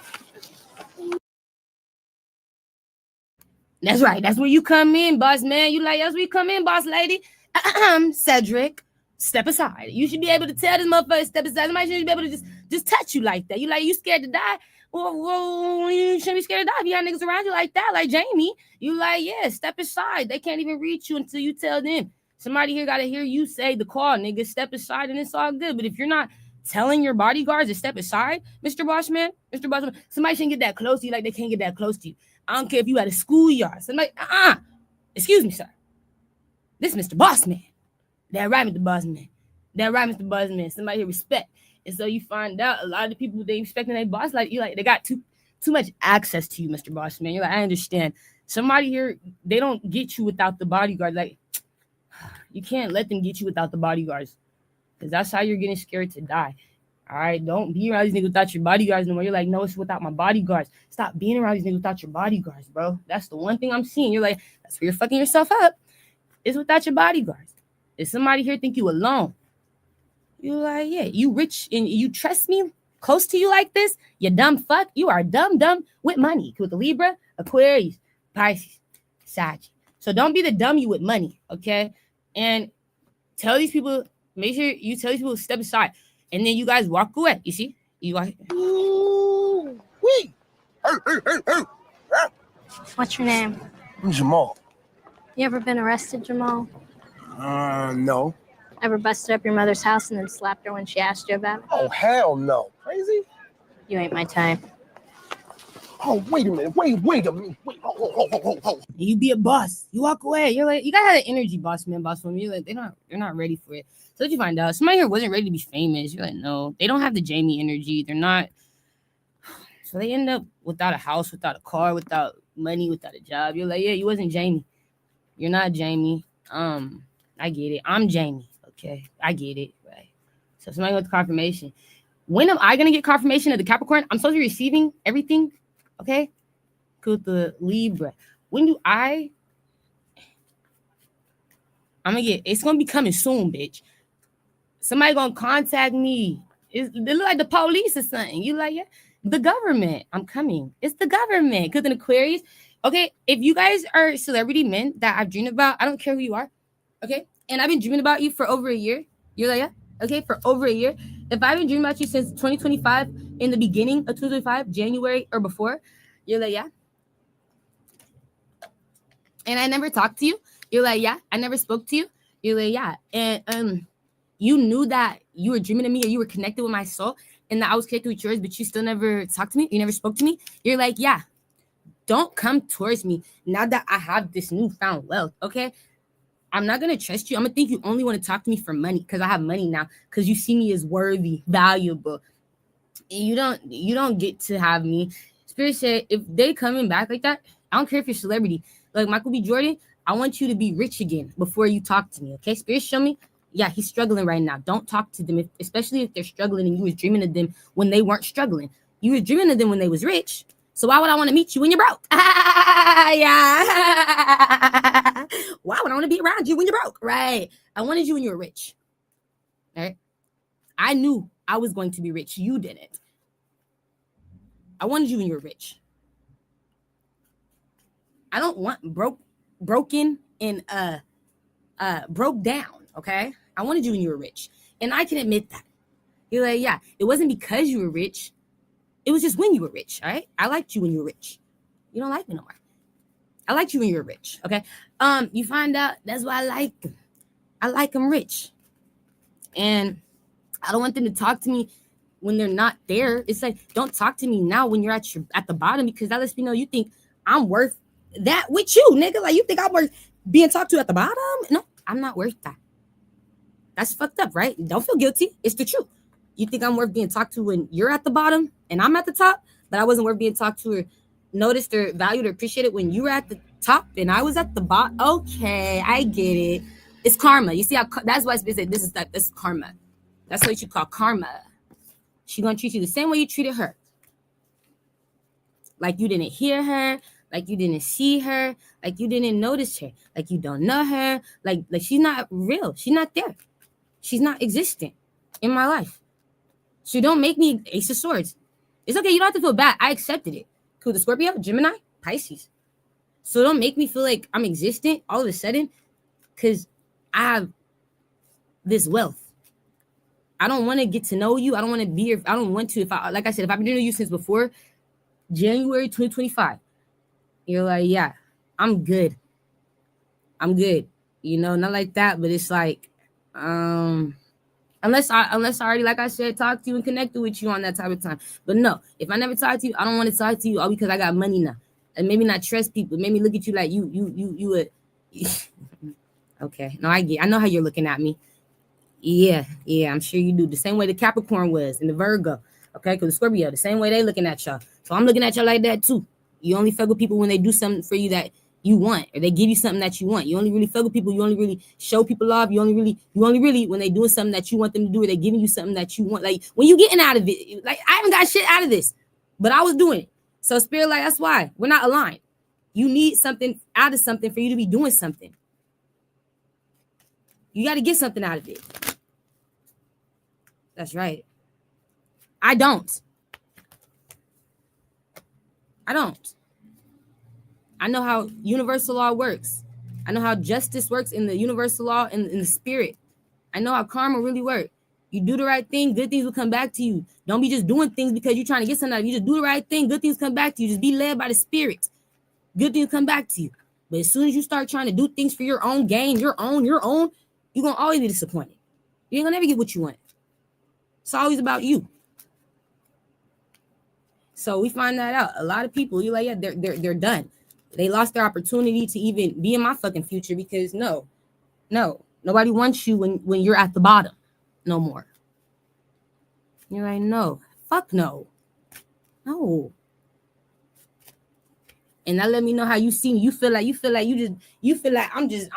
That's right. That's where you come in, boss man. You like, that's where you come in, boss lady. Cedric, step aside. You should be able to tell this motherfucker step aside. Somebody should be able to just touch you like that. You like, you scared to die? Well, you shouldn't be scared to die if you got niggas around you like that, like Jamie. You like, yeah, step aside. They can't even reach you until you tell them. Somebody here got to hear you say the call, nigga, step aside, and it's all good. But if you're not telling your bodyguards to step aside, Mr. Bossman, somebody shouldn't get that close to you like they can't get that close to you. I don't care if you at a schoolyard. Somebody, excuse me, sir. This Mr. Bossman. That right, Mr. Bossman. That right, Mr. Bossman. Somebody here respect. And so you find out a lot of the people they respecting their boss, like you like they got too much access to you, Mr. Bossman. You're like, I understand. Somebody here, they don't get you without the bodyguard. Like, you can't let them get you without the bodyguards. Because that's how you're getting scared to die. All right, don't be around these niggas without your bodyguards no more. You're like, no, it's without my bodyguards. Stop being around these niggas without your bodyguards, bro. That's the one thing I'm seeing. You're like, that's where you're fucking yourself up. It's without your bodyguards. If somebody here think you alone, you're like, yeah, you rich and you trust me close to you like this? You dumb fuck. You are dumb with money. With the Libra, Aquarius, Pisces, Sag. So don't be the dumb you with money, okay? And tell these people, make sure you tell these people to step aside. And then you guys walk away. You see? You walk. Ooh, wee. Hey. What's your name? I'm Jamal. You ever been arrested, Jamal? No. Ever busted up your mother's house and then slapped her when she asked you about it? Oh, hell no. Crazy? You ain't my type. Oh, wait a minute. Wait a minute. Wait. Oh. You be a boss. You walk away. You're like, you gotta have the energy, boss man. You're like, they're not ready for it. So what you find out? Somebody here wasn't ready to be famous. You're like, no, they don't have the Jamie energy. They're not. So they end up without a house, without a car, without money, without a job. You're like, yeah, you wasn't Jamie. You're not Jamie. I get it. I'm Jamie. Okay, I get it. Right. So somebody wants confirmation. When am I gonna get confirmation of the Capricorn? I'm supposed to be receiving everything. Okay. With the Libra. When do I'm gonna get? It's gonna be coming soon, bitch. Somebody gonna contact me. They look like the police or something. You like, yeah, the government. I'm coming. It's the government. Because in Aquarius, okay, if you guys are celebrity men that I've dreamed about, I don't care who you are, okay? And I've been dreaming about you for over a year. You're like, yeah, okay, for over a year. If I've been dreaming about you since 2025, in the beginning of 2025, January or before, you're like, yeah. And I never talked to you. You're like, yeah. I never spoke to you. You're like, yeah. And you knew that you were dreaming of me or you were connected with my soul and that I was connected with yours, but you still never talked to me. You never spoke to me. You're like, yeah, don't come towards me now that I have this newfound wealth, okay? I'm not going to trust you. I'm going to think you only want to talk to me for money because I have money now because you see me as worthy, valuable. And you don't get to have me. Spirit said, if they coming back like that, I don't care if you're a celebrity. Like Michael B. Jordan, I want you to be rich again before you talk to me, okay? Spirit, show me. Yeah, he's struggling right now. Don't talk to them, especially if they're struggling and you was dreaming of them when they weren't struggling. You were dreaming of them when they was rich. So why would I want to meet you when you're broke? Yeah. Why would I want to be around you when you're broke? Right. I wanted you when you were rich. All right. I knew I was going to be rich. You didn't. I wanted you when you were rich. I don't want broken and broke down. Okay. I wanted you when you were rich. And I can admit that. You're like, yeah, it wasn't because you were rich. It was just when you were rich. All right. I liked you when you were rich. You don't like me no more. I liked you when you were rich. Okay. You find out that's why I like them. I like them rich. And I don't want them to talk to me when they're not there. It's like, don't talk to me now when you're at the bottom, because that lets me know you think I'm worth that with you, nigga. Like, you think I'm worth being talked to at the bottom? No, I'm not worth that. That's fucked up, right? Don't feel guilty. It's the truth. You think I'm worth being talked to when you're at the bottom and I'm at the top, but I wasn't worth being talked to or noticed or valued or appreciated when you were at the top and I was at the bottom? Okay, I get it. It's karma. You see how that's why it's been said. This is karma. That's what you call karma. She's gonna treat you the same way you treated her. Like you didn't hear her, like you didn't see her, like you didn't notice her, like you don't know her, like she's not real. She's not there. She's not existent in my life. So don't make me Ace of Swords. It's okay. You don't have to feel bad. I accepted it. Cool. The Scorpio, Gemini, Pisces. So don't make me feel like I'm existent all of a sudden because I have this wealth. I don't want to get to know you. I don't want to be here. I don't want to. Like I said, if I've been doing you since before January 2025, you're like, yeah, I'm good. I'm good. You know, not like that, but it's like, unless I already, like I said, talked to you and connected with you on that type of time. But no, if I never talk to you, I don't want to talk to you all because I got money now. And maybe not trust people. Maybe look at you like you would. Okay. No, I know how you're looking at me. Yeah, I'm sure you do. The same way the Capricorn was and the Virgo. Okay, because the Scorpio, the same way they looking at y'all. So I'm looking at y'all like that too. You only fuck with people when they do something for you that you want, or they give you something that you want. You only really fuck with people. You only really show people love. You only really when they doing something that you want them to do, or they giving you something that you want. Like when you getting out of it, like I haven't got shit out of this, but I was doing it. So Spirit, like that's why we're not aligned. You need something out of something for you to be doing something. You got to get something out of it. That's right. I don't. I know how universal law works. I know how justice works in the universal law and in the spirit. I know how karma really works. You do the right thing, good things will come back to you. Don't be just doing things because you're trying to get something out of it. You just do the right thing, good things come back to you. Just be led by the spirit. Good things come back to you. But as soon as you start trying to do things for your own gain, your own, you're going to always be disappointed. You ain't going to never get what you want. It's always about you. So we find that out. A lot of people, you're like, yeah, they're done. They lost their opportunity to even be in my fucking future because no, nobody wants you when you're at the bottom no more. You're like, no, fuck no. And that let me know how you see me. You feel like I'm just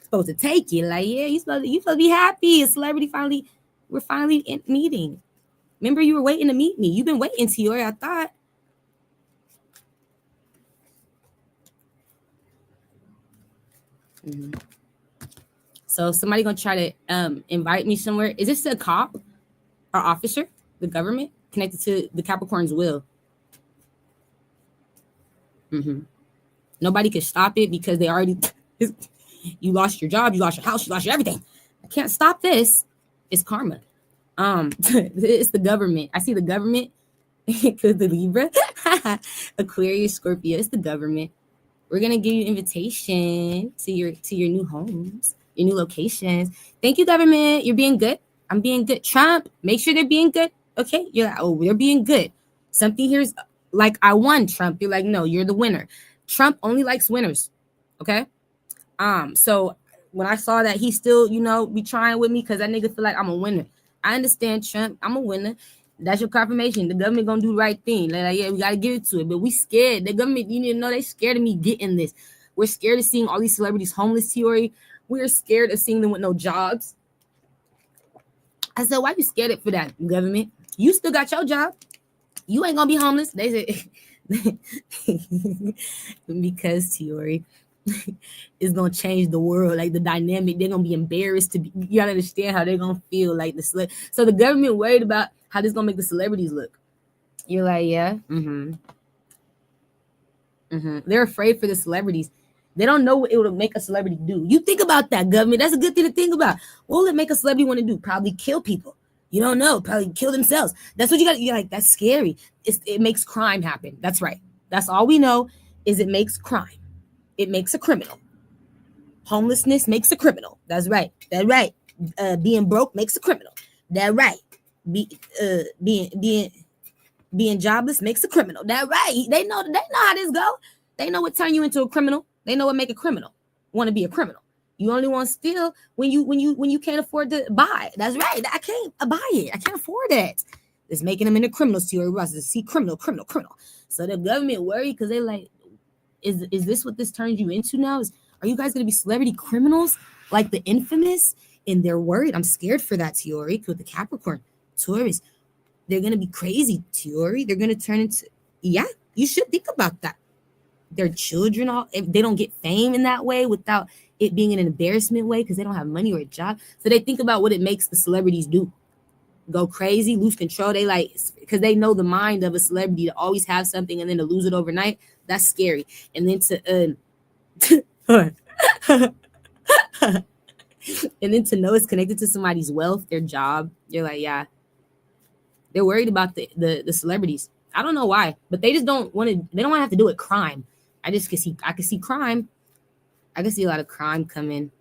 supposed to take it. Like, yeah, you supposed to be happy. A celebrity we're finally meeting. Remember, you were waiting to meet me. You've been waiting, Tiori, I thought. Mm-hmm. So somebody gonna try to invite me somewhere. Is this a cop or officer? The government connected to the Capricorn's will. Mm-hmm. Nobody could stop it because they already. You lost your job, you lost your house, you lost your everything. I can't stop this. It's karma. It's the government. I see the government because the Libra, Aquarius, Scorpio. It's the government. We're gonna give you invitation to your new homes, your new locations. Thank you, government. You're being good. I'm being good. Trump, make sure they're being good. Okay, you're like, oh, they're being good. Something here's like I won, Trump. You're like, no, you're the winner. Trump only likes winners. Okay. So when I saw that he still, be trying with me because that nigga feel like I'm a winner. I understand, Trump. I'm a winner. That's your confirmation. The government gonna do the right thing. Like, yeah, we gotta give it to it. But we scared. The government, you need to know, they scared of me getting this. We're scared of seeing all these celebrities homeless, Tiori. We're scared of seeing them with no jobs. I said, why you scared for that, government? You still got your job. You ain't gonna be homeless. They said because Tiori is gonna change the world, like the dynamic. They're gonna be embarrassed to be. You gotta understand how they're gonna feel, like so the government worried about how this gonna make the celebrities look. You're like, yeah, They're afraid for the celebrities. They don't know what it would make a celebrity do. You think about that, government. That's a good thing to think about. What will it make a celebrity want to do? Probably kill people. You don't know. Probably kill themselves. That's what you got. You're like, that's scary. It makes crime happen. That's right. That's all we know is it makes crime. It makes a criminal. Homelessness makes a criminal. That's right. That's right. Being broke makes a criminal. That's right. Being jobless makes a criminal. That's right. They know how this go. They know what turn you into a criminal. They know what make a criminal want to be a criminal. You only want to steal when you can't afford to buy. That's right. I can't buy it. I can't afford that. It's making them into criminals to your to see criminal. So the government worried because they like, is this what this turns you into now? Are you guys gonna be celebrity criminals like the infamous? And they're worried. I'm scared for that, Tiori, with the Capricorn. Taurus, they're gonna be crazy, Tiori. They're gonna turn into, yeah, you should think about that. Their children, if they don't get fame in that way without it being an embarrassment way because they don't have money or a job. So they think about what it makes the celebrities do. Go crazy, lose control. They like, because they know the mind of a celebrity to always have something and then to lose it overnight. That's scary. And then and then to know it's connected to somebody's wealth, their job. You're like, yeah. They're worried about the celebrities. I don't know why, but they just don't want to. They don't want to have to do it crime. I can see crime. I can see a lot of crime coming.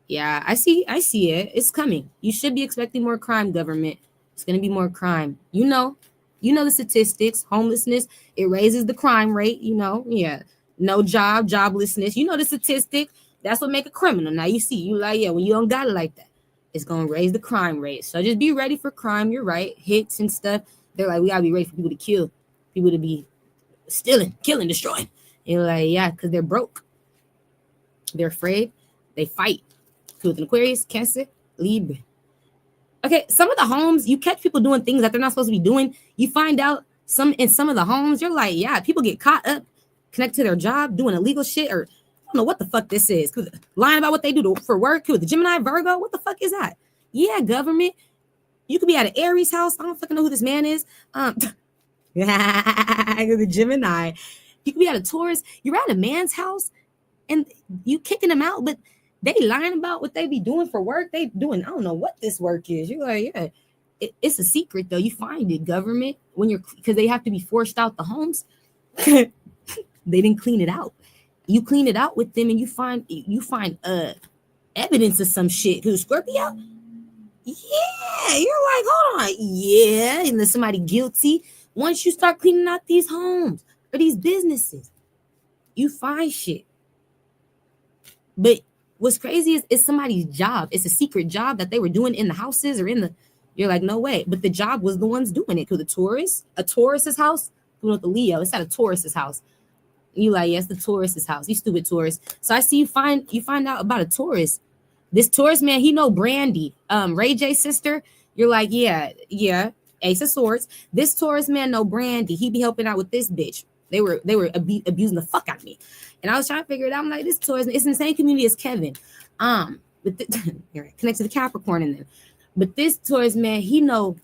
Yeah, I see it. It's coming. You should be expecting more crime, government. It's gonna be more crime. You know the statistics. Homelessness, it raises the crime rate. Yeah. No job, joblessness. You know the statistic. That's what make a criminal. Now you see, you like, yeah, when you don't got it like that, it's gonna raise the crime rate. So just be ready for crime. You're right. Hits and stuff. They're like, we gotta be ready for people to kill, people to be stealing, killing, destroying. You're like, yeah, because they're broke. They're afraid. They fight. With an Aquarius, Cancer, Libra. Okay, some of the homes, you catch people doing things that they're not supposed to be doing. You find out in some of the homes, you're like, yeah, people get caught up, connected to their job, doing illegal shit, or I don't know what the fuck this is. Lying about what they do for work. With the Gemini, Virgo, what the fuck is that? Yeah, government. You could be at an Aries house. I don't fucking know who this man is. The Gemini. You could be at a Taurus. You're at a man's house and you kicking them out, but they lying about what they be doing for work. They doing, I don't know what this work is. You're like, yeah, it's a secret though. You find it, government, because they have to be forced out the homes. They didn't clean it out. You clean it out with them, and you find evidence of some shit. Who's Scorpio? Yeah, you're like, hold on, yeah, and there's somebody guilty. Once you start cleaning out these homes or these businesses, you find shit. But what's crazy is it's somebody's job. It's a secret job that they were doing in the houses or you're like, no way. But the job was the ones doing it. Because a Taurus's house, with the Leo, it's at a Taurus's house. You like, yes, the Taurus's house. You stupid Taurus. So I see you find out about a Taurus. This Taurus man, he know Brandy, Ray J's sister. You're like, yeah, Ace of Swords. This Taurus man know Brandy. He be helping out with this bitch. They were abusing the fuck out of me. And I was trying to figure it out. I'm like, this Taurus, it's in the same community as Kevin. But connected to the Capricorn in them. But this Taurus man, he know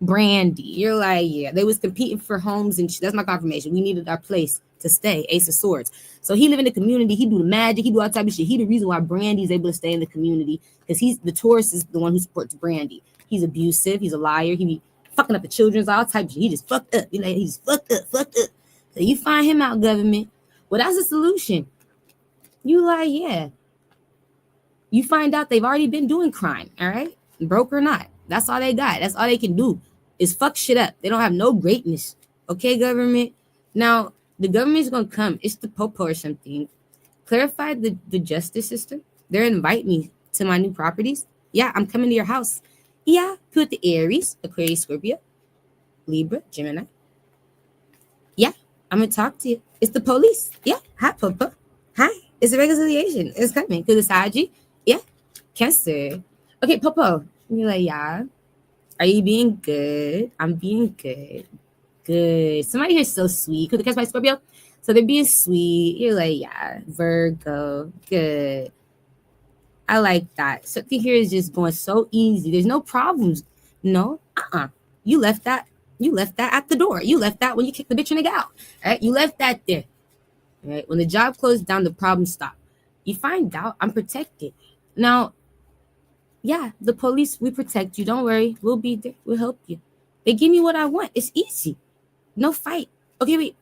Brandy. You're like, yeah, they was competing for homes and that's my confirmation. We needed our place to stay, Ace of Swords. So he live in the community. He do the magic. He do all type of shit. He the reason why Brandy's able to stay in the community because the Taurus is the one who supports Brandy. He's abusive. He's a liar. He be fucking up the children's all type of shit. He just fucked up. You know, he's fucked up. So you find him out, government. Well, that's a solution. You like, yeah. You find out they've already been doing crime, all right? Broke or not. That's all they got. That's all they can do is fuck shit up. They don't have no greatness. Okay, government? Now, the government's going to come. It's the Popo or something. Clarify the justice system. They're inviting me to my new properties. Yeah, I'm coming to your house. Yeah, put the Aries, Aquarius, Scorpio, Libra, Gemini. Yeah, I'm going to talk to you. It's the police. Yeah. Hi, Popo. Hi. It's a reconciliation. It's coming. Because it's Haji. Yeah. Cancer. Okay, Popo. You're like, yeah. Are you being good? I'm being good. Good. Somebody here's so sweet. Could catch my Scorpio? So they're being sweet. You're like, yeah. Virgo. Good. I like that. Something here is just going so easy. There's no problems. No. You left that at the door. You left that when you kicked the bitch and nigga out. Right? You left that there. Right? When the job closed down, the problem stopped. You find out I'm protected. Now, yeah, the police, we protect you. Don't worry. We'll be there. We'll help you. They give me what I want. It's easy. No fight. Okay, wait.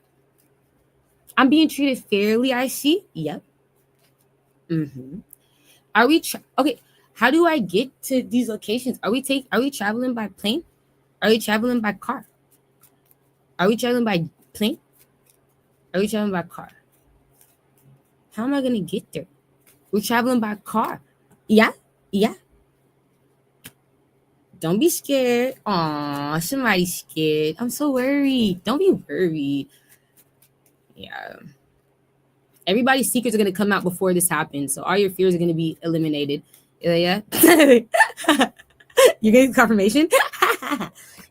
I'm being treated fairly, I see. Yep. Are we okay? How do I get to these locations? Are we traveling by plane? Are we traveling by car? Are we traveling by plane? Are we traveling by car? How am I gonna get there? We're traveling by car. Yeah. Don't be scared. Aw, somebody's scared. I'm so worried. Don't be worried. Yeah. Everybody's secrets are going to come out before this happens. So all your fears are going to be eliminated. Yeah. You're getting confirmation?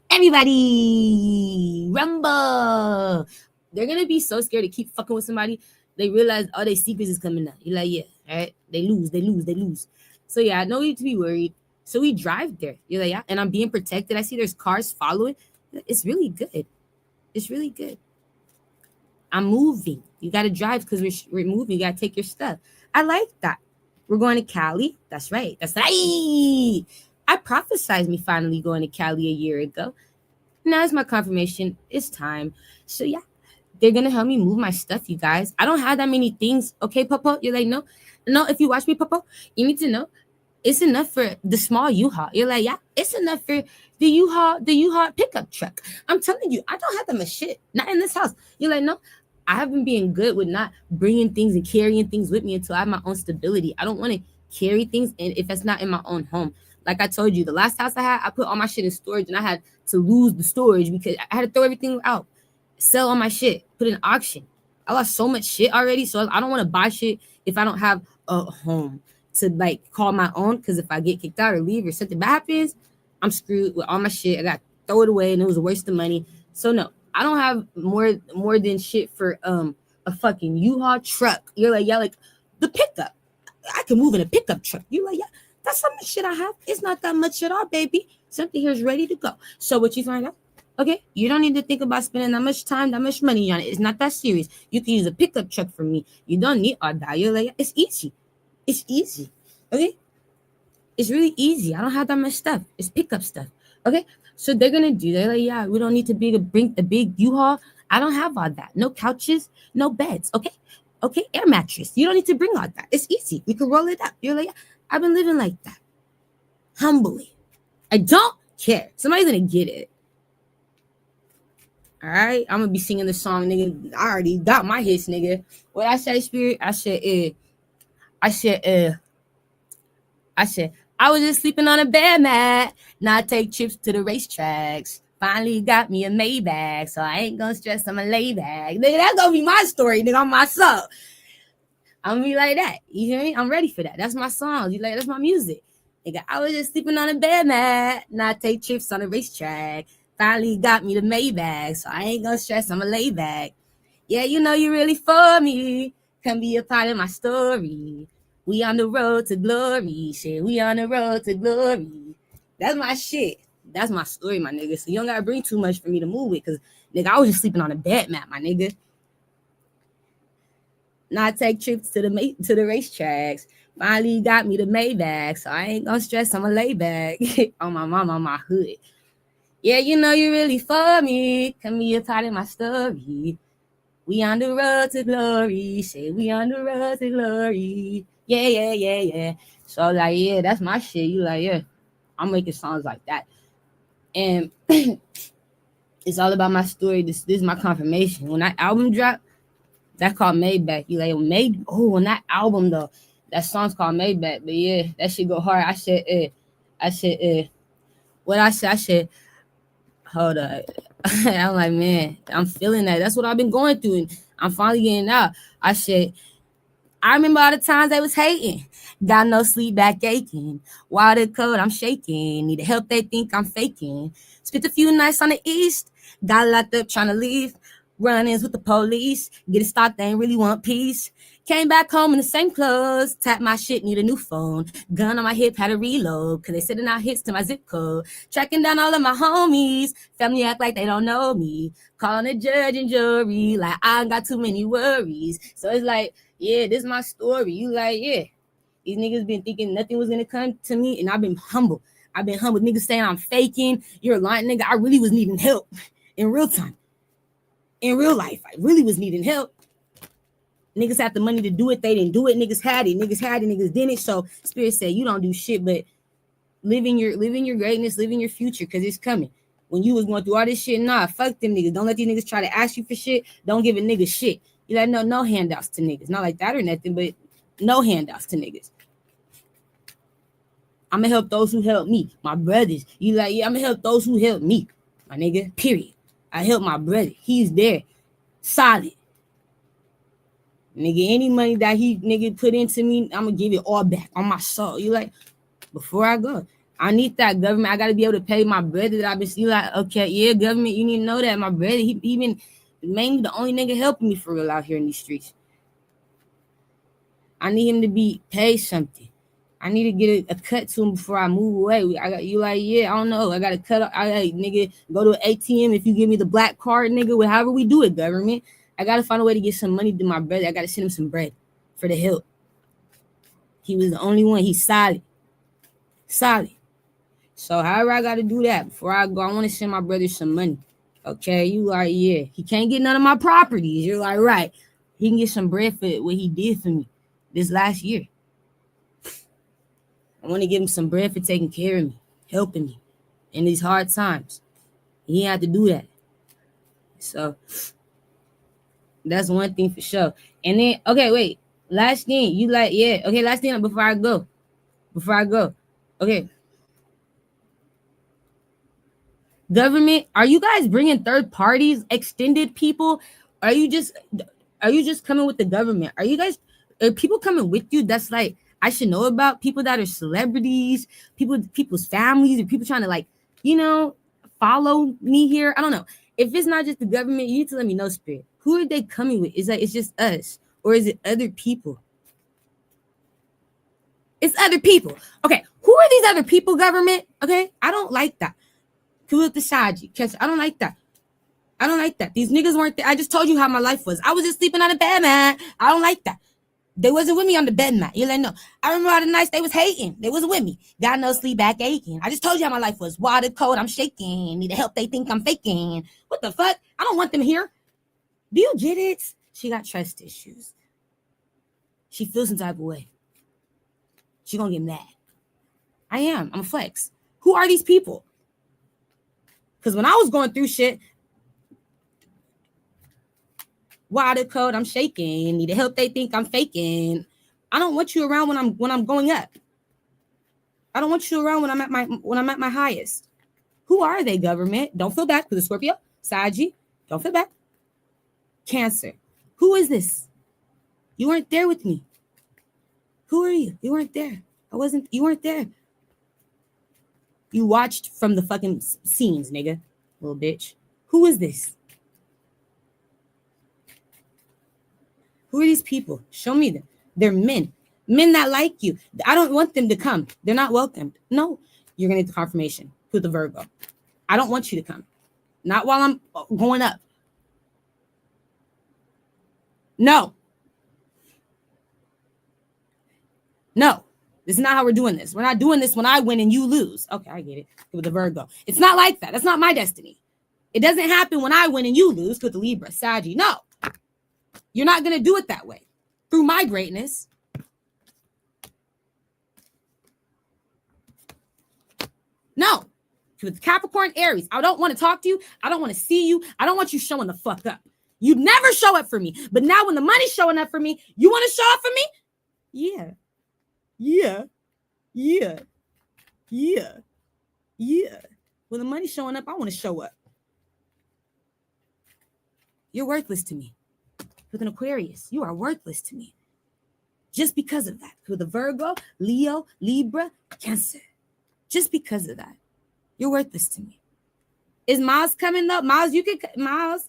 Everybody, rumble. They're going to be so scared to keep fucking with somebody. They realize all their secrets is coming out. You're like, yeah, all right? They lose. So yeah, no need to be worried. So we drive there. You're like, yeah, and I'm being protected. I see there's cars following. It's really good. I'm moving. You got to drive because we're moving. You got to take your stuff. I like that. We're going to Cali. That's right. I prophesied me finally going to Cali a year ago. Now it's my confirmation. It's time. So yeah, they're going to help me move my stuff, you guys. I don't have that many things. Okay, Papa? You're like, no, if you watch me, Papa, you need to know it's enough for the small U-Haul. You're like, yeah, it's enough for the U-Haul pickup truck. I'm telling you, I don't have that much shit. Not in this house. You're like, no, I have been being good with not bringing things and carrying things with me until I have my own stability. I don't want to carry things and if it's not in my own home. Like I told you, the last house I had, I put all my shit in storage and I had to lose the storage because I had to throw everything out, sell all my shit, put in auction. I lost so much shit already, so I don't want to buy shit if I don't have a home to like call my own, because if I get kicked out or leave or something bad happens, I'm screwed with all my shit. I got to throw it away and it was a waste of money. So no, I don't have more than shit for a fucking U-Haul truck. You're like, yeah, like the pickup. I can move in a pickup truck. You're like, yeah, that's how much shit I have. It's not that much at all, baby. Something here's ready to go. So what you find out? Okay, you don't need to think about spending that much time, that much money on it. It's not that serious. You can use a pickup truck for me. You don't need all that. You're like, it's easy. Okay? It's really easy. I don't have that much stuff. It's pickup stuff. Okay? So they're going to do that. Like, yeah, we don't need to bring a big U-Haul. I don't have all that. No couches, no beds. Okay? Air mattress. You don't need to bring all that. It's easy. We can roll it up. You're like, yeah, I've been living like that. Humbly. I don't care. Somebody's going to get it. All right? I'm going to be singing the song, nigga. I already got my hits, nigga. What I say, Spirit? I said, I was just sleeping on a bed mat. Now I take trips to the racetracks. Finally got me a Maybach, so I ain't gonna stress, I'ma lay back. Nigga, that's gonna be my story, nigga, on my song. I'm gonna be like that. You hear me? I'm ready for that. That's my song. You like, that's my music. Nigga, I was just sleeping on a bed mat. Now I take trips on the racetrack. Finally got me the Maybach, so I ain't gonna stress, I'ma lay back. Yeah, you know you really for me. Come be a part of my story. We on the road to glory. Shit, we on the road to glory. That's my shit. That's my story, my nigga. So you don't gotta bring too much for me to move it, because, nigga, I was just sleeping on a bed mat, my nigga. Now I take trips to the racetracks. Finally got me the Maybach, so I ain't gonna stress, I'ma lay back. On my mama, on my hood. Yeah, you know you really for me. Come be a part of my story. We on the road to glory. Say we on the road to glory. Yeah. So like, yeah, that's my shit. You like, yeah, I'm making songs like that. And it's all about my story. This is my confirmation. When that album dropped, that's called Maybach. You like, on that album though, that song's called Maybach. But yeah, that shit go hard. I said, hold up. I'm like, man, I'm feeling that. That's what I've been going through, and I'm finally getting out. I said, I remember all the times they was hating. Got no sleep, back aching. Water cold, I'm shaking. Need help, they think I'm faking. Spent a few nights on the east. Got locked up trying to leave. Run-ins with the police. Get it stopped, they ain't really want peace. Came back home in the same clothes. Tapped my shit, need a new phone. Gun on my hip, had to reload. Cause they sending out hits to my zip code. Tracking down all of my homies. Family act like they don't know me. Calling the judge and jury. Like I ain't got too many worries. So it's like, yeah, this is my story. You like, yeah. These niggas been thinking nothing was gonna come to me. And I've been humble. Niggas saying I'm faking. You're a lying nigga. I really was needing help. In real time. In real life. I really was needing help. Niggas had the money to do it. They didn't do it. Niggas had it. Niggas didn't. So Spirit said, you don't do shit, but living your greatness, living your future, because it's coming. When you was going through all this shit, nah, fuck them niggas. Don't let these niggas try to ask you for shit. Don't give a nigga shit. You like, no handouts to niggas. Not like that or nothing, but No handouts to niggas. I'm gonna help those who help me. My brothers. You like, yeah, I'm gonna help those who help me. My nigga, period. I help my brother. He's there. Solid. Nigga, any money that he nigga put into me, I'm gonna give it all back on my soul. You like, before I go, I need that government. I gotta be able to pay my brother that I've been. You like, okay, yeah, government, you need to know that my brother, he been mainly the only nigga helping me for real out here in these streets. I need him to be paid something. I need to get a cut to him before I move away. I got you like, yeah, I don't know. I got to cut. Nigga, go to an ATM if you give me the black card, nigga. However we do it, government. I got to find a way to get some money to my brother. I got to send him some bread for the help. He was the only one. He's solid. Solid. So however I got to do that before I go, I want to send my brother some money. Okay, you like, yeah. He can't get none of my properties. You're like, right. He can get some bread for what he did for me this last year. I want to give him some bread for taking care of me, helping me in these hard times. He had to do that. So that's one thing for sure. And then, okay, wait. Last thing, you like, yeah. Okay, last thing before I go. Okay. Government, are you guys bringing third parties, extended people? Are you just coming with the government? Are people coming with you that's like, I should know about, people that are celebrities, people's families, or people trying to like, follow me here? I don't know. If it's not just the government, you need to let me know, Spirit. Who are they coming with? Is that it's just us, or is it other people? It's other people. Okay, who are these other people, government? Okay, I don't like that. With the Shaji, I don't like that. I don't like that. These niggas weren't there. I just told you how my life was. I was just sleeping on the bed, man. I don't like that. They wasn't with me on the bed, man. You let know. I remember all the nights they was hating. They wasn't with me. Got no sleep, back aching. I just told you how my life was. Water cold, I'm shaking. Need the help, they think I'm faking. What the fuck? I don't want them here. Do you get it? She got trust issues. She feels some type of way. She gonna get mad. I am. I'm a flex. Who are these people? Because when I was going through shit, water cold, I'm shaking. Need the help, they think I'm faking. I don't want you around when I'm going up. I don't want you around when I'm at my highest. Who are they, government? Don't feel bad because the Scorpio, Saji, don't feel bad. Cancer. Who is this? You weren't there with me. Who are you? You weren't there. You weren't there. You watched from the fucking scenes, nigga. Little bitch. Who is this? Who are these people? Show me them. They're men. Men that like you. I don't want them to come. They're not welcomed. No. You're going to need the confirmation. Put the Virgo. I don't want you to come. Not while I'm going up. No. No. This is not how we're doing this. We're not doing this when I win and you lose. Okay, I get it. With the Virgo. It's not like that. That's not my destiny. It doesn't happen when I win and you lose with the Libra, Saggy. No. You're not going to do it that way. Through my greatness. No. With Capricorn, Aries, I don't want to talk to you. I don't want to see you. I don't want you showing the fuck up. You never show up for me. But now when the money's showing up for me, you want to show up for me? Yeah. Yeah. When the money's showing up, I want to show up. You're worthless to me. With an Aquarius, you are worthless to me. Just because of that. With a Virgo, Leo, Libra, Cancer. Just because of that. You're worthless to me. Is Miles coming up? Miles, you could Miles.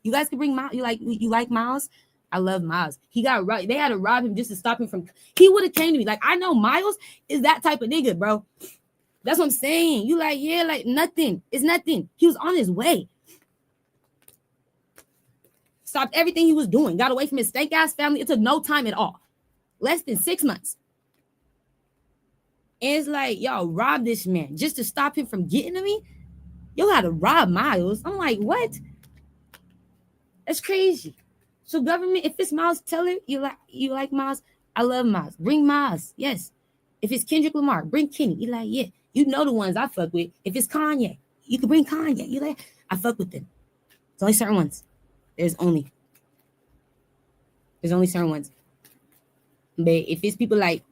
You guys can bring Miles. You like Miles? I love Miles. He got robbed. They had to rob him just to stop him from. He would have came to me. Like, I know Miles is that type of nigga, bro. That's what I'm saying. You like, yeah, like nothing. It's nothing. He was on his way. Stopped everything he was doing. Got away from his stank ass family. It took no time at all. Less than 6 months. And it's like, y'all robbed this man just to stop him from getting to me. Y'all had to rob Miles. I'm like, what? That's crazy. So government, if it's Miles Teller, you like Miles, I love Miles. Bring Miles, yes. If it's Kendrick Lamar, bring Kenny. You like, yeah. You know the ones I fuck with. If it's Kanye, you can bring Kanye. You like, I fuck with them. It's only certain ones. There's only certain ones. But if it's people like,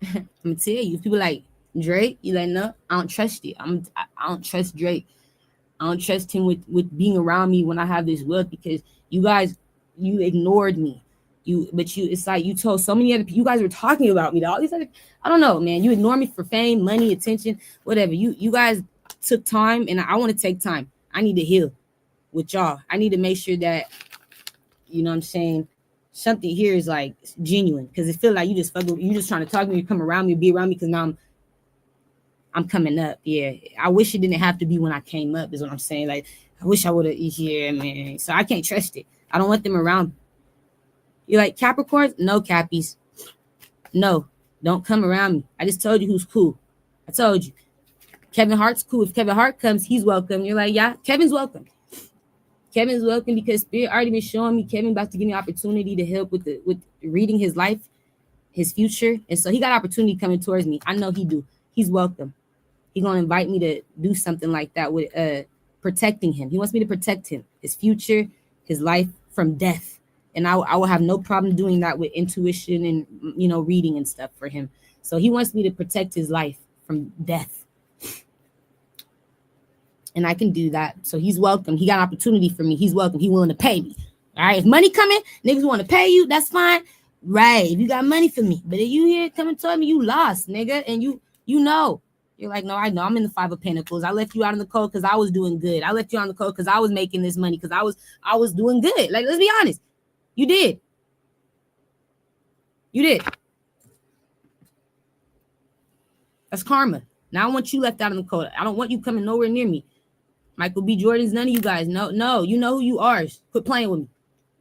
I'm gonna tell you, if people like Drake, you like, no, I don't trust it. I don't trust Drake. I don't trust him with being around me when I have this wealth, because you guys, you ignored me. It's like you told so many other people, you guys were talking about me. All these other, I don't know, man. You ignore me for fame, money, attention, whatever. You guys took time, and I want to take time. I need to heal with y'all. I need to make sure that, you know what I'm saying, something here is like genuine, because it feels like you just trying to talk to me, you come around me, be around me, because now I'm coming up. Yeah, I wish it didn't have to be when I came up, is what I'm saying. Like, I wish I would have, yeah, man. So I can't trust it. I don't want them around. You like Capricorns? No, Cappies. No, don't come around me. I just told you who's cool. I told you. Kevin Hart's cool. If Kevin Hart comes, he's welcome. You're like, yeah, Kevin's welcome. Kevin's welcome, because Spirit already been showing me Kevin about to give me opportunity to help with reading his life, his future. And so he got opportunity coming towards me. I know he do. He's welcome. He's going to invite me to do something like that with protecting him. He wants me to protect him, his future, his life from death. And I will have no problem doing that with intuition and, you know, reading and stuff for him. So he wants me to protect his life from death. And I can do that. So he's welcome. He got an opportunity for me. He's welcome. He willing to pay me. All right. If money coming, niggas want to pay you, that's fine. Right. If you got money for me. But if you here coming toward me, you lost, nigga. And you know. You're like, no, I know. I'm in the 5 of Pentacles. I left you out in the cold because I was doing good. I left you out in the cold because I was making this money, because I was doing good. Like, let's be honest. You did. You did. That's karma. Now I want you left out in the cold. I don't want you coming nowhere near me. Michael B. Jordan's, none of you guys. No, you know who you are. Quit playing with me.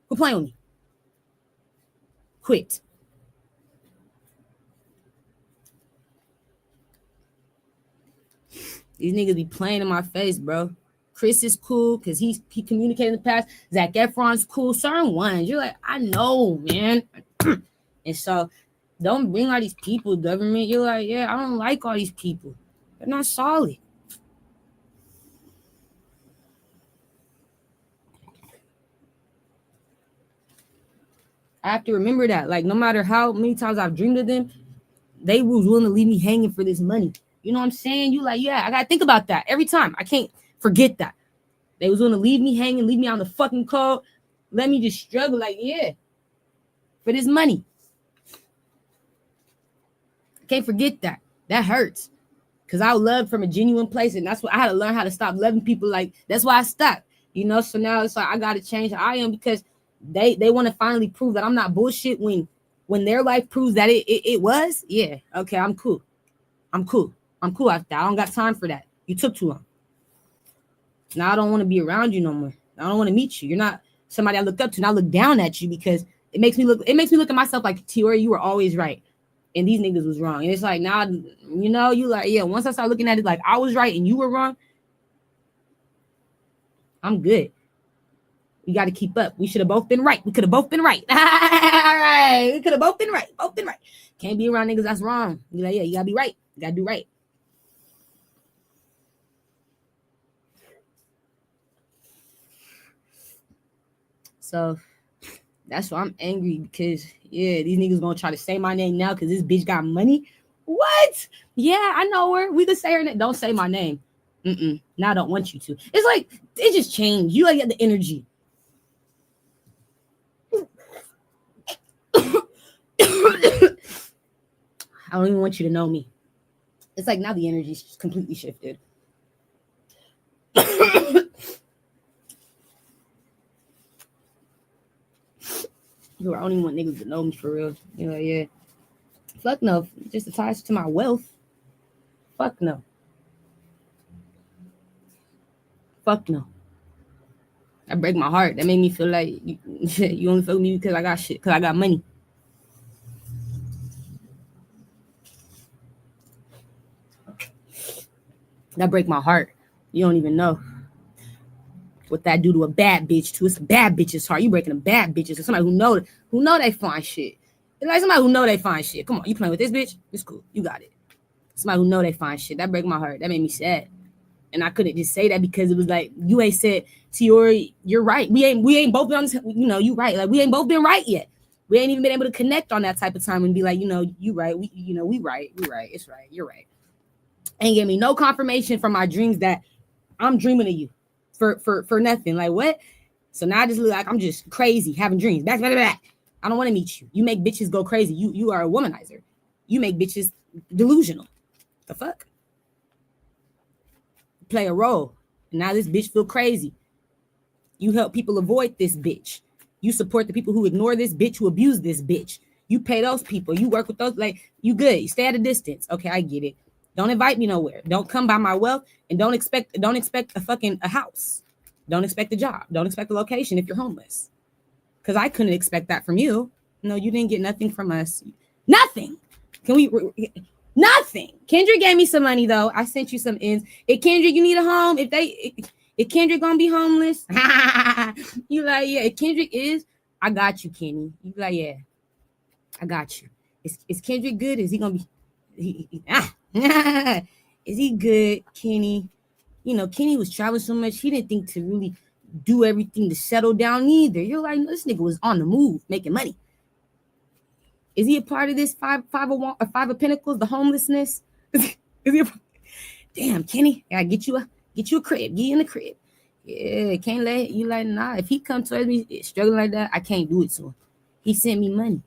Quit playing with me. Quit. These niggas be playing in my face, bro. Chris is cool because he communicated in the past. Zac Efron's cool. Certain ones, you're like, I know, man. And so don't bring all these people, government. You're like, yeah, I don't like all these people. They're not solid. I have to remember that. Like, no matter how many times I've dreamed of them, they was willing to leave me hanging for this money. You know what I'm saying? You like, yeah, I got to think about that every time. I can't forget that. They was going to leave me hanging, leave me on the fucking cold, let me just struggle. Like, yeah, for this money. I can't forget that. That hurts. Because I love from a genuine place. And that's what I had to learn, how to stop loving people. Like, that's why I stopped. You know, so now it's like I got to change how I am, because they want to finally prove that I'm not bullshit when their life proves that it was. Yeah, okay, I'm cool. I'm cool after that. I don't got time for that. You took too long. Now I don't want to be around you no more. I don't want to meet you. You're not somebody I look up to, and I look down at you, because it makes me look at myself like, Tiori, you were always right, and these niggas was wrong. And it's like, now, you know, you like, yeah, once I start looking at it like I was right and you were wrong, I'm good. We got to keep up. We should have both been right. We could have both been right. All right. We could have both been right. Both been right. Can't be around niggas that's wrong. You're like, yeah, you got to be right. You got to do right. So that's why I'm angry, because, yeah, these niggas going to try to say my name now because this bitch got money. What? Yeah, I know her. We could say her name. Don't say my name. Now I don't want you to. It's like, it just changed. You like get the energy. I don't even want you to know me. It's like now the energy's just completely shifted. I don't even want niggas to know me for real. You know, yeah. Fuck no. Just attached to my wealth. Fuck no. Fuck no. That break my heart. That made me feel like you only fuck with me because I got shit, because I got money. That break my heart. You don't even know what that do to a bad bitch too. It's a bad bitch's heart. You breaking a bad bitch. It's somebody who know they find shit. It's like somebody who know they find shit. Come on, you playing with this bitch? It's cool. You got it. Somebody who know they find shit. That break my heart. That made me sad. And I couldn't just say that because it was like, you ain't said, Tiori, you're right. We ain't both been on this, you know, you right. Like, we ain't both been right yet. We ain't even been able to connect on that type of time and be like, you right. We right. It's right. You're right. Ain't give me no confirmation from my dreams that I'm dreaming of you for nothing. Like what? So now I just look like I'm just crazy having dreams. Back. I don't want to meet you. You make bitches go crazy. You are a womanizer. You make bitches delusional. The fuck? Play a role. And now this bitch feel crazy. You help people avoid this bitch. You support the people who ignore this bitch, who abuse this bitch. You pay those people. You work with those. Like, you good. You stay at a distance. Okay, I get it. Don't invite me nowhere. Don't come by my wealth, and don't expect a house. Don't expect a job. Don't expect a location if you're homeless. Because I couldn't expect that from you. No, you didn't get nothing from us. Nothing. Nothing. Kendrick gave me some money though. I sent you some ends. If Kendrick, you need a home. If Kendrick gonna be homeless, you like, yeah. If Kendrick is, I got you, Kenny. You like, yeah, I got you. Is Kendrick good? Is he gonna be? Is he good, Kenny? Kenny was traveling so much, he didn't think to really do everything to settle down either. You're like, no, this nigga was on the move, making money. Is he a part of this five of Pentacles, the homelessness? Is he damn, Kenny, I gotta get you a crib, get you in the crib. Yeah, can't let you like, nah. If he come towards me struggling like that, I can't do it to him. He sent me money.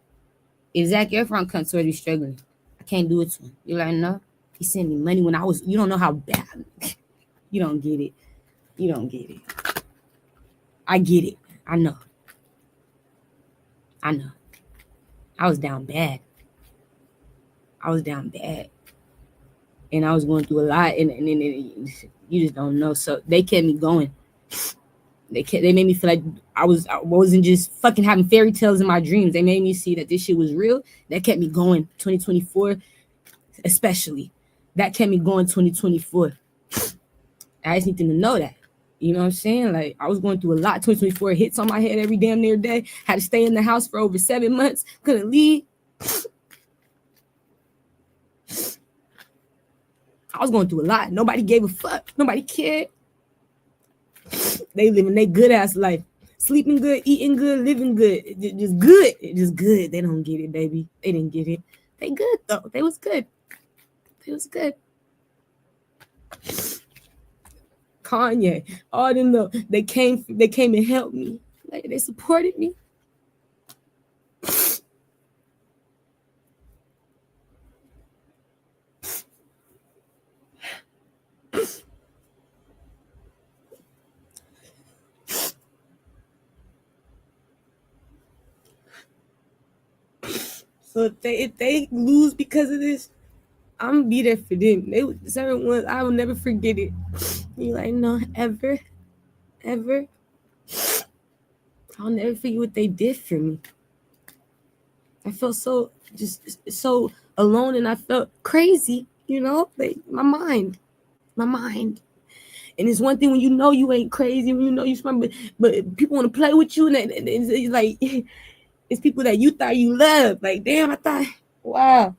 If Zac Efron comes towards me struggling, I can't do it to him. You're like, no. He sent me money when you don't know how bad. You don't get it. You don't get it. I get it. I know. I was down bad. And I was going through a lot, and you just don't know. So they kept me going. They made me feel like I wasn't just fucking having fairy tales in my dreams. They made me see that this shit was real. That kept me going. 2024, especially. That kept me going 2024. I just need them to know that. You know what I'm saying? Like, I was going through a lot. 2024 hits on my head every damn near day. Had to stay in the house for over 7 months. Couldn't leave. I was going through a lot. Nobody gave a fuck. Nobody cared. They living their good ass life. Sleeping good, eating good, living good. Just good. Just good. They don't get it, baby. They didn't get it. They good, though. They was good. Kanye, all them though, they came and helped me. Like, they supported me. So if they lose because of this, I'm gonna be there for them. They certain ones, I will never forget it. You like, no, ever. I'll never forget what they did for me. I felt so alone, and I felt crazy, like my mind. And it's one thing when you know you ain't crazy, when you know you smart, but people want to play with you, and it's like, it's people that you thought you loved. Like, damn, I thought, wow.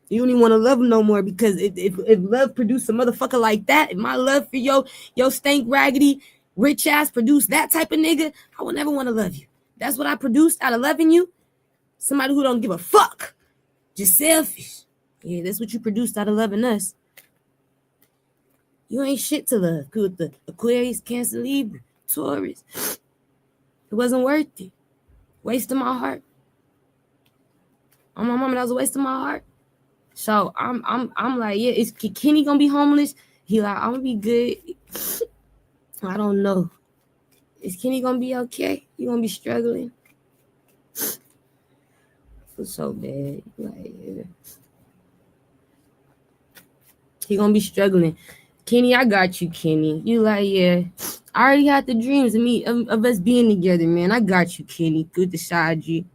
You don't even want to love them no more, because if love produced a motherfucker like that, if my love for your stank, raggedy, rich ass produced that type of nigga, I would never want to love you. That's what I produced out of loving you. Somebody who don't give a fuck. Just selfish. Yeah, that's what you produced out of loving us. You ain't shit to love. Good, the Aquarius, Cancer, Libra, Taurus. It wasn't worth it. Wasting my heart. On my mama, that was a waste of my heart. So I'm like, yeah, is Kenny gonna be homeless? He like, I'm gonna be good. I don't know. Is Kenny gonna be okay? He gonna be struggling? I feel so bad. Like, yeah. He gonna be struggling. Kenny, I got you, Kenny. You like, yeah. I already had the dreams of us being together, man. I got you, Kenny. Good to side you.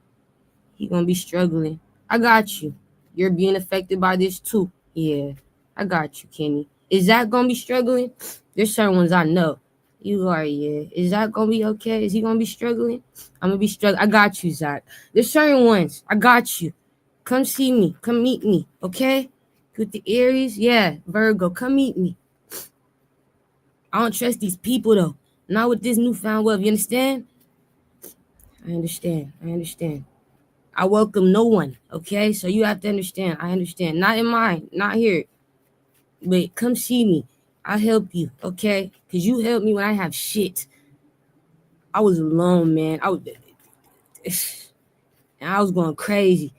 He gonna be struggling. I got you. You're being affected by this too. Yeah, I got you, Kenny. Is Zach gonna be struggling? There's certain ones I know. You are, yeah. Is Zach gonna be okay? Is he gonna be struggling? I'm gonna be struggling. I got you, Zach. There's certain ones. I got you. Come see me. Come meet me, okay? With the Aries, yeah. Virgo, come meet me. I don't trust these people, though. Not with this newfound wealth. You understand? I understand. I welcome no one, okay? So you have to understand. I understand. Not in mine, not here. But come see me. I'll help you, okay? Because you helped me when I have shit. I was alone, man. And I was going crazy.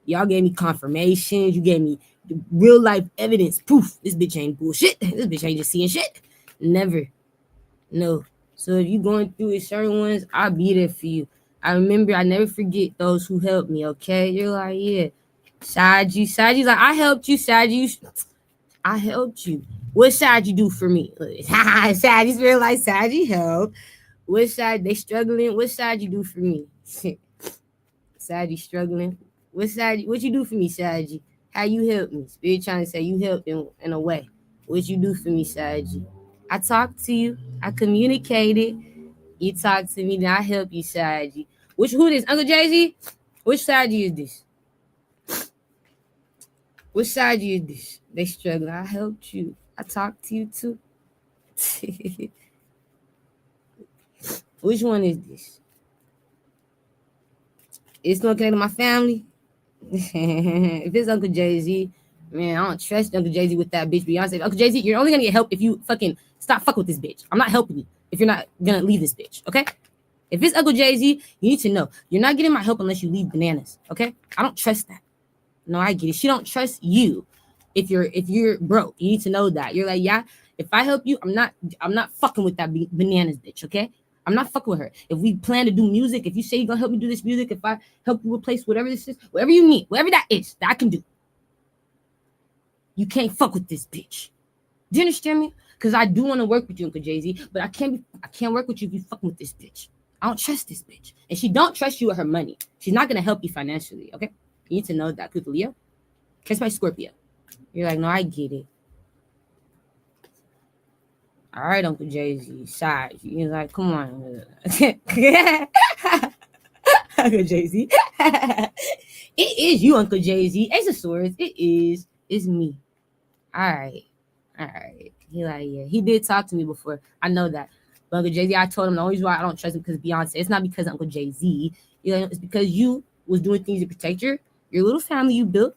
Y'all gave me confirmations. You gave me real life evidence. Proof. This bitch ain't bullshit. This bitch ain't just seeing shit. Never. No. So if you going through it, certain ones, I'll be there for you. I remember, I never forget those who helped me, okay? You're like, yeah. Saji's like, I helped you, Saji. I helped you. What side you do for me? Saji's feel like Saji help. What side they struggling? What side you do for me? Saji struggling. What side? What you do for me, Saji? How you help me? Spirit trying to say you helped in a way. What you do for me, Saji? I talked to you. I communicated. You talk to me, then I help you, Saji. Who this? Uncle Jay-Z? Which Saji is this? Which Saji is this? They struggling. I helped you. I talked to you too. Which one is this? It's not connected to my family. If it's Uncle Jay-Z, man, I don't trust Uncle Jay-Z with that bitch Beyonce. Uncle Jay-Z, you're only gonna get help if you fucking stop fucking with this bitch. I'm not helping you if you're not gonna leave this bitch, okay? If it's Uncle Jay-Z, you need to know you're not getting my help unless you leave Bananas, okay? I don't trust that. No, I get it. She don't trust you if you're broke. You need to know that. You're like, yeah, if I help you, I'm not fucking with that Bananas bitch, okay? I'm not fucking with her. If we plan to do music, if you say you're gonna help me do this music, if I help you replace whatever this is, whatever you need, whatever that is, that I can do. You can't fuck with this bitch. Do you understand me? Because I do want to work with you, Uncle Jay-Z, but I can't work with you if you fucking with this bitch. I don't trust this bitch. And she don't trust you with her money. She's not gonna help you financially, okay? You need to know that. Good Leo. Catch my Scorpio. You're like, no, I get it. All right, Uncle Jay-Z, side. You're like, come on. Uncle Jay-Z. It is you, Uncle Jay-Z. Ace of Swords. It is. It's me. All right. He like, yeah. He did talk to me before. I know that. But Uncle Jay-Z, I told him the only reason why I don't trust him because Beyonce. It's not because of Uncle Jay-Z. You know, it's because you was doing things to protect your little family you built.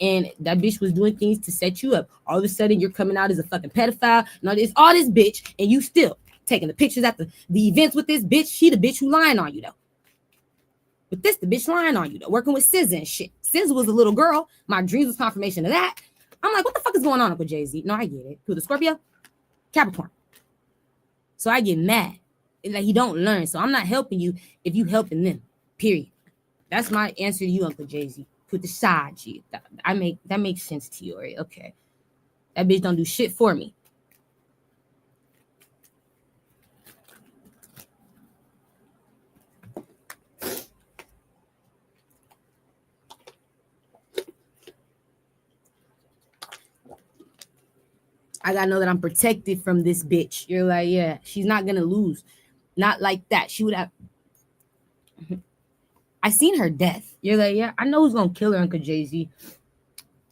And that bitch was doing things to set you up. All of a sudden, you're coming out as a fucking pedophile. No, it's all this bitch, and you still taking the pictures at the events with this bitch. She the bitch who lying on you, though. But this the bitch lying on you, though. Working with SZA and shit. SZA was a little girl. My dreams was confirmation of that. I'm like, what the fuck is going on, Uncle Jay-Z? No, I get it. Who, the Scorpio? Capricorn. So I get mad. It's like he don't learn. So I'm not helping you if you helping them. Period. That's my answer to you, Uncle Jay-Z. Put the side G. That makes sense to you, right? Okay. That bitch don't do shit for me. I gotta know that I'm protected from this bitch. You're like, yeah, she's not gonna lose. Not like that. She would have. I seen her death. You're like, yeah, I know who's gonna kill her, Uncle Jay-Z.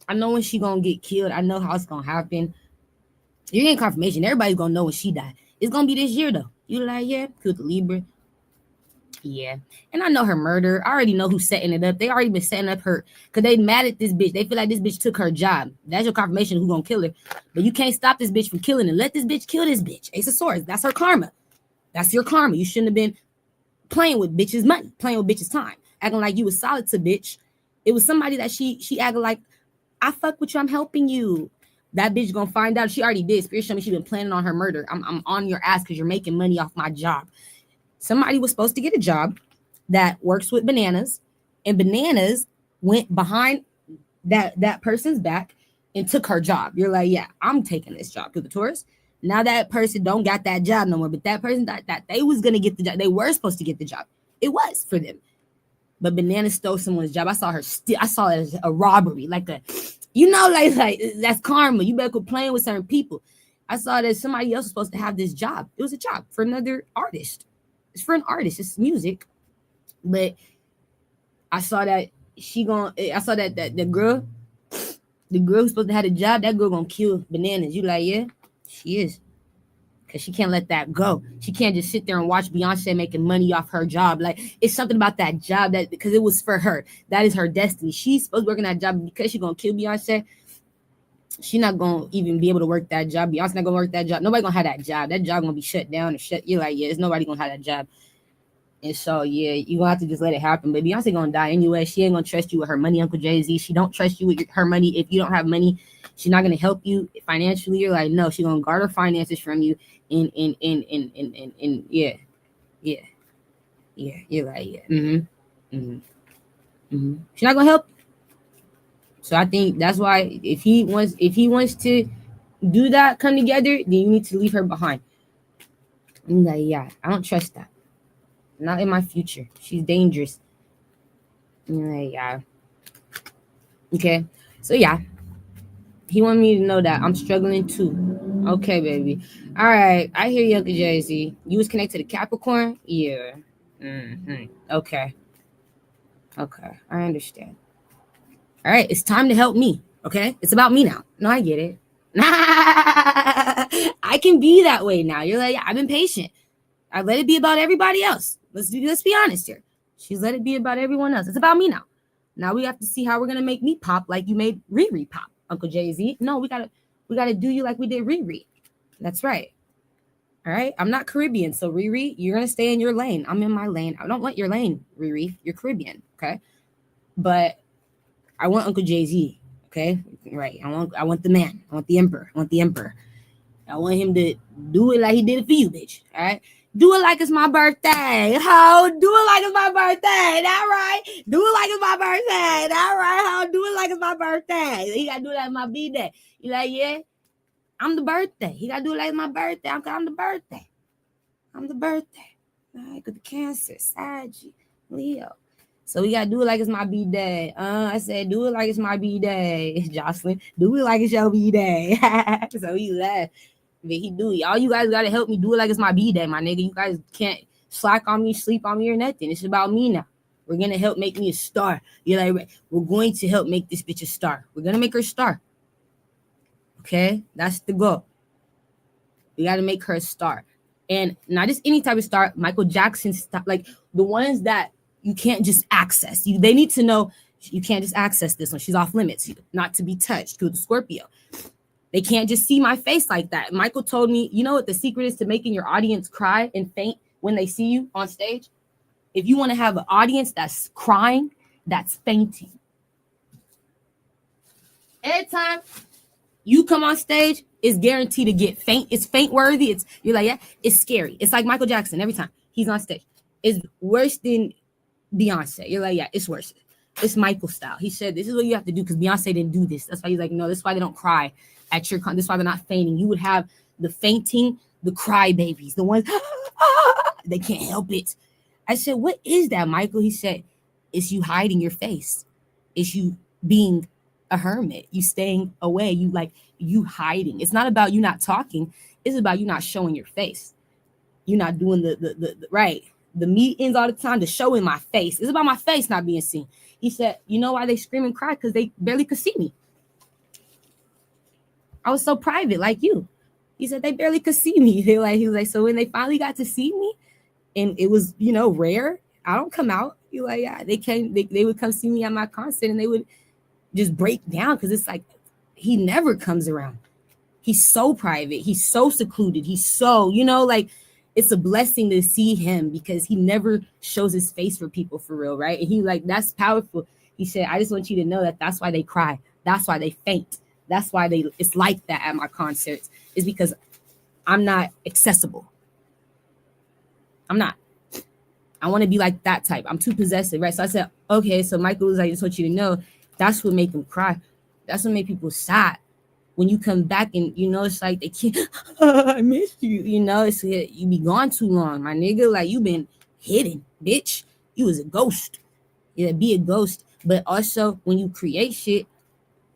I know when she gonna get killed. I know how it's gonna happen. You're getting confirmation. Everybody's gonna know when she died. It's gonna be this year though. You're like, yeah, kill the Libra. Yeah. And I know her murder. I already know who's setting it up. They already been setting up her because they mad at this bitch. They feel like this bitch took her job. That's your confirmation who's gonna kill her. But you can't stop this bitch from killing her. Let this bitch kill this bitch. Ace of Swords. That's her karma. That's your karma. You shouldn't have been playing with bitches' money, playing with bitches' time, acting like you was solid to bitch. It was somebody that she acted like, I fuck with you, I'm helping you. That bitch gonna find out. She already did. Spirit show me she been planning on her murder. I'm on your ass because you're making money off my job. Somebody was supposed to get a job that works with Bananas, and Bananas went behind that person's back and took her job. You're like, yeah, I'm taking this job to the tourist. Now that person don't got that job no more, but that person that they was gonna get the job, they were supposed to get the job. It was for them. But Banana stole someone's job. I saw her I saw it as a robbery, like a, like that's karma. You better quit playing with certain people. I saw that somebody else was supposed to have this job. It was a job for another artist. It's for an artist. It's music. But I saw that the girl who's supposed to have a job, that girl gonna kill Bananas. You like, yeah, she is. because she can't let that go. She can't just sit there and watch Beyonce making money off her job. Like, it's something about that job that, because it was for her. That is her destiny. She's supposed to work in that job because she's going to kill Beyonce. She's not going to even be able to work that job. Beyonce not going to work that job. Nobody going to have that job. That job going to be shut down or shut. You're like, yeah, there's nobody going to have that job. And so, yeah, you're going to have to just let it happen. But Beyonce going to die anyway. She ain't going to trust you with her money, Uncle Jay-Z. She don't trust you with her money. If you don't have money, she's not going to help you financially. You're like, no, she's going to guard her finances from you. And yeah. You're like, yeah. She's not going to help you. So I think that's why if he wants to do that, come together, then you need to leave her behind. I'm like, yeah, I don't trust that. Not in my future. She's dangerous. Like, yeah. Okay. So yeah. He wanted me to know that I'm struggling too. Okay, baby. All right. I hear you, Uncle Jay-Z. You was connected to Capricorn? Yeah. Okay. Okay. I understand. All right. It's time to help me. Okay. It's about me now. No, I get it. I can be that way now. You're like, I've been patient. I let it be about everybody else. Let's be honest here. She's let it be about everyone else. It's about me now. Now we have to see how we're gonna make me pop like you made Riri pop, Uncle Jay-Z. No, we gotta do you like we did Riri. That's right. All right. I'm not Caribbean, so Riri, you're gonna stay in your lane. I'm in my lane. I don't want your lane, Riri. You're Caribbean, okay? But I want Uncle Jay-Z, okay? Right. I want the man. I want the emperor. I want him to do it like he did it for you, bitch. All right. Do it like it's my birthday. Ho, do it like it's my birthday. That right? Do it like it's my birthday. That right? Ho, do it like it's my birthday. He gotta do it like my B-day. You like, yeah? I'm the birthday. He gotta do it like my birthday. I'm the birthday. I'm the birthday. All right, with the Cancer, Saggy, Leo. So we gotta do it like it's my B-day. I said, do it like it's my B-day. Jocelyn, do it like it's your B-day. So he laughed. But he do it. All you guys gotta help me do it like it's my B-day, my nigga. You guys can't slack on me, sleep on me, or nothing. It's about me now. We're gonna help make me a star. You're like, we're going to help make this bitch a star. We're gonna make her a star. Okay, that's the goal. We gotta make her a star, and not just any type of star. Michael Jackson star, like the ones that you can't just access. They need to know you can't just access this one. She's off limits, not to be touched. To the Scorpio. They can't just see my face like that. Michael told me, you know what the secret is to making your audience cry and faint when they see you on stage? If you want to have an audience that's crying, that's fainting. Anytime you come on stage, it's guaranteed to get faint. It's faint worthy. You're like, yeah, it's scary. It's like Michael Jackson every time he's on stage. It's worse than Beyonce. You're like, yeah, it's worse. It's Michael style. He said, this is what you have to do because Beyonce didn't do this. That's why he's like, no, that's why they don't cry at your con. That's why they're not fainting. You would have the fainting, the cry babies, the ones, they can't help it. I said, what is that, Michael? He said, it's you hiding your face. It's you being a hermit. You staying away. You hiding. It's not about you not talking. It's about you not showing your face. You're not doing the right. The meetings all the time, the show in my face. It's about my face not being seen. He said, you know why they scream and cry? Because they barely could see me. I was so private like you. He said they barely could see me. He was like, so when they finally got to see me, and it was, rare, I don't come out. He like, yeah, they would come see me at my concert and they would just break down because it's like he never comes around. He's so private. He's so secluded. He's so, it's a blessing to see him because he never shows his face for people for real, right? And he that's powerful. He said, I just want you to know that that's why they cry. That's why they faint. That's why it's like that at my concerts. Is because I'm not accessible. I'm not. I want to be like that type. I'm too possessive, right? So I said, okay, so Michael was like, I just want you to know that's what make them cry. That's what make people sad. When you come back and, it's like they can't, I miss you, it's you be gone too long, my nigga. Like, you been hidden, bitch. You was a ghost. Yeah, be a ghost. But also, when you create shit,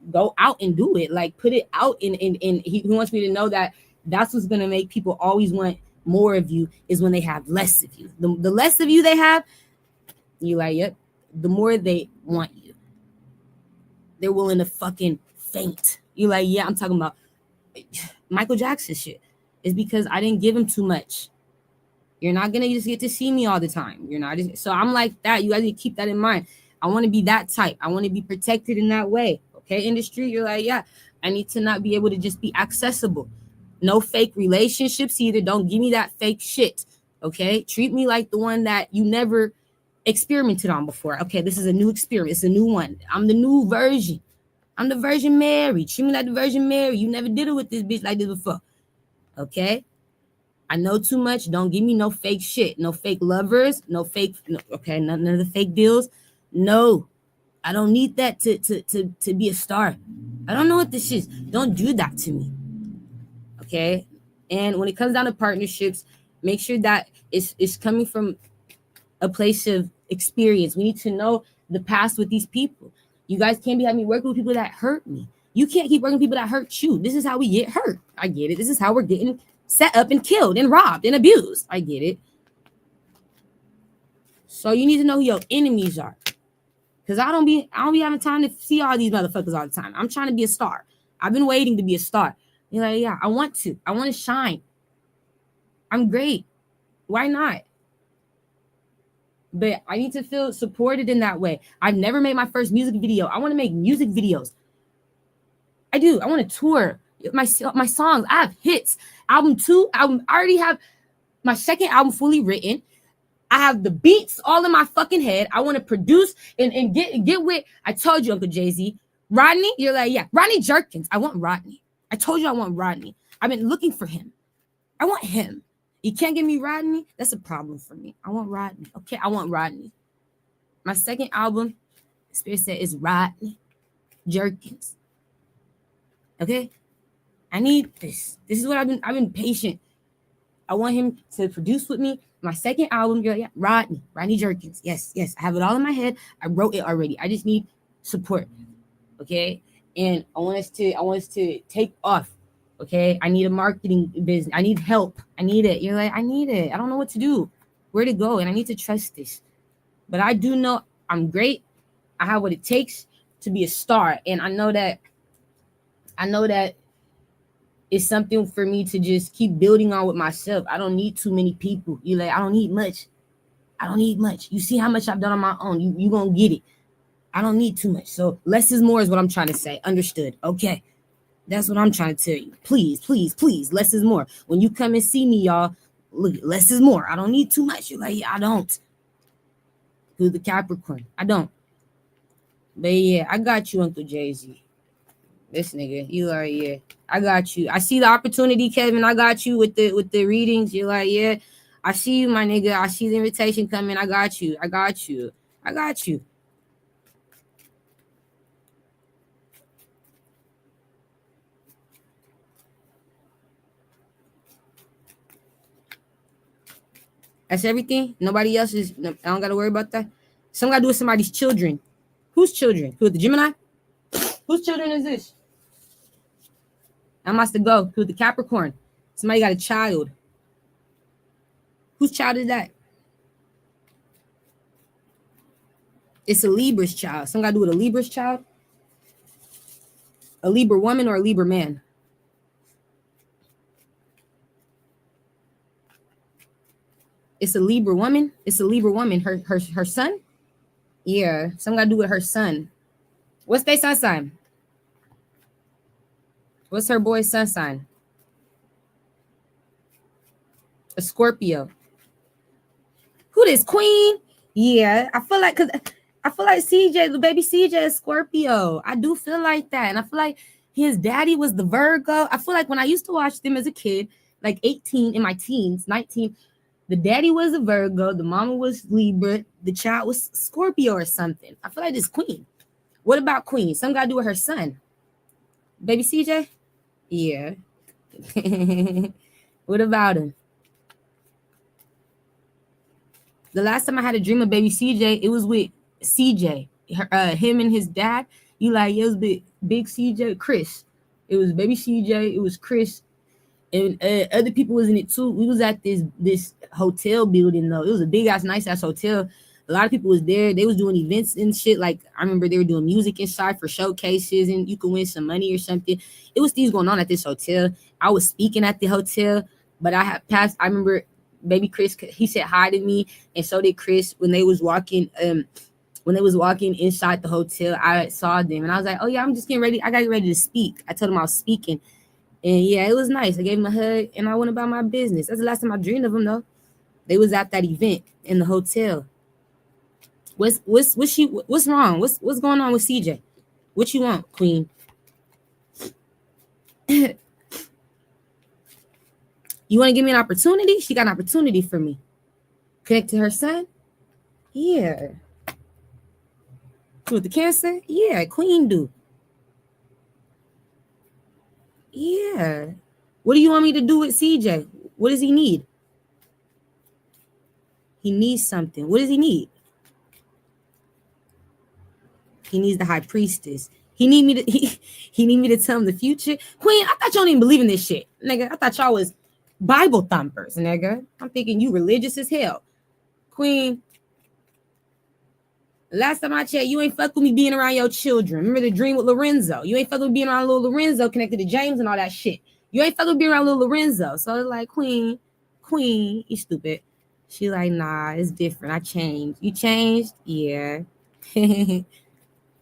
go out and do it. Like, put it out. And he wants me to know that that's what's going to make people always want more of you is when they have less of you. The less of you they have, you like, yep, the more they want you. They're willing to fucking faint. You like, yeah, I'm talking about Michael Jackson shit. It's because I didn't give him too much. You're not gonna just get to see me all the time. You're not just, so I'm like that. You guys need to keep that in mind. I want to be that type. I want to be protected in that way. Okay, industry, you're like, yeah, I need to not be able to just be accessible. No fake relationships either. Don't give me that fake shit. Okay, treat me like the one that you never experimented on before. Okay, this is a new experience, it's a new one. I'm the new version. I'm the Virgin Mary. Treat me like the Virgin Mary. You never did it with this bitch like this before. Okay, I know too much. Don't give me no fake shit. No fake lovers. No fake. No, okay, none of the fake deals. No, I don't need that to be a star. I don't know what this is. Don't do that to me. Okay, and when it comes down to partnerships, make sure that it's coming from a place of experience. We need to know the past with these people. You guys can't be having me working with people that hurt me. You can't keep working with people that hurt you. This is how we get hurt. I get it. This is how we're getting set up and killed and robbed and abused. I get it. So you need to know who your enemies are. Because I don't be having time to see all these motherfuckers all the time. I'm trying to be a star. I've been waiting to be a star. You're like, yeah, I want to shine. I'm great. Why not? But I need to feel supported in that way. I've never made my first music video. I want to make music videos. I do. I want to tour my songs. I have hits. Album 2. I already have my second album fully written. I have the beats all in my fucking head. I want to produce and get with. I told you, Uncle Jay-Z. Rodney, you're like, yeah. Rodney Jerkins. I want Rodney. I told you I want Rodney. I've been looking for him. I want him. You can't give me Rodney? That's a problem for me. I want Rodney. Okay, I want Rodney. My second album, Spirit said, is Rodney Jerkins. Okay? I need this. This is what I've been patient. I want him to produce with me. My second album, yeah, Rodney Jerkins. Yes. I have it all in my head. I wrote it already. I just need support. Okay? And I want us to take off. Okay, I need a marketing business. I need help. I need it. You're like, I need it. I don't know what to do, where to go, and I need to trust this. But I do know I'm great. I have what it takes to be a star, and I know that it's something for me to just keep building on with myself. I don't need too many people. You're like, I don't need much. You see how much I've done on my own. You gonna get it. I don't need too much. So less is more is what I'm trying to say. Understood? Okay. That's what I'm trying to tell you. Please. Less is more. When you come and see me, y'all, look, less is more. I don't need too much. You're like, yeah, I don't. Do the Capricorn. I don't. But yeah, I got you, Uncle Jay-Z. This nigga, you are, yeah. I got you. I see the opportunity, Kevin. I got you with the readings. You're like, yeah. I see you, my nigga. I see the invitation coming. I got you. That's everything. Nobody else is. I don't gotta worry about that. Some gotta do with somebody's children. Whose children? Who, the Gemini? Whose children is this? I must go. Who, the Capricorn? Somebody got a child. Whose child is that? It's a Libra's child. Some gotta do with a Libra's child. A Libra woman or a Libra man? It's a Libra woman. Her son? Yeah, some gotta do with her son. What's their sun sign? What's her boy's sun sign? A Scorpio. Who this, Queen? Yeah, I feel like CJ, the baby CJ is Scorpio. I do feel like that. And I feel like his daddy was the Virgo. I feel like when I used to watch them as a kid, like 18, in my teens, 19, the daddy was a Virgo, the mama was Libra, the child was Scorpio or something. I feel like this Queen. What about Queen? Some gotta do with her son. Baby CJ? Yeah. What about him? The last time I had a dream of baby CJ, it was with CJ. Him and his dad. You like, it was big CJ, Chris. It was baby CJ, it was Chris. And other people was in it too. We was at this hotel building though. It was a big ass, nice ass hotel. A lot of people was there. They was doing events and shit. Like I remember they were doing music inside for showcases, and you could win some money or something. It was things going on at this hotel. I was speaking at the hotel, but I had passed. I remember baby Chris. He said hi to me, and so did Chris when they was walking. When they was walking inside the hotel, I saw them, and I was like, "Oh yeah, I'm just getting ready. I got ready to speak." I told him I was speaking, and yeah, it was nice. I gave him a hug, and I went about my business. That's the last time I dreamed of him, though. They was at that event in the hotel. What's wrong? What's going on with CJ? What you want, Queen? You want to give me an opportunity? She got an opportunity for me. Connect to her son? Yeah. With the cancer? Yeah, Queen do. Yeah. What do you want me to do with CJ? What does he need? He needs something. What does he need? He needs the high priestess. He need me to tell him the future. Queen, I thought y'all didn't believe in this shit. Nigga, I thought y'all was Bible thumpers, nigga. I'm thinking you religious as hell. Queen, last time I checked, you ain't fuck with me being around your children. Remember the dream with Lorenzo? You ain't fuck with being around little Lorenzo connected to James and all that shit. You ain't fuck with being around little Lorenzo. So it's like, Queen, you stupid. She like, nah, it's different. I changed. You changed? Yeah.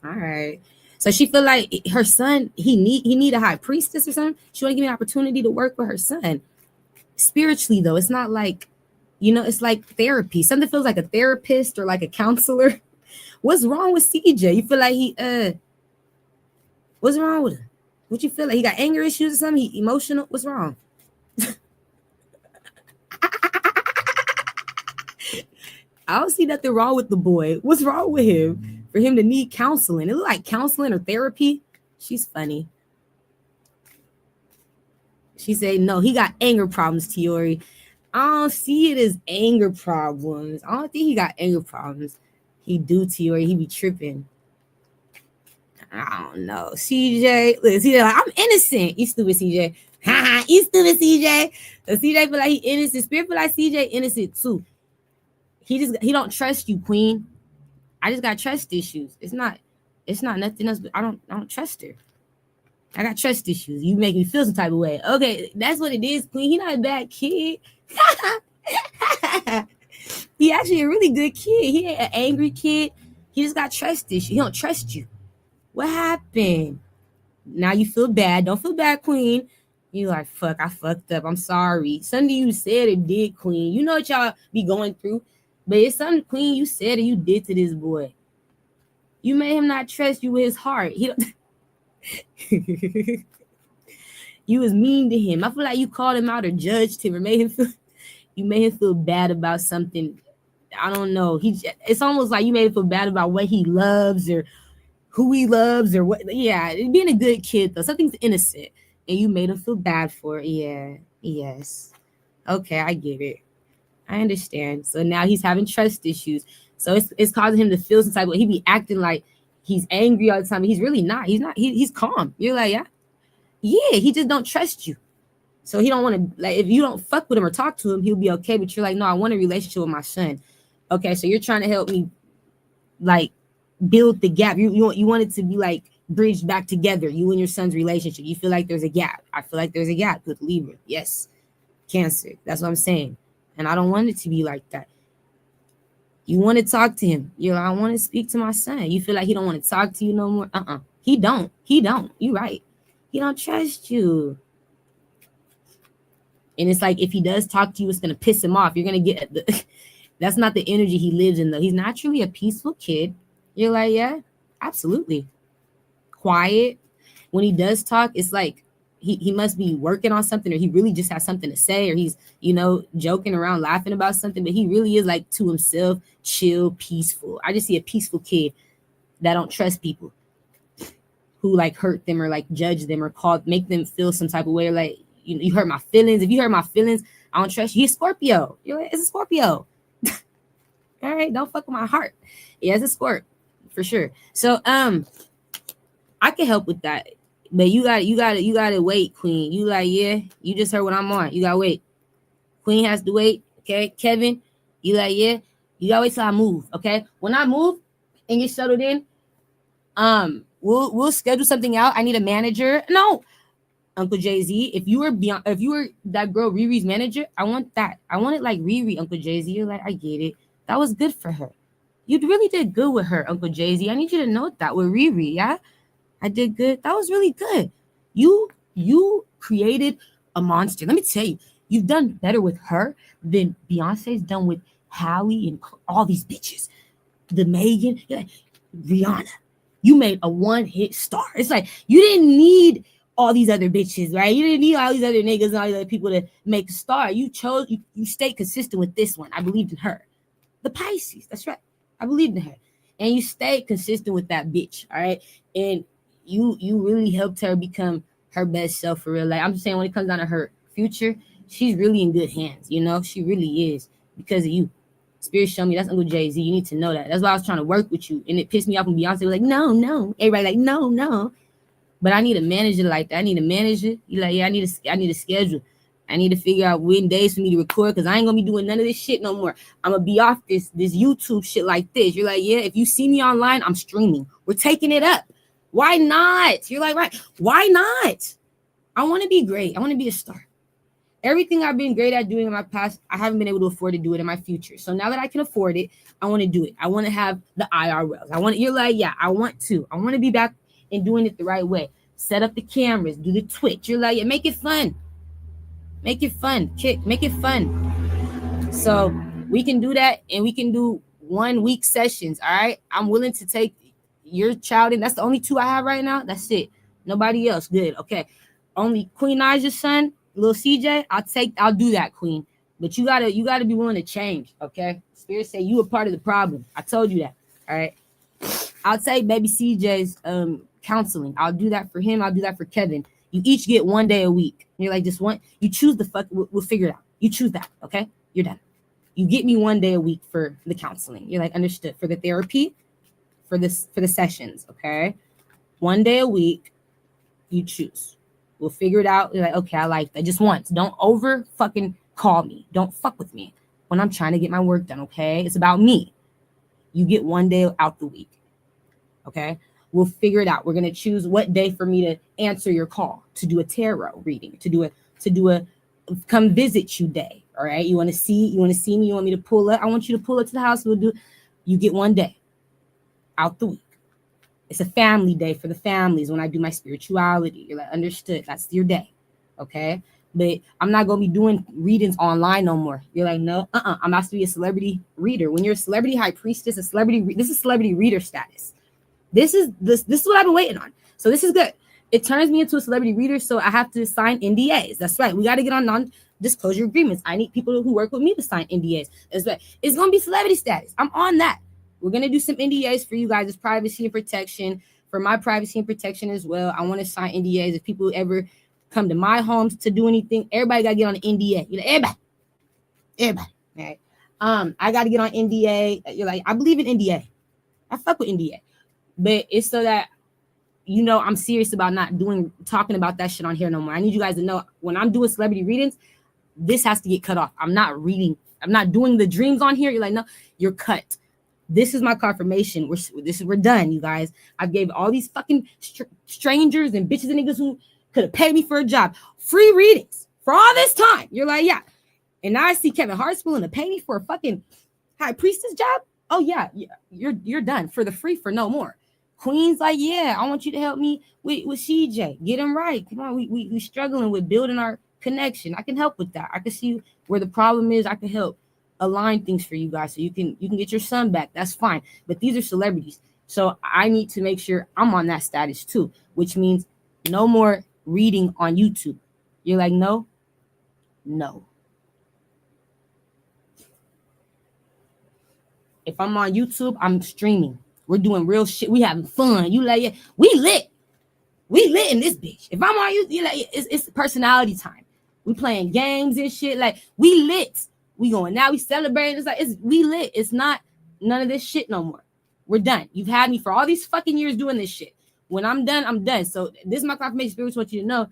All right. So she feel like her son, he need a high priestess or something. She want to give me an opportunity to work with her son. Spiritually, though, it's not like, it's like therapy. Something feels like a therapist or like a counselor. What's wrong with CJ? You feel like what's wrong with him? What you feel like? He got anger issues or something? He emotional? What's wrong? I don't see nothing wrong with the boy. What's wrong with him? For him to need counseling. It look like counseling or therapy. She's funny. She said, no, he got anger problems, Tiori. I don't see it as anger problems. I don't think he got anger problems. He do, Tiori. He be tripping. I don't know. CJ, look, CJ like, I'm innocent. You stupid, CJ. Ha, you stupid, CJ. So CJ feel like he innocent. Spirit feel like CJ innocent too. He don't trust you, Queen. I just got trust issues. It's not nothing else, but I don't trust her. I got trust issues. You make me feel some type of way. Okay, that's what it is, Queen. He not a bad kid. He actually a really good kid. He ain't an angry kid. He just got trust issues. He don't trust you. What happened? Now you feel bad. Don't feel bad, Queen. You like, fuck, I fucked up. I'm sorry. Something you said or did, Queen. You know what y'all be going through. But it's something, Queen, you said or you did to this boy. You made him not trust you with his heart. He don't... You was mean to him. I feel like you called him out or judged him or made him feel bad about something. I don't know. It's almost like you made him feel bad about what he loves or who he loves or what. Yeah, being a good kid though. Something's innocent. And you made him feel bad for it. Yeah. Yes. Okay, I get it. I understand. So now he's having trust issues. So it's causing him to feel some type of way. He be acting like he's angry all the time. But he's really not. He's not. He's calm. You're like, yeah. He just don't trust you. So he don't want to, like, if you don't fuck with him or talk to him, he'll be okay. But you're like, no, I want a relationship with my son. Okay, so you're trying to help me, like, build the gap. You want it to be like bridged back together. You and your son's relationship. You feel like there's a gap. I feel like there's a gap with Libra. Yes, Cancer. That's what I'm saying. And I don't want it to be like that. You want to talk to him. You're like, I want to speak to my son. You feel like he don't want to talk to you no more. He don't. You're right. He don't trust you. And it's like, if he does talk to you, it's going to piss him off. You're going to get that's not the energy he lives in, though. He's naturally a peaceful kid. You're like, yeah, absolutely. Quiet. When he does talk, it's like he must be working on something, or he really just has something to say, or he's, joking around, laughing about something, but he really is like to himself, chill, peaceful. I just see a peaceful kid that don't trust people who like hurt them or like judge them or make them feel some type of way. Or, like, you hurt my feelings. If you hurt my feelings, I don't trust you. He's Scorpio. You're like, it's a Scorpio. All right, don't fuck with my heart. Yeah, it's a Scorp for sure. So I can help with that. But you gotta wait, Queen. You like, yeah, you just heard what I'm on. You gotta wait. Queen has to wait. Okay, Kevin, you like, yeah. You gotta wait till I move, okay? When I move and get settled in, we'll schedule something out. I need a manager. No, Uncle Jay-Z, if you were that girl Riri's manager, I want that. I want it like Riri, Uncle Jay-Z. You're like, I get it. That was good for her. You really did good with her, Uncle Jay-Z. I need you to note that with Riri, yeah? I did good. That was really good. You created a monster. Let me tell you, you've done better with her than Beyonce's done with Halle and all these bitches. The Megan, Rihanna. You made a one-hit star. It's like you didn't need all these other bitches, right? You didn't need all these other niggas and all these other people to make a star. You stayed consistent with this one. I believed in her. The Pisces, that's right. I believed in her. And you stayed consistent with that bitch, all right? And you really helped her become her best self for real. Like I'm just saying, when it comes down to her future, she's really in good hands, you know? She really is because of you. Spirit showed me that's Uncle Jay-Z. You need to know that. That's why I was trying to work with you. And it pissed me off when Beyonce was like, no. Everybody like, no. But I need a manager like that. I need a manager. You like, yeah, I need a schedule. I need to figure out when days for me to record because I ain't gonna be doing none of this shit no more. I'm gonna be off this YouTube shit like this. You're like, yeah, if you see me online, I'm streaming. We're taking it up. Why not? You're like, right. Why not? I want to be great. I want to be a star. Everything I've been great at doing in my past, I haven't been able to afford to do it in my future. So now that I can afford it, I want to do it. I want to have the IRLs. You're like, yeah, I want to be back and doing it the right way. Set up the cameras, do the Twitch. You're like, yeah, make it fun. Make it fun. Make it fun. So we can do that and we can do 1 week sessions. All right. I'm willing to take your child in. That's the only 2 I have right now. That's it. Nobody else. Good. Okay. Only Queen Naja's son, little CJ. I'll do that, Queen. But you gotta be willing to change. Okay. Spirit say you a part of the problem. I told you that. All right. I'll take baby CJ's counseling. I'll do that for him. I'll do that for Kevin. You each get 1 day a week. You're like, just one. You choose the fuck. We'll figure it out. You choose that. Okay. You're done. You get me 1 day a week for the counseling. You're like, understood. For the therapy, for the sessions. Okay. 1 day a week. You choose. We'll figure it out. You're like, okay, I like that. Just once. Don't over fucking call me. Don't fuck with me when I'm trying to get my work done. Okay. It's about me. You get 1 day out the week. Okay. We'll figure it out. We're gonna choose what day for me to answer your call, to do a tarot reading, to do a come visit you day. All right. You want to see me? You want me to pull up? I want you to pull up to the house. You get 1 day out the week. It's a family day for the families when I do my spirituality. You're like, understood. That's your day. Okay. But I'm not going to be doing readings online no more. You're like, no, I'm about to be a celebrity reader. When you're a celebrity high priestess, this is celebrity reader status. This is what I've been waiting on. So this is good. It turns me into a celebrity reader. So I have to sign NDAs. That's right. We got to get on non-disclosure agreements. I need people who work with me to sign NDAs. That's right. It's going to be celebrity status. I'm on that. We're going to do some NDAs for you guys. It's privacy and protection. For my privacy and protection as well. I want to sign NDAs. If people ever come to my homes to do anything, everybody got to get on an NDA. You're like, everybody. All right. I got to get on NDA. You're like, I believe in NDA. I fuck with NDA. But it's so that, you know, I'm serious about not talking about that shit on here no more. I need you guys to know when I'm doing celebrity readings, this has to get cut off. I'm not doing the dreams on here. You're like, no, you're cut. This is my confirmation. We're done, you guys. I gave all these fucking strangers and bitches and niggas who could have paid me for a job free readings for all this time. You're like, yeah. And now I see Kevin Hart's willing to pay me for a fucking high priestess job. Oh yeah, you're done for the free for no more. Queen's like, yeah, I want you to help me with CJ. Get him right. Come on, we struggling with building our connection. I can help with that. I can see where the problem is. I can help align things for you guys so you can get your son back. That's fine. But these are celebrities. So I need to make sure I'm on that status too, which means no more reading on YouTube. You're like, no. If I'm on YouTube, I'm streaming. We're doing real shit. We having fun. You like, yeah, we lit in this bitch. If I'm on YouTube, like, it's personality time. We playing games and shit. Like, we lit. We going now. We celebrating. It's like we lit. It's not none of this shit no more. We're done. You've had me for all these fucking years doing this shit. When I'm done, I'm done. So this is my confirmation. Spirits want you to know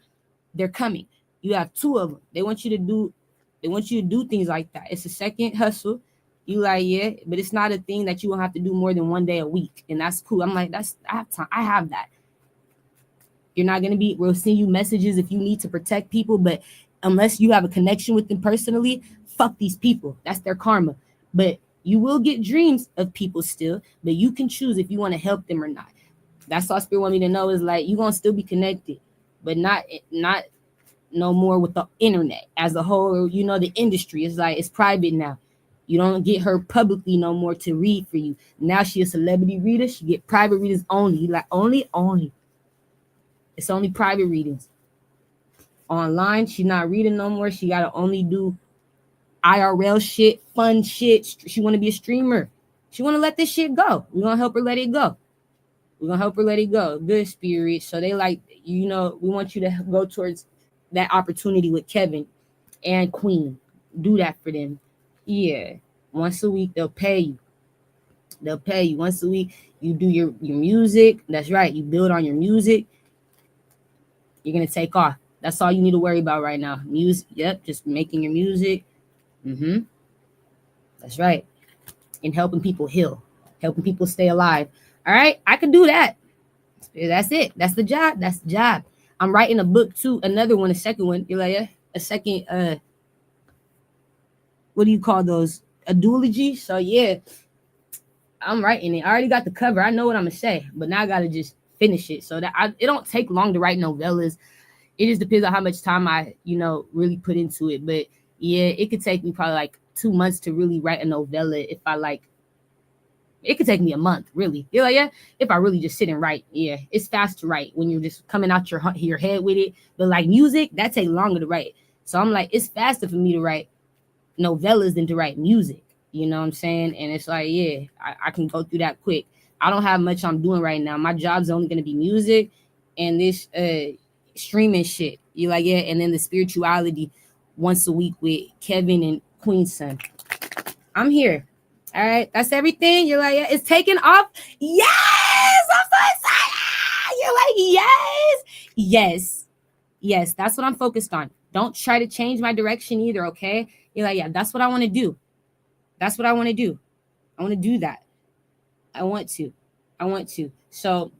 they're coming. You have 2 of them. They want you to do things like that. It's a second hustle. You like, yeah, but it's not a thing that you will have to do more than one day a week. And that's cool. I'm like, I have time. I have that. You're not going to be, we'll send you messages if you need to protect people, but unless you have a connection with them personally, fuck these people. That's their karma. But you will get dreams of people still, but you can choose if you want to help them or not. That's all Spirit want me to know is like, you're going to still be connected, but not no more with the internet as a whole. You know, the industry is like, it's private now. You don't get her publicly no more to read for you. Now she a celebrity reader. She get private readers only. Like, only. It's only private readings. Online, she's not reading no more. She got to only do IRL shit, fun shit. She want to be a streamer. She want to let this shit go. We're going to help her let it go. Good Spirit. So they like, you know, we want you to go towards that opportunity with Kevin and Queen. Do that for them. Yeah. Once a week, they'll pay you. Once a week. You do your music. That's right. You build on your music. You're going to take off. That's all you need to worry about right now. Music. Yep. Just making your music. That's right. And helping people heal. Helping people stay alive. All right. I can do that. That's it. That's the job. I'm writing a book too. Another one, a second one. You're like, a second, what do you call those? A duology. So yeah, I'm writing it. I already got the cover. I know what I'm going to say, but now I got to just finish it. So that it don't take long to write novellas. It just depends on how much time I, really put into it. But yeah, it could take me probably like 2 months to really write a novella. If I it could take me a month, really. You're like, yeah, if I really just sit and write. Yeah, it's fast to write when you're just coming out your head with it. But like music, that takes longer to write. So I'm like, it's faster for me to write novellas than to write music. You know what I'm saying? And it's like, yeah, I can go through that quick. I don't have much I'm doing right now. My job's only going to be music and this streaming shit. You like, yeah, and then the spirituality once a week with Kevin and Queen's son. I'm here. All right, that's everything. You're like, yeah, it's taking off. Yes, I'm so excited. You're like, yes. That's what I'm focused on. Don't try to change my direction either, okay? You're like, yeah, that's what I want to do. I want to do that. I want to. So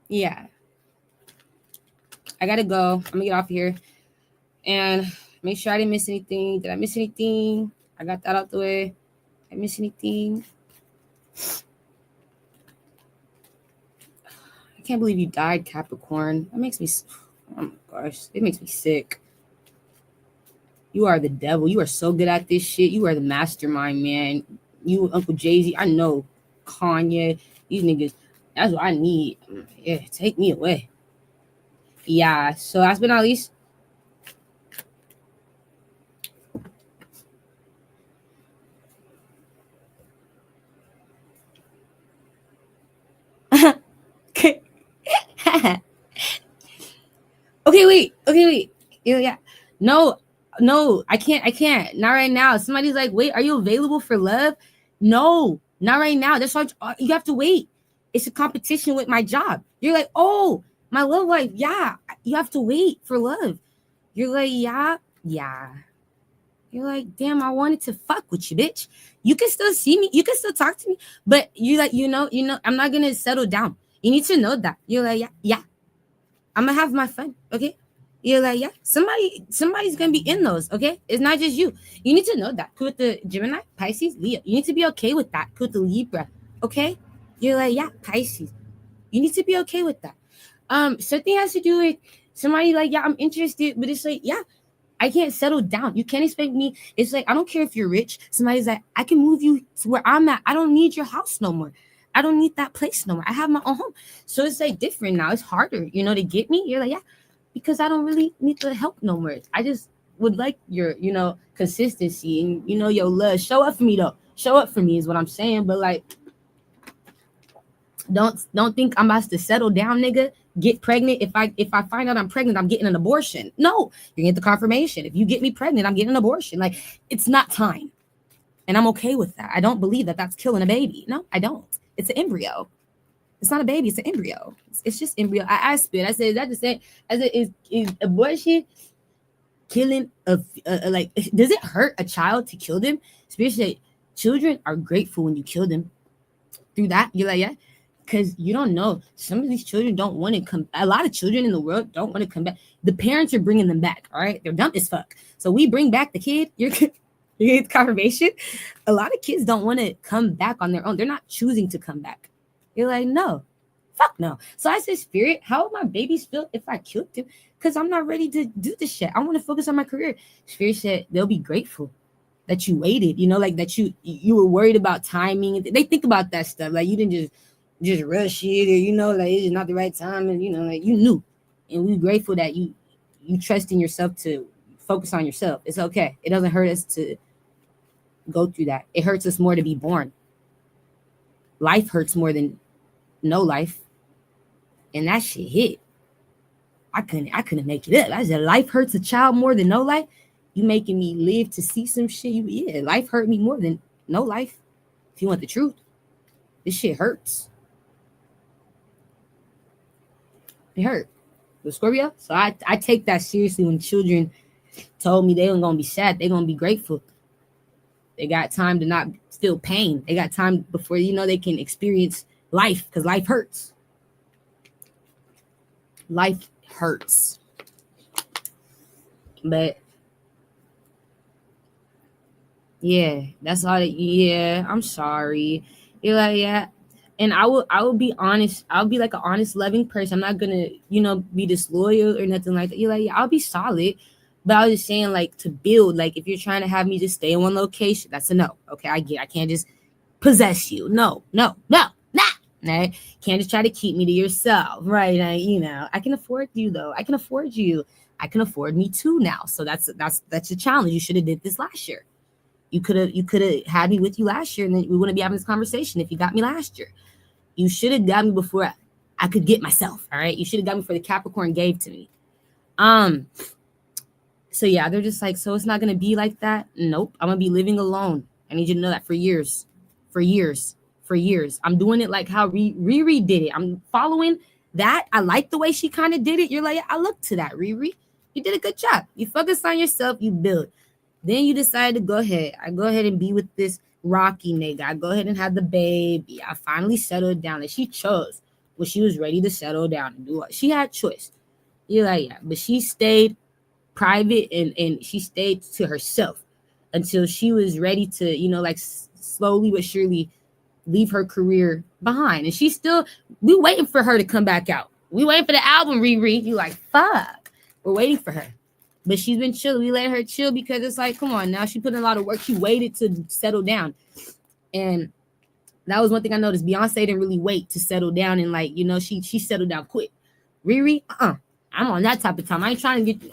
yeah, I gotta go. I'm gonna get off here and make sure I didn't miss anything. Did I miss anything? I got that out the way. Did I miss anything? I can't believe you died, Capricorn. That makes me, oh my gosh, it makes me sick. You are the devil. You are so good at this shit. You are the mastermind, man. You, Uncle Jay-Z, I know. Kanye, these niggas, that's what I need. Yeah, take me away. Yeah, so last but not least, Okay, wait. Yeah. No, I can't. Not right now. Somebody's like, wait, are you available for love? No, not right now. That's why you have to wait. It's a competition with my job. You're like, oh, my love life. Yeah, you have to wait for love. You're like, yeah. You're like, damn, I wanted to fuck with you, bitch. You can still see me. You can still talk to me. But you like, I'm not going to settle down. You need to know that. You're like, yeah. I'm going to have my fun, okay? You're like, yeah, somebody's going to be in those, okay? It's not just you. You need to know that. With the Gemini, Pisces, Leo. You need to be okay with that. With the Libra, okay? You're like, yeah, Pisces. You need to be okay with that. Something has to do with somebody like, yeah, I'm interested, but it's like, yeah, I can't settle down. You can't expect me. It's like, I don't care if you're rich. Somebody's like, I can move you to where I'm at. I don't need your house no more. I don't need that place no more. I have my own home. So it's like different now. It's harder, to get me. You're like, yeah, because I don't really need the help no more. I just would like your, consistency and, your love. Show up for me though. Show up for me is what I'm saying. But like, don't think I'm about to settle down, nigga. Get pregnant. If I find out I'm pregnant, I'm getting an abortion. No, you get the confirmation. If you get me pregnant, I'm getting an abortion. Like, it's not time. And I'm okay with that. I don't believe that that's killing a baby. No, I don't. It's an embryo. It's not a baby, it's an embryo. It's just embryo. I spit. I said, is that the same? I said, is abortion killing like, does it hurt a child to kill them? Especially children are grateful when you kill them. Through that, you're like, yeah, because you don't know. Some of these children don't want to come. A lot of children in the world don't want to come back. The parents are bringing them back. All right, they're dumb as fuck. So we bring back the kid. You get confirmation. A lot of kids don't want to come back on their own. They're not choosing to come back. You're like, no, fuck no. So I said, Spirit, how would my babies feel if I killed them? Because I'm not ready to do this shit. I want to focus on my career. Spirit said they'll be grateful that you waited, like that you were worried about timing. They think about that stuff. Like you didn't just rush it, or like it's not the right time, and like you knew. And we're grateful that you trust in yourself to focus on yourself. It's okay. It doesn't hurt us to go through that. It hurts us more to be born. Life hurts more than no life. And that shit hit. I couldn't make it up. I said life hurts a child more than no life. You making me live to see some shit. Yeah, life hurt me more than no life. If you want the truth, this shit hurts. It hurt. The Scorpio. So I take that seriously. When children told me they weren't gonna be sad, they're gonna be grateful. They got time to not feel pain. They got time before they can experience life, because life hurts. Life hurts. But yeah, that's all. Yeah, I'm sorry. You're like, yeah. And I will be honest. I'll be like an honest, loving person. I'm not gonna, be disloyal or nothing like that. You're like, yeah, I'll be solid. But I was just saying, like, to build, like, if you're trying to have me just stay in one location, that's a no. Okay, I can't just possess you. No. Right? Can't just try to keep me to yourself, right? I can afford you, though. I can afford you. I can afford me too now. So that's a challenge. You should have did this last year. You could have had me with you last year, and then we wouldn't be having this conversation if you got me last year. You should have got me before I could get myself. All right. You should have got me before the Capricorn gave to me. So yeah, they're just like, so it's not gonna be like that. Nope. I'm gonna be living alone. I need you to know that for years. I'm doing it like how Riri did it. I'm following that. I like the way she kind of did it. You're like, I look to that, Riri. You did a good job. You focus on yourself, you build. Then you decide to go ahead. I go ahead and be with this Rocky nigga. I go ahead and have the baby. I finally settled down. And she chose when she was ready to settle down and do it. She had choice. You're like, yeah, but she stayed private and she stayed to herself until she was ready to, slowly but surely leave her career behind. And we waiting for her to come back out. We waiting for the album, Riri. You like, fuck. We're waiting for her. But she's been chill. We let her chill because it's like, come on now. She put in a lot of work. She waited to settle down. And that was one thing I noticed. Beyonce didn't really wait to settle down. And she settled down quick. Riri, I'm on that type of time. I ain't trying to get,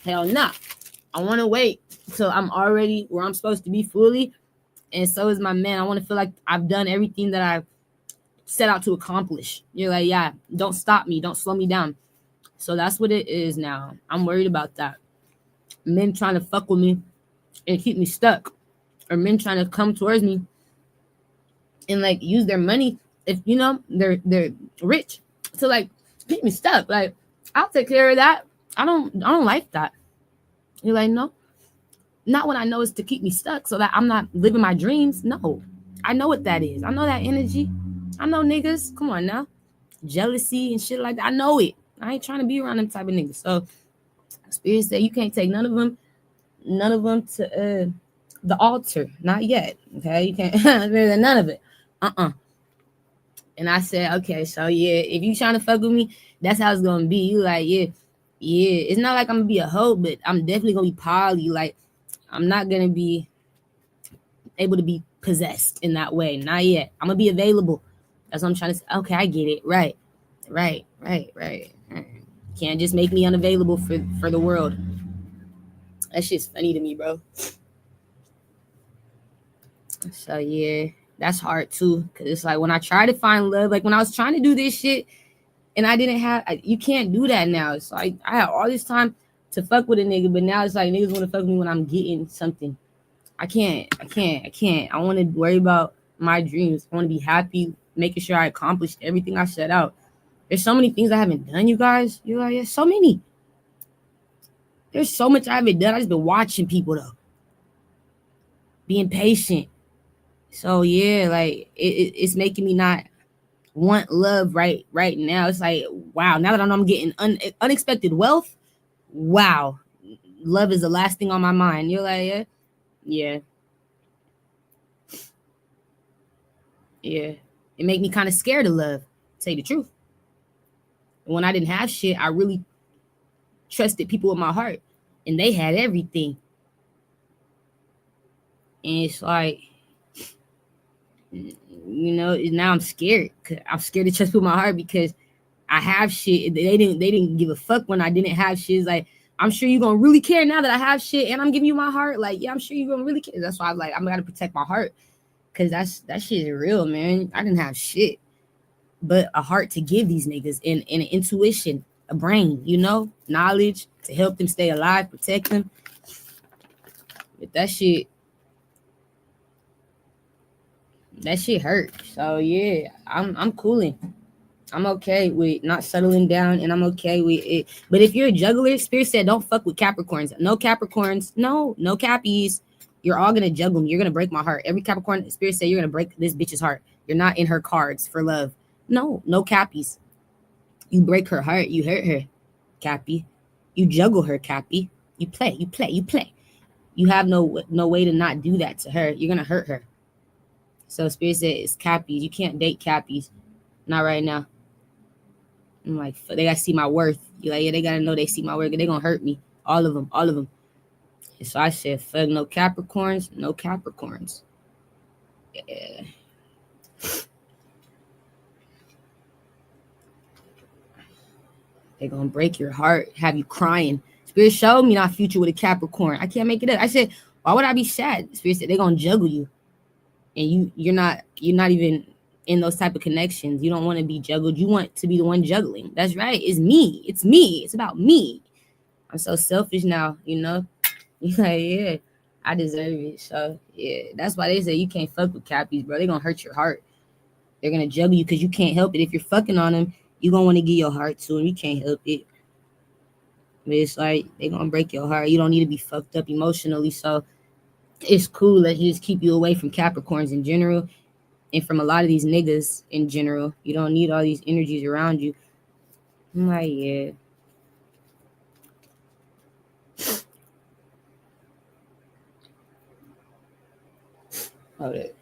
hell no. I want to wait till I'm already where I'm supposed to be fully. And so is my man. I want to feel like I've done everything that I've set out to accomplish. You're like, yeah, don't stop me. Don't slow me down. So that's what it is now. I'm worried about that. Men trying to fuck with me and keep me stuck. Or men trying to come towards me and use their money if they're rich to keep me stuck. Like, I'll take care of that. I don't like that. You're like, no. Not when I know it's to keep me stuck so that I'm not living my dreams. No. I know what that is. I know that energy. I know niggas. Come on now. Jealousy and shit like that. I know it. I ain't trying to be around them type of niggas. So Spirit said you can't take none of them to the altar. Not yet. Okay. You can't none of it. And I said, okay, so yeah, if you trying to fuck with me, that's how it's gonna be. You like, yeah. It's not like I'm gonna be a hoe, but I'm definitely gonna be poly. Like, I'm not gonna be able to be possessed in that way. Not yet. I'm gonna be available. That's what I'm trying to say. Okay, I get it. Right. Can't just make me unavailable for the world. That shit's funny to me, bro. So yeah, that's hard too. Cause it's like when I try to find love, like when I was trying to do this shit and I didn't have, you can't do that now. It's like I have all this time to fuck with a nigga, but now it's like niggas want to fuck with me when I'm getting something. I can't. I want to worry about my dreams. I want to be happy making sure I accomplished everything I set out. There's so many things I haven't done, you guys. You're like, yeah, so many. There's so much I haven't done. I just been watching people though. Being patient. So yeah, like it's making me not want love right now. It's like, wow, now that I know I'm getting unexpected wealth, wow, love is the last thing on my mind. You're like, yeah. It made me kind of scared of love, to tell you the truth. When I didn't have shit, I really trusted people with my heart, and they had everything. And it's like, you know, now I'm scared. I'm scared to trust people with my heart because I have shit. They didn't give a fuck when I didn't have shit. It's like, I'm sure you're gonna really care now that I have shit and I'm giving you my heart. Like, yeah, I'm sure you're gonna really care. That's why I'm like, I'm gonna protect my heart, because that shit is real, man. I didn't have shit but a heart to give these niggas, and an intuition, a brain, you know, knowledge to help them stay alive, protect them. But that shit hurt. So yeah, I'm cooling. I'm okay with not settling down, and I'm okay with it. But if you're a juggler, Spirit said don't fuck with Capricorns. No Capricorns, no Cappies. You're all gonna juggle me. You're gonna break my heart. Every Capricorn, Spirit said you're gonna break this bitch's heart. You're not in her cards for love. No Cappies. You break her heart, you hurt her, Cappy. You juggle her, Cappy. You play. You have no way to not do that to her. You're gonna hurt her. So Spirit said it's Cappies. You can't date Cappies. Not right now. I'm like, they gotta see my worth. You like, yeah, they gotta know they see my worth. They gonna hurt me. All of them. And so I said, fuck no Capricorns. Yeah. They're gonna break your heart, have you crying. Spirit showed me not future with a Capricorn. I can't make it up. I said, why would I be sad? Spirit said they're gonna juggle you, and you're not even in those type of connections. You don't want to be juggled. You want to be the one juggling. That's right. It's me. It's about me. I'm so selfish now, you know. You're like, yeah, I deserve it. So yeah, that's why they say you can't fuck with Cappies, bro. They're gonna hurt your heart. They're gonna juggle you because you can't help it. If you're fucking on them, you're gonna want to give your heart to them. You can't help it. But it's like they're gonna break your heart. You don't need to be fucked up emotionally. So it's cool. Let's just keep you away from Capricorns in general, and from a lot of these niggas in general. You don't need all these energies around you. I'm like, yeah. Hold it.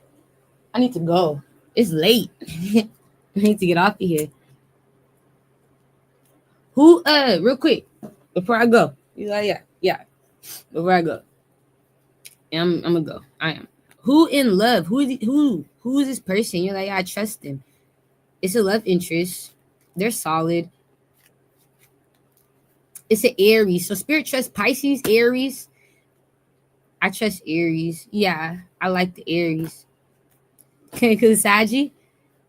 I need to go. It's late. I need to get off of here. Who, real quick, before I go. You like, yeah. Before I go. I'm gonna go. I am. Who in love? Who is this person? You're like, I trust them. It's a love interest. They're solid. It's an Aries. So Spirit trusts Pisces, Aries. I trust Aries. Yeah, I like the Aries. Because Saggy,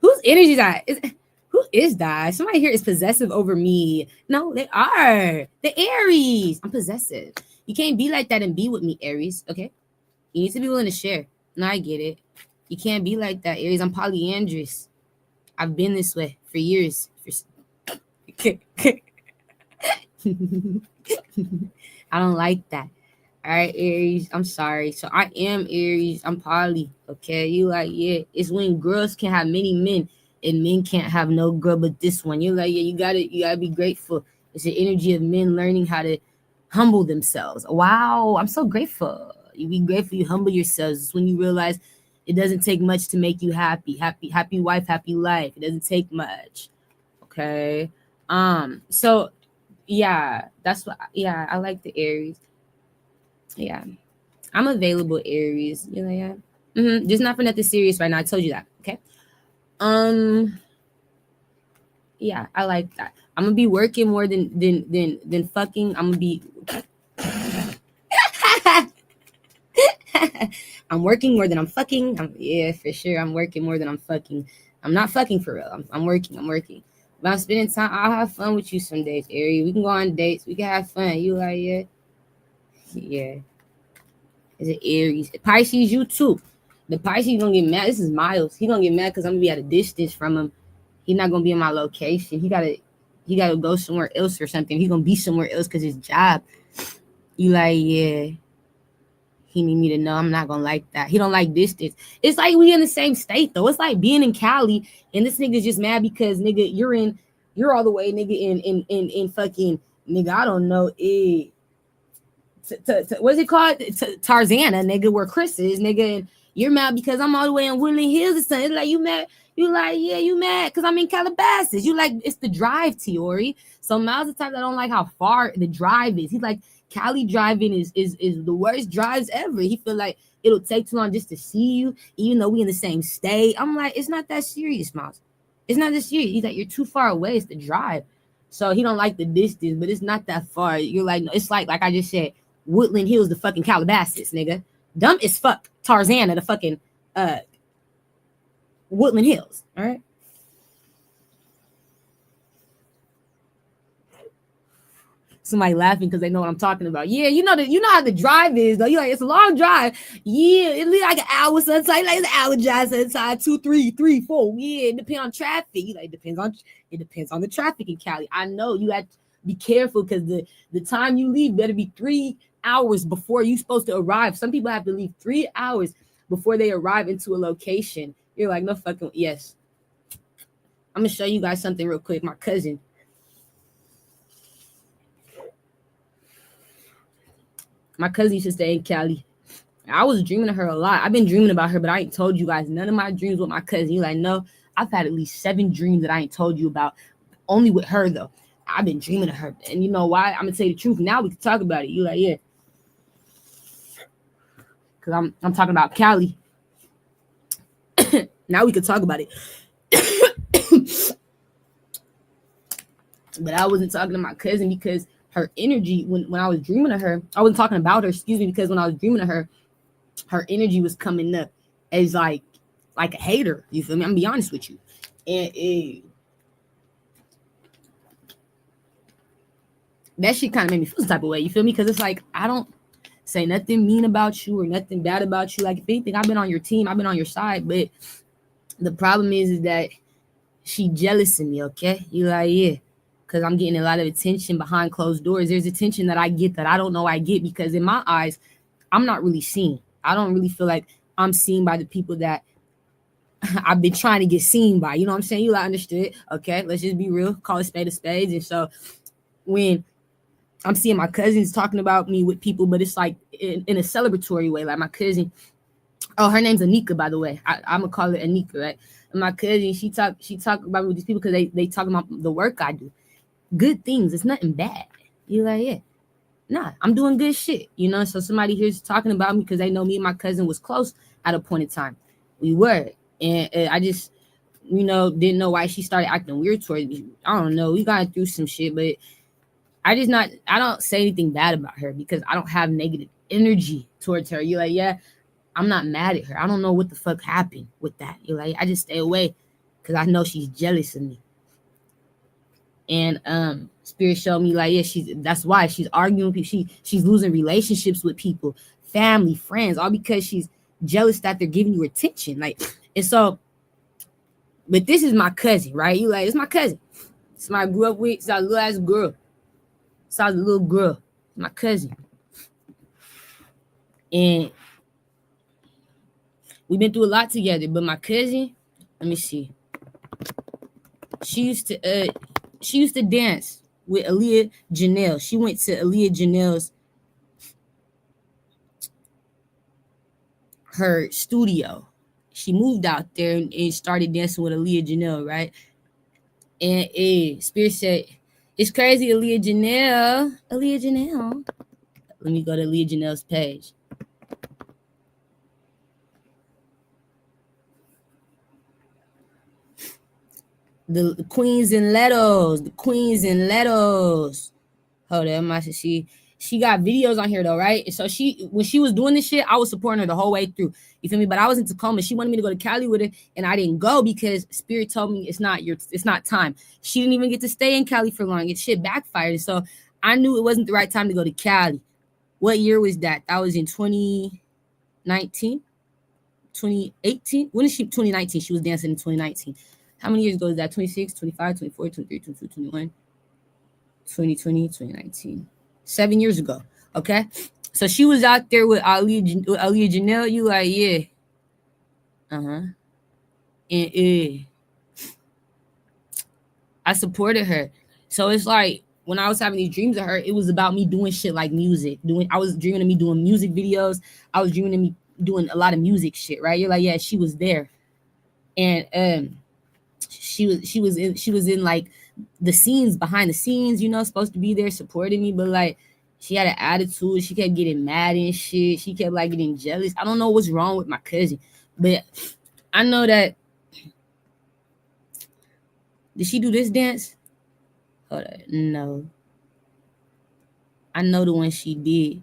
whose energy is that? Who is that? Somebody here is possessive over me. No, they are. The Aries. I'm possessive. You can't be like that and be with me, Aries. Okay? You need to be willing to share. No, I get it. You can't be like that, Aries. I'm polyandrous. I've been this way for years. I don't like that. All right, Aries, I'm sorry. So I am Aries. I'm poly. Okay, you like, yeah. It's when girls can have many men and men can't have no girl but this one. You're like, yeah, you gotta be grateful. It's the energy of men learning how to humble themselves. Wow, I'm so grateful. You be grateful, you humble yourselves. It's when you realize it doesn't take much to make you happy. Happy wife, happy life. It doesn't take much. Okay. So yeah, that's what, yeah, I like the Aries. Yeah, I'm available, Aries. You know, yeah. Just not for nothing serious right now. I told you that. Okay. Yeah, I like that. I'm gonna be working more than fucking. I'm gonna be. I'm working more than I'm fucking. Yeah, for sure. I'm working more than I'm fucking. I'm not fucking for real. I'm working. But I'm spending time. I'll have fun with you some days, Aries. We can go on dates. We can have fun. You like, yeah. Yeah. Is it Aries? Pisces, you too. The Pisces gonna get mad. This is Miles. He gonna get mad because I'm gonna be at a distance from him. He not gonna be in my location. He gotta go somewhere else or something. He gonna be somewhere else because his job. You like, yeah. He need me to know I'm not gonna like that. He don't like distance. It's like we in the same state though. It's like being in Cali and this nigga's just mad because nigga you're all the way nigga in fucking nigga I don't know what's it called Tarzana nigga where Chris is nigga and you're mad because I'm all the way in Woodland Hills or something. It's like you mad. You like, yeah, you mad because I'm in Calabasas. You like, it's the drive, Tiori. So Miles the type that don't like how far the drive is. He's like, Cali driving is the worst drives ever. He feel like it'll take too long just to see you, even though we in the same state. I'm like, it's not that serious, Miles. It's not that serious. He's like, you're too far away. It's the drive. So he don't like the distance, but it's not that far. You're like, no, it's like I just said, Woodland Hills, the fucking Calabasas, nigga. Dumb as fuck. Tarzana, the fucking Woodland Hills. All right. Somebody laughing because they know what I'm talking about. Yeah, you know how the drive is though. You like it's a long drive. Yeah, it be like an hour sometimes. Like it's an hour drive sometimes. 2, 3, 4. Yeah, it depends on traffic. You like it depends on the traffic in Cali. I know you have to be careful because the time you leave better be 3 hours before you supposed to arrive. Some people have to leave 3 hours before they arrive into a location. You're like, no fucking yes. I'm gonna show you guys something real quick. My cousin. My cousin used to stay in Cali. I was dreaming of her a lot. I've been dreaming about her, but I ain't told you guys none of my dreams with my cousin. You like, no, I've had at least 7 dreams that I ain't told you about. Only with her though. I've been dreaming of her. And you know why? I'm gonna tell you the truth. Now we can talk about it. You like, yeah. Cause I'm talking about Cali. Now we can talk about it. But I wasn't talking to my cousin because her energy when I was dreaming of her, I wasn't talking about her, excuse me, because when I was dreaming of her, her energy was coming up as like a hater. You feel me? I'm gonna be honest with you. And that shit kind of made me feel some type of way. You feel me? Because it's like I don't say nothing mean about you or nothing bad about you. Like if anything, I've been on your team, I've been on your side. But the problem is that she jealous of me, okay? You like, yeah. Because I'm getting a lot of attention behind closed doors. There's attention that I get that I don't know I get because in my eyes, I'm not really seen. I don't really feel like I'm seen by the people that I've been trying to get seen by. You know what I'm saying? You like understood. Okay, let's just be real. Call a spade a spade. And so when I'm seeing my cousins talking about me with people, but it's like in a celebratory way. Like my cousin, oh, her name's Anika, by the way. I'm going to call her Anika, right? And my cousin, she talk about me with these people because they talk about the work I do. Good things. It's nothing bad. You like, yeah. Nah, I'm doing good shit. You know, so somebody here's talking about me because they know me and my cousin was close at a point in time. We were. And I just, you know, didn't know why she started acting weird towards me. I don't know. We got through some shit, but I don't say anything bad about her because I don't have negative energy towards her. You're like, yeah, I'm not mad at her. I don't know what the fuck happened with that. You're like, I just stay away because I know she's jealous of me. And Spirit showed me like, yeah, that's why she's arguing with people. She's losing relationships with people, family, friends, all because she's jealous that they're giving you attention. Like, and so, but this is my cousin, right? You like, it's my cousin. Somebody I grew up with. It's a little ass girl. So I was a little girl, my cousin. And we've been through a lot together, but my cousin, let me see. She used to dance with Aaliyah Janelle. She went to Aaliyah Janelle's her studio. She moved out there and started dancing with Aaliyah Janelle, right? And Spirit said, it's crazy, Aaliyah Janelle. Let me go to Aaliyah Janelle's page. The Queens and Letos. Hold on, she got videos on here though, right? And so when she was doing this shit, I was supporting her the whole way through. You feel me? But I was in Tacoma. She wanted me to go to Cali with her, and I didn't go because Spirit told me it's not time. She didn't even get to stay in Cali for long. It shit backfired. So I knew it wasn't the right time to go to Cali. What year was that? That was in 2019. 2018. When is she? 2019. She was dancing in 2019. How many years ago is that? 26, 25, 24, 23, 22, 21, 2020, 2019. 7 years ago. Okay. So she was out there with Aaliyah Janelle. You like, yeah. And I supported her. So it's like when I was having these dreams of her, it was about me doing shit like music. I was dreaming of me doing music videos. I was dreaming of me doing a lot of music shit, right? You're like, yeah, she was there. And she was in like the scenes, behind the scenes, you know, supposed to be there supporting me, but like she had an attitude. She kept getting mad and shit. She kept like getting jealous. I don't know what's wrong with my cousin, but I know that. Did she do this dance? Hold on. No. I know the one she did.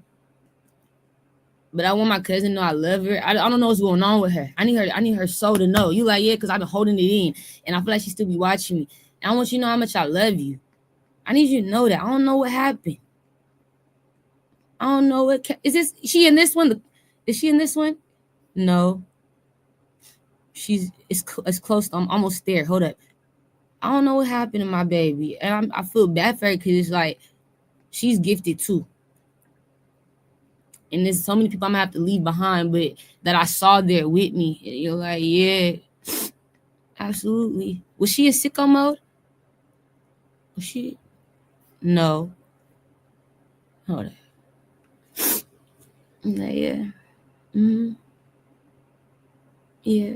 But I want my cousin to know I love her. I don't know what's going on with her. I need her soul to know. You like, yeah, because I've been holding it in. And I feel like she still be watching me. And I want you to know how much I love you. I need you to know that. I don't know what happened. I don't know what. Is she in this one? Is she in this one? No. It's close. I'm almost there. Hold up. I don't know what happened to my baby. And I feel bad for her because it's like she's gifted too. And there's so many people I'm gonna have to leave behind, but that I saw there with me. And you're like, yeah, absolutely. Was she in sicko mode? Was she? No. Hold on. Yeah. Yeah.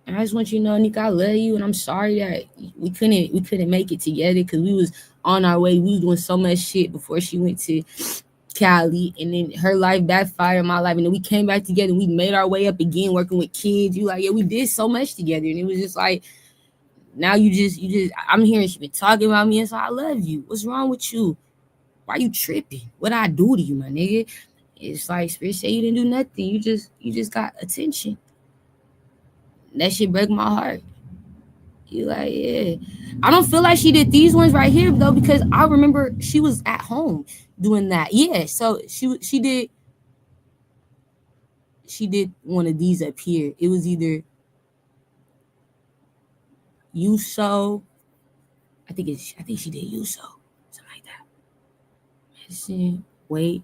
I just want you to know, Nick, I love you, and I'm sorry that we couldn't make it together because we was on our way. We was doing so much shit before she went to Cali, and then her life backfired, my life, and then we came back together and we made our way up again, working with kids. You like, yeah, we did so much together, and it was just like, now you just I'm hearing she been talking about me, and so I love you. What's wrong with you? Why you tripping? What I do to you, my nigga? It's like Spirit say you didn't do nothing. You just got attention. That shit break my heart. You like, yeah. I don't feel like she did these ones right here though, because I remember she was at home doing that. Yeah, so she did one of these up here. It was either You So. I think she did You So. Something like that. Medicine. Wait.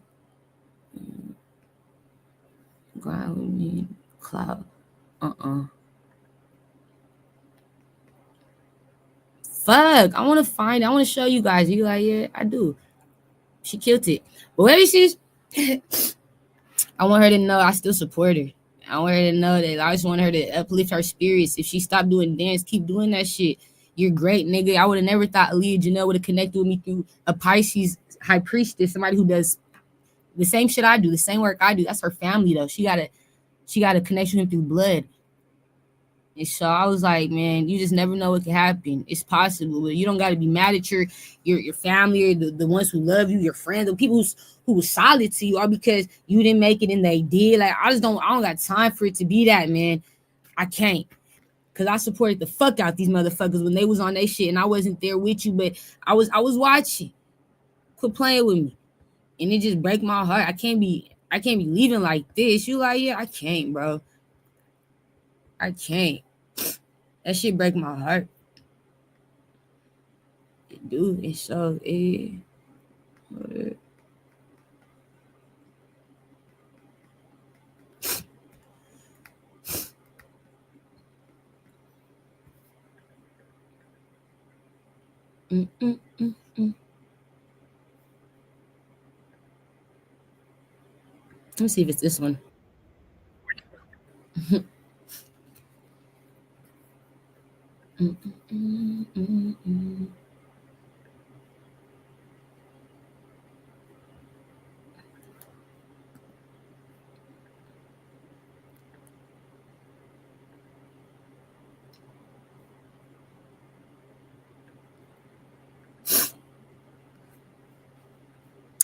Grind with me. Cloud. Fuck. I want to show you guys. You like, yeah, I do. She killed it. But whatever she's I want her to know I still support her. I want her to know that I just want her to uplift her spirits. If she stopped doing dance, keep doing that shit. You're great, nigga. I would have never thought Aaliyah Janelle would have connected with me through a Pisces high priestess, somebody who does the same shit I do, the same work I do. That's her family though. She got a connection with him through blood. And so I was like, man, you just never know what can happen. It's possible, but you don't got to be mad at your family or the ones who love you, your friends, the people who was solid to you, all because you didn't make it and they did. Like, I don't got time for it to be that, man. I can't. Because I supported the fuck out these motherfuckers when they was on their shit and I wasn't there with you, but I was watching. Quit playing with me. And it just break my heart. I can't be leaving like this. You like, yeah, I can't, bro. I can't. That shit break my heart. It do. It's so Let me see if it's this one.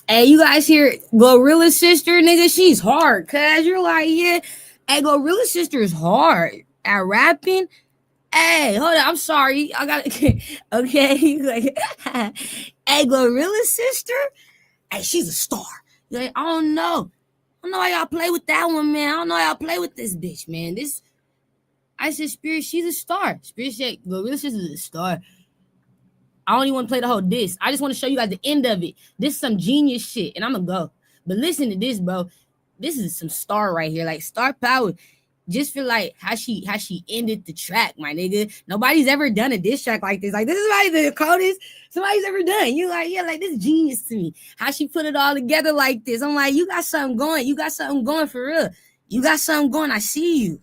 Hey, you guys hear Glorilla's sister, nigga? She's hard, cuz you're like, yeah. Hey, Glorilla's sister is hard at rapping. Hey, hold on. I'm sorry. I got okay. Like, hey, Glorilla's sister. Hey, she's a star. Like, I don't know. don't know why y'all play with that one, man. I don't know why y'all play with this bitch, man. I said, Spirit, she's a star. Spirit said, Gorilla Sis is a star. I don't even want to play the whole disc. I just want to show you guys the end of it. This is some genius shit, and I'm gonna go. But listen to this, bro. This is some star right here, like star power. Just feel like how she ended the track, my nigga. Nobody's ever done a diss track like this. Like, this is like the coldest somebody's ever done. You like, yeah, like this genius to me. How she put it all together like this. I'm like, you got something going. You got something going for real. You got something going. I see you.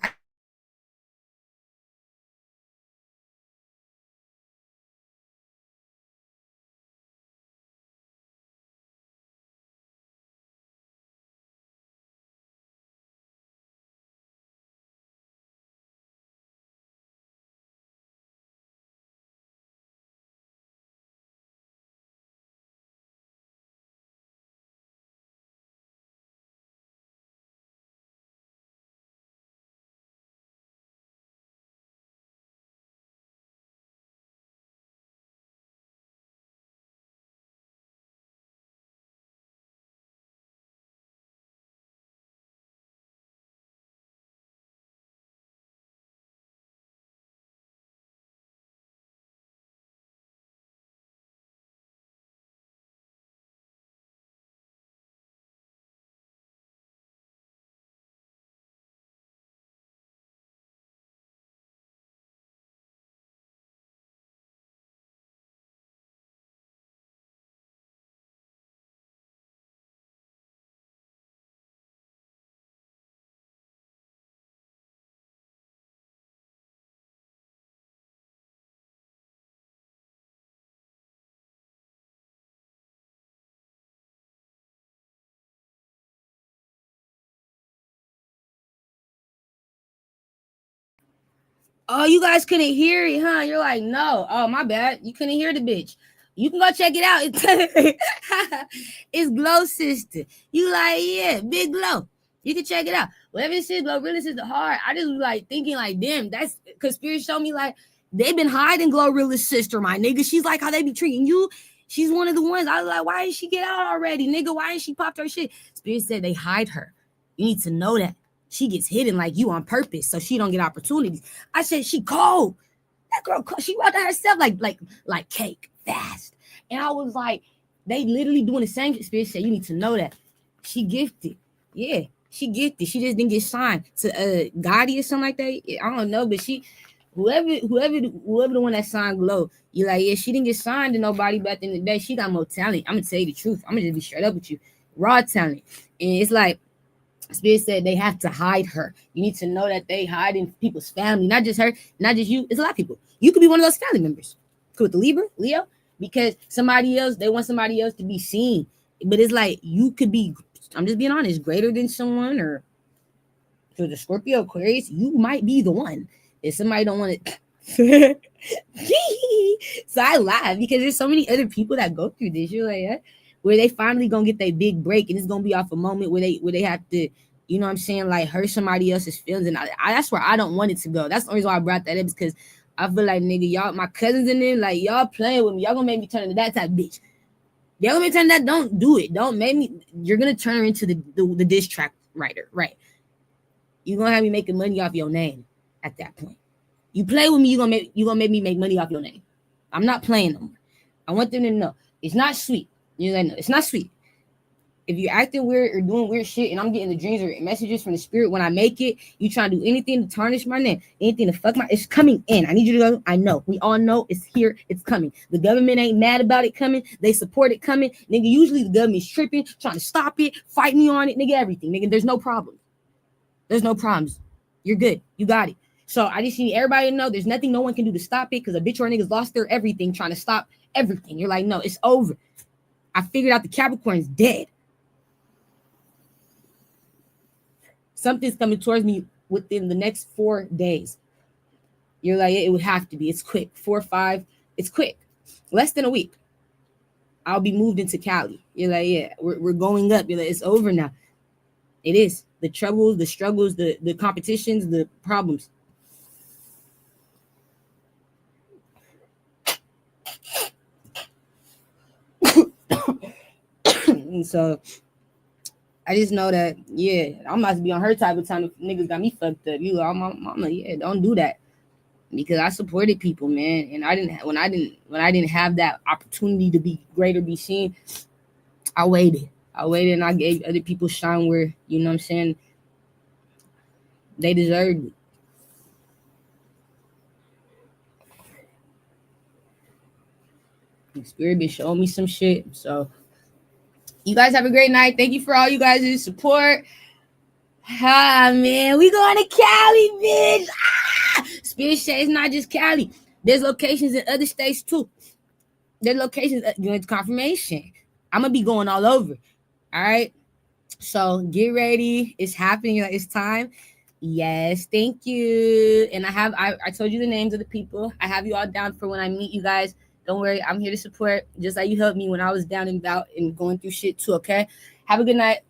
Oh, you guys couldn't hear it, huh? You're like, no. Oh, my bad. You couldn't hear the bitch. You can go check it out. It's Glow Sister. You like, yeah, Big Glow. You can check it out. Whatever it is, Glow Realist is the hard. I just was like thinking like, damn, that's because Spirit showed me like they've been hiding Glow Realist sister, my nigga. She's like how they be treating you. She's one of the ones. I was like, why didn't she get out already, nigga? Why didn't she pop her shit? Spirit said they hide her. You need to know that. She gets hidden like you on purpose, so she don't get opportunities. I said she cold. That girl, she wrote that herself like cake fast. And I was like, they literally doing the same. Spirit said you need to know that she gifted. Yeah, she gifted. She just didn't get signed to Gotti or something like that. I don't know, but she, whoever the one that signed Glow, you like, yeah, she didn't get signed to nobody. But at the end of the day, she got more talent. I'm gonna tell you the truth. I'm gonna just be straight up with you, raw talent. And it's like, Spirit said they have to hide her. You need to know that they hide in people's family, not just her, not just you. It's a lot of people. You could be one of those family members. With the Leo, because somebody else, they want somebody else to be seen. But it's like you could be, I'm just being honest, greater than someone, or to the Scorpio Aquarius, you might be the one. If somebody don't want it. So I laugh because there's so many other people that go through this. You're like, where they finally gonna get their big break, and it's gonna be off a moment where they have to, you know what I'm saying, like hurt somebody else's feelings. And I that's where I don't want it to go. That's the reason why I brought that up, because I feel like, nigga, y'all, my cousins in there, like y'all playing with me. Y'all gonna make me turn into that type of bitch. Y'all gonna make me turn that. Don't do it. Don't make me. You're gonna turn her into the diss track writer, right? You're gonna have me making money off your name at that point. You play with me, you're gonna make me make money off your name. I'm not playing no more. I want them to know it's not sweet. You know, it's not sweet. If you're acting weird or doing weird shit, and I'm getting the dreams or messages from the spirit when I make it, you trying to do anything to tarnish my name, anything to fuck it's coming in. I need you to go. I know. We all know it's here. It's coming. The government ain't mad about it coming. They support it coming. Nigga, usually the government's tripping, trying to stop it, fight me on it. Nigga, everything. Nigga, there's no problem. There's no problems. You're good. You got it. So I just need everybody to know there's nothing no one can do to stop it, because a bitch or a niggas lost their everything trying to stop everything. You're like, no, it's over. I figured out the Capricorn's dead. Something's coming towards me within the next 4 days. You're like, it would have to be. It's quick. 4 or 5. It's quick. Less than a week. I'll be moved into Cali. You're like, yeah, we're going up. You're like, it's over now. It is. The troubles, the struggles, the competitions, the problems. And so I just know that, yeah, I'm about to be on her type of time if niggas got me fucked up. You are my mama, yeah, don't do that. Because I supported people, man. And when I didn't have that opportunity to be great or be seen, I waited and I gave other people shine where, you know what I'm saying, they deserved it. The Spirit been showing me some shit. So you guys have a great night. Thank you for all you guys' support. Ah, man, we going to Cali, bitch. Spirit Shade is not just Cali. There's locations in other states too. There's locations going to confirmation. I'm gonna be going all over. All right. So get ready. It's happening. It's time. Yes, thank you. And I told you the names of the people. I have you all down for when I meet you guys. Don't worry, I'm here to support, just like you helped me when I was down and out and going through shit too. Okay. Have a good night.